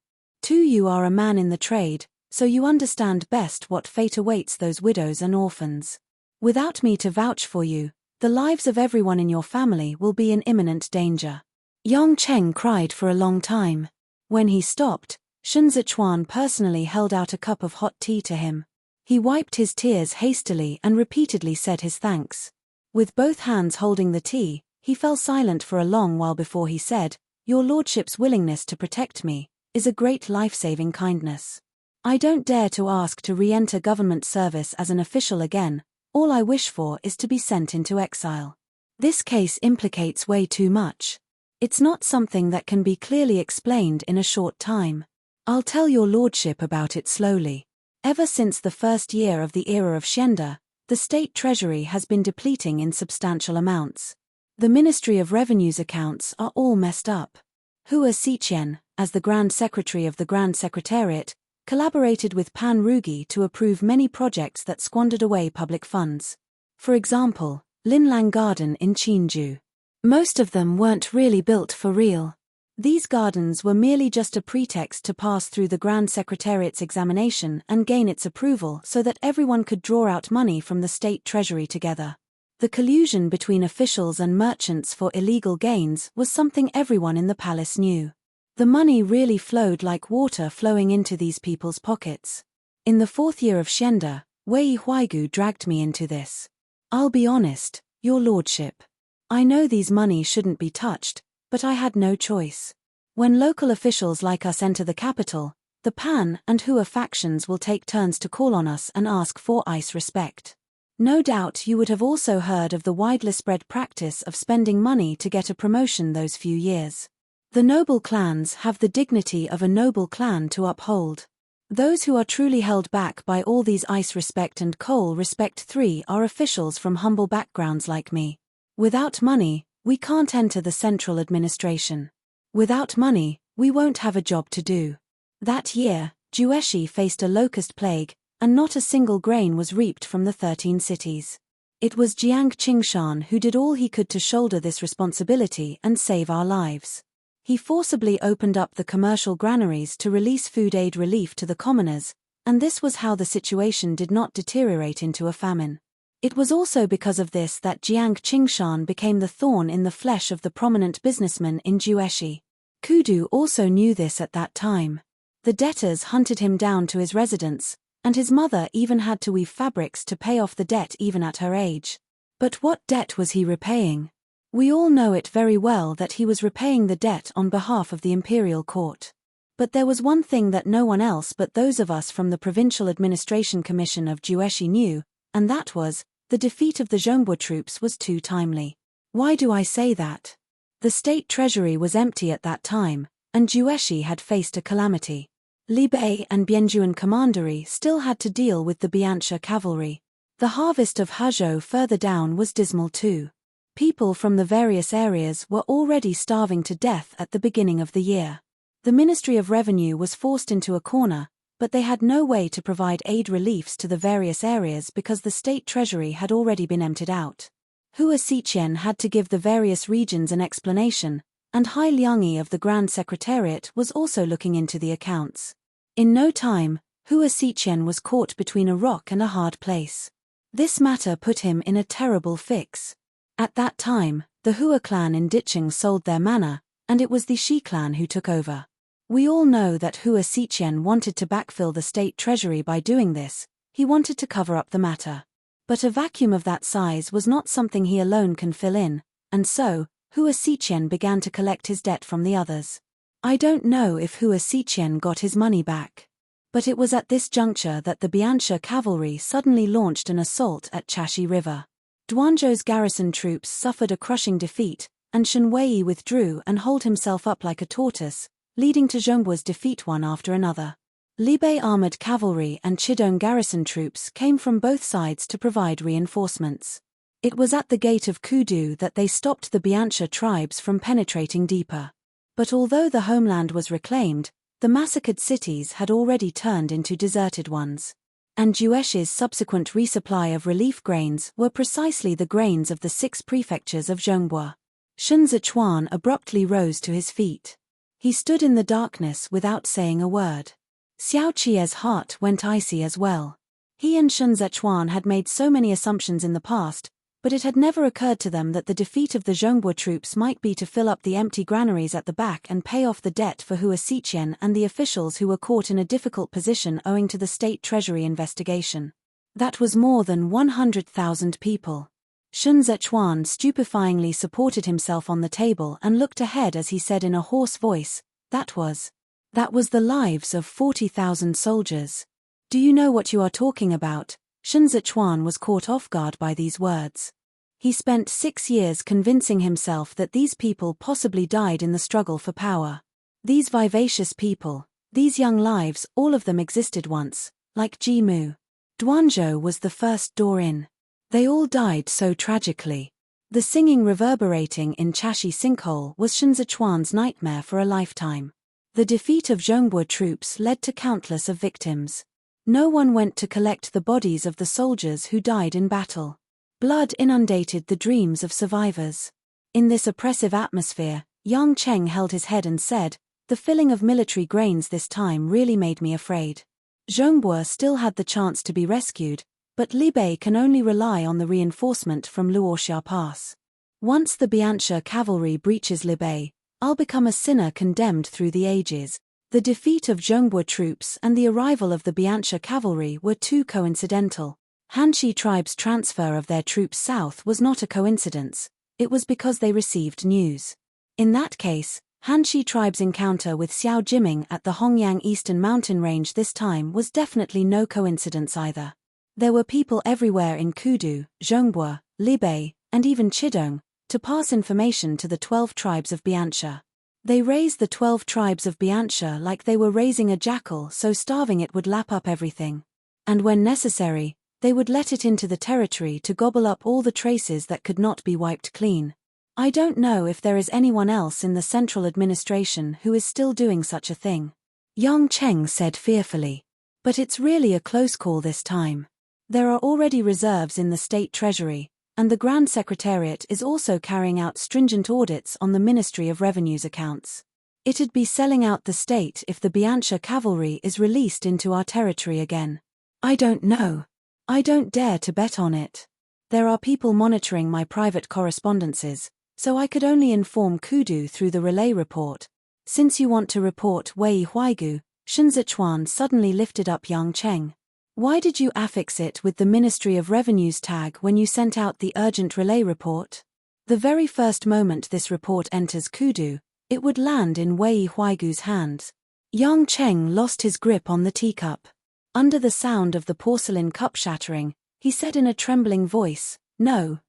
Speaker 1: You are a man in the trade, so you understand best what fate awaits those widows and orphans. Without me to vouch for you, the lives of everyone in your family will be in imminent danger." Yang Cheng cried for a long time. When he stopped, Shun Zichuan personally held out a cup of hot tea to him. He wiped his tears hastily and repeatedly said his thanks. With both hands holding the tea, he fell silent for a long while before he said, "Your lordship's willingness to protect me is a great life-saving kindness. I don't dare to ask to re-enter government service as an official again. All I wish for is to be sent into exile. This case implicates way too much. It's not something that can be clearly explained in a short time. I'll tell your lordship about it slowly. Ever since the first year of the era of Xianda, the state treasury has been depleting in substantial amounts. The Ministry of Revenue's accounts are all messed up. Hua Xiqian, as the Grand Secretary of the Grand Secretariat, collaborated with Pan Rugi to approve many projects that squandered away public funds. For example, Linlang Garden in Qinju. Most of them weren't really built for real. These gardens were merely just a pretext to pass through the Grand Secretariat's examination and gain its approval so that everyone could draw out money from the state treasury together. The collusion between officials and merchants for illegal gains was something everyone in the palace knew. The money really flowed like water flowing into these people's pockets. In the 4th year of Xianda, Wei Huaigu dragged me into this. I'll be honest, your lordship. I know these money shouldn't be touched, but I had no choice. When local officials like us enter the capital, the Pan and Hua factions will take turns to call on us and ask for ice respect. No doubt you would have also heard of the widely spread practice of spending money to get a promotion those few years. The noble clans have the dignity of a noble clan to uphold. Those who are truly held back by all these ice respect and coal respect 3 are officials from humble backgrounds like me. Without money, we can't enter the central administration. Without money, we won't have a job to do. That year, Jueshi faced a locust plague, and not a single grain was reaped from the 13 cities. It was Jiang Qingshan who did all he could to shoulder this responsibility and save our lives. He forcibly opened up the commercial granaries to release food aid relief to the commoners, and this was how the situation did not deteriorate into a famine. It was also because of this that Jiang Qingshan became the thorn in the flesh of the prominent businessmen in Jueshi. Kudu also knew this at that time. The debtors hunted him down to his residence, and his mother even had to weave fabrics to pay off the debt even at her age. But what debt was he repaying? We all know it very well that he was repaying the debt on behalf of the imperial court. But there was one thing that no one else but those of us from the Provincial Administration Commission of Jueshi knew, and that was, the defeat of the Zhongbo troops was too timely. Why do I say that? The state treasury was empty at that time, and Jueshi had faced a calamity. Li Bei and Bianjuan Commandery still had to deal with the Biancha cavalry. The harvest of Hezhou further down was dismal too. People from the various areas were already starving to death at the beginning of the year. The Ministry of Revenue was forced into a corner, but they had no way to provide aid reliefs to the various areas because the state treasury had already been emptied out. Hua Xiqian had to give the various regions an explanation, and Hai Liangyi of the Grand Secretariat was also looking into the accounts. In no time, Hua Xiqian was caught between a rock and a hard place. This matter put him in a terrible fix. At that time, the Hua clan in Dicheng sold their manor, and it was the Shi clan who took over. We all know that Hua Xiqian wanted to backfill the state treasury by doing this. He wanted to cover up the matter. But a vacuum of that size was not something he alone can fill in, and so, Hua Xiqian began to collect his debt from the others. I don't know if Hua Xiqian got his money back. But it was at this juncture that the Bianxia cavalry suddenly launched an assault at Chashi River. Duanzhou's garrison troops suffered a crushing defeat, and Shen Wei withdrew and holed himself up like a tortoise, leading to Zhongguo's defeat one after another. Libei armored cavalry and Chidong garrison troops came from both sides to provide reinforcements. It was at the gate of Kudu that they stopped the Bianxia tribes from penetrating deeper. But although the homeland was reclaimed, the massacred cities had already turned into deserted ones. And Juesh's subsequent resupply of relief grains were precisely the grains of the 6 prefectures of Zhongguo. Shun Zichuan abruptly rose to his feet. He stood in the darkness without saying a word. Xiao Qie's heart went icy as well. He and Shun Zichuan had made so many assumptions in the past, but it had never occurred to them that the defeat of the Zhongguo troops might be to fill up the empty granaries at the back and pay off the debt for Hua Xiqian and the officials who were caught in a difficult position owing to the state treasury investigation. That was more than 100,000 people. Shun Zichuan stupefyingly supported himself on the table and looked ahead as he said in a hoarse voice, That was the lives of 40,000 soldiers. Do you know what you are talking about? Shun Zichuan was caught off guard by these words. He spent 6 years convincing himself that these people possibly died in the struggle for power. These vivacious people, these young lives, all of them existed once, like Ji Mu. Duanzhou was the first door in. They all died so tragically. The singing reverberating in Chashi Sinkhole was Shun Zichuan's nightmare for a lifetime. The defeat of Zhongguo troops led to countless of victims. No one went to collect the bodies of the soldiers who died in battle. Blood inundated the dreams of survivors. In this oppressive atmosphere, Yang Cheng held his head and said, The filling of military grains this time really made me afraid. Zhongguo still had the chance to be rescued, but Libei can only rely on the reinforcement from Luoxia Pass. Once the Bianxia cavalry breaches Libei, I'll become a sinner condemned through the ages. The defeat of Zhongguo troops and the arrival of the Bianxia cavalry were too coincidental. Hanshi tribe's transfer of their troops south was not a coincidence, it was because they received news. In that case, Hanshi tribe's encounter with Xiao Jiming at the Hongyang Eastern Mountain Range this time was definitely no coincidence either. There were people everywhere in Kudu, Zhongguo, Libei, and even Chidong, to pass information to the 12 tribes of Bianxia. They raised the 12 tribes of Bianxia like they were raising a jackal so starving it would lap up everything. And when necessary, they would let it into the territory to gobble up all the traces that could not be wiped clean. I don't know if there is anyone else in the central administration who is still doing such a thing. Yang Cheng said fearfully. But it's really a close call this time. There are already reserves in the state treasury, and the Grand Secretariat is also carrying out stringent audits on the Ministry of Revenue's accounts. It'd be selling out the state if the Bianxia cavalry is released into our territory again. I don't know. I don't dare to bet on it. There are people monitoring my private correspondences, so I could only inform Kudu through the relay report. Since you want to report Wei Huaigu, Shun Zichuan suddenly lifted up Yang Cheng. Why did you affix it with the Ministry of Revenue's tag when you sent out the urgent relay report? The very first moment this report enters Kudu, it would land in Wei Huaigu's hands. Yang Cheng lost his grip on the teacup. Under the sound of the porcelain cup shattering, he said in a trembling voice, No,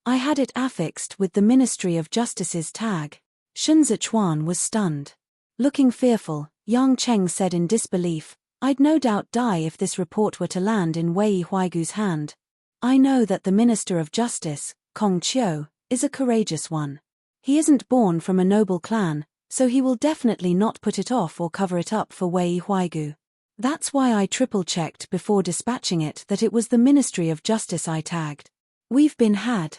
Speaker 1: I had it affixed with the Ministry of Justice's tag. Shun Zichuan was stunned. Looking fearful, Yang Cheng said in disbelief, I'd no doubt die if this report were to land in Wei Huaigu's hand. I know that the Minister of Justice, Kong Chiu, is a courageous one. He isn't born from a noble clan, so he will definitely not put it off or cover it up for Wei Huaigu. That's why I triple-checked before dispatching it that it was the Ministry of Justice I tagged. We've been had.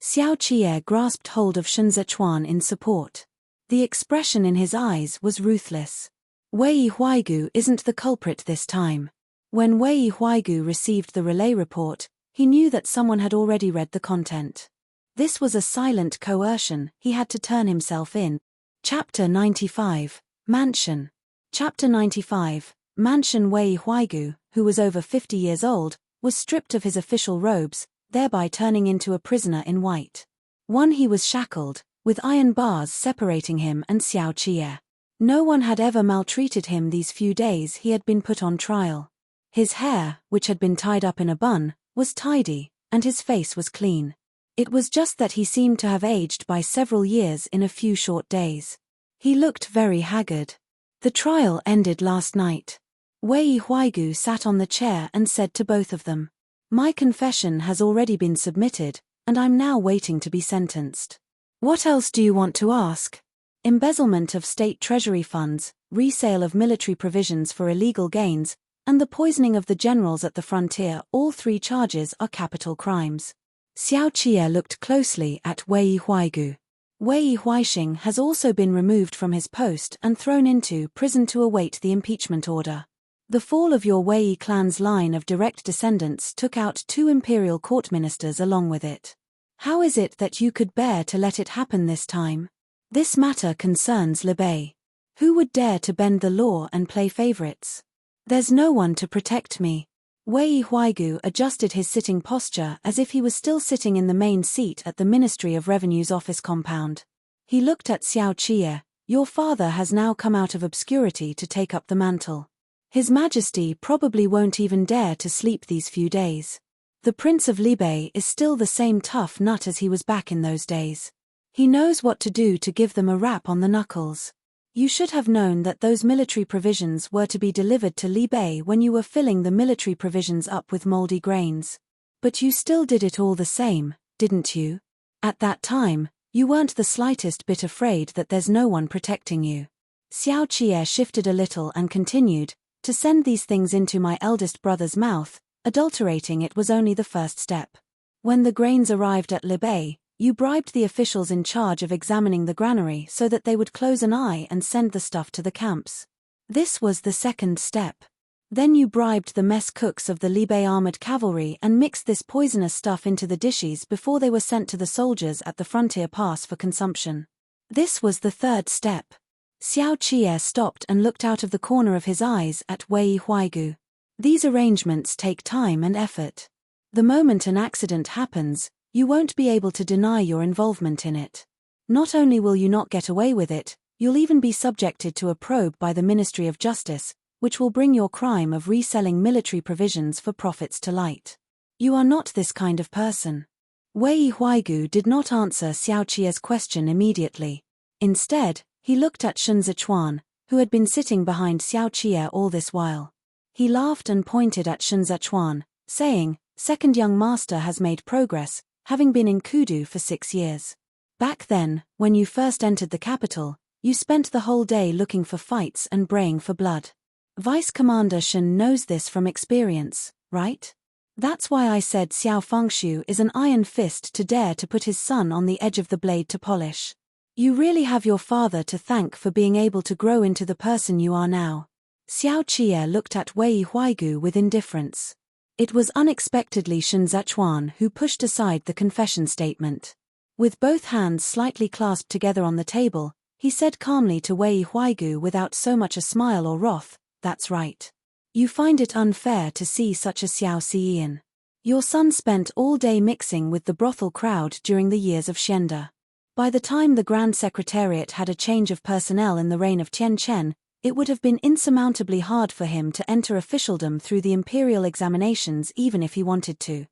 Speaker 1: Xiao Qie grasped hold of Shun Zichuan in support. The expression in his eyes was ruthless. Wei Huaigu isn't the culprit this time. When Wei Huaigu received the relay report, he knew that someone had already read the content. This was a silent coercion he had to turn himself in. Chapter 95, Mansion. Chapter 95, Mansion. Wei Huaigu, who was over 50 years old, was stripped of his official robes, thereby turning into a prisoner in white. He was shackled, with iron bars separating him and Xiao Qie. No one had ever maltreated him these few days he had been put on trial. His hair, which had been tied up in a bun, was tidy, and his face was clean. It was just that he seemed to have aged by several years in a few short days. He looked very haggard. The trial ended last night. Wei Huaigu sat on the chair and said to both of them, "My confession has already been submitted, and I'm now waiting to be sentenced. What else do you want to ask? Embezzlement of state treasury funds, resale of military provisions for illegal gains, and the poisoning of the generals at the frontier, all 3 charges are capital crimes." Xiao Qie looked closely at Wei Huaigu. Wei Huaixing has also been removed from his post and thrown into prison to await the impeachment order. The fall of your Wei clan's line of direct descendants took out 2 imperial court ministers along with it. How is it that you could bear to let it happen this time? This matter concerns Libai. Who would dare to bend the law and play favorites? There's no one to protect me. Wei Huaigu adjusted his sitting posture as if he was still sitting in the main seat at the Ministry of Revenue's office compound. He looked at Xiao Qie. Your father has now come out of obscurity to take up the mantle. His Majesty probably won't even dare to sleep these few days. The Prince of Libai is still the same tough nut as he was back in those days. He knows what to do to give them a rap on the knuckles. You should have known that those military provisions were to be delivered to Libai when you were filling the military provisions up with moldy grains. But you still did it all the same, didn't you? At that time, you weren't the slightest bit afraid that there's no one protecting you. Xiao Qie shifted a little and continued, to send these things into my eldest brother's mouth, adulterating it was only the first step. When the grains arrived at Libai, you bribed the officials in charge of examining the granary so that they would close an eye and send the stuff to the camps. This was the second step. Then you bribed the mess cooks of the Libai armored cavalry and mixed this poisonous stuff into the dishes before they were sent to the soldiers at the frontier pass for consumption. This was the third step. Xiao Qie stopped and looked out of the corner of his eyes at Wei Huaigu. These arrangements take time and effort. The moment an accident happens, you won't be able to deny your involvement in it. Not only will you not get away with it, you'll even be subjected to a probe by the Ministry of Justice, which will bring your crime of reselling military provisions for profits to light. You are not this kind of person. Wei Huaigu did not answer Xiao Qie's question immediately. Instead, he looked at Shun Zichuan, who had been sitting behind Xiao Qie all this while. He laughed and pointed at Shun Zichuan, saying, "Second young master has made progress, having been in Kudu for 6 years. Back then, when you first entered the capital, you spent the whole day looking for fights and braying for blood. Vice Commander Shen knows this from experience, right? That's why I said Xiao Fengshu is an iron fist to dare to put his son on the edge of the blade to polish. You really have your father to thank for being able to grow into the person you are now." Xiao Qie looked at Wei Huaigu with indifference. It was unexpectedly Shun Zichuan who pushed aside the confession statement. With both hands slightly clasped together on the table, he said calmly to Wei Huaigu without so much a smile or wrath, "That's right. You find it unfair to see such a Xiao Xian. Your son spent all day mixing with the brothel crowd during the years of Xianda. By the time the Grand Secretariat had a change of personnel in the reign of Tian Chen, it would have been insurmountably hard for him to enter officialdom through the imperial examinations even if he wanted to.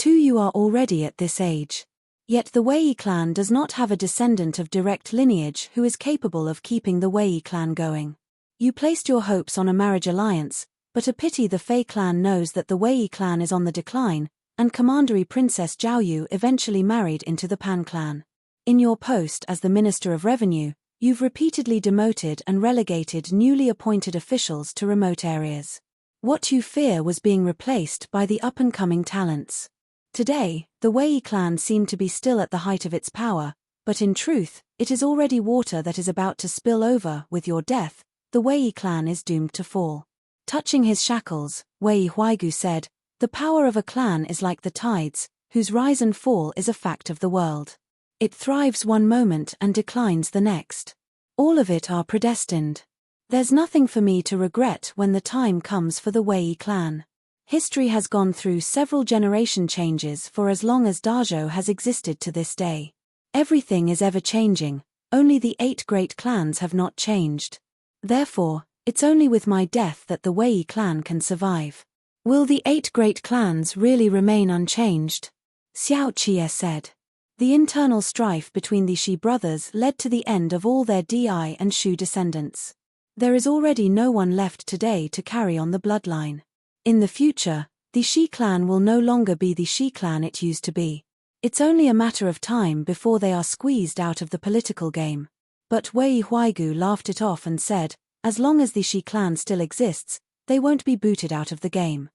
Speaker 1: You are already at this age. Yet the Wei clan does not have a descendant of direct lineage who is capable of keeping the Wei clan going. You placed your hopes on a marriage alliance, but a pity the Fei clan knows that the Wei clan is on the decline, and Commandery Princess Jiaoyu eventually married into the Pan clan. In your post as the Minister of Revenue, you've repeatedly demoted and relegated newly appointed officials to remote areas. What you fear was being replaced by the up-and-coming talents. Today, the Wei clan seemed to be still at the height of its power, But in truth, it is already water that is about to spill over. With your death, the Wei clan is doomed to fall. Touching his shackles, Wei Huaigu said, "The power of a clan is like the tides, whose rise and fall is a fact of the world. It thrives one moment and declines the next. All of it are predestined. There's nothing for me to regret when the time comes for the Wei clan. History has gone through several generation changes for as long as Dazhou has existed to this day. Everything is ever changing, only the 8 great clans have not changed. Therefore, it's only with my death that the Wei clan can survive." "Will the 8 great clans really remain unchanged?" Xiao Qie said. The internal strife between the Shi brothers led to the end of all their Di and Shu descendants. There is already no one left today to carry on the bloodline. In the future, the Shi clan will no longer be the Shi clan it used to be. It's only a matter of time before they are squeezed out of the political game. But Wei Huaigu laughed it off and said, "As long as the Shi clan still exists, they won't be booted out of the game.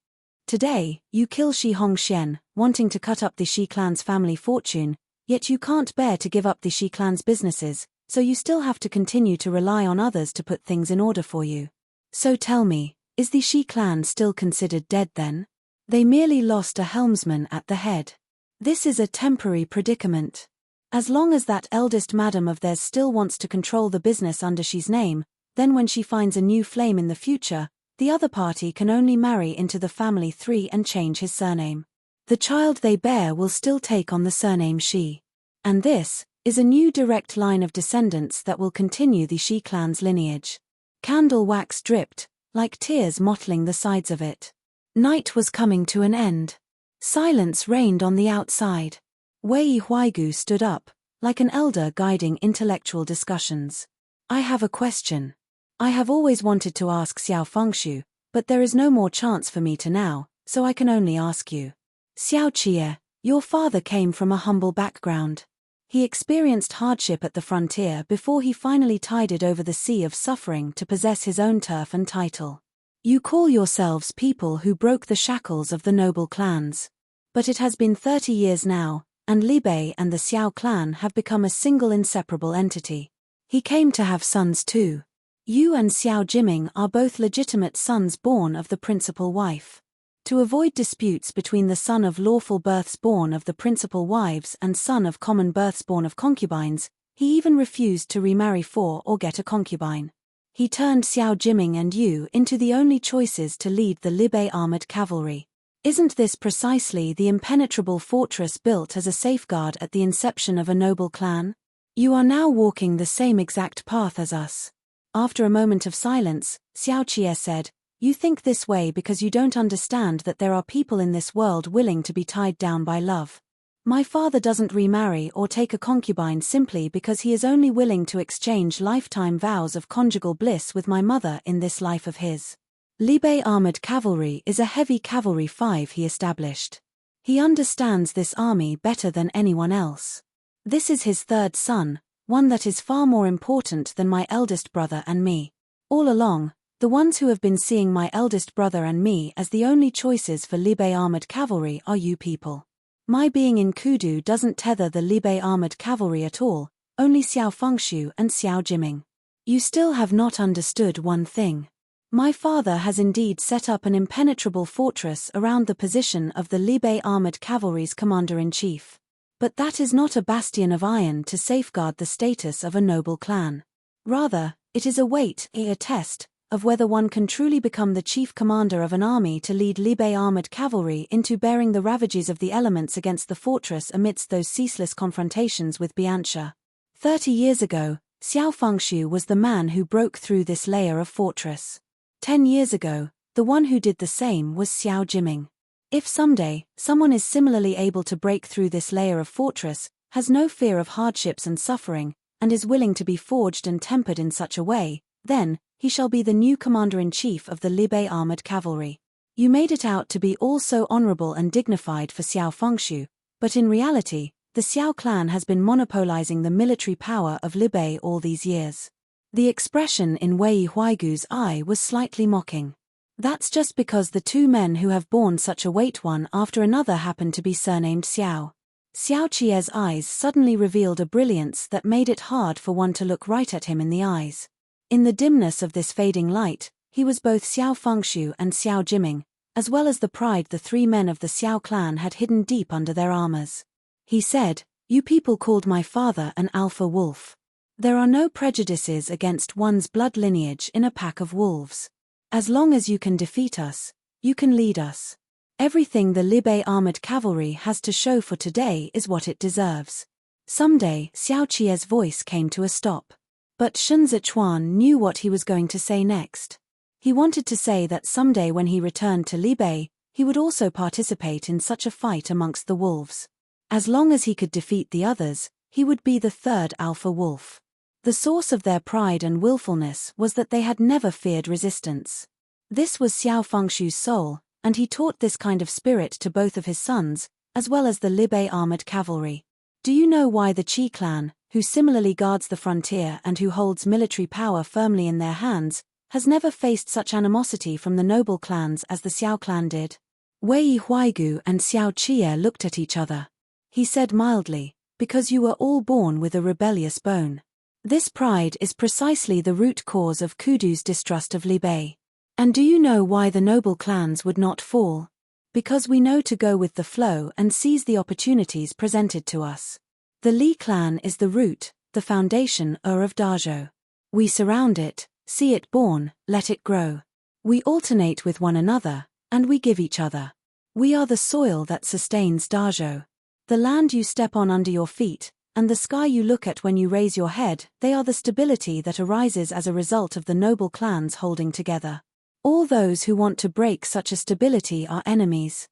Speaker 1: Today, you kill Shi Hongxian, wanting to cut up the Shi clan's family fortune, yet you can't bear to give up the Shi clan's businesses, so you still have to continue to rely on others to put things in order for you. So tell me, is the Shi clan still considered dead then? They merely lost a helmsman at the head. This is a temporary predicament. As long as that eldest madam of theirs still wants to control the business under Shi's name, then when she finds a new flame in the future, the other party can only marry into the family tree and change his surname. The child they bear will still take on the surname Shi. And this is a new direct line of descendants that will continue the Shi clan's lineage." Candle wax dripped, like tears mottling the sides of it. Night was coming to an end. Silence reigned on the outside. Wei Huaigu stood up, like an elder guiding intellectual discussions. "I have a question. I have always wanted to ask Xiao Fengshu, but there is no more chance for me to now, so I can only ask you. Xiao Qie, your father came from a humble background. He experienced hardship at the frontier before he finally tided over the sea of suffering to possess his own turf and title. You call yourselves people who broke the shackles of the noble clans. But it has been 30 years now, and Li Bei and the Xiao clan have become a single inseparable entity. He came to have sons too. You and Xiao Jiming are both legitimate sons born of the principal wife. To avoid disputes between the son of lawful births born of the principal wives and son of common births born of concubines, he even refused to remarry for or get a concubine. He turned Xiao Jiming and you into the only choices to lead the Li Bei armored cavalry. Isn't this precisely the impenetrable fortress built as a safeguard at the inception of a noble clan? You are now walking the same exact path as us." After a moment of silence, Xiao Qie said, "You think this way because you don't understand that there are people in this world willing to be tied down by love. My father doesn't remarry or take a concubine simply because he is only willing to exchange lifetime vows of conjugal bliss with my mother in this life of his. Li Bei armored cavalry is a heavy cavalry 5 he established. He understands this army better than anyone else. This is his 3rd son, one that is far more important than my eldest brother and me. All along, the ones who have been seeing my eldest brother and me as the only choices for Li Bei armored cavalry are you people. My being in Kudu doesn't tether the Li Bei armored cavalry at all, only Xiao Fengshu and Xiao Jiming. You still have not understood one thing. My father has indeed set up an impenetrable fortress around the position of the Li Bei armored cavalry's commander-in-chief. But that is not a bastion of iron to safeguard the status of a noble clan. Rather, it is a test, of whether one can truly become the chief commander of an army to lead Li Bei armored cavalry into bearing the ravages of the elements against the fortress amidst those ceaseless confrontations with Bianxia. 30 years ago, Xiao Fengshu was the man who broke through this layer of fortress. 10 years ago, the one who did the same was Xiao Jiming. If someday, someone is similarly able to break through this layer of fortress, has no fear of hardships and suffering, and is willing to be forged and tempered in such a way, then, he shall be the new commander-in-chief of the Li Bei armored cavalry. You made it out to be all so honorable and dignified for Xiao Fengshu, but in reality, the Xiao clan has been monopolizing the military power of Li Bei all these years. The expression in Wei Huaigu's eye was slightly mocking. That's just because the 2 men who have borne such a weight one after another happen to be surnamed Xiao. Xiao Qie's eyes suddenly revealed a brilliance that made it hard for one to look right at him in the eyes. In the dimness of this fading light, he was both Xiao Fengshu and Xiao Jiming, as well as the pride the three men of the Xiao clan had hidden deep under their armors. He said, "You people called my father an alpha wolf. There are no prejudices against one's blood lineage in a pack of wolves. As long as you can defeat us, you can lead us. Everything the Libei armored cavalry has to show for today is what it deserves." Someday, Xiao Qie's voice came to a stop. But Shun Zichuan knew what he was going to say next. He wanted to say that someday when he returned to Libei, he would also participate in such a fight amongst the wolves. As long as he could defeat the others, he would be the third alpha wolf. The source of their pride and willfulness was that they had never feared resistance. This was Xiao Fengshu's soul, and he taught this kind of spirit to both of his sons, as well as the Libei armored cavalry. Do you know why the Qi clan, who similarly guards the frontier and who holds military power firmly in their hands, has never faced such animosity from the noble clans as the Xiao clan did? Wei Huaigu and Xiao Qie looked at each other. He said mildly, "Because you were all born with a rebellious bone. This pride is precisely the root cause of Kudu's distrust of Libei. And do you know why the noble clans would not fall? Because we know to go with the flow and seize the opportunities presented to us. The Li clan is the root, the foundation of Dazhou. We surround it, see it born, let it grow. We alternate with one another, and we give each other. We are the soil that sustains Dazhou. The land you step on under your feet, and the sky you look at when you raise your head, they are the stability that arises as a result of the noble clans holding together. All those who want to break such a stability are enemies."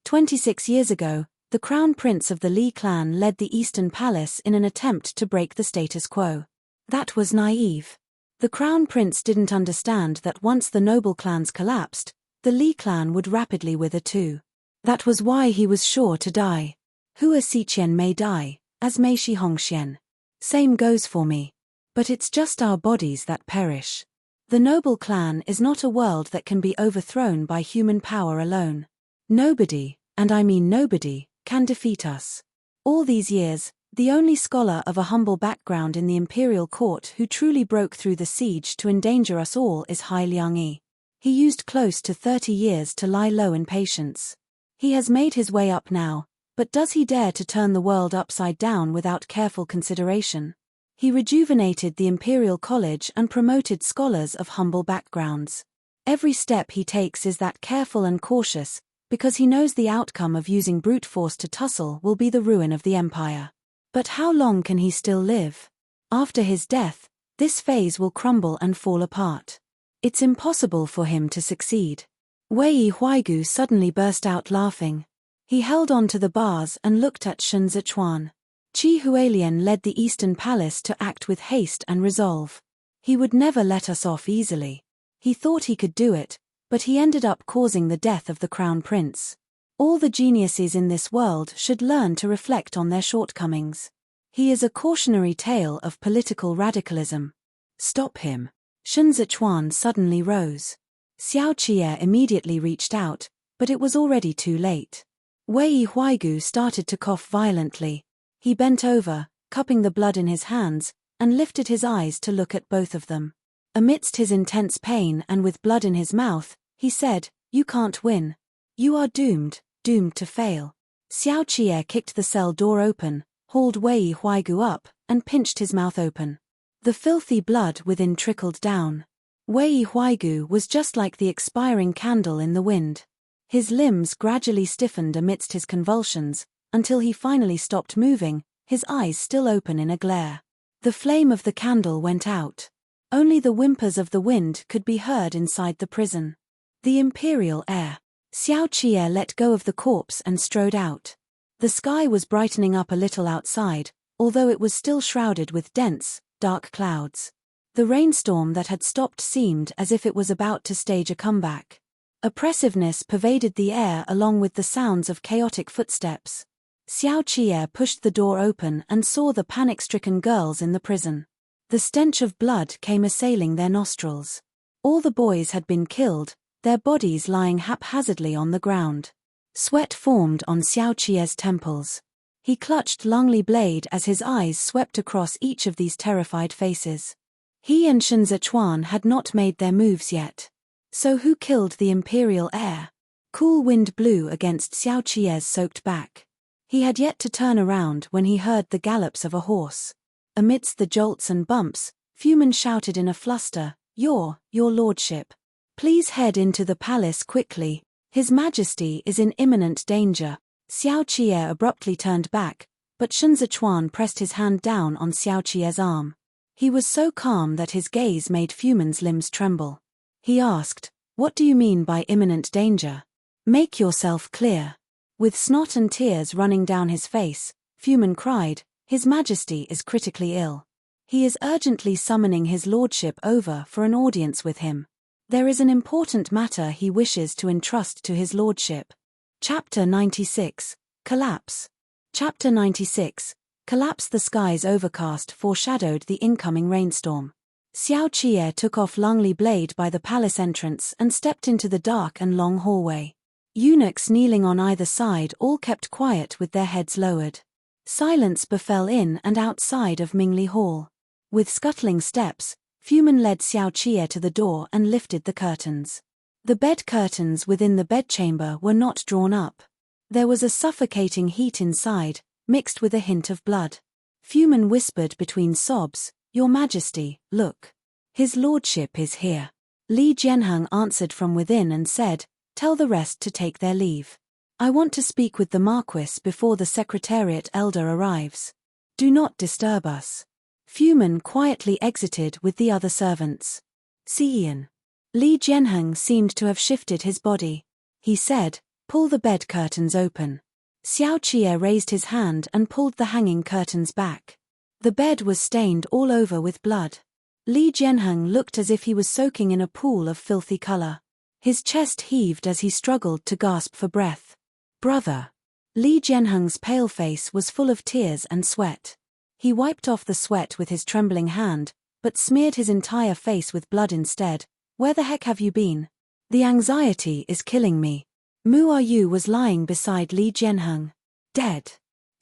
Speaker 1: 26 years ago, the crown prince of the Li clan led the Eastern Palace in an attempt to break the status quo. That was naive. The crown prince didn't understand that once the noble clans collapsed, the Li clan would rapidly wither too. That was why he was sure to die. Hua Xiqian may die, as may Shi Hongxian. Same goes for me. But it's just our bodies that perish. The noble clan is not a world that can be overthrown by human power alone. Nobody, and I mean nobody, can defeat us. All these years, the only scholar of a humble background in the imperial court who truly broke through the siege to endanger us all is Hai Liangyi. He used close to 30 years to lie low in patience. He has made his way up now, but does he dare to turn the world upside down without careful consideration? He rejuvenated the Imperial College and promoted scholars of humble backgrounds. Every step he takes is that careful and cautious, because he knows the outcome of using brute force to tussle will be the ruin of the empire. But how long can he still live? After his death, this phase will crumble and fall apart. It's impossible for him to succeed. Wei Huaigu suddenly burst out laughing. He held on to the bars and looked at Shun Zichuan. Qi Hualien led the Eastern Palace to act with haste and resolve. He would never let us off easily. He thought he could do it, but he ended up causing the death of the crown prince. All the geniuses in this world should learn to reflect on their shortcomings. He is a cautionary tale of political radicalism. Stop him. Shun Zichuan suddenly rose. Xiao Qie immediately reached out, but it was already too late. Wei Huaigu started to cough violently. He bent over, cupping the blood in his hands, and lifted his eyes to look at both of them. Amidst his intense pain and with blood in his mouth, he said, "You can't win. You are doomed, doomed to fail." Xiao Qie kicked the cell door open, hauled Wei Huaigu up, and pinched his mouth open. The filthy blood within trickled down. Wei Huaigu was just like the expiring candle in the wind. His limbs gradually stiffened amidst his convulsions, until he finally stopped moving, his eyes still open in a glare. The flame of the candle went out. Only the whimpers of the wind could be heard inside the prison. The imperial air. Xiao Qie let go of the corpse and strode out. The sky was brightening up a little outside, although it was still shrouded with dense, dark clouds. The rainstorm that had stopped seemed as if it was about to stage a comeback. Oppressiveness pervaded the air along with the sounds of chaotic footsteps. Xiao Qie pushed the door open and saw the panic-stricken girls in the prison. The stench of blood came assailing their nostrils. All the boys had been killed, their bodies lying haphazardly on the ground. Sweat formed on Xiao Qie's temples. He clutched Lungli blade as his eyes swept across each of these terrified faces. He and Shen Zichuan had not made their moves yet. So who killed the imperial heir? Cool wind blew against Xiao Qie's soaked back. He had yet to turn around when he heard the gallops of a horse. Amidst the jolts and bumps, Fuman shouted in a fluster, Your lordship. Please head into the palace quickly. His Majesty is in imminent danger. Xiao Qie abruptly turned back, but Shen Zichuan pressed his hand down on Xiao Qie's arm. He was so calm that his gaze made Fuman's limbs tremble. He asked, What do you mean by imminent danger? Make yourself clear. With snot and tears running down his face, Fuman cried, His Majesty is critically ill. He is urgently summoning his lordship over for an audience with him. There is an important matter he wishes to entrust to his lordship. Chapter 96, Collapse. Chapter 96, Collapse. The skies overcast foreshadowed the incoming rainstorm. Xiao Qie took off Lungli blade by the palace entrance and stepped into the dark and long hallway. Eunuchs kneeling on either side all kept quiet with their heads lowered. Silence befell in and outside of Mingli Hall. With scuttling steps, Fuman led Xiao Qie to the door and lifted the curtains. The bed curtains within the bedchamber were not drawn up. There was a suffocating heat inside, mixed with a hint of blood. Fuman whispered between sobs, Your Majesty, look. His lordship is here. Li Jianheng answered from within and said, Tell the rest to take their leave. I want to speak with the Marquis before the Secretariat Elder arrives. Do not disturb us. Fuman quietly exited with the other servants. Xian. Li Jianheng seemed to have shifted his body. He said, Pull the bed curtains open. Xiao Qie raised his hand and pulled the hanging curtains back. The bed was stained all over with blood. Li Jianheng looked as if he was soaking in a pool of filthy color. His chest heaved as he struggled to gasp for breath. Brother. Li Jianheng's pale face was full of tears and sweat. He wiped off the sweat with his trembling hand, but smeared his entire face with blood instead. Where the heck have you been? The anxiety is killing me. Mu Yu was lying beside Li Jianheng. Dead.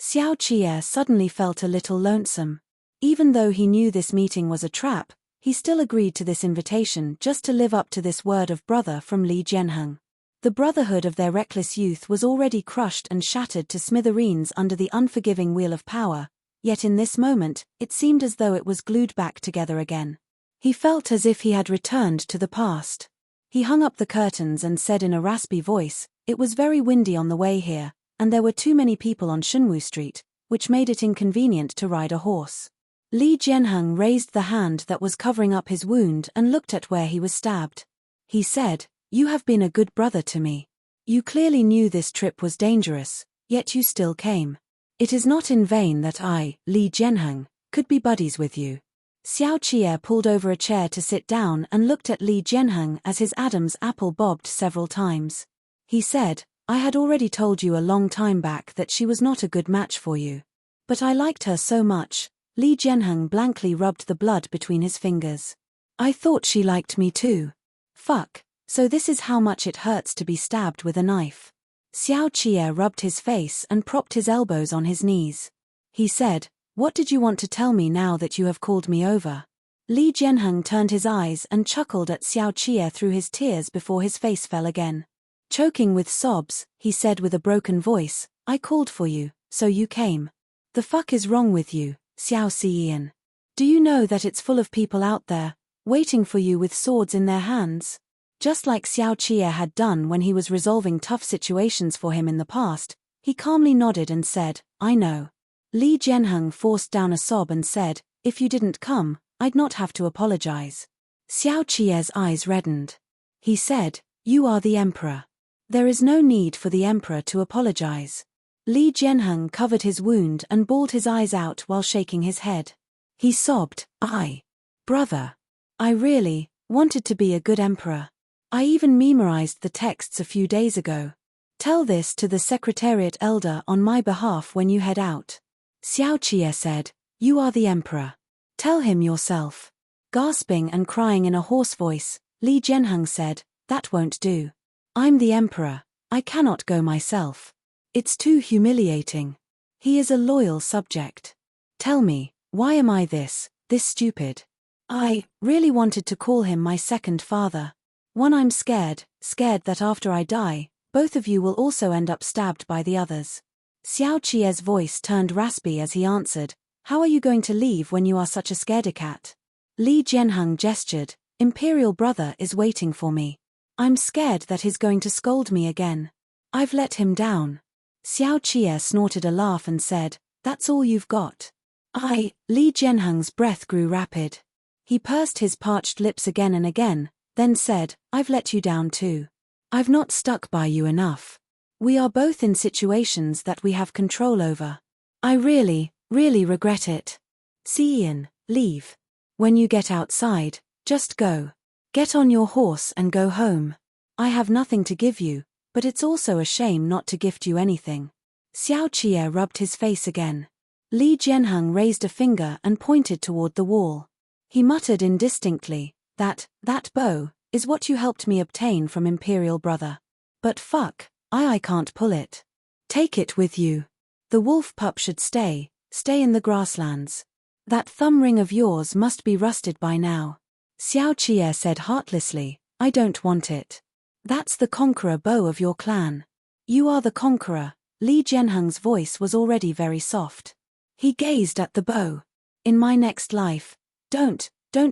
Speaker 1: Xiao Qie suddenly felt a little lonesome. Even though he knew this meeting was a trap, he still agreed to this invitation just to live up to this word of brother from Li Jianheng. The brotherhood of their reckless youth was already crushed and shattered to smithereens under the unforgiving wheel of power, yet in this moment, it seemed as though it was glued back together again. He felt as if he had returned to the past. He hung up the curtains and said in a raspy voice, It was very windy on the way here, and there were too many people on Shunwu Street, which made it inconvenient to ride a horse. Li Jianheng raised the hand that was covering up his wound and looked at where he was stabbed. He said, You have been a good brother to me. You clearly knew this trip was dangerous, yet you still came. It is not in vain that I, Li Jianheng, could be buddies with you. Xiao Qie pulled over a chair to sit down and looked at Li Jianheng as his Adam's apple bobbed several times. He said, I had already told you a long time back that she was not a good match for you. But I liked her so much. Li Jianheng blankly rubbed the blood between his fingers. I thought she liked me too. Fuck, so this is how much it hurts to be stabbed with a knife. Xiao Qie rubbed his face and propped his elbows on his knees. He said, What did you want to tell me now that you have called me over? Li Jianheng turned his eyes and chuckled at Xiao Qie through his tears before his face fell again. Choking with sobs, he said with a broken voice, I called for you, so you came. The fuck is wrong with you, Xiao Xian? Do you know that it's full of people out there, waiting for you with swords in their hands? Just like Xiao Qie had done when he was resolving tough situations for him in the past, he calmly nodded and said, I know. Li Jianheng forced down a sob and said, If you didn't come, I'd not have to apologize. Xiao Qie's eyes reddened. He said, You are the emperor. There is no need for the emperor to apologize. Li Jianheng covered his wound and bawled his eyes out while shaking his head. He sobbed, Brother. I really wanted to be a good emperor. I even memorized the texts a few days ago. Tell this to the Secretariat Elder on my behalf when you head out. Xiao Qie said, You are the emperor. Tell him yourself. Gasping and crying in a hoarse voice, Li Jianheng said, That won't do. I'm the emperor. I cannot go myself. It's too humiliating. He is a loyal subject. Tell me, why am I this stupid? I really wanted to call him my second father. I'm scared that after I die, both of you will also end up stabbed by the others. Xiao Qie's voice turned raspy as he answered, how are you going to leave when you are such a scaredy-cat? Li Jianheng gestured, Imperial brother is waiting for me. I'm scared that he's going to scold me again. I've let him down. Xiao Qie snorted a laugh and said, that's all you've got. Li Jianheng's breath grew rapid. He pursed his parched lips again and again, then said, I've let you down too. I've not stuck by you enough. We are both in situations that we have control over. I really regret it. Ian, leave. When you get outside, just go. Get on your horse and go home. I have nothing to give you, but it's also a shame not to gift you anything. Xiao Qie rubbed his face again. Li Jianheng raised a finger and pointed toward the wall. He muttered indistinctly, that bow is what you helped me obtain from Imperial brother. But fuck, I can't pull it. Take it with you. The wolf pup should stay in the grasslands. That thumb ring of yours must be rusted by now. Xiao Qie said heartlessly, I don't want it. That's the conqueror bow of your clan. You are the conqueror. Li Jianheng's voice was already very soft. He gazed at the bow. In my next life, don't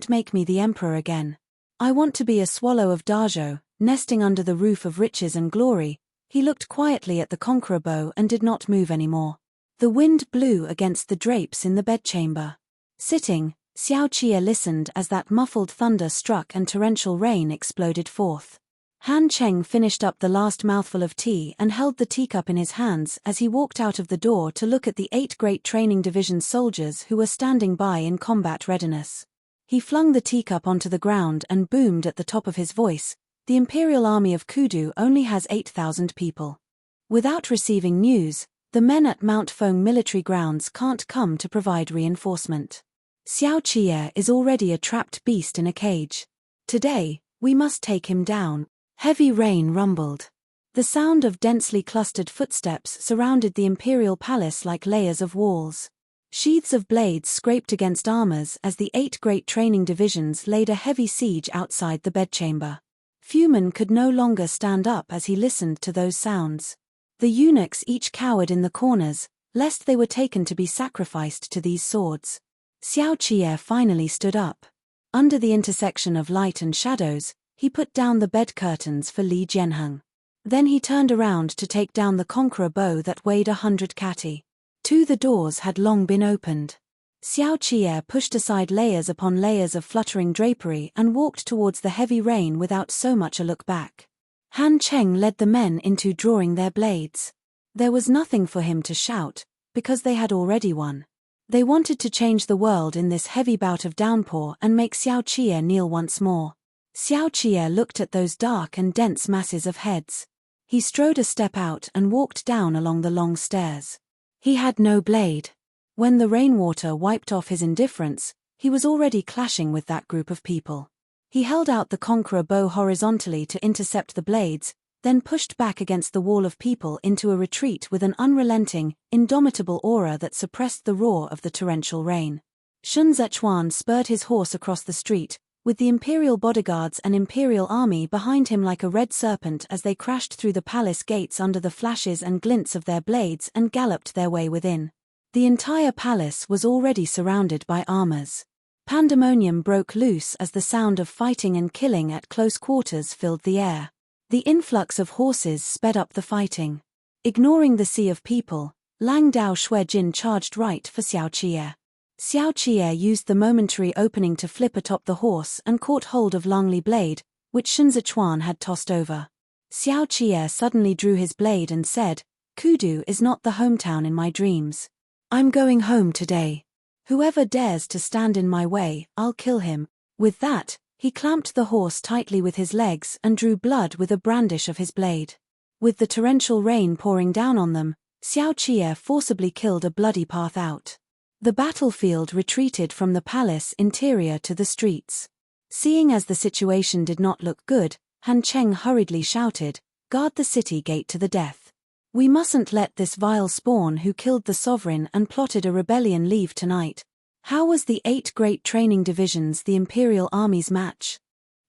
Speaker 1: make me the emperor again. I want to be a swallow of Dazhou, nesting under the roof of riches and glory. He looked quietly at the conqueror bow and did not move anymore. The wind blew against the drapes in the bedchamber. Sitting, Xiao Qie listened as that muffled thunder struck and torrential rain exploded forth. Han Cheng finished up the last mouthful of tea and held the teacup in his hands as he walked out of the door to look at the 8 Great Training Division soldiers who were standing by in combat readiness. He flung the teacup onto the ground and boomed at the top of his voice, the Imperial Army of Kudu only has 8,000 people. Without receiving news, the men at Mount Feng military grounds can't come to provide reinforcement. Xiao Qie is already a trapped beast in a cage. Today, we must take him down. Heavy rain rumbled. The sound of densely clustered footsteps surrounded the imperial palace like layers of walls. Sheaths of blades scraped against armors as the 8 great training divisions laid a heavy siege outside the bedchamber. Fuman could no longer stand up as he listened to those sounds. The eunuchs each cowered in the corners, lest they were taken to be sacrificed to these swords. Xiao Qie finally stood up. Under the intersection of light and shadows, he put down the bed curtains for Li Jianheng. Then he turned around to take down the conqueror bow that weighed 100 kati. The doors had long been opened. Xiao Qie pushed aside layers upon layers of fluttering drapery and walked towards the heavy rain without so much a look back. Han Cheng led the men into drawing their blades. There was nothing for him to shout, because they had already won. They wanted to change the world in this heavy bout of downpour and make Xiao Qie kneel once more. Xiao Qie looked at those dark and dense masses of heads. He strode a step out and walked down along the long stairs. He had no blade. When the rainwater wiped off his indifference, he was already clashing with that group of people. He held out the conqueror bow horizontally to intercept the blades, then pushed back against the wall of people into a retreat with an unrelenting, indomitable aura that suppressed the roar of the torrential rain. Shun Zechuan spurred his horse across the street, with the imperial bodyguards and imperial army behind him like a red serpent as they crashed through the palace gates under the flashes and glints of their blades and galloped their way within. The entire palace was already surrounded by armors. Pandemonium broke loose as the sound of fighting and killing at close quarters filled the air. The influx of horses sped up the fighting. Ignoring the sea of people, Lang Dao Shuejin charged right for Xiao Qie. Xiao Qie used the momentary opening to flip atop the horse and caught hold of Longli blade, which Shun Zichuan had tossed over. Xiao Qie suddenly drew his blade and said, Kudu is not the hometown in my dreams. I'm going home today. Whoever dares to stand in my way, I'll kill him. With that, he clamped the horse tightly with his legs and drew blood with a brandish of his blade. With the torrential rain pouring down on them, Xiao Qie forcibly killed a bloody path out. The battlefield retreated from the palace interior to the streets. Seeing as the situation did not look good, Han Cheng hurriedly shouted, "Guard the city gate to the death." We mustn't let this vile spawn who killed the sovereign and plotted a rebellion leave tonight. How was the 8 great training divisions the Imperial Army's match?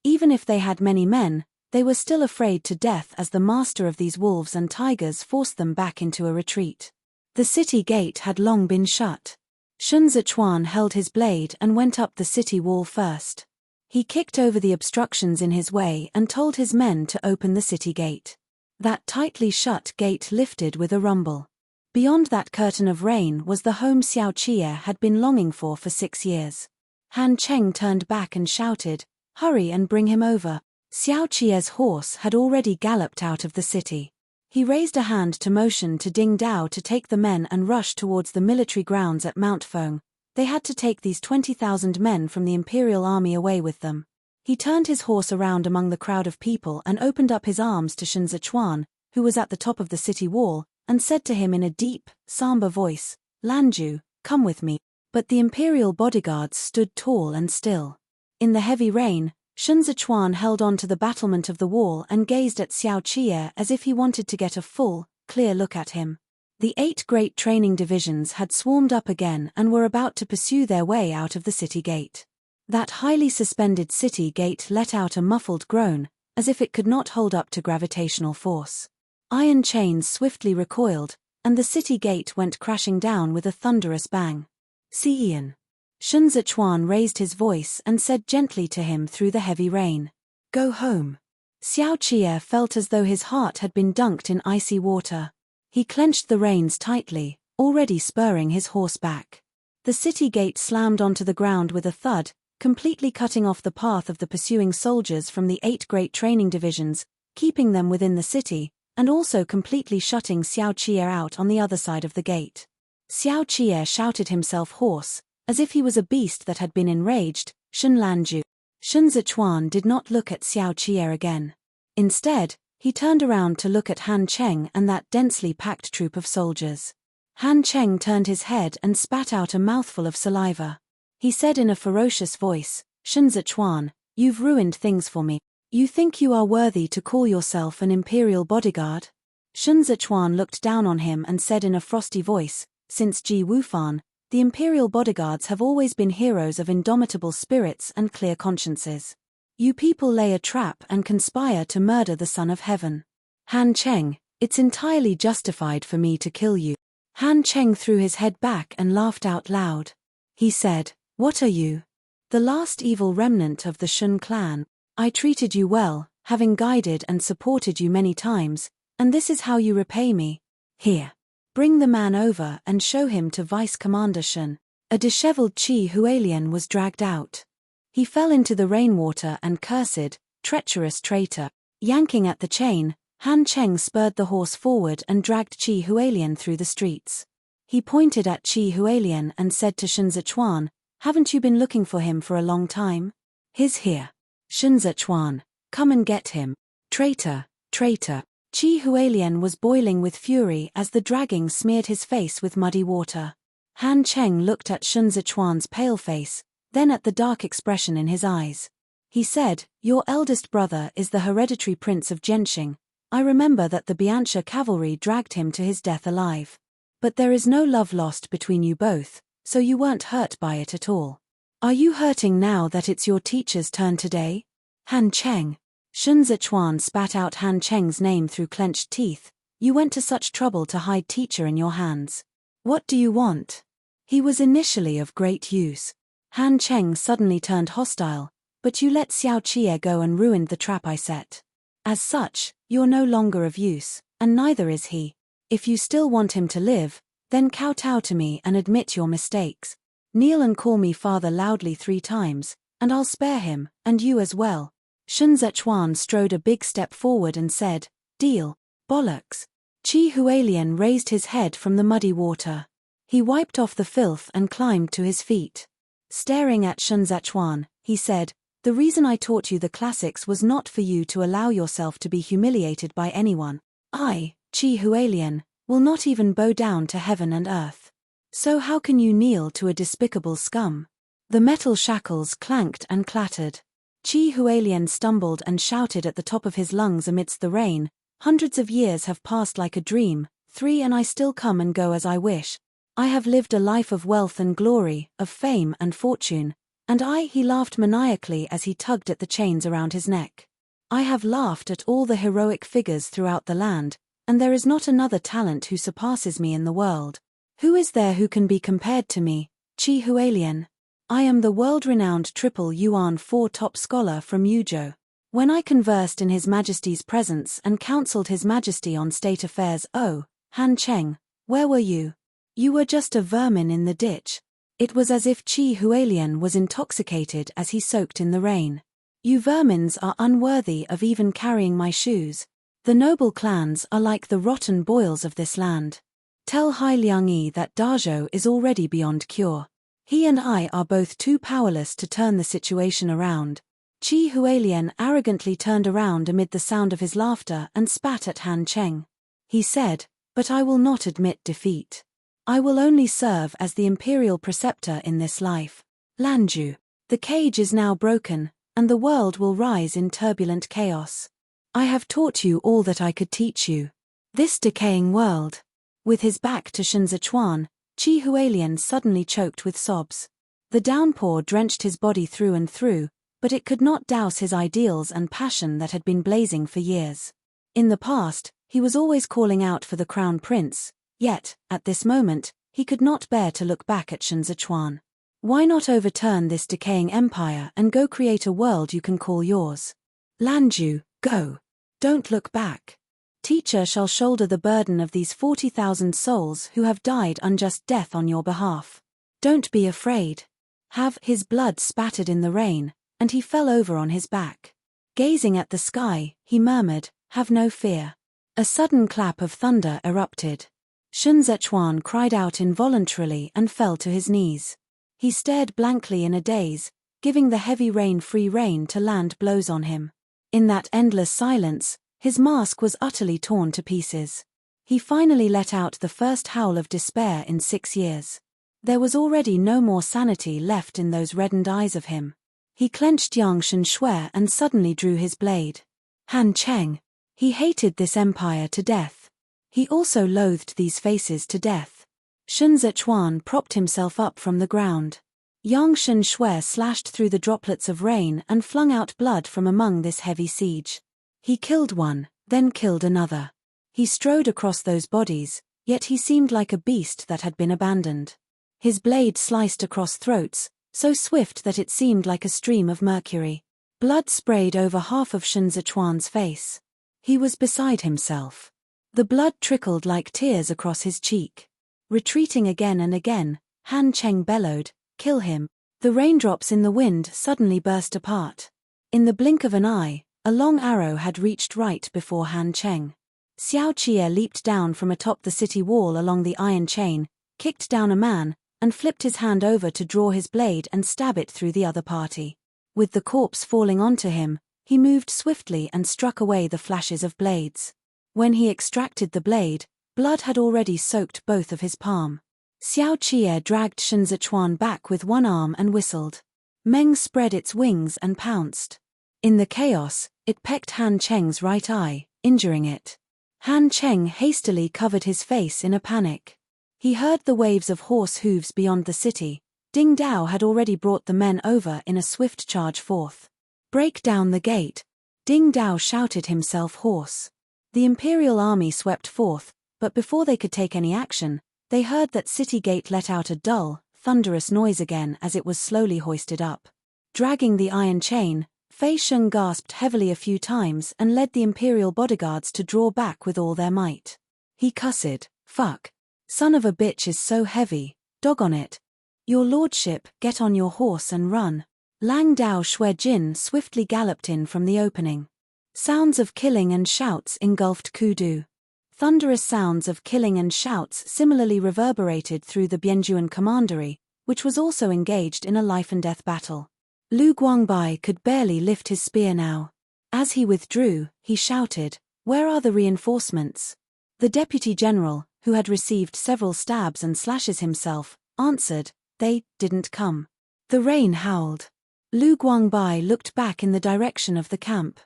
Speaker 1: Even if they had many men, they were still afraid to death as the master of these wolves and tigers forced them back into a retreat. The city gate had long been shut. Sun Zichuan held his blade and went up the city wall first. He kicked over the obstructions in his way and told his men to open the city gate. That tightly shut gate lifted with a rumble. Beyond that curtain of rain was the home Xiao Qie had been longing for 6 years. Han Cheng turned back and shouted, "Hurry and bring him over." Xiao Qie's horse had already galloped out of the city. He raised a hand to motion to Ding Dao to take the men and rush towards the military grounds at Mount Feng. They had to take these 20,000 men from the Imperial Army away with them. He turned his horse around among the crowd of people and opened up his arms to Sun Zichuan, who was at the top of the city wall, and said to him in a deep, somber voice, "Lanju, come with me." But the Imperial bodyguards stood tall and still. In the heavy rain, Sun Zichuan held on to the battlement of the wall and gazed at Xiao Qie as if he wanted to get a full, clear look at him. The 8 great training divisions had swarmed up again and were about to pursue their way out of the city gate. That highly suspended city gate let out a muffled groan, as if it could not hold up to gravitational force. Iron chains swiftly recoiled, and the city gate went crashing down with a thunderous bang. "Xian." Sun Zichuan raised his voice and said gently to him through the heavy rain, "Go home." Xiao Qie felt as though his heart had been dunked in icy water. He clenched the reins tightly, already spurring his horse back. The city gate slammed onto the ground with a thud, completely cutting off the path of the pursuing soldiers from the 8 great training divisions, keeping them within the city, and also completely shutting Xiao Qie out on the other side of the gate. Xiao Qie shouted himself hoarse, as if he was a beast that had been enraged, "Shun Lanju." Sun Zichuan did not look at Xiao Qie again. Instead, he turned around to look at Han Cheng and that densely packed troop of soldiers. Han Cheng turned his head and spat out a mouthful of saliva. He said in a ferocious voice, "Sun Zichuan, you've ruined things for me. You think you are worthy to call yourself an imperial bodyguard?" Sun Zichuan looked down on him and said in a frosty voice, "Since Ji Wufan, the imperial bodyguards have always been heroes of indomitable spirits and clear consciences. You people lay a trap and conspire to murder the Son of Heaven. Han Cheng, it's entirely justified for me to kill you." Han Cheng threw his head back and laughed out loud. He said, "What are you? The last evil remnant of the Shun clan. I treated you well, having guided and supported you many times, and this is how you repay me. Here. Bring the man over and show him to Vice Commander Shun." A disheveled Chi Hualien was dragged out. He fell into the rainwater and cursed, "Treacherous traitor." Yanking at the chain, Han Cheng spurred the horse forward and dragged Chi Hualien through the streets. He pointed at Chi Hualien and said to Sun Zichuan, "Haven't you been looking for him for a long time? He's here. Sun Zichuan, come and get him. Traitor, traitor." Chi Hualien was boiling with fury as the dragging smeared his face with muddy water. Han Cheng looked at Sun Zichuan's pale face, then at the dark expression in his eyes. He said, "Your eldest brother is the hereditary prince of Jianxing. I remember that the Biancha cavalry dragged him to his death alive. But there is no love lost between you both, so you weren't hurt by it at all. Are you hurting now that it's your teacher's turn today? Han Cheng." Sun Zichuan spat out Han Cheng's name through clenched teeth. "You went to such trouble to hide teacher in your hands. What do you want? He was initially of great use." Han Cheng suddenly turned hostile, "But you let Xiao Qie go and ruined the trap I set. As such, you're no longer of use, and neither is he. If you still want him to live, then kowtow to me and admit your mistakes. Kneel and call me father loudly 3 times, and I'll spare him, and you as well." Sun Zichuan strode a big step forward and said, "Deal, bollocks." Chi Hualien raised his head from the muddy water. He wiped off the filth and climbed to his feet. Staring at Sun Zichuan, he said, "The reason I taught you the classics was not for you to allow yourself to be humiliated by anyone. I, Chi Hualien, will not even bow down to heaven and earth. So how can you kneel to a despicable scum?" The metal shackles clanked and clattered. Chi Hualien stumbled and shouted at the top of his lungs amidst the rain, Hundreds of years have passed like a dream, 3 and I still come and go as I wish. I have lived a life of wealth and glory, of fame and fortune, and he laughed maniacally as he tugged at the chains around his neck. I have laughed at all the heroic figures throughout the land, and there is not another talent who surpasses me in the world. Who is there who can be compared to me, Chi Hualien? I am the world-renowned triple Yuan 4 top scholar from Yuzhou. When I conversed in His Majesty's presence and counseled His Majesty on state affairs, oh, Han Cheng, where were you? You were just a vermin in the ditch. It was as if Chi Hualien was intoxicated as he soaked in the rain. You vermins are unworthy of even carrying my shoes. The noble clans are like the rotten boils of this land. Tell Hai Liangyi that Dazhou is already beyond cure. He and I are both too powerless to turn the situation around. Chi Hualien arrogantly turned around amid the sound of his laughter and spat at Han Cheng. He said, "But I will not admit defeat. I will only serve as the imperial preceptor in this life. Lanju. The cage is now broken, and the world will rise in turbulent chaos. I have taught you all that I could teach you. This decaying world." With his back to Shenzichuan, Chi Hualien suddenly choked with sobs. The downpour drenched his body through and through, but it could not douse his ideals and passion that had been blazing for years. In the past, he was always calling out for the crown prince, yet, at this moment, he could not bear to look back at Shenzichuan. Why not overturn this decaying empire and go create a world you can call yours? Lanju, go. Don't look back. Teacher shall shoulder the burden of these 40,000 souls who have died unjust death on your behalf. Don't be afraid. Have his blood spattered in the rain, and he fell over on his back. Gazing at the sky, he murmured, "Have no fear." A sudden clap of thunder erupted. Shenzichuan cried out involuntarily and fell to his knees. He stared blankly in a daze, giving the heavy rain free rein to land blows on him. In that endless silence, his mask was utterly torn to pieces. He finally let out the first howl of despair in 6 years. There was already no more sanity left in those reddened eyes of him. He clenched Yang Shenxue and suddenly drew his blade. Han Cheng. He hated this empire to death. He also loathed these faces to death. Shenzichuan propped himself up from the ground. Yang Shenxue slashed through the droplets of rain and flung out blood from among this heavy siege. He killed one, then killed another. He strode across those bodies, yet he seemed like a beast that had been abandoned. His blade sliced across throats, so swift that it seemed like a stream of mercury. Blood sprayed over half of Shenzichuan's face. He was beside himself. The blood trickled like tears across his cheek. Retreating again and again, Han Cheng bellowed, "Kill him." The raindrops in the wind suddenly burst apart. In the blink of an eye, a long arrow had reached right before Han Cheng. Xiao Qie leaped down from atop the city wall along the iron chain, kicked down a man, and flipped his hand over to draw his blade and stab it through the other party. With the corpse falling onto him, he moved swiftly and struck away the flashes of blades. When he extracted the blade, blood had already soaked both of his palm. Xiao Qie dragged Shenzichuan back with one arm and whistled. Meng spread its wings and pounced. In the chaos, it pecked Han Cheng's right eye, injuring it. Han Cheng hastily covered his face in a panic. He heard the waves of horse hooves beyond the city. Ding Dao had already brought the men over in a swift charge forth. "Break down the gate!" Ding Dao shouted, himself hoarse. The imperial army swept forth, but before they could take any action, they heard that city gate let out a dull, thunderous noise again as it was slowly hoisted up. Dragging the iron chain, Fei Sheng gasped heavily a few times and led the imperial bodyguards to draw back with all their might. He cussed, "Fuck. Son of a bitch is so heavy, dog on it. Your lordship, get on your horse and run." Lang Dao Shui Jin swiftly galloped in from the opening. Sounds of killing and shouts engulfed Kudu. Thunderous sounds of killing and shouts similarly reverberated through the Bianjuan commandery, which was also engaged in a life-and-death battle. Lu Guangbai could barely lift his spear now. As he withdrew, he shouted, "Where are the reinforcements?" The deputy general, who had received several stabs and slashes himself, answered, "They didn't come." The rain howled. Lu Guangbai looked back in the direction of the camp.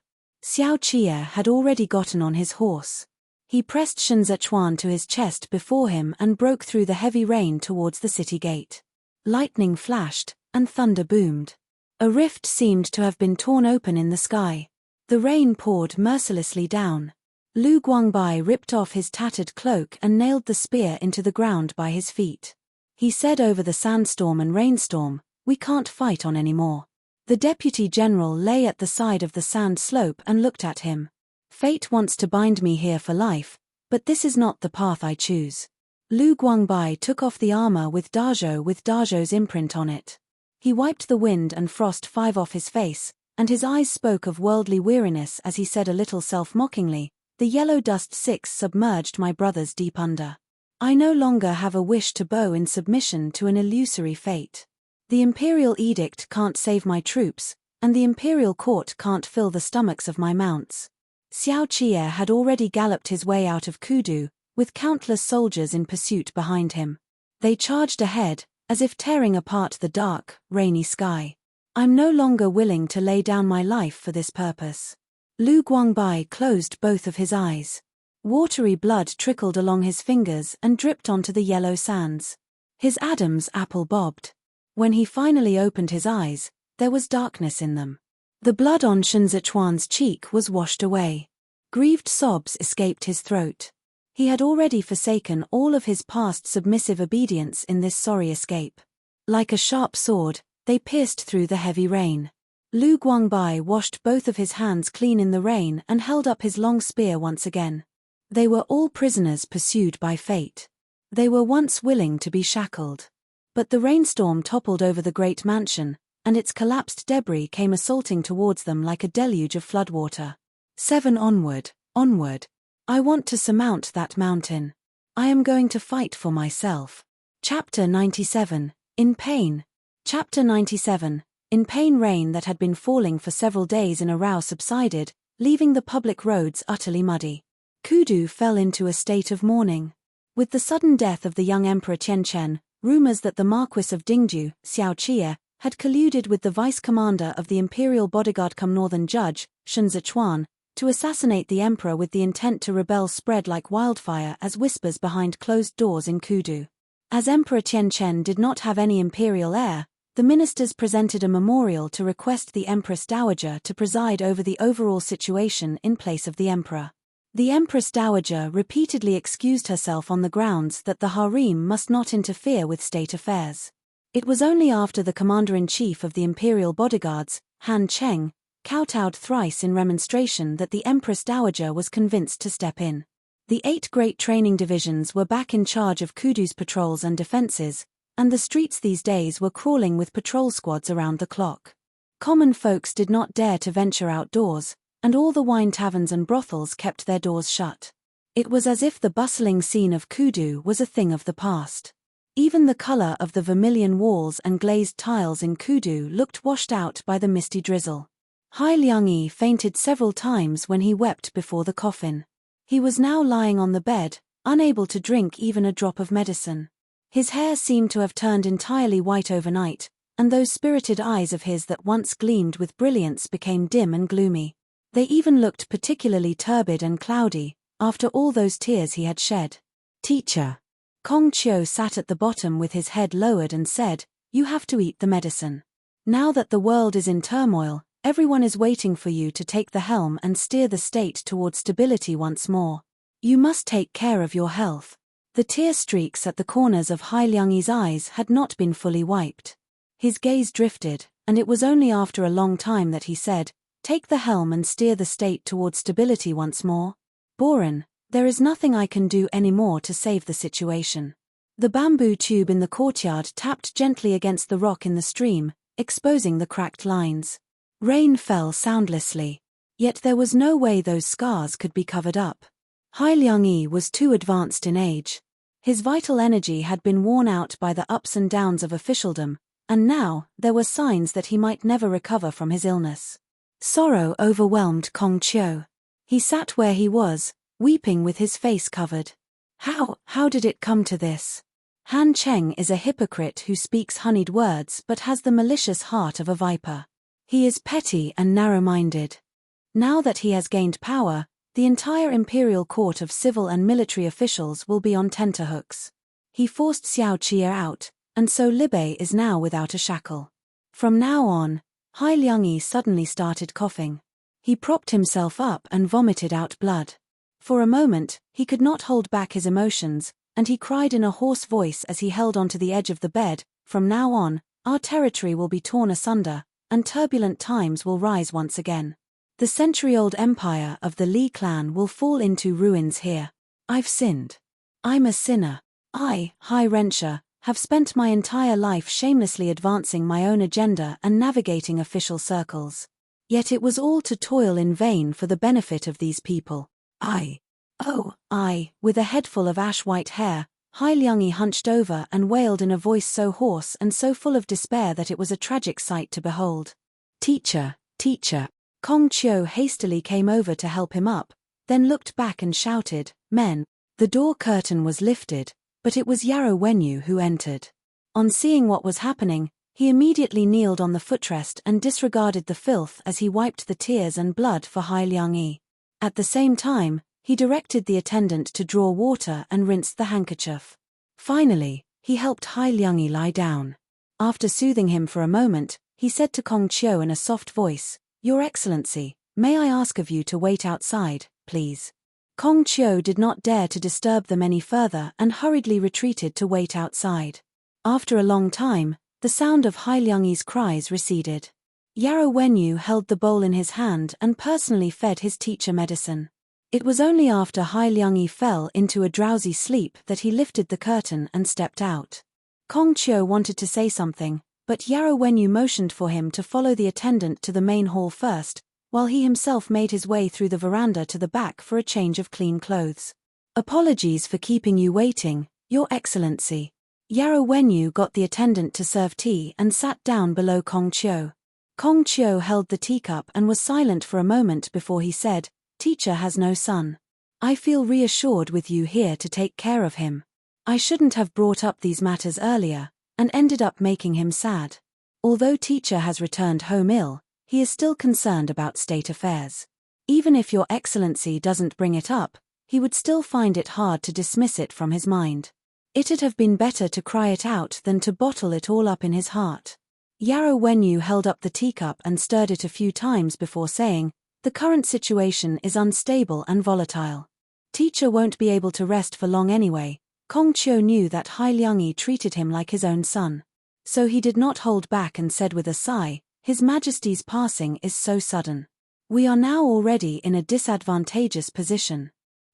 Speaker 1: Xiao Qie had already gotten on his horse. He pressed Shen Zichuan to his chest before him and broke through the heavy rain towards the city gate. Lightning flashed, and thunder boomed. A rift seemed to have been torn open in the sky. The rain poured mercilessly down. Lu Guangbai ripped off his tattered cloak and nailed the spear into the ground by his feet. He said over the sandstorm and rainstorm, "We can't fight on anymore." The deputy general lay at the side of the sand slope and looked at him. "Fate wants to bind me here for life, but this is not the path I choose." Lu Guangbai took off the armor with Dazhou's imprint on it. He wiped the wind and frost off his face, and his eyes spoke of worldly weariness as he said a little self-mockingly, "The yellow dust six submerged my brothers deep under. I no longer have a wish to bow in submission to an illusory fate. The imperial edict can't save my troops, and the imperial court can't fill the stomachs of my mounts." Xiao Qie had already galloped his way out of Kudu, with countless soldiers in pursuit behind him. They charged ahead, as if tearing apart the dark, rainy sky. "I'm no longer willing to lay down my life for this purpose." Lu Guangbai closed both of his eyes. Watery blood trickled along his fingers and dripped onto the yellow sands. His Adam's apple bobbed. When he finally opened his eyes, there was darkness in them. The blood on Shen Zichuan's cheek was washed away. Grieved sobs escaped his throat. He had already forsaken all of his past submissive obedience in this sorry escape. Like a sharp sword, they pierced through the heavy rain. Lu Guangbai washed both of his hands clean in the rain and held up his long spear once again. They were all prisoners pursued by fate. They were once willing to be shackled. But the rainstorm toppled over the great mansion, and its collapsed debris came assaulting towards them like a deluge of floodwater. 7 Onward, onward. I want to surmount that mountain. I am going to fight for myself. Chapter 97, In Pain. Chapter 97, In Pain. Rain that had been falling for several days in a row subsided, leaving the public roads utterly muddy. Kudu fell into a state of mourning. With the sudden death of the young Emperor Tianchen, rumors that the Marquis of Dingju, Xiao Qie, had colluded with the vice-commander of the imperial bodyguard cum northern judge, Shen Zichuan, to assassinate the emperor with the intent to rebel spread like wildfire as whispers behind closed doors in Kudu. As Emperor Tianchen did not have any imperial heir, the ministers presented a memorial to request the Empress Dowager to preside over the overall situation in place of the emperor. The Empress Dowager repeatedly excused herself on the grounds that the harem must not interfere with state affairs. It was only after the commander-in-chief of the imperial bodyguards, Han Cheng, kowtowed thrice in remonstration that the Empress Dowager was convinced to step in. The 8 great training divisions were back in charge of Kudu's patrols and defenses, and the streets these days were crawling with patrol squads around the clock. Common folks did not dare to venture outdoors, and all the wine taverns and brothels kept their doors shut. It was as if the bustling scene of Kudu was a thing of the past. Even the color of the vermilion walls and glazed tiles in Kudu looked washed out by the misty drizzle. Hai Liangyi fainted several times when he wept before the coffin. He was now lying on the bed, unable to drink even a drop of medicine. His hair seemed to have turned entirely white overnight, and those spirited eyes of his that once gleamed with brilliance became dim and gloomy. They even looked particularly turbid and cloudy, after all those tears he had shed. "Teacher." Kong Qiu sat at the bottom with his head lowered and said, "You have to eat the medicine. Now that the world is in turmoil, everyone is waiting for you to take the helm and steer the state toward stability once more. You must take care of your health." The tear streaks at the corners of Hai Liangyi's eyes had not been fully wiped. His gaze drifted, and it was only after a long time that he said, "Take the helm and steer the state toward stability once more. Boren, there is nothing I can do anymore to save the situation." The bamboo tube in the courtyard tapped gently against the rock in the stream, exposing the cracked lines. Rain fell soundlessly. Yet there was no way those scars could be covered up. Hai Liangyi was too advanced in age. His vital energy had been worn out by the ups and downs of officialdom, and now there were signs that he might never recover from his illness. Sorrow overwhelmed Kong Qiu. He sat where he was, weeping with his face covered. How did it come to this? Han Cheng is a hypocrite who speaks honeyed words but has the malicious heart of a viper. He is petty and narrow-minded. Now that he has gained power, the entire imperial court of civil and military officials will be on tenterhooks. He forced Xiao Qie out, and so Libei is now without a shackle. From now on, Hai Liangyi suddenly started coughing. He propped himself up and vomited out blood. For a moment, he could not hold back his emotions, and he cried in a hoarse voice as he held onto the edge of the bed, "From now on, our territory will be torn asunder, and turbulent times will rise once again. The century-old empire of the Li clan will fall into ruins here. I've sinned. I'm a sinner. I, Hai Rensha, have spent my entire life shamelessly advancing my own agenda and navigating official circles. Yet it was all to toil in vain for the benefit of these people. With a head full of ash-white hair, Hai Liangyi hunched over and wailed in a voice so hoarse and so full of despair that it was a tragic sight to behold. Teacher, teacher. Kong Qiu hastily came over to help him up, then looked back and shouted, "Men." The door curtain was lifted, but it was Yarrow Wenyu who entered. On seeing what was happening, he immediately kneeled on the footrest and disregarded the filth as he wiped the tears and blood for Hai Liangyi. At the same time, he directed the attendant to draw water and rinsed the handkerchief. Finally, he helped Hai Liangyi lie down. After soothing him for a moment, he said to Kong Qiu in a soft voice, "Your Excellency, may I ask of you to wait outside, please?" Kong Qiu did not dare to disturb them any further and hurriedly retreated to wait outside. After a long time, the sound of Hai Liangyi's cries receded. Yarrow Wenyu held the bowl in his hand and personally fed his teacher medicine. It was only after Hai Liangyi fell into a drowsy sleep that he lifted the curtain and stepped out. Kong Qiu wanted to say something, but Yarrow Wenyu motioned for him to follow the attendant to the main hall first, while he himself made his way through the veranda to the back for a change of clean clothes. "Apologies for keeping you waiting, Your Excellency." Yarrow Wenyu got the attendant to serve tea and sat down below Kong Qiu. Kong Qiu held the teacup and was silent for a moment before he said, "Teacher has no son. I feel reassured with you here to take care of him. I shouldn't have brought up these matters earlier, and ended up making him sad. Although teacher has returned home ill, he is still concerned about state affairs. Even if Your Excellency doesn't bring it up, he would still find it hard to dismiss it from his mind. It'd have been better to cry it out than to bottle it all up in his heart." Yarrow Wenyu held up the teacup and stirred it a few times before saying, "The current situation is unstable and volatile. Teacher won't be able to rest for long anyway." Kong Qiu knew that Hai Liangyi treated him like his own son. So he did not hold back and said with a sigh, "His Majesty's passing is so sudden. We are now already in a disadvantageous position.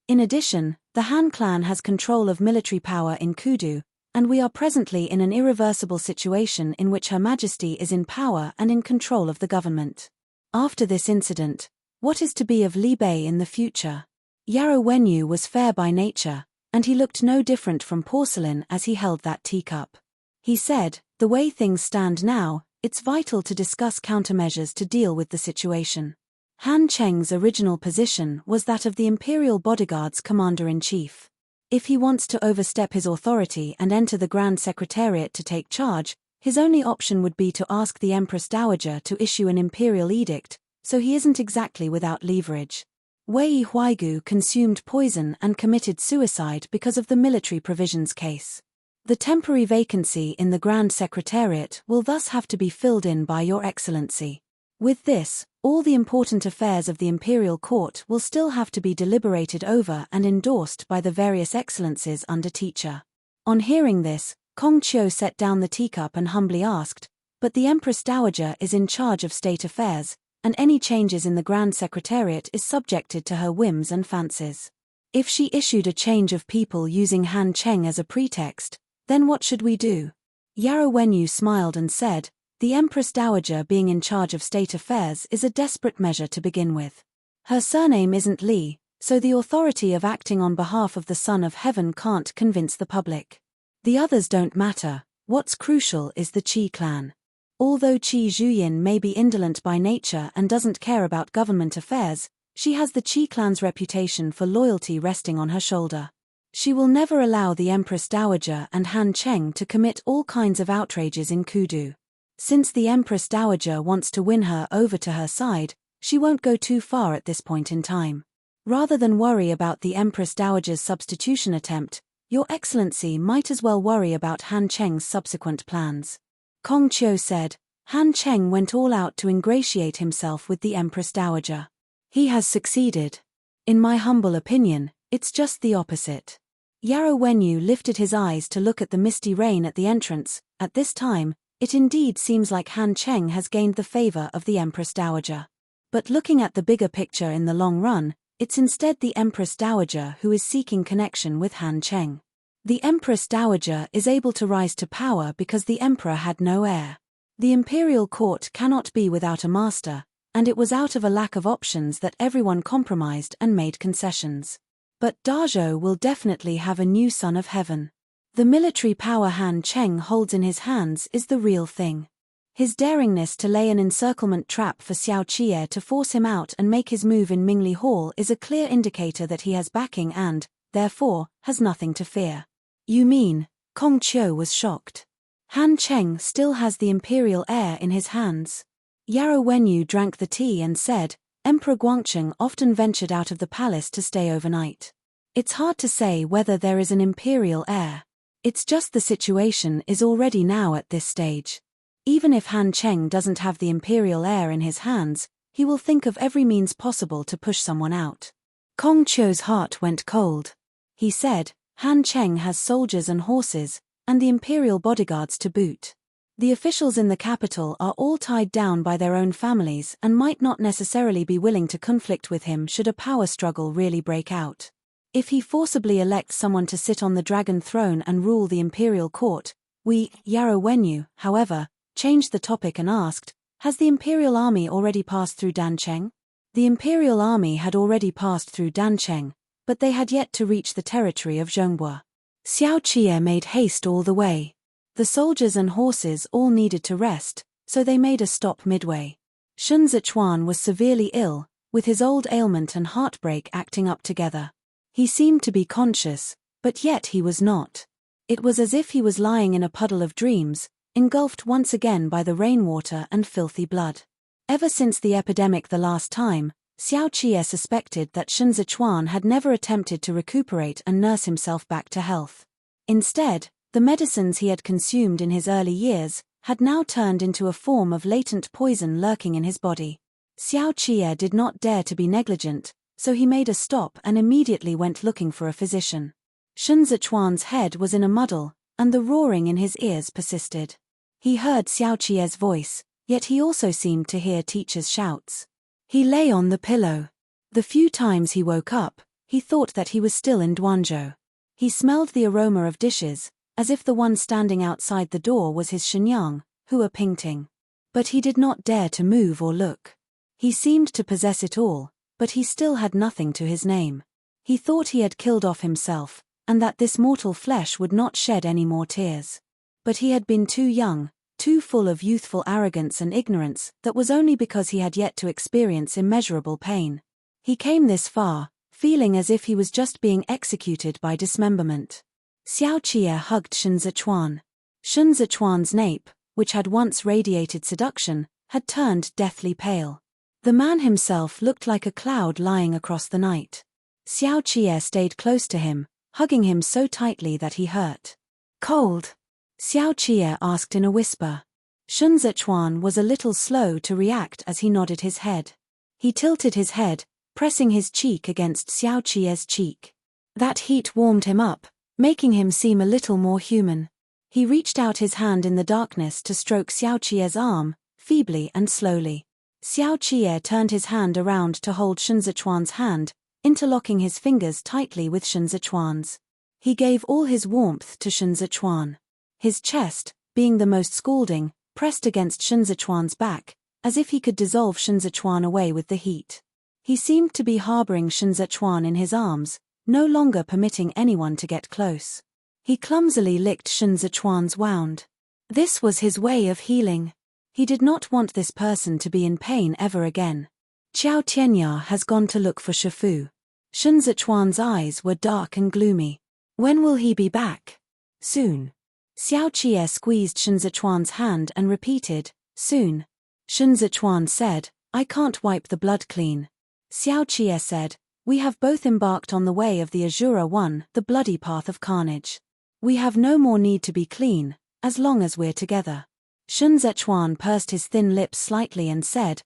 Speaker 1: In addition, the Han clan has control of military power in Kudu, and we are presently in an irreversible situation in which Her Majesty is in power and in control of the government. After this incident, what is to be of Li Bei in the future?" Yarrow Wenyu was fair by nature, and he looked no different from porcelain as he held that teacup. He said, "The way things stand now, it's vital to discuss countermeasures to deal with the situation." Han Cheng's original position was that of the Imperial Bodyguard's commander-in-chief. If he wants to overstep his authority and enter the Grand Secretariat to take charge, his only option would be to ask the Empress Dowager to issue an imperial edict, so he isn't exactly without leverage. Wei Huaigu consumed poison and committed suicide because of the military provisions case. The temporary vacancy in the Grand Secretariat will thus have to be filled in by Your Excellency. With this, all the important affairs of the Imperial Court will still have to be deliberated over and endorsed by the various excellencies under teacher. On hearing this, Kong Qiu set down the teacup and humbly asked, "But the Empress Dowager is in charge of state affairs, and any changes in the Grand Secretariat is subjected to her whims and fancies. If she issued a change of people using Han Cheng as a pretext, then what should we do?" Yarrow Wenyu smiled and said, "The Empress Dowager being in charge of state affairs is a desperate measure to begin with. Her surname isn't Li, so the authority of acting on behalf of the Son of Heaven can't convince the public. The others don't matter, what's crucial is the Qi clan. Although Qi Zhuyin may be indolent by nature and doesn't care about government affairs, she has the Qi clan's reputation for loyalty resting on her shoulder. She will never allow the Empress Dowager and Han Cheng to commit all kinds of outrages in Kudu. Since the Empress Dowager wants to win her over to her side, She won't go too far at this point in time. Rather than worry about the Empress Dowager's substitution attempt, Your Excellency might as well worry about Han Cheng's subsequent plans. Kong Qiu said. Han Cheng went all out to ingratiate himself with the Empress Dowager. He has succeeded. In my humble opinion, it's just the opposite. Yarrow Wenyu lifted his eyes to look at the misty rain at the entrance. At this time, it indeed seems like Han Cheng has gained the favor of the Empress Dowager. But looking at the bigger picture in the long run, it's instead the Empress Dowager who is seeking connection with Han Cheng. The Empress Dowager is able to rise to power because the Emperor had no heir. The imperial court cannot be without a master, and it was out of a lack of options that everyone compromised and made concessions. But Dazhou will definitely have a new son of heaven. The military power Han Cheng holds in his hands is the real thing. His daringness to lay an encirclement trap for Xiao Qie to force him out and make his move in Mingli Hall is a clear indicator that he has backing and, therefore, has nothing to fear. You mean? Kong Qiu was shocked. Han Cheng still has the imperial heir in his hands. Yarrow Wenyu drank the tea and said, Emperor Guangcheng often ventured out of the palace to stay overnight. It's hard to say whether there is an imperial heir. It's just the situation is already now at this stage. Even if Han Cheng doesn't have the imperial heir in his hands, he will think of every means possible to push someone out. Kong Qiu's heart went cold. He said, Han Cheng has soldiers and horses, and the imperial bodyguards to boot. The officials in the capital are all tied down by their own families and might not necessarily be willing to conflict with him should a power struggle really break out. If he forcibly elects someone to sit on the dragon throne and rule the imperial court, Yarrow Wenyu, however, changed the topic and asked, has the imperial army already passed through Dancheng? The imperial army had already passed through Dancheng, but they had yet to reach the territory of Zhongbua. Xiao Qie made haste all the way. The soldiers and horses all needed to rest, so they made a stop midway. Shun Zichuan was severely ill, with his old ailment and heartbreak acting up together. He seemed to be conscious, but yet he was not. It was as if he was lying in a puddle of dreams, engulfed once again by the rainwater and filthy blood. Ever since the epidemic the last time, Xiao Qie suspected that Shun Zichuan had never attempted to recuperate and nurse himself back to health. Instead, the medicines he had consumed in his early years had now turned into a form of latent poison lurking in his body. Xiao Qie did not dare to be negligent, so he made a stop and immediately went looking for a physician. Shun Zichuan's head was in a muddle, and the roaring in his ears persisted. He heard Xiao Qie's voice, yet he also seemed to hear teachers' shouts. He lay on the pillow. The few times he woke up, he thought that he was still in Duanzhou. He smelled the aroma of dishes, as if the one standing outside the door was his Shenyang, Hua Pingting. But he did not dare to move or look. He seemed to possess it all, but he still had nothing to his name. He thought he had killed off himself, and that this mortal flesh would not shed any more tears. But he had been too young, too full of youthful arrogance and ignorance, that was only because he had yet to experience immeasurable pain. He came this far, feeling as if he was just being executed by dismemberment. Xiao Qie hugged Shun Zichuan. Shun Zichuan's nape, which had once radiated seduction, had turned deathly pale. The man himself looked like a cloud lying across the night. Xiao Qie stayed close to him, hugging him so tightly that he hurt. Cold? Xiao Qie asked in a whisper. Shun Zichuan was a little slow to react as he nodded his head. He tilted his head, pressing his cheek against Xiao Qie's cheek. That heat warmed him up, making him seem a little more human. He reached out his hand in the darkness to stroke Xiao Qie's arm, feebly and slowly. Xiao Qie turned his hand around to hold Shun Zichuan's hand, interlocking his fingers tightly with Shun Zichuan's. He gave all his warmth to Shun Zichuan. His chest, being the most scalding, pressed against Shun Zichuan's back, as if he could dissolve Shun Zichuan away with the heat. He seemed to be harboring Shun Zichuan in his arms, no longer permitting anyone to get close. He clumsily licked Shun Zichuan's wound. This was his way of healing. He did not want this person to be in pain ever again. Qiao Tianya has gone to look for Shifu. Shun Zichuan's eyes were dark and gloomy. When will he be back? Soon. Xiao Qie squeezed Shun Zichuan's hand and repeated, soon. Shun Zichuan said, I can't wipe the blood clean. Xiao Qie said, we have both embarked on the way of the Azura One, the bloody path of carnage. We have no more need to be clean, as long as we're together. Shun Zechuan pursed his thin lips slightly and said,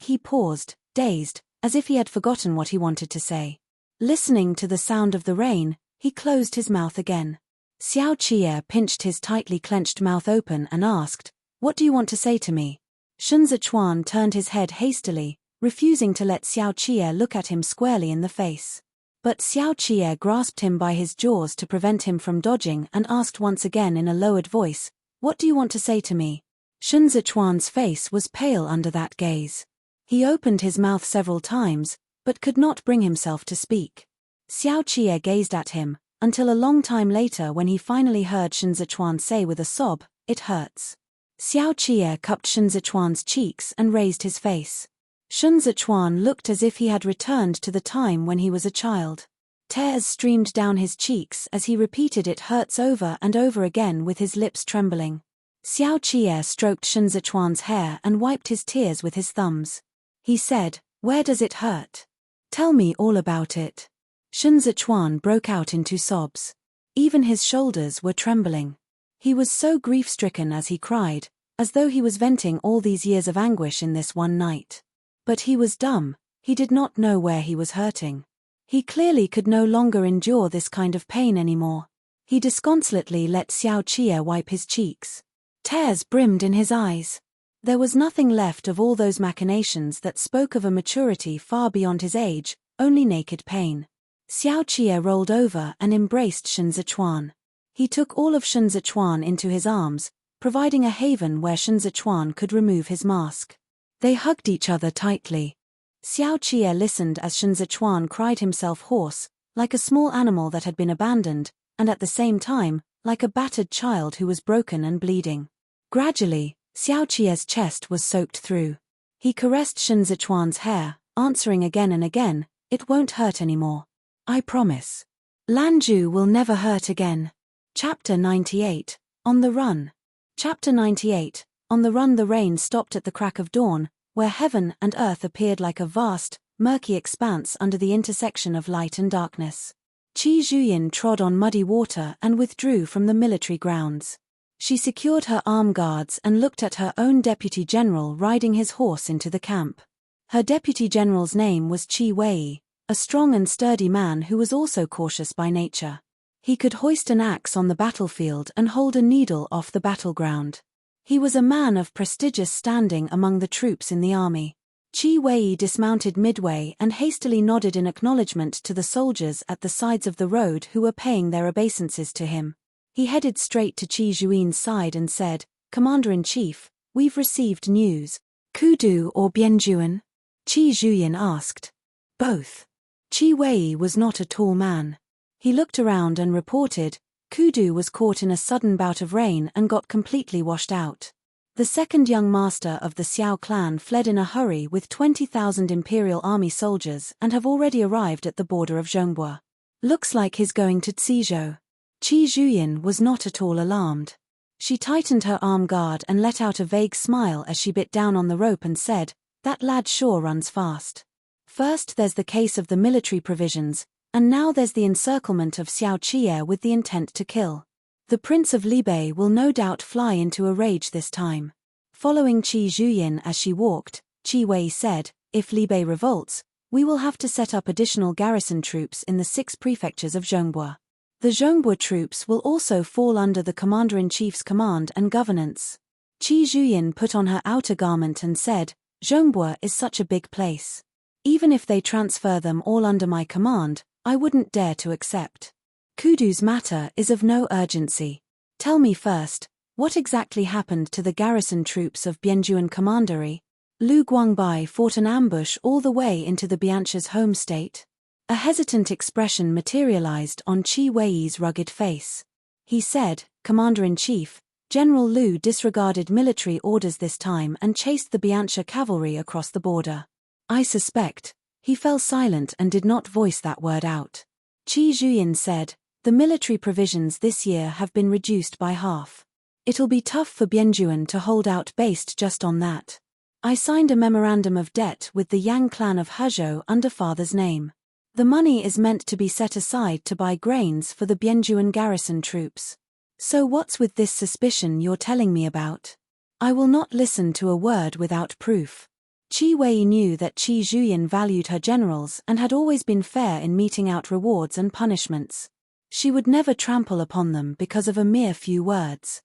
Speaker 1: He paused, dazed, as if he had forgotten what he wanted to say. Listening to the sound of the rain, he closed his mouth again. Xiao Qie pinched his tightly clenched mouth open and asked, what do you want to say to me? Shun Zechuan turned his head hastily, refusing to let Xiao Qie look at him squarely in the face. But Xiao Qie grasped him by his jaws to prevent him from dodging and asked once again in a lowered voice, what do you want to say to me? Shun Zechuan's face was pale under that gaze. He opened his mouth several times, but could not bring himself to speak. Xiao Qie gazed at him, until a long time later when he finally heard Shun Zechuan say with a sob, it hurts. Xiao Qie cupped Shun Zechuan's cheeks and raised his face. Shun Zechuan looked as if he had returned to the time when he was a child. Tears streamed down his cheeks as he repeated it hurts over and over again with his lips trembling. Xiao Qie stroked Shun Zechuan's hair and wiped his tears with his thumbs. He said, where does it hurt? Tell me all about it. Shun Zechuan broke out into sobs. Even his shoulders were trembling. He was so grief-stricken as he cried, as though he was venting all these years of anguish in this one night. But he was dumb, he did not know where he was hurting. He clearly could no longer endure this kind of pain anymore. He disconsolately let Xiao Qie wipe his cheeks. Tears brimmed in his eyes. There was nothing left of all those machinations that spoke of a maturity far beyond his age, only naked pain. Xiao Qie rolled over and embraced Shun Zechuan. He took all of Shun Zechuan into his arms, providing a haven where Shun Zechuan could remove his mask. They hugged each other tightly. Xiao Qie listened as Shun Zechuan cried himself hoarse, like a small animal that had been abandoned, and at the same time, like a battered child who was broken and bleeding. Gradually, Xiao Qie's chest was soaked through. He caressed Shun Zechuan's hair, answering again and again, it won't hurt anymore. I promise. Lanju will never hurt again. Chapter 98, On the Run. Chapter 98, On the Run. The rain stopped at the crack of dawn, where heaven and earth appeared like a vast, murky expanse under the intersection of light and darkness. Qi Zhuyin trod on muddy water and withdrew from the military grounds. She secured her arm guards and looked at her own deputy general riding his horse into the camp. Her deputy general's name was Qi Wei, a strong and sturdy man who was also cautious by nature. He could hoist an axe on the battlefield and hold a needle off the battleground. He was a man of prestigious standing among the troops in the army. Qi Wei dismounted midway and hastily nodded in acknowledgement to the soldiers at the sides of the road who were paying their obeisances to him. He headed straight to Qi Zhuin's side and said, Commander-in-Chief, we've received news. Kudu or Bianjuan? Qi Zhuyin asked. Both. Qi Wei was not a tall man. He looked around and reported, Kudu was caught in a sudden bout of rain and got completely washed out. The second young master of the Xiao clan fled in a hurry with 20,000 Imperial Army soldiers and have already arrived at the border of Zhongbua. Looks like he's going to Cizhou. Qi Zhuyin was not at all alarmed. She tightened her arm guard and let out a vague smile as she bit down on the rope and said, that lad sure runs fast. First there's the case of the military provisions, and now there's the encirclement of Xiao Qie with the intent to kill. The Prince of Libei will no doubt fly into a rage this time. Following Qi Zhuyin as she walked, Qi Wei said, if Libei revolts, we will have to set up additional garrison troops in the 6 prefectures of Zhongbua. The Zhongbua troops will also fall under the Commander-in-Chief's command and governance. Qi Zhuyin put on her outer garment and said, Zhongbua is such a big place. Even if they transfer them all under my command, I wouldn't dare to accept. Kudu's matter is of no urgency. Tell me first, what exactly happened to the garrison troops of Bianjuan Commandery? Lu Guangbai fought an ambush all the way into the Biancha's home state. A hesitant expression materialized on Qi Wei's rugged face. He said, Commander-in-Chief, General Lu disregarded military orders this time and chased the Biancha cavalry across the border. I suspect. He fell silent and did not voice that word out. Qi Zhuyin said, the military provisions this year have been reduced by half. It'll be tough for Bianjuan to hold out based just on that. I signed a memorandum of debt with the Yang clan of Hezhou under father's name. The money is meant to be set aside to buy grains for the Bianjuan garrison troops. So what's with this suspicion you're telling me about? I will not listen to a word without proof. Qi Wei knew that Qi Zhuyin valued her generals and had always been fair in meting out rewards and punishments. She would never trample upon them because of a mere few words.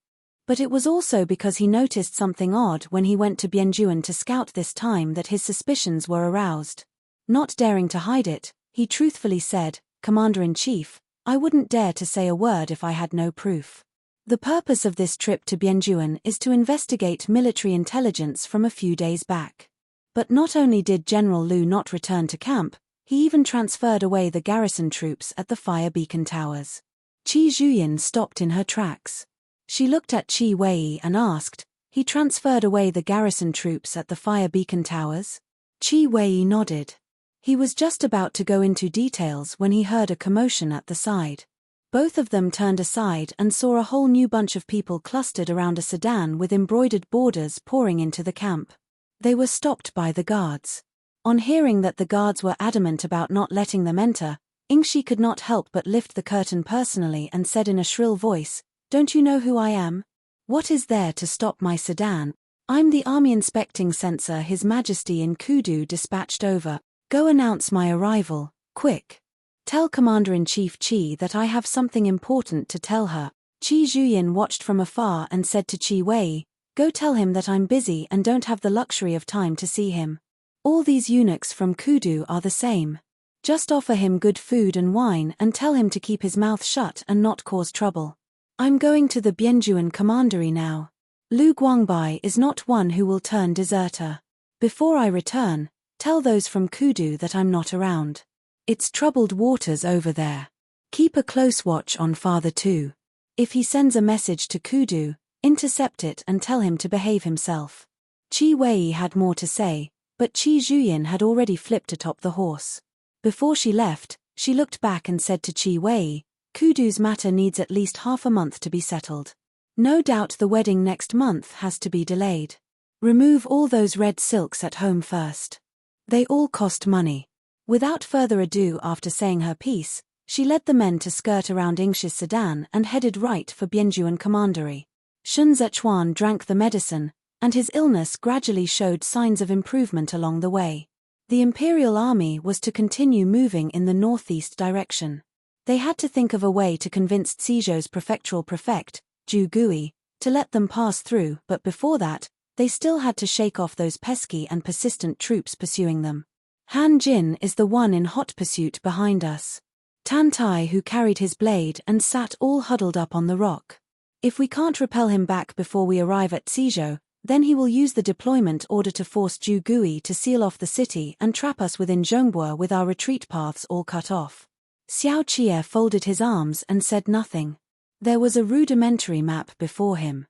Speaker 1: But it was also because he noticed something odd when he went to Bianjuan to scout this time that his suspicions were aroused. Not daring to hide it, he truthfully said, "Commander-in-Chief, I wouldn't dare to say a word if I had no proof. The purpose of this trip to Bianjuan is to investigate military intelligence from a few days back." But not only did General Lu not return to camp, he even transferred away the garrison troops at the fire beacon towers. Qi Zhuyin stopped in her tracks. She looked at Qi Wei and asked, "He transferred away the garrison troops at the fire beacon towers?" Qi Wei nodded. He was just about to go into details when he heard a commotion at the side. Both of them turned aside and saw a whole new bunch of people clustered around a sedan with embroidered borders pouring into the camp. They were stopped by the guards. On hearing that the guards were adamant about not letting them enter, Ingshi could not help but lift the curtain personally and said in a shrill voice, "Don't you know who I am? What is there to stop my sedan? I'm the army inspecting censor His Majesty in Kudu dispatched over. Go announce my arrival, quick. Tell Commander-in-Chief Qi that I have something important to tell her." Qi Zhuyin watched from afar and said to Qi Wei, "Go tell him that I'm busy and don't have the luxury of time to see him. All these eunuchs from Kudu are the same. Just offer him good food and wine and tell him to keep his mouth shut and not cause trouble. I'm going to the Bianjuan commandery now. Lu Guangbai is not one who will turn deserter. Before I return, tell those from Kudu that I'm not around. It's troubled waters over there. Keep a close watch on father too. If he sends a message to Kudu, intercept it and tell him to behave himself." Qi Wei had more to say, but Qi Zhuyin had already flipped atop the horse. Before she left, she looked back and said to Qi Wei, "Kudu's matter needs at least half a month to be settled. No doubt the wedding next month has to be delayed. Remove all those red silks at home first. They all cost money." Without further ado, after saying her piece, she led the men to skirt around Ingshi's sedan and headed right for Bianjuan commandery. Shun Zechuan drank the medicine, and his illness gradually showed signs of improvement along the way. The Imperial Army was to continue moving in the northeast direction. They had to think of a way to convince Cizhou's prefectural prefect, Zhu Gui, to let them pass through, but before that, they still had to shake off those pesky and persistent troops pursuing them. "Han Jin is the one in hot pursuit behind us. Tan Tai who carried his blade and sat all huddled up on the rock. If we can't repel him back before we arrive at Cizhou, then he will use the deployment order to force Zhu Gui to seal off the city and trap us within Zhongbua with our retreat paths all cut off." Xiao Qie folded his arms and said nothing. There was a rudimentary map before him.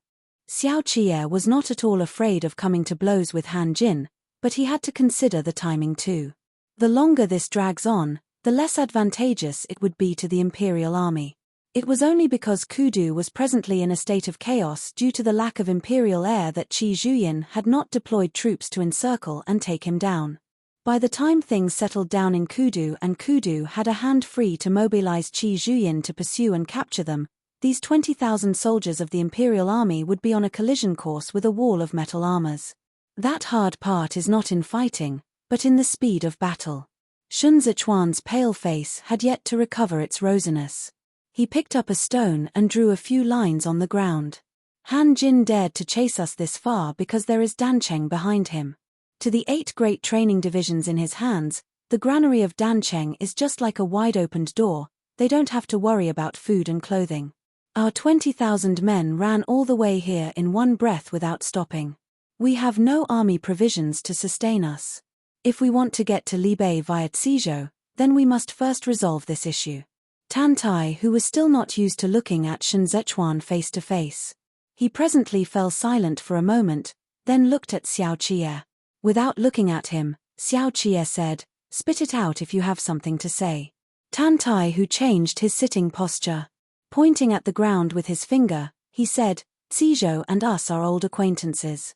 Speaker 1: Xiao Qie was not at all afraid of coming to blows with Han Jin, but he had to consider the timing too. The longer this drags on, the less advantageous it would be to the Imperial Army. It was only because Kudu was presently in a state of chaos due to the lack of Imperial air that Qi Zhuyin had not deployed troops to encircle and take him down. By the time things settled down in Kudu and Kudu had a hand free to mobilize Qi Zhuyin to pursue and capture them, these 20,000 soldiers of the Imperial Army would be on a collision course with a wall of metal armors. That hard part is not in fighting, but in the speed of battle. Shun Zechuan's pale face had yet to recover its rosiness. He picked up a stone and drew a few lines on the ground. "Han Jin dared to chase us this far because there is Dancheng behind him. To the 8 great training divisions in his hands, the granary of Dancheng is just like a wide-opened door. They don't have to worry about food and clothing. Our 20,000 men ran all the way here in one breath without stopping. We have no army provisions to sustain us. If we want to get to Libei via Cizhou, then we must first resolve this issue." Tan Tai, who was still not used to looking at Shun Zechuan face to face. He presently fell silent for a moment, then looked at Xiao Qie. Without looking at him, Xiao Qie said, "Spit it out if you have something to say." Tan Tai, who changed his sitting posture. Pointing at the ground with his finger, he said, "Cizhou and us are old acquaintances.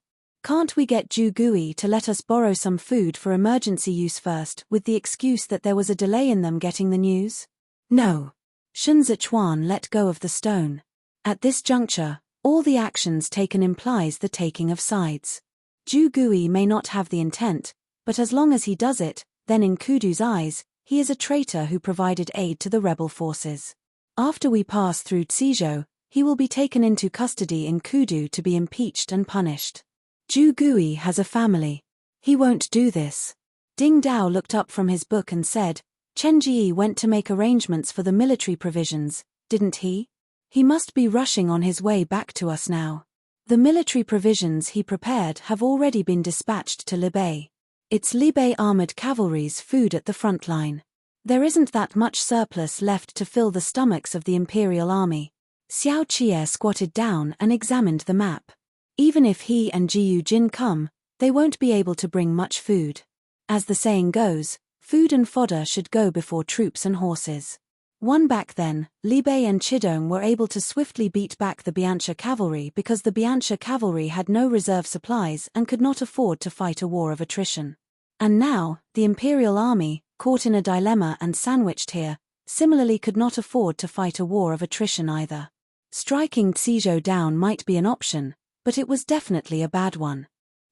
Speaker 1: Can't we get Zhu Gui to let us borrow some food for emergency use first, with the excuse that there was a delay in them getting the news? No. Shun Zichuan let go of the stone. At this juncture, all the actions taken implies the taking of sides. Zhu Gui may not have the intent, but as long as he does it, then in Kudu's eyes, he is a traitor who provided aid to the rebel forces. After we pass through Tizhou, he will be taken into custody in Kudu to be impeached and punished. Zhu Gui has a family. He won't do this. Ding Dao looked up from his book and said, Chen Jie went to make arrangements for the military provisions, didn't he? He must be rushing on his way back to us now. The military provisions he prepared have already been dispatched to Libei. It's Libei armored cavalry's food at the front line. There isn't that much surplus left to fill the stomachs of the imperial army. Xiao Qie squatted down and examined the map. Even if he and Jiu Jin come, they won't be able to bring much food. As the saying goes, food and fodder should go before troops and horses. Back then, Libei and Chidong were able to swiftly beat back the Biancha cavalry because the Biancha cavalry had no reserve supplies and could not afford to fight a war of attrition. And now, the imperial army, caught in a dilemma and sandwiched here, similarly could not afford to fight a war of attrition either. Striking Tizhou down might be an option, but it was definitely a bad one.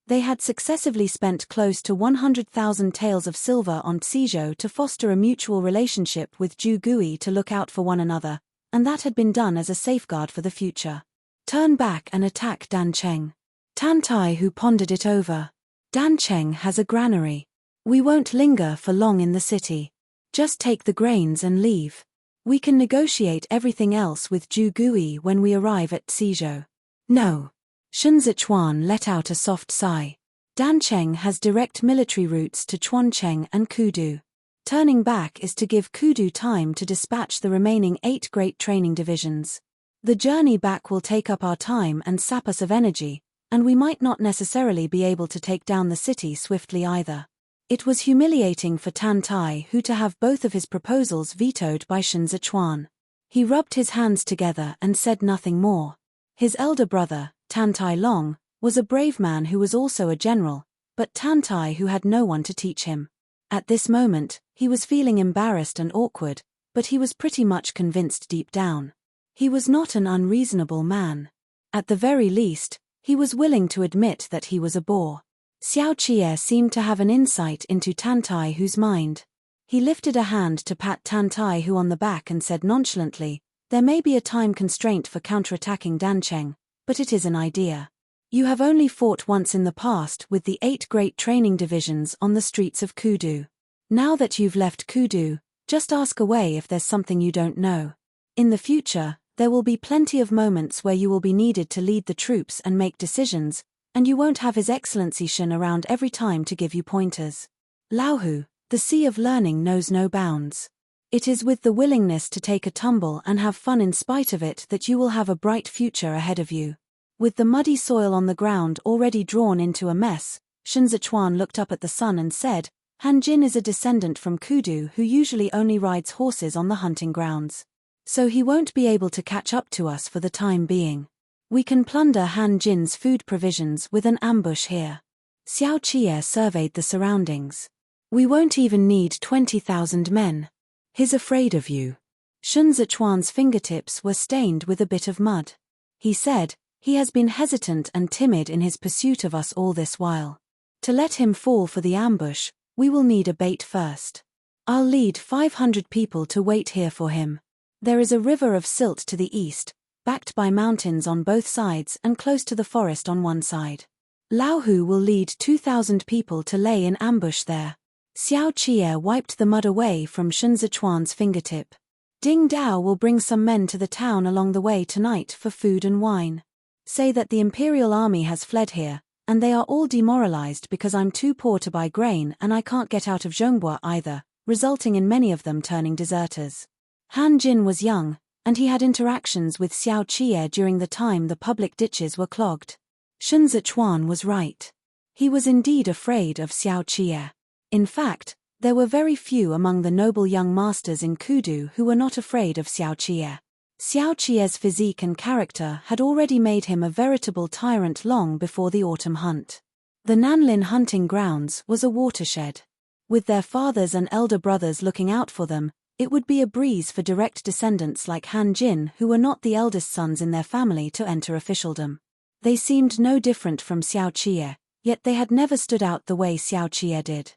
Speaker 1: They had successively spent close to 100,000 taels of silver on Tizhou to foster a mutual relationship with Zhu Gui to look out for one another, and that had been done as a safeguard for the future. Turn back and attack Dancheng. Tan Tai who pondered it over. Dancheng has a granary. We won't linger for long in the city. Just take the grains and leave. We can negotiate everything else with Zhu Gui when we arrive at Tizhou. No. Shun Zichuan let out a soft sigh. Dancheng has direct military routes to Chuancheng and Kudu. Turning back is to give Kudu time to dispatch the remaining 8 great training divisions. The journey back will take up our time and sap us of energy, and we might not necessarily be able to take down the city swiftly either. It was humiliating for Tan Tai to have both of his proposals vetoed by Shun Zichuan. He rubbed his hands together and said nothing more. His elder brother, Tan Tai Long, was a brave man who was also a general, but Tan Tai had no one to teach him. At this moment, he was feeling embarrassed and awkward, but he was pretty much convinced deep down. He was not an unreasonable man. At the very least, he was willing to admit that he was a bore. Xiao Qie seemed to have an insight into Tan Tai's mind. He lifted a hand to pat Tan Tai on the back and said nonchalantly, "There may be a time constraint for counterattacking Dancheng, but it is an idea. You have only fought once in the past with the 8 great training divisions on the streets of Kudu. Now that you've left Kudu, just ask away if there's something you don't know. In the future, there will be plenty of moments where you will be needed to lead the troops and make decisions, and you won't have His Excellency Shen around every time to give you pointers. Laohu, the sea of learning knows no bounds. It is with the willingness to take a tumble and have fun in spite of it that you will have a bright future ahead of you." With the muddy soil on the ground already drawn into a mess, Shun Zichuan looked up at the sun and said, "Han Jin is a descendant from Kudu who usually only rides horses on the hunting grounds. So he won't be able to catch up to us for the time being. We can plunder Han Jin's food provisions with an ambush here." Xiao Qie surveyed the surroundings. "We won't even need 20,000 men. He's afraid of you." Shun Zichuan's fingertips were stained with a bit of mud. He said, "He has been hesitant and timid in his pursuit of us all this while. To let him fall for the ambush, we will need a bait first. I'll lead 500 people to wait here for him. There is a river of silt to the east, backed by mountains on both sides and close to the forest on one side. Laohu will lead 2,000 people to lay in ambush there." Xiao Qie wiped the mud away from Shun Zichuan's fingertip. "Ding Dao will bring some men to the town along the way tonight for food and wine. Say that the Imperial Army has fled here, and they are all demoralized because I'm too poor to buy grain and I can't get out of Zhongbua either, resulting in many of them turning deserters." Han Jin was young, and he had interactions with Xiao Qie during the time the public ditches were clogged. Shun Zichuan was right. He was indeed afraid of Xiao Qie. In fact, there were very few among the noble young masters in Kudu who were not afraid of Xiao Qie. Xiao Qie's physique and character had already made him a veritable tyrant long before the autumn hunt. The Nanlin hunting grounds was a watershed. With their fathers and elder brothers looking out for them, it would be a breeze for direct descendants like Han Jin, who were not the eldest sons in their family, to enter officialdom. They seemed no different from Xiao Qie, yet they had never stood out the way Xiao Qie did.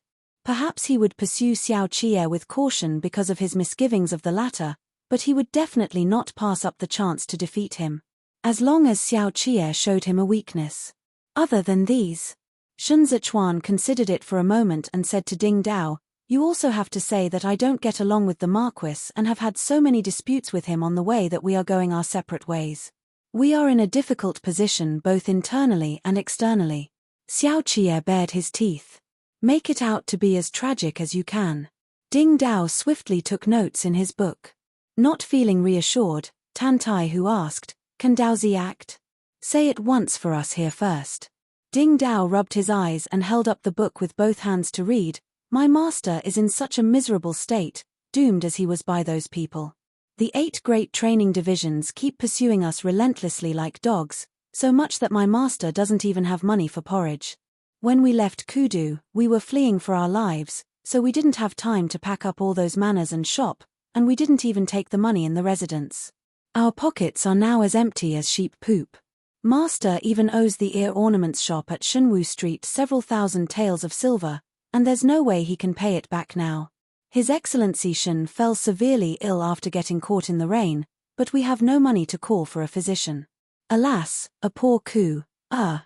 Speaker 1: Perhaps he would pursue Xiao Qie with caution because of his misgivings of the latter, but he would definitely not pass up the chance to defeat him, as long as Xiao Qie showed him a weakness. Other than these, Shun Zichuan considered it for a moment and said to Ding Dao, "You also have to say that I don't get along with the Marquis and have had so many disputes with him on the way that we are going our separate ways. We are in a difficult position both internally and externally." Xiao Qie bared his teeth. "Make it out to be as tragic as you can." Ding Dao swiftly took notes in his book. Not feeling reassured, Tan Tai Hu asked, "Can Daozi act? Say it once for us here first." Ding Dao rubbed his eyes and held up the book with both hands to read. "My master is in such a miserable state, doomed as he was by those people. The 8 great training divisions keep pursuing us relentlessly like dogs, so much that my master doesn't even have money for porridge. When we left Kudu, we were fleeing for our lives, so we didn't have time to pack up all those manners and shop, and we didn't even take the money in the residence. Our pockets are now as empty as sheep poop. Master even owes the ear ornaments shop at Shunwu Street several thousand taels of silver, and there's no way he can pay it back now. His Excellency Shun fell severely ill after getting caught in the rain, but we have no money to call for a physician. Alas, a poor coup.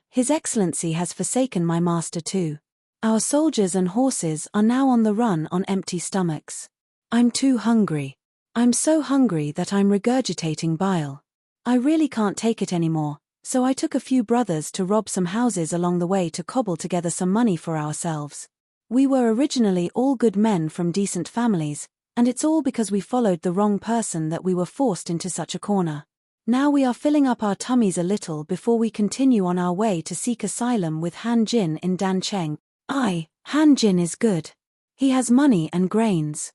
Speaker 1: His Excellency has forsaken my master too. Our soldiers and horses are now on the run on empty stomachs. I'm too hungry. I'm so hungry that I'm regurgitating bile. I really can't take it anymore. So I took a few brothers to rob some houses along the way to cobble together some money for ourselves. We were originally all good men from decent families, and it's all because we followed the wrong person that we were forced into such a corner. Now we are filling up our tummies a little before we continue on our way to seek asylum with Han Jin in Dancheng. Han Jin is good. He has money and grains.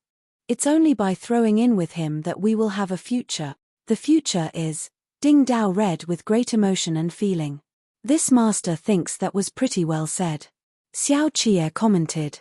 Speaker 1: It's only by throwing in with him that we will have a future. The future is..." Ding Dao read with great emotion and feeling. "This master thinks that was pretty well said." Xiao Qie commented.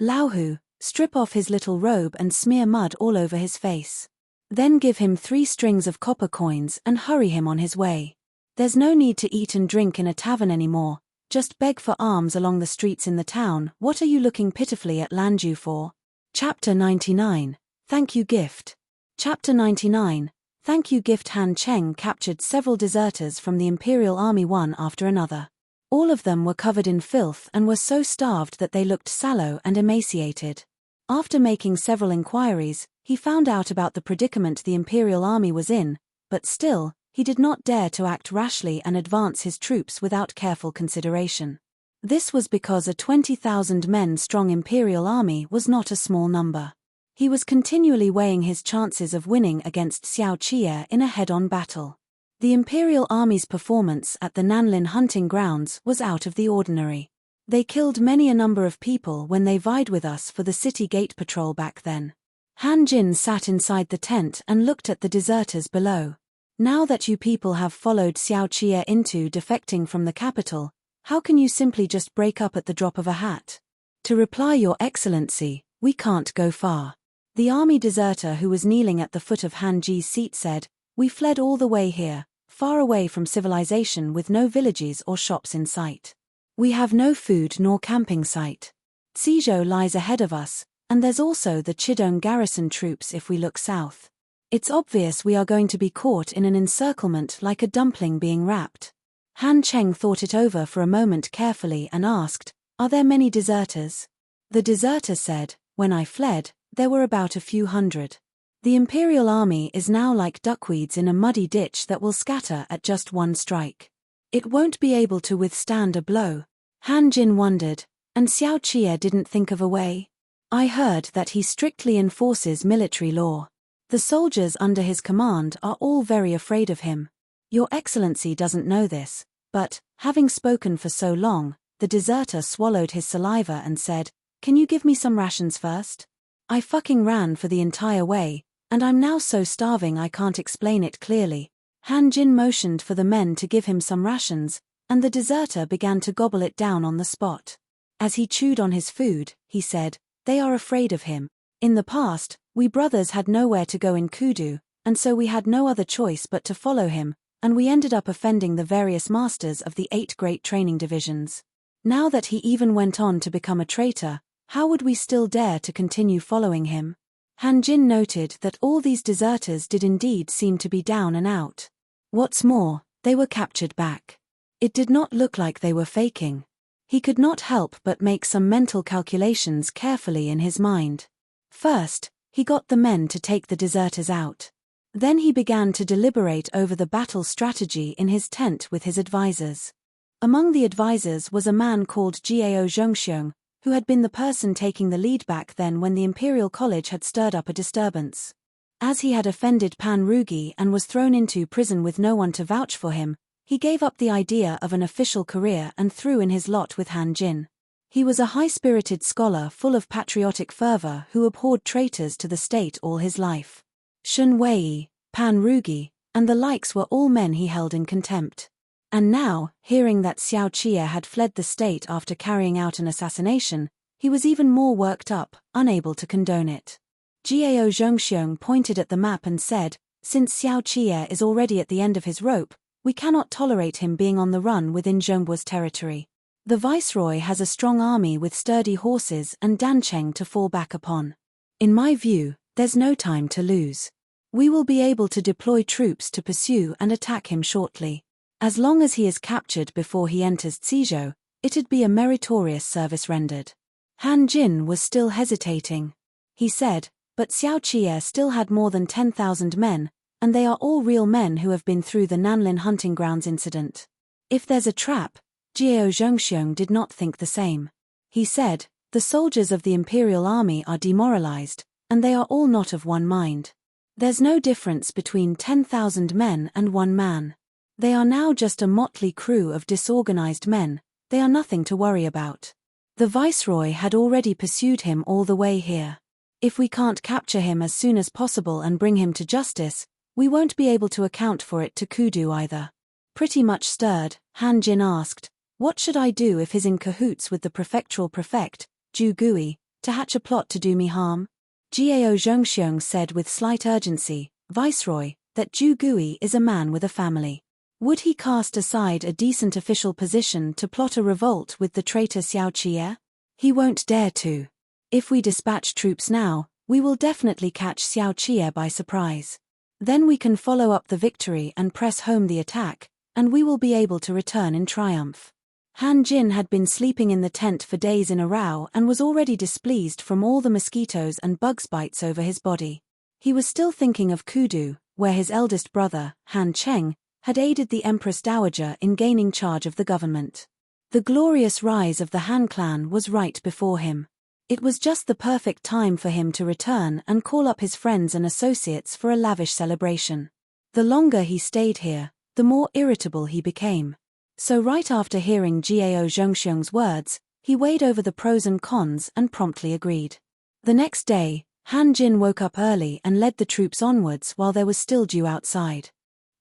Speaker 1: "Laohu, strip off his little robe and smear mud all over his face. Then give him 3 strings of copper coins and hurry him on his way. There's no need to eat and drink in a tavern anymore, just beg for alms along the streets in the town. What are you looking pitifully at Lanju for?" Chapter 99, Thank You Gift. Chapter 99, Thank You Gift. Han Cheng captured several deserters from the Imperial Army one after another. All of them were covered in filth and were so starved that they looked sallow and emaciated. After making several inquiries, he found out about the predicament the Imperial Army was in, but still, he did not dare to act rashly and advance his troops without careful consideration. This was because a 20,000 men strong Imperial Army was not a small number. He was continually weighing his chances of winning against Xiao Qie in a head-on battle. The Imperial Army's performance at the Nanlin hunting grounds was out of the ordinary. They killed many a number of people when they vied with us for the city gate patrol back then. Han Jin sat inside the tent and looked at the deserters below. "Now that you people have followed Xiao Qie into defecting from the capital, how can you simply just break up at the drop of a hat?" "To reply, Your Excellency, we can't go far." The army deserter who was kneeling at the foot of Han Ji's seat said, "We fled all the way here, far away from civilization with no villages or shops in sight. We have no food nor camping site. Xizhou lies ahead of us, and there's also the Chidong garrison troops if we look south. It's obvious we are going to be caught in an encirclement like a dumpling being wrapped." Han Cheng thought it over for a moment carefully and asked, "Are there many deserters?" The deserter said, "When I fled, there were about a few hundred. The Imperial Army is now like duckweeds in a muddy ditch that will scatter at just one strike. It won't be able to withstand a blow." Han Jin wondered, "And Xiao Qie didn't think of a way?" "I heard that he strictly enforces military law. The soldiers under his command are all very afraid of him. Your Excellency doesn't know this, but, having spoken for so long, the deserter swallowed his saliva and said, 'Can you give me some rations first? I fucking ran for the entire way, and I'm now so starving I can't explain it clearly." Han Jin motioned for the men to give him some rations, and the deserter began to gobble it down on the spot. As he chewed on his food, he said, "They are afraid of him. In the past, we brothers had nowhere to go in Kudu, and so we had no other choice but to follow him, and we ended up offending the various masters of the 8 great training divisions. Now that he even went on to become a traitor, how would we still dare to continue following him?" Hanjin noted that all these deserters did indeed seem to be down and out. What's more, they were captured back. It did not look like they were faking. He could not help but make some mental calculations carefully in his mind. First, he got the men to take the deserters out. Then he began to deliberate over the battle strategy in his tent with his advisors. Among the advisors was a man called Jiao Zhongxiong, who had been the person taking the lead back then when the Imperial College had stirred up a disturbance. As he had offended Pan Rugi and was thrown into prison with no one to vouch for him, he gave up the idea of an official career and threw in his lot with Han Jin. He was a high-spirited scholar full of patriotic fervor who abhorred traitors to the state all his life. Shun Wei, Pan Rugi, and the likes were all men he held in contempt. And now, hearing that Xiao Qie had fled the state after carrying out an assassination, he was even more worked up, unable to condone it. Jiao Zhongxiong pointed at the map and said, "Since Xiao Qie is already at the end of his rope, we cannot tolerate him being on the run within Zhongguo's territory. The viceroy has a strong army with sturdy horses and Dancheng to fall back upon. In my view, there's no time to lose. We will be able to deploy troops to pursue and attack him shortly. As long as he is captured before he enters Cizhou, it'd be a meritorious service rendered." Han Jin was still hesitating. He said, "But Xiao Qie still had more than 10,000 men, and they are all real men who have been through the Nanlin hunting grounds incident. If there's a trap..." Jiao Zhongxiong did not think the same. He said, "The soldiers of the Imperial Army are demoralized, and they are all not of one mind. There's no difference between 10,000 men and one man. They are now just a motley crew of disorganized men, they are nothing to worry about. The viceroy had already pursued him all the way here. If we can't capture him as soon as possible and bring him to justice, we won't be able to account for it to Kudu either." Pretty much stirred, Han Jin asked, "What should I do if he's in cahoots with the prefectural prefect, Zhu Gui, to hatch a plot to do me harm?" Jiao Zhongxiong said with slight urgency, "Viceroy, that Zhu Gui is a man with a family. Would he cast aside a decent official position to plot a revolt with the traitor Xiao Qie? He won't dare to. If we dispatch troops now, we will definitely catch Xiao Qie by surprise. Then we can follow up the victory and press home the attack, and we will be able to return in triumph." Han Jin had been sleeping in the tent for days in a row and was already displeased from all the mosquitoes and bugs bites over his body. He was still thinking of Kudu, where his eldest brother, Han Cheng, had aided the Empress Dowager in gaining charge of the government. The glorious rise of the Han clan was right before him. It was just the perfect time for him to return and call up his friends and associates for a lavish celebration. The longer he stayed here, the more irritable he became. So right after hearing Jiao Zhongxiong's words, he weighed over the pros and cons and promptly agreed. The next day, Han Jin woke up early and led the troops onwards while there was still dew outside.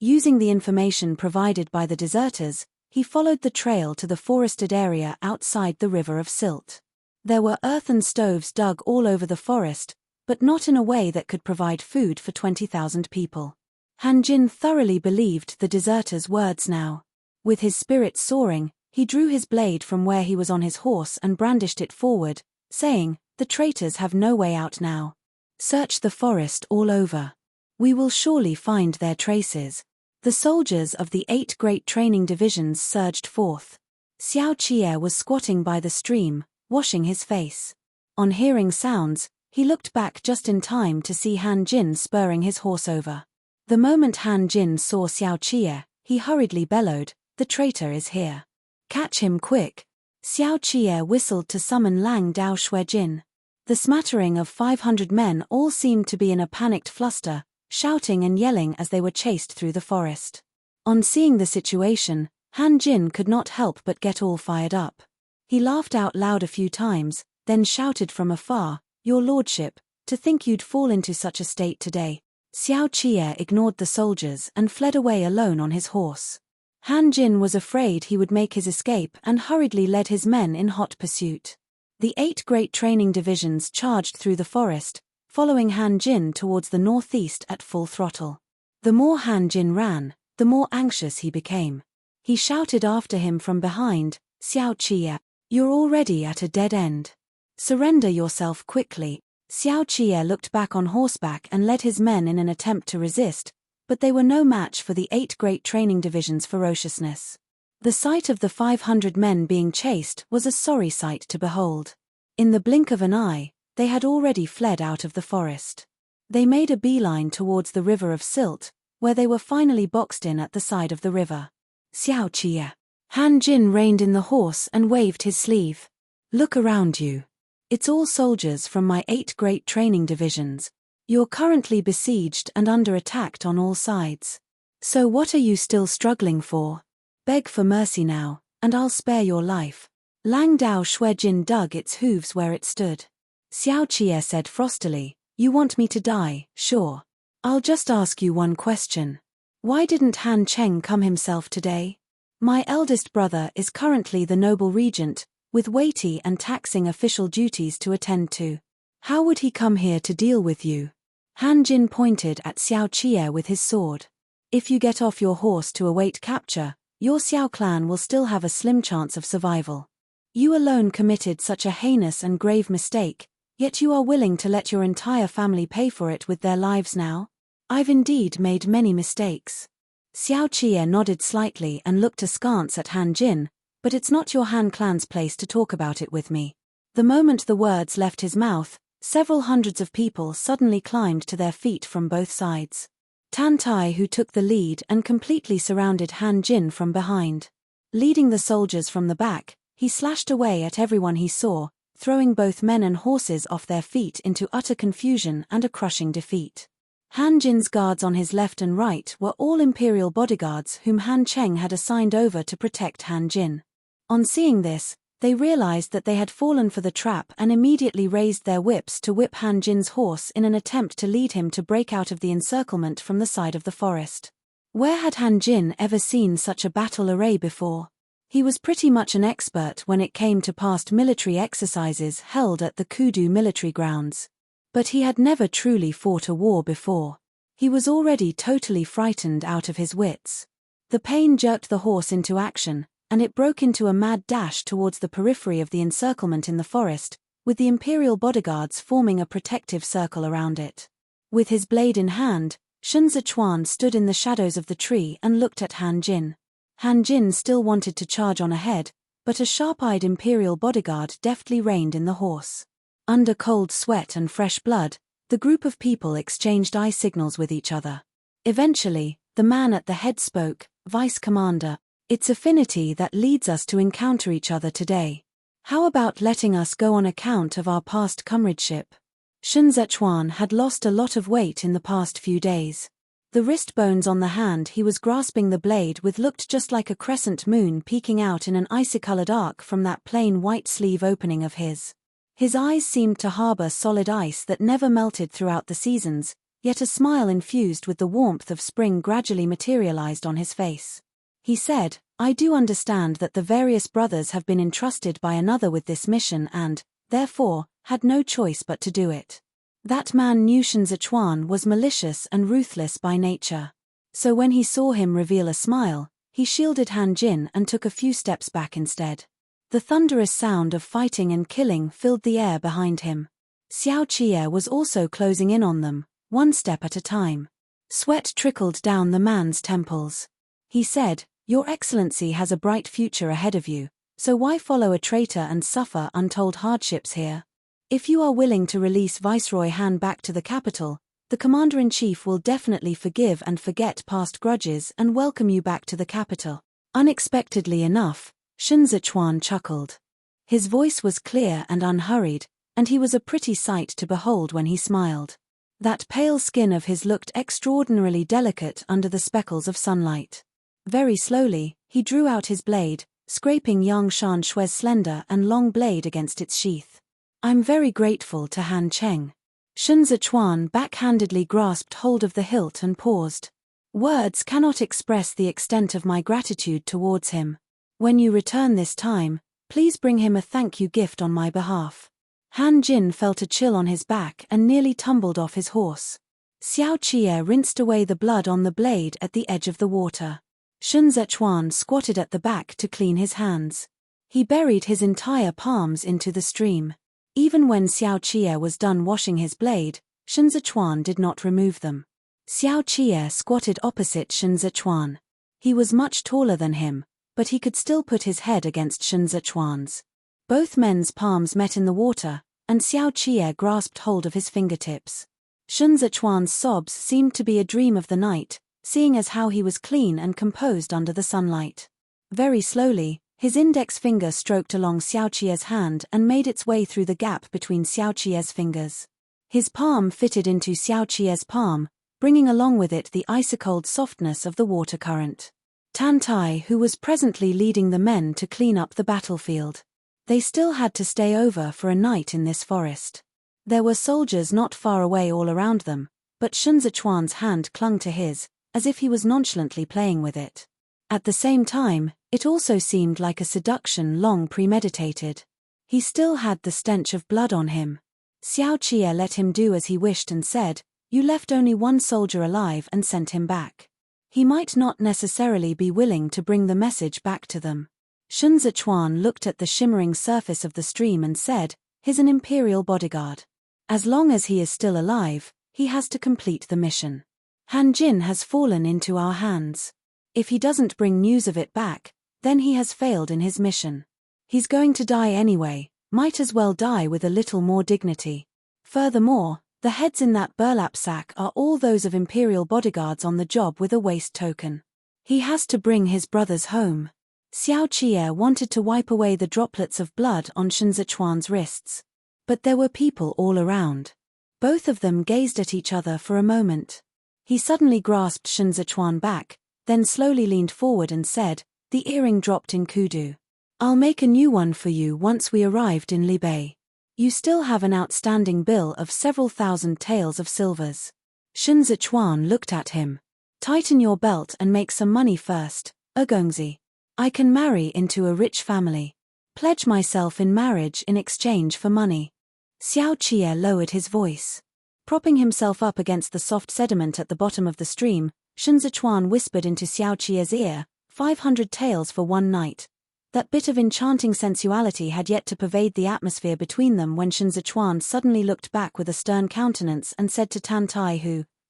Speaker 1: Using the information provided by the deserters, he followed the trail to the forested area outside the River of Silt. There were earthen stoves dug all over the forest, but not in a way that could provide food for 20,000 people. Han Jin thoroughly believed the deserters' words now. With his spirits soaring, he drew his blade from where he was on his horse and brandished it forward, saying, "The traitors have no way out now. Search the forest all over. We will surely find their traces." The soldiers of the 8 great training divisions surged forth. Xiao Qie was squatting by the stream, washing his face. On hearing sounds, he looked back just in time to see Han Jin spurring his horse over. The moment Han Jin saw Xiao Qie, he hurriedly bellowed, "The traitor is here. Catch him quick." Xiao Qie whistled to summon Lang Dao Shuijin. The smattering of 500 men all seemed to be in a panicked fluster, shouting and yelling as they were chased through the forest. On seeing the situation, Han Jin could not help but get all fired up. He laughed out loud a few times, then shouted from afar, "Your lordship, to think you'd fall into such a state today." Xiao Qie ignored the soldiers and fled away alone on his horse. Han Jin was afraid he would make his escape and hurriedly led his men in hot pursuit. The 8 great training divisions charged through the forest, following Han Jin towards the northeast at full throttle. The more Han Jin ran, the more anxious he became. He shouted after him from behind, "Xiao Qie, you're already at a dead end. Surrender yourself quickly." Xiao Qie looked back on horseback and led his men in an attempt to resist, but they were no match for the 8 great training divisions' ferociousness. The sight of the 500 men being chased was a sorry sight to behold. In the blink of an eye, they had already fled out of the forest. They made a beeline towards the river of silt, where they were finally boxed in at the side of the river. "Xiao Qie." Han Jin reined in the horse and waved his sleeve. "Look around you. It's all soldiers from my 8 great training divisions. You're currently besieged and under attack on all sides. So what are you still struggling for? Beg for mercy now, and I'll spare your life." Lang Dao Shuijin dug its hooves where it stood. Xiao Qie said frostily, "You want me to die, sure. I'll just ask you one question. Why didn't Han Cheng come himself today? My eldest brother is currently the noble regent, with weighty and taxing official duties to attend to. How would he come here to deal with you?" Han Jin pointed at Xiao Qie with his sword. "If you get off your horse to await capture, your Xiao clan will still have a slim chance of survival. You alone committed such a heinous and grave mistake, yet you are willing to let your entire family pay for it with their lives now? I've indeed made many mistakes." Xiao Qie nodded slightly and looked askance at Han Jin, "But it's not your Han clan's place to talk about it with me." The moment the words left his mouth, several hundreds of people suddenly climbed to their feet from both sides. Tan Tai, who took the lead and completely surrounded Han Jin from behind. Leading the soldiers from the back, he slashed away at everyone he saw, throwing both men and horses off their feet into utter confusion and a crushing defeat. Han Jin's guards on his left and right were all imperial bodyguards whom Han Cheng had assigned over to protect Han Jin. On seeing this, they realized that they had fallen for the trap and immediately raised their whips to whip Han Jin's horse in an attempt to lead him to break out of the encirclement from the side of the forest. Where had Han Jin ever seen such a battle array before? He was pretty much an expert when it came to past military exercises held at the Kudu military grounds. But he had never truly fought a war before. He was already totally frightened out of his wits. The pain jerked the horse into action, and it broke into a mad dash towards the periphery of the encirclement in the forest, with the imperial bodyguards forming a protective circle around it. With his blade in hand, Shun Zichuan stood in the shadows of the tree and looked at Han Jin. Han Jin still wanted to charge on ahead, but a sharp-eyed imperial bodyguard deftly reined in the horse. Under cold sweat and fresh blood, the group of people exchanged eye signals with each other. Eventually, the man at the head spoke, "Vice Commander, it's affinity that leads us to encounter each other today. How about letting us go on account of our past comradeship?" Shun Zichuan had lost a lot of weight in the past few days. The wrist bones on the hand he was grasping the blade with looked just like a crescent moon peeking out in an icy-colored arc from that plain white sleeve opening of his. His eyes seemed to harbor solid ice that never melted throughout the seasons, yet a smile infused with the warmth of spring gradually materialized on his face. He said, "I do understand that the various brothers have been entrusted by another with this mission and, therefore, had no choice but to do it." That man knew Shun Zichuan was malicious and ruthless by nature. So when he saw him reveal a smile, he shielded Han Jin and took a few steps back instead. The thunderous sound of fighting and killing filled the air behind him. Xiao Qie was also closing in on them, one step at a time. Sweat trickled down the man's temples. He said, "Your Excellency has a bright future ahead of you, so why follow a traitor and suffer untold hardships here? If you are willing to release Viceroy Han back to the capital, the Commander-in-Chief will definitely forgive and forget past grudges and welcome you back to the capital." Unexpectedly enough, Shun Zichuan chuckled. His voice was clear and unhurried, and he was a pretty sight to behold when he smiled. That pale skin of his looked extraordinarily delicate under the speckles of sunlight. Very slowly, he drew out his blade, scraping Yang Shan Shui's slender and long blade against its sheath. "I'm very grateful to Han Cheng." Shun Zichuan backhandedly grasped hold of the hilt and paused. Words cannot express the extent of my gratitude towards him. When you return this time, please bring him a thank you gift on my behalf. Han Jin felt a chill on his back and nearly tumbled off his horse. Xiao Qie rinsed away the blood on the blade at the edge of the water. Shun Zechuan squatted at the back to clean his hands. He buried his entire palms into the stream. Even when Xiao Qie was done washing his blade, Shun Zechuan did not remove them. Xiao Qie squatted opposite Shun Zechuan. He was much taller than him, but he could still put his head against Shun Zechuan's. Both men's palms met in the water, and Xiao Qie grasped hold of his fingertips. Shun Zechuan's sobs seemed to be a dream of the night, seeing as how he was clean and composed under the sunlight. Very slowly, his index finger stroked along Xiao Qie's hand and made its way through the gap between Xiao Qie's fingers. His palm fitted into Xiao Qie's palm, bringing along with it the ice-cold softness of the water current. Tan Tai, who was presently leading the men to clean up the battlefield. They still had to stay over for a night in this forest. There were soldiers not far away all around them, but Shun Zechuan's hand clung to his, as if he was nonchalantly playing with it. At the same time, it also seemed like a seduction long premeditated. He still had the stench of blood on him. Xiao Qie let him do as he wished and said, "You left only one soldier alive and sent him back. He might not necessarily be willing to bring the message back to them." Shun Zechuan looked at the shimmering surface of the stream and said, "He's an imperial bodyguard. As long as he is still alive, he has to complete the mission. Han Jin has fallen into our hands. If he doesn't bring news of it back, then he has failed in his mission. He's going to die anyway, might as well die with a little more dignity. Furthermore, the heads in that burlap sack are all those of imperial bodyguards on the job with a waste token. He has to bring his brothers home." Xiao Qie wanted to wipe away the droplets of blood on Shun Zechuan's wrists. But there were people all around. Both of them gazed at each other for a moment. He suddenly grasped Shun Zechuan back, then slowly leaned forward and said, "The earring dropped in Kudu. I'll make a new one for you once we arrived in Libei. You still have an outstanding bill of several thousand taels of silvers." Shun Zechuan looked at him. "Tighten your belt and make some money first, Gongzi. I can marry into a rich family. Pledge myself in marriage in exchange for money." Xiao Qie lowered his voice. Propping himself up against the soft sediment at the bottom of the stream, Shun Zechuan whispered into Xiao Qie's ear, 500 taels for one night." That bit of enchanting sensuality had yet to pervade the atmosphere between them when Shun Zechuan suddenly looked back with a stern countenance and said to Tan Tai,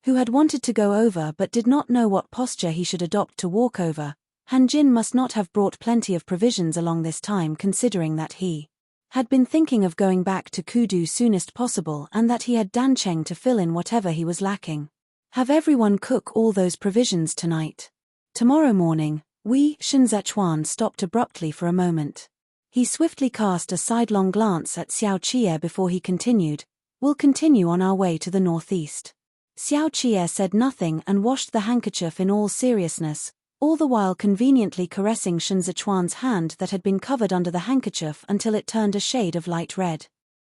Speaker 1: who had wanted to go over but did not know what posture he should adopt to walk over, "Han Jin must not have brought plenty of provisions along this time, considering that he had been thinking of going back to Kudu soonest possible and that he had Dancheng to fill in whatever he was lacking. Have everyone cook all those provisions tonight. Tomorrow morning, Shun Zechuan stopped abruptly for a moment. He swiftly cast a sidelong glance at Xiao Qie before he continued, "We'll continue on our way to the northeast." Xiao Qie said nothing and washed the handkerchief in all seriousness, all the while conveniently caressing Shun Zechuan's hand that had been covered under the handkerchief until it turned a shade of light red.